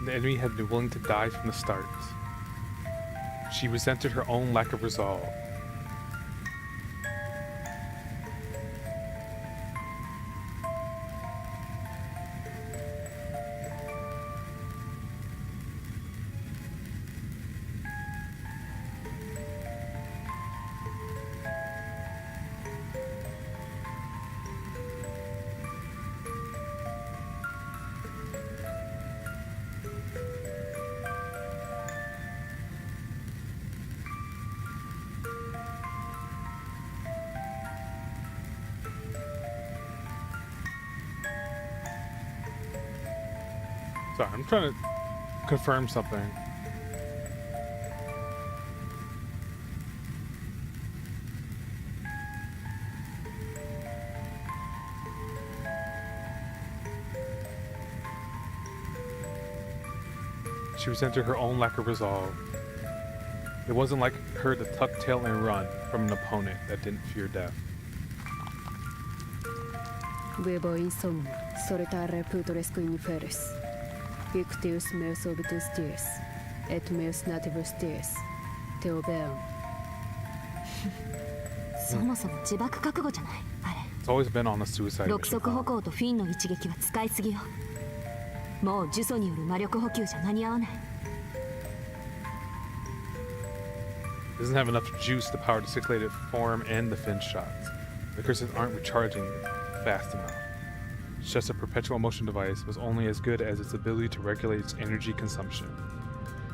The enemy had been willing to die from the start. She resented her own lack of resolve. Sorry, I'm trying to confirm something. She resented her own lack of resolve. It wasn't like her to tuck tail and run from an opponent that didn't fear death. Vivo insomn, solitare putoresque inferis. Ictius meus obitus dies, et meus nativus dies, Teobeam. そもそも自爆覚悟じゃないあれ。 It's always been on a suicide 六 mission. 足歩行とフィンの一撃は使いすぎよ。もう呪詛による魔力補給じゃ間に合わない。 Doesn't have enough juice to power the circulated form and the fin shots. The curses aren't recharging fast enough. It's just a perpetual motion device was only as good as its ability to regulate its energy consumption.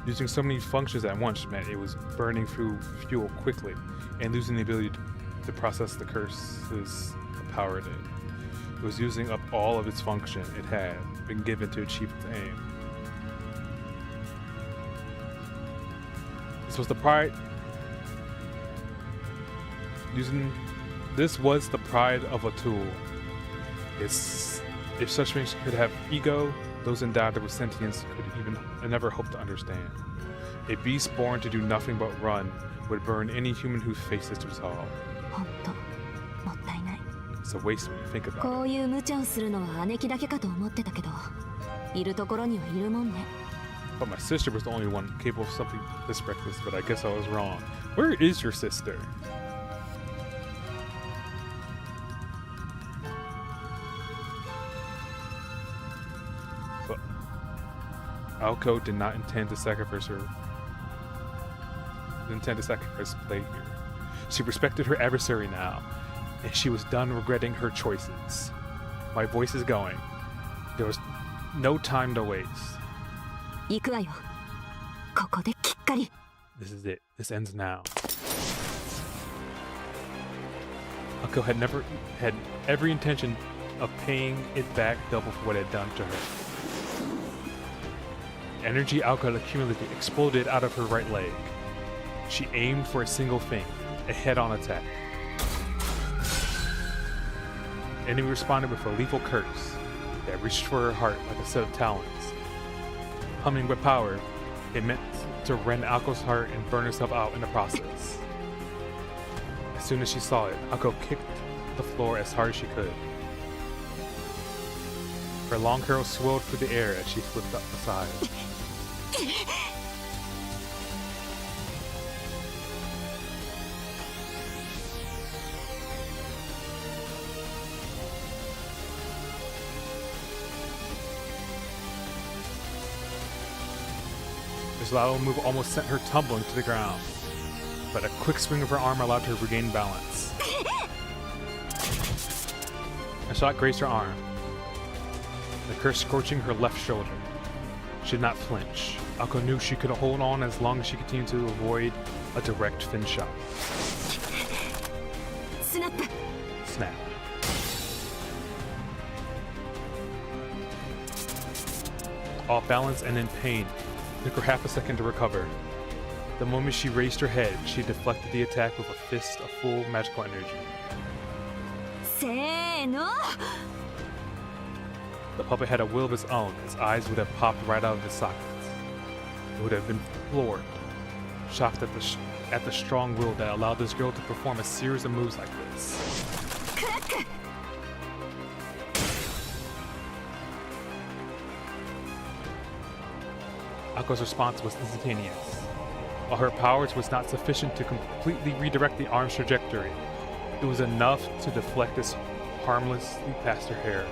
Using so many functions at once meant it was burning through fuel quickly and losing the ability to process the curses that powered it. It was using up all of its function it had been given to achieve its aim. This was the pride the pride of a tool. If such beings could have ego, those endowed with sentience could even never hope to understand. A beast born to do nothing but run would burn any human who faced its resolve. ほんともったいない。 It's a waste when you think about こういう無茶をするのは姉貴だけかと思ってたけど、いるところにはいるもんね。 it. But my sister was the only one capable of something this reckless, but I guess I was wrong. Where is your sister? But Aoko did not intend to sacrifice play here. She respected her adversary now, and she was done regretting her choices. My voice is going. There was no time to waste. 行くわよ。ここできっかり。 This is it. This ends now. Aoko had every intention of paying it back double for what it had done to her. Energy Aoko had accumulated exploded out of her right leg. She aimed for a single thing, a head-on attack. Enemy responded with a lethal curse that reached for her heart like a set of talons. Humming with power, it meant to rend Aoko's heart and burn herself out in the process. As soon as she saw it, Aoko kicked the floor as hard as she could. Her long curls swirled through the air as she flipped up the side. This lateral move almost sent her tumbling to the ground, but a quick swing of her arm allowed her to regain balance. A shot grazed her arm, the curse scorching her left shoulder. She did not flinch. Aoko knew she could hold on as long as she continued to avoid a direct fin shot. Snap. Snap. Off balance and in pain, it took her half a second to recover. The moment she raised her head, she deflected the attack with a fist of full magical energy. せーの。 The puppet had a will of its own. Its eyes would have popped right out of its sockets. It would have been floored, shocked at the strong will that allowed this girl to perform a series of moves like this. Ako's response was instantaneous. While her powers was not sufficient to completely redirect the arm's trajectory, it was enough to deflect it harmlessly past her hair.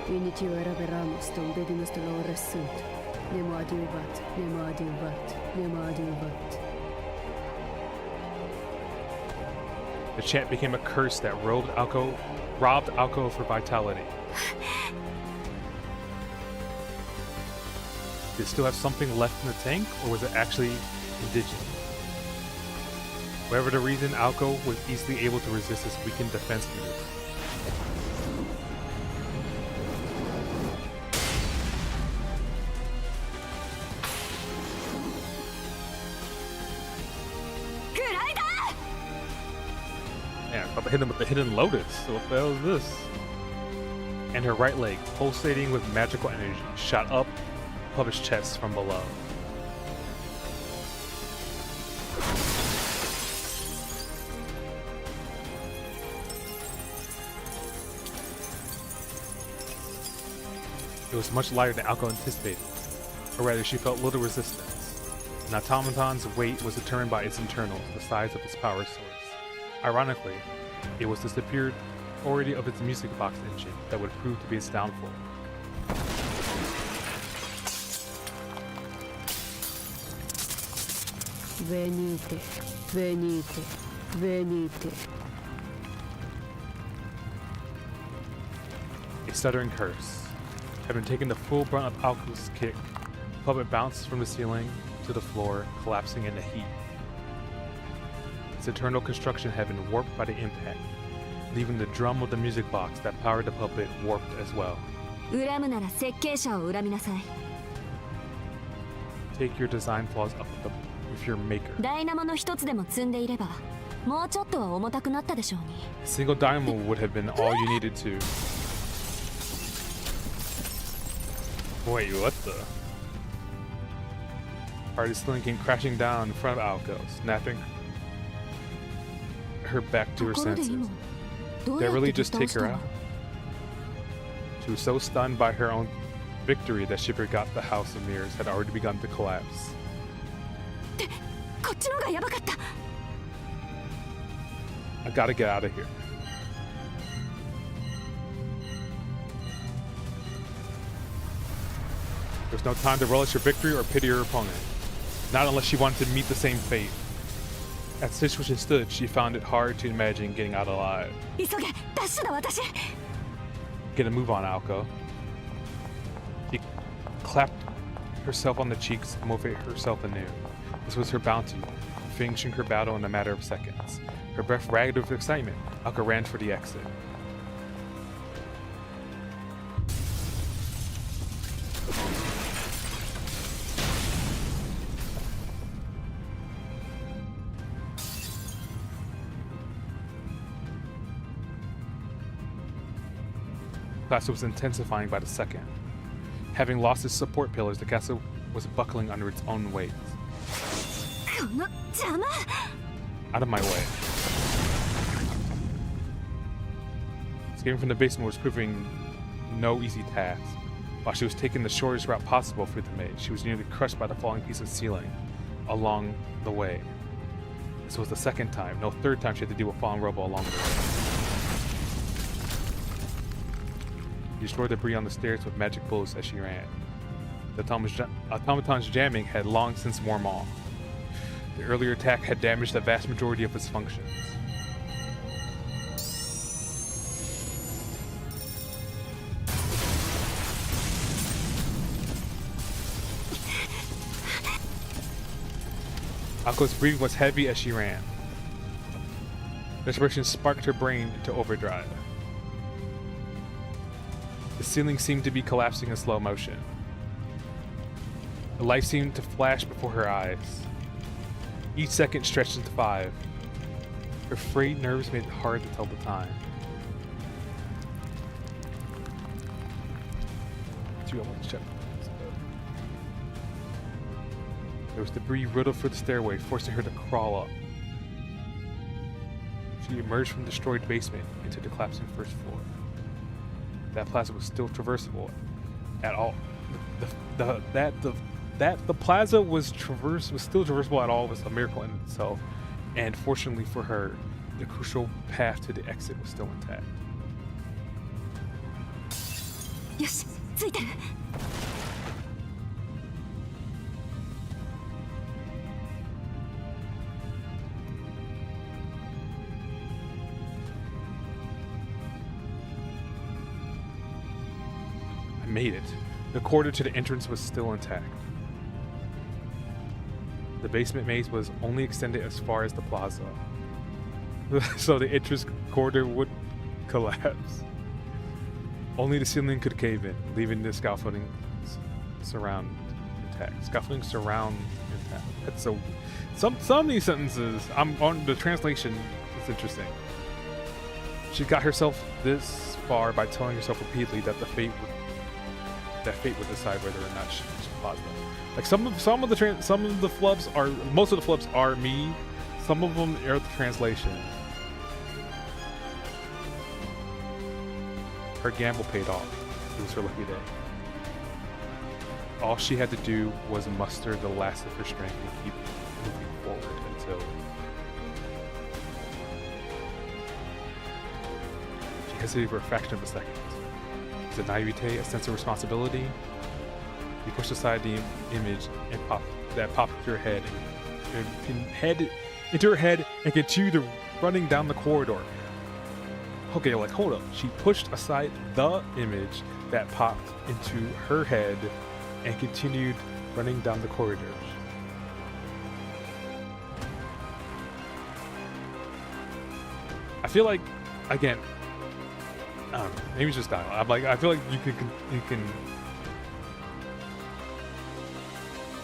Initi eraberamos ton bedimus dolores sunt. Nemo adiuvat, nemo adiuvat, nemo adiuvat. The chant became a curse that robbed Alco of her vitality. Did it still have something left in the tank, or was it actually indigenous? Whatever the reason, Alco was easily able to resist this weakened defense move. Man, I'm about to hit him with the hidden lotus. So what the hell is this? And her right leg, pulsating with magical energy, shot up Puppet's chest from below. It was much lighter than Alco anticipated, or rather she felt little resistance. An automaton's weight was determined by its internals, the size of its power source. Ironically, it was the superiority of its music box engine that would prove to be its downfall. Venite, venite, venite. A stuttering curse. Having taken the full brunt of Alco's kick, Puppet bounced from the ceiling to the floor, collapsing in a heap. Its internal construction had been warped by the impact, leaving the drum of the music box that powered the puppet warped as well. 恨むなら設計者を恨みなさい。 Take your design flaws up with your maker. ダイナモの一つでも積んでいれば、もうちょっとは重たくなったでしょうに。 A single dynamo would have been all you needed to. Wait, what the? Party Sling came crashing down in front of Alco, snapping her back to her ところで senses. 今、どう Did や I って really ぶっ just 倒 take した her の out? She was so stunned by her own victory that she forgot the House of Mirrors had already begun to collapse. こっちのがやばかった。 I gotta get out of here. There's no time to relish her victory or pity her opponent. Not unless she wanted to meet the same fate. As the situation stood, she found it hard to imagine getting out alive. 急げ、ダッシュだ私。 Get a move on, Alco. She clapped herself on the cheeks to motivate herself anew. This was her bounty, finishing her battle in a matter of seconds. Her breath ragged with excitement, Alco ran for the exit. Castle was intensifying by the second. Having lost its support pillars, the castle was buckling under its own weight. この邪魔。 Out of my way. Escaping from the basement was proving no easy task. While she was taking the shortest route possible through the maze, she was nearly crushed by the falling piece of ceiling along the way. This was the second time, no third time she had to deal with falling rubble along the way. She destroyed debris on the stairs with magic bullets as she ran. The automaton's jamming had long since worn off. The earlier attack had damaged the vast majority of its functions. Ako's breathing was heavy as she ran. Desperation sparked her brain into overdrive. The ceiling seemed to be collapsing in slow motion. The light seemed to flash before her eyes. Each second stretched into 5. Her frayed nerves made it hard to tell the time. I want to check. There was debris riddled through the stairway, forcing her to crawl up. She emerged from the destroyed basement into the collapsing first floor. That plaza was still traversable at all. That that the plaza was still traversable at all was a miracle in itself, and fortunately for her, the crucial path to the exit was still intact. よし、ついてる。I made it. The corridor to the entrance was still intact. The basement maze was only extended as far as the plaza, so the entrance corridor would collapse. Only the ceiling could cave in, leaving the scaffolding surround intact. Scaffolding surround intact. That's so. Some of these sentences, I'm on the translation. It's interesting. She got herself this far by telling herself repeatedly that fate would decide whether or not she reached the plaza. Like some of the flubs are, most of the flubs are me. Some of them are the translation. Her gamble paid off. It was her lucky day. All she had to do was muster the last of her strength and keep moving forward until she hesitated for a fraction of a second. Is it naivete, a sense of responsibility? You pushed aside the image and popped into her head into her head and continued running down the corridor. Okay, like, hold up. She pushed aside the image that popped into her head and continued running down the corridors. I feel like, again, I don't know, maybe it's just dialogue. I feel like you can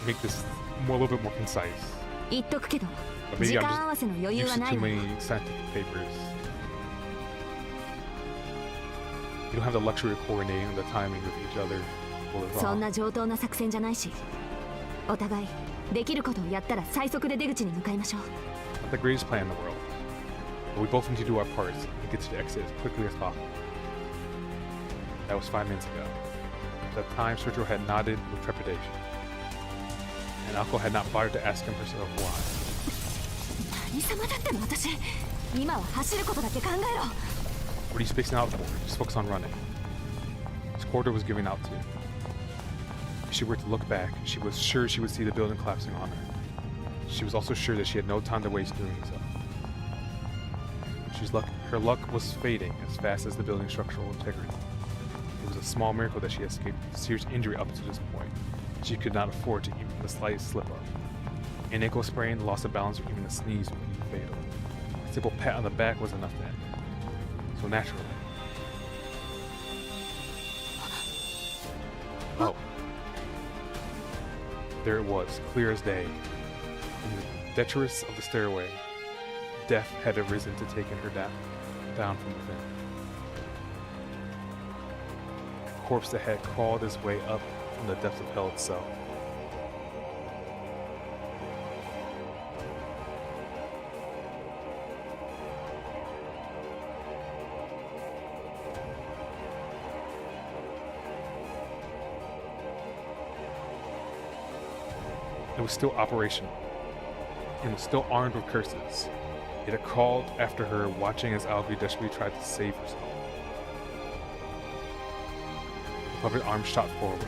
make this a little bit more concise. 言っとくけど、 But 時 maybe 間 I'm 合わせの余裕 just は used な to い too わ。 many scientific papers. You don't have the luxury of coordinating the timing with each other. そんな上等な作戦じゃないし、お互いできることをやったら最速で出口に向かいましょう。 Not the greatest plan in the world, but we both need to do our parts and get to the exit as quickly as possible. That was 5 minutes ago. At that time, Sergio had nodded with trepidation, and Alko had not bothered to ask him herself why. 何様だっての私。今は走ることだけ考えろ。 What are you spacing out for? Just focus on running. This corridor was giving out too. If she were to look back, she was sure she would see the building collapsing on her. She was also sure that she had no time to waste doing so. Her luck was fading as fast as the building's structural integrity. It was a small miracle that she had escaped serious injury up to this point. She could not afford to even the slightest slip-up. An ankle sprain, loss of balance, or even a sneeze would be fatal. A simple pat on the back was enough to end. So naturally. Oh. There it was, clear as day. In the detritus of the stairway, death had arisen to take her down from within. A corpse that had crawled its way up from the depths of hell itself. It was still operational, and was still armed with curses. It had crawled after her, watching as Alki desperately tried to save herself. The puppet arm shot forward.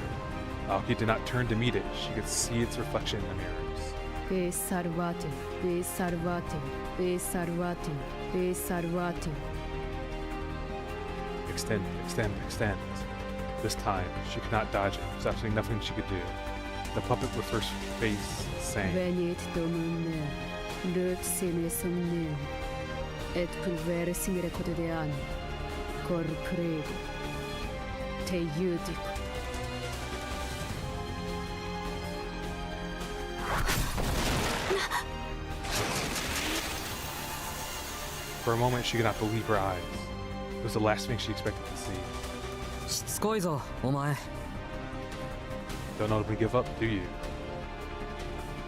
Alki did not turn to meet it. She could see its reflection in the mirrors. Be salvate, be salvate, be salvate, be salvate. Extend, extend, extend. This time, she could not dodge it. There was absolutely nothing she could do. The puppet with her face sang. Venit domine, lut sine somnium, et pulvere simile quotidiani, cor prego, te judico. For a moment, she could not believe her eyes. It was the last thing she expected to see. しつこいぞお前。 Don't notably give up, do you?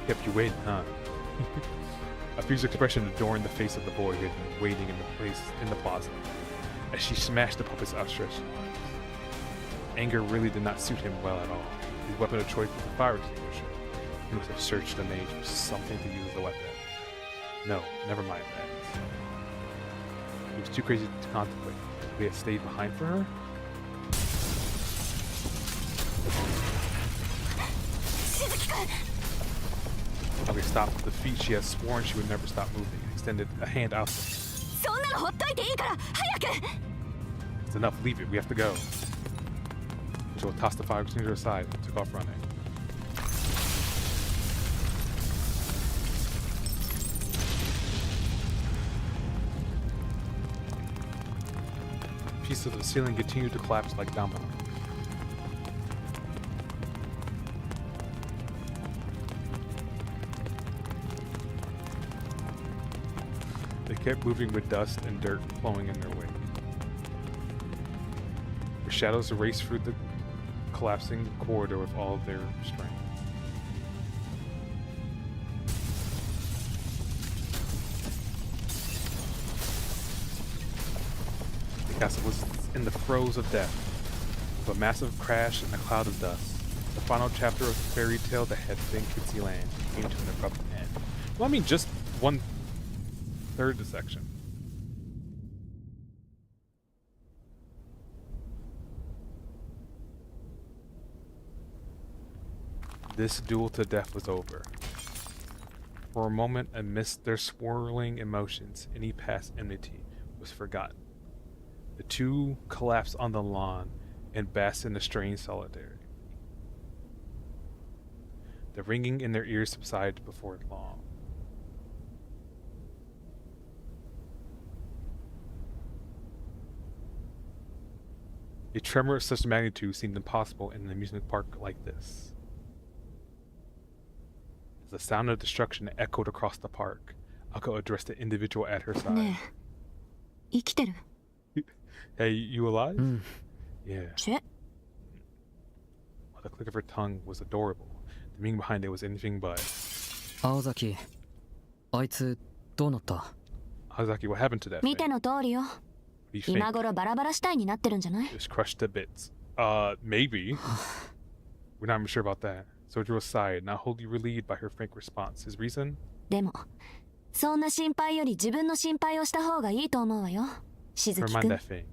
Kept you waiting, huh? A fierce expression adorned the face of the boy who had been waiting in the plaza, as she smashed the puppet's outstretched arms. Anger really did not suit him well at all. His weapon of choice was a fire extinguisher. He must have searched the mage for something to use as a weapon. No, never mind that. He was too crazy to contemplate. Would he have stayed behind for her? Okay, stop. The feet she has sworn she would never stop moving. Extended a hand out. It's enough. Leave it. We have to go. Joe tossed the fire extinguisher aside and took off running. Pieces of the ceiling continued to collapse like dominoes. They kept moving with dust and dirt flowing in their wake. The shadows raced through the collapsing corridor with all of their strength. The castle was in the throes of death, with a massive crash and a cloud of dust. The final chapter of the fairy tale that had been Kitsy Land came to an abrupt end. Well, I mean, just 1/3 the section. This duel to death was over. For a moment, amidst their swirling emotions, any past enmity was forgotten. The two collapsed on the lawn and basked in a strange solidarity. The ringing in their ears subsided before long. A tremor of such magnitude seemed impossible in an amusement park like this. As the sound of destruction echoed across the park, Ako addressed the individual at her side. Hey, you alive? Yeah. Well, the click of her tongue was adorable. The meaning behind it was anything but. Aozaki, あいつどうなった? Aozaki, what happened to that thing? 見ての通りよ。 What do you think? 今頃バラバラ死体になってるんじゃない? Just crushed to bits. Maybe. We're not even sure about that. Sojiro sighed, not wholly relieved by her frank response. His reason? でも、そんな心配より自分の心配をした方がいいと思うわよ。しずき Never く mind ん。 that thing.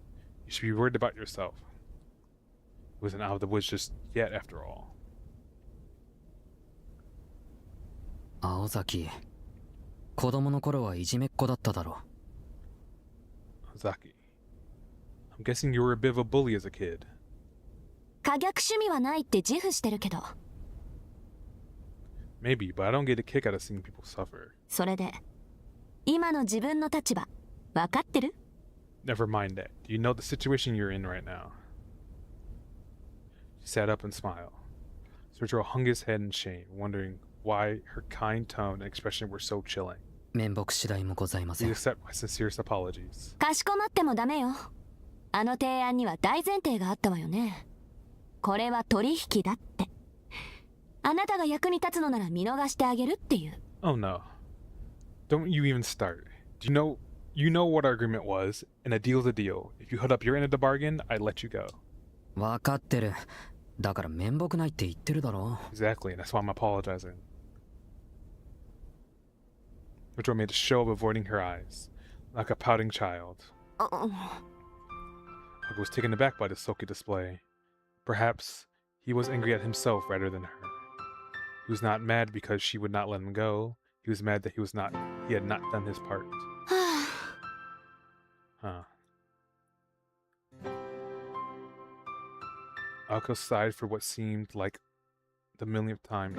You should be worried about yourself. It wasn't out of the woods just yet, after all. 青崎、子供の頃はいじめっ子だっただろ。Ozaki, I'm guessing you were a bit of a bully as a kid. 可逆趣味はないって自負してるけど。 Maybe, but I don't get a kick out of seeing people suffer. それで、今の自分の立場、分かってる? Never mind that. Do you know the situation you're in right now? She sat up and smiled. Sojiro hung his head in shame, wondering why her kind tone and expression were so chilling. 面目次第もございませ Please ん。 accept my sincerest apologies. かしこまってもダメよ。あの提案には大前提があったわよね。これは取引だって。あなたが役に立つのなら見逃してあげるっていう。Oh no. Don't you even start. Do you know what our agreement was, and a deal's a deal. If you held up your end of the bargain, I'd let you go. わかってる。だから面目ないって言ってるだろ。 Exactly, and that's why I'm apologizing. Sojiro made a show of avoiding her eyes, like a pouting child. Ako was taken aback by the sulky display. Perhaps he was angry at himself rather than her. He was not mad because she would not let him go. He was mad that he had not done his part. Huh. Ako sighed for what seemed like the millionth time.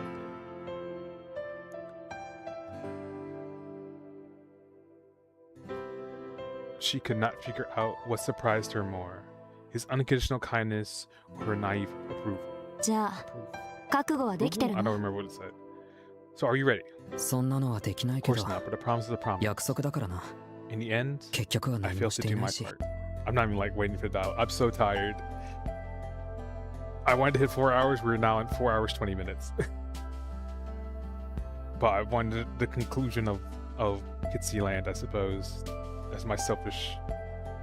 She could not figure out what surprised her more, his unconditional kindness or her naive approval. じゃあ、覚悟はできてる I の? don't remember what it said. So are you ready? そんなのはできない Of け course ど、 not, but a promise is a promise. 約束だからな。 In the end, 結局は I 何 failed もし to てい do な my いし。 part. I'm not even like waiting for the dial. I'm so tired. I wanted to hit 4 hours. We're now at 4 hours 20 minutes. But I wanted the conclusion of Kitsy Land, I suppose. That's my selfish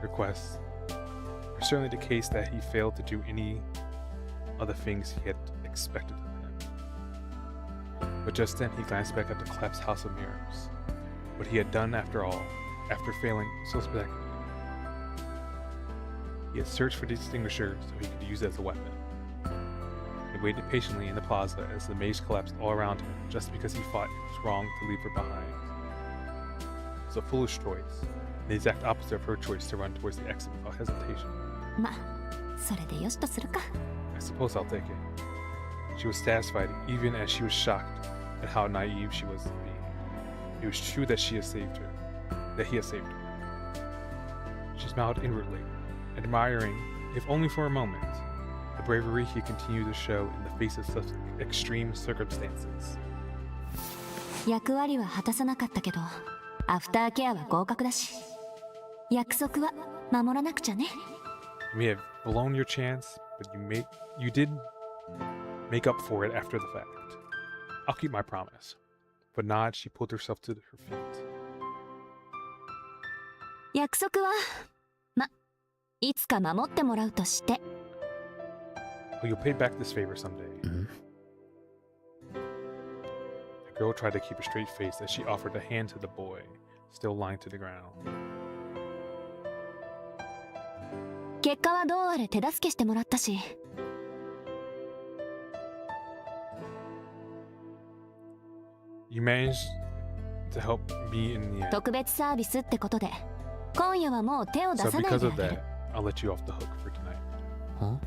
request. It's certainly the case that he failed to do any of the things he had expected of him. But just then he glanced back at the collapsed house of mirrors. What he had done after all, after failing so spectacularly. He had searched for the extinguisher so he could use it as a weapon. He waited patiently in the plaza as the maze collapsed all around him just because he thought it was wrong to leave her behind. It was a foolish choice, the exact opposite of her choice to run towards the exit without hesitation. ま、それでよしとするか。 I suppose I'll take it. She was satisfied even as she was shocked at how naive she was being. It was true that he had saved her. She smiled inwardly, admiring, if only for a moment, the bravery he continued to show in the face of such extreme circumstances. 役割は果たさなかったけど、アフターケアは合格だし、約束は守らなくちゃね。You may have blown your chance, but you did make up for it after the fact. I'll keep my promise. But nod, she pulled herself to her feet. 約束は、ま、いつか守ってもらうとして。Oh, you'll pay back this favor someday. The girl tried to keep a straight face as she offered a hand to the boy, still lying to the ground. 結果はどうあれ手助けしてもらったし。You managed to help me in the end. 特別サービスってことで、今夜はもう手を出 So さない because であ of げる。 that, I'll let you off the hook for tonight. Huh?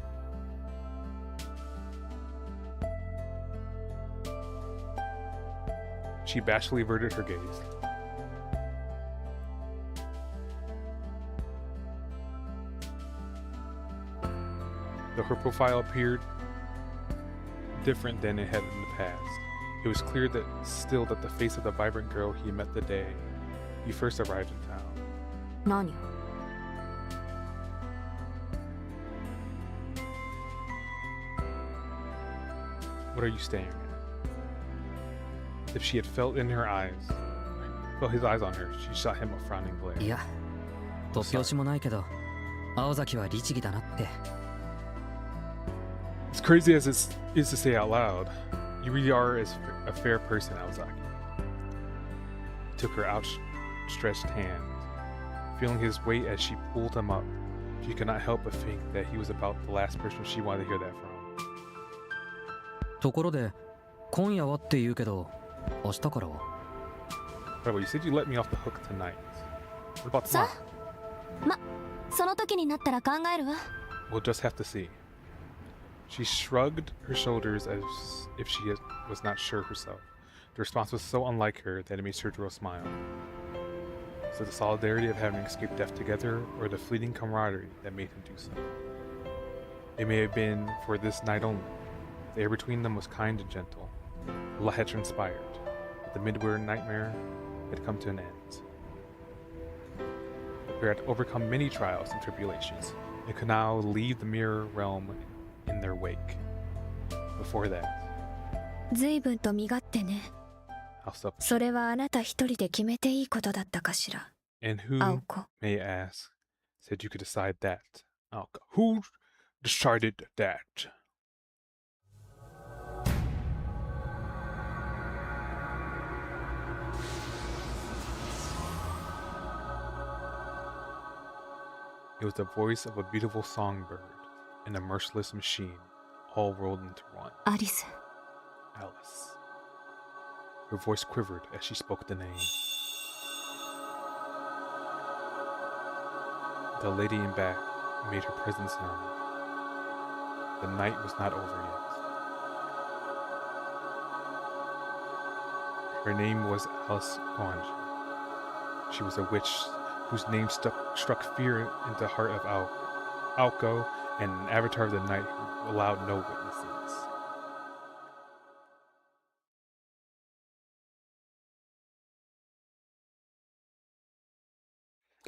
She bashfully averted her gaze. Though her profile appeared different than it had in the past, it was clear that the face of the vibrant girl he met the day he first arrived in town. 何？ What are you staring at? If she had felt his eyes on her, she shot him a frowning glare. いや、突拍子もないけど、青崎は律儀だなって。 As crazy as it is to say out loud, you really are a fair person, Aozaki. He took her outstretched hand. Feeling his weight as she pulled him up, she could not help but think that he was about the last person she wanted to hear that from. ところで、今夜はって言うけど、明日からは By the way, you said you let me off the hook tonight. What about さ tomorrow? あ、ま、その時になったら考えるわ。 We'll just have to see. She shrugged her shoulders as if she was not sure herself. The response was so unlike her that it made Sergio smile. Was it the solidarity of having escaped death together, or the fleeting camaraderie that made him do so? It may have been for this night only. The air between them was kind and gentle. A lot had transpired. But the midwinter nightmare had come to an end. The pair had overcome many trials and tribulations, and could now leave the mirror realm in their wake. Before that, 随分と身勝手ね。 how selfish. それはあなた一人で決めていいことだったかしら。 And who, 青子。 may I ask, said you could decide that? Who decided that? It was the voice of a beautiful songbird and a merciless machine, all rolled into one. アリス。 Alice. Her voice quivered as she spoke the name. The lady in back made her presence known. The night was not over yet. Her name was Alice Guanji. She was a witch whose name struck fear into the heart of Aoko, and an avatar of the night who allowed no witnesses.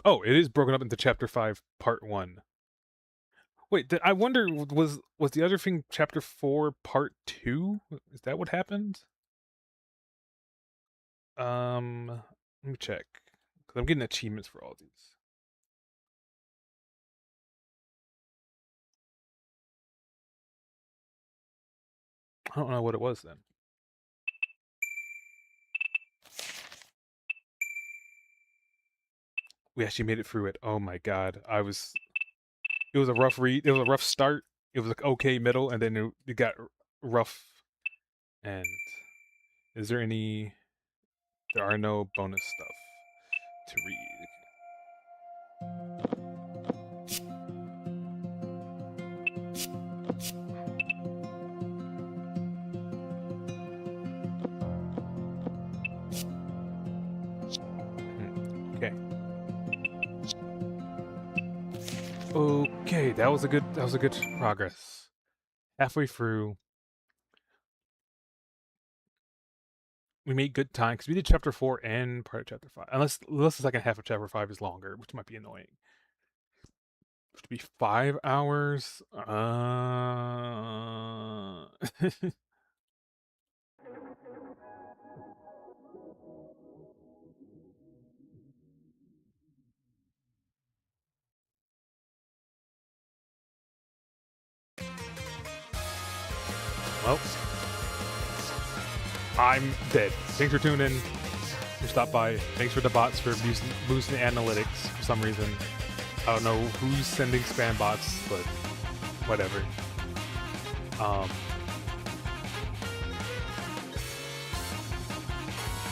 Oh, it is broken up into Chapter 5, Part 1. Wait, I wonder, was the other thing Chapter 4, Part 2? Is that what happened? Let me check. Because I'm getting achievements for all these. I don't know what it was then. we actually made it through it. Oh my god. It was a rough read. It was a rough start. It was like okay middle, and then it got rough. And is there any... There are no bonus stuff to read. Okay. Okay, that was a good progress. Halfway through, we made good time because we did chapter 4 and part of chapter 5. Unless the second half of chapter 5 is longer, which might be annoying. Which would be 5 hours. Well, I'm dead. Thanks for tuning in. For stop by. Thanks for the bots for boosting analytics for some reason. I don't know who's sending spam bots, but whatever.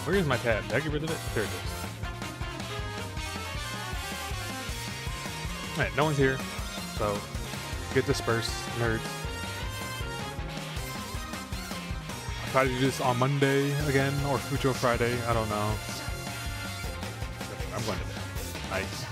Where is my tab? Did I get rid of it? There it is. Alright, no one's here. So, get dispersed, nerds. I'll try to do this on Monday again, or Fucho Friday. I don't know. I'm going to bed. Nice.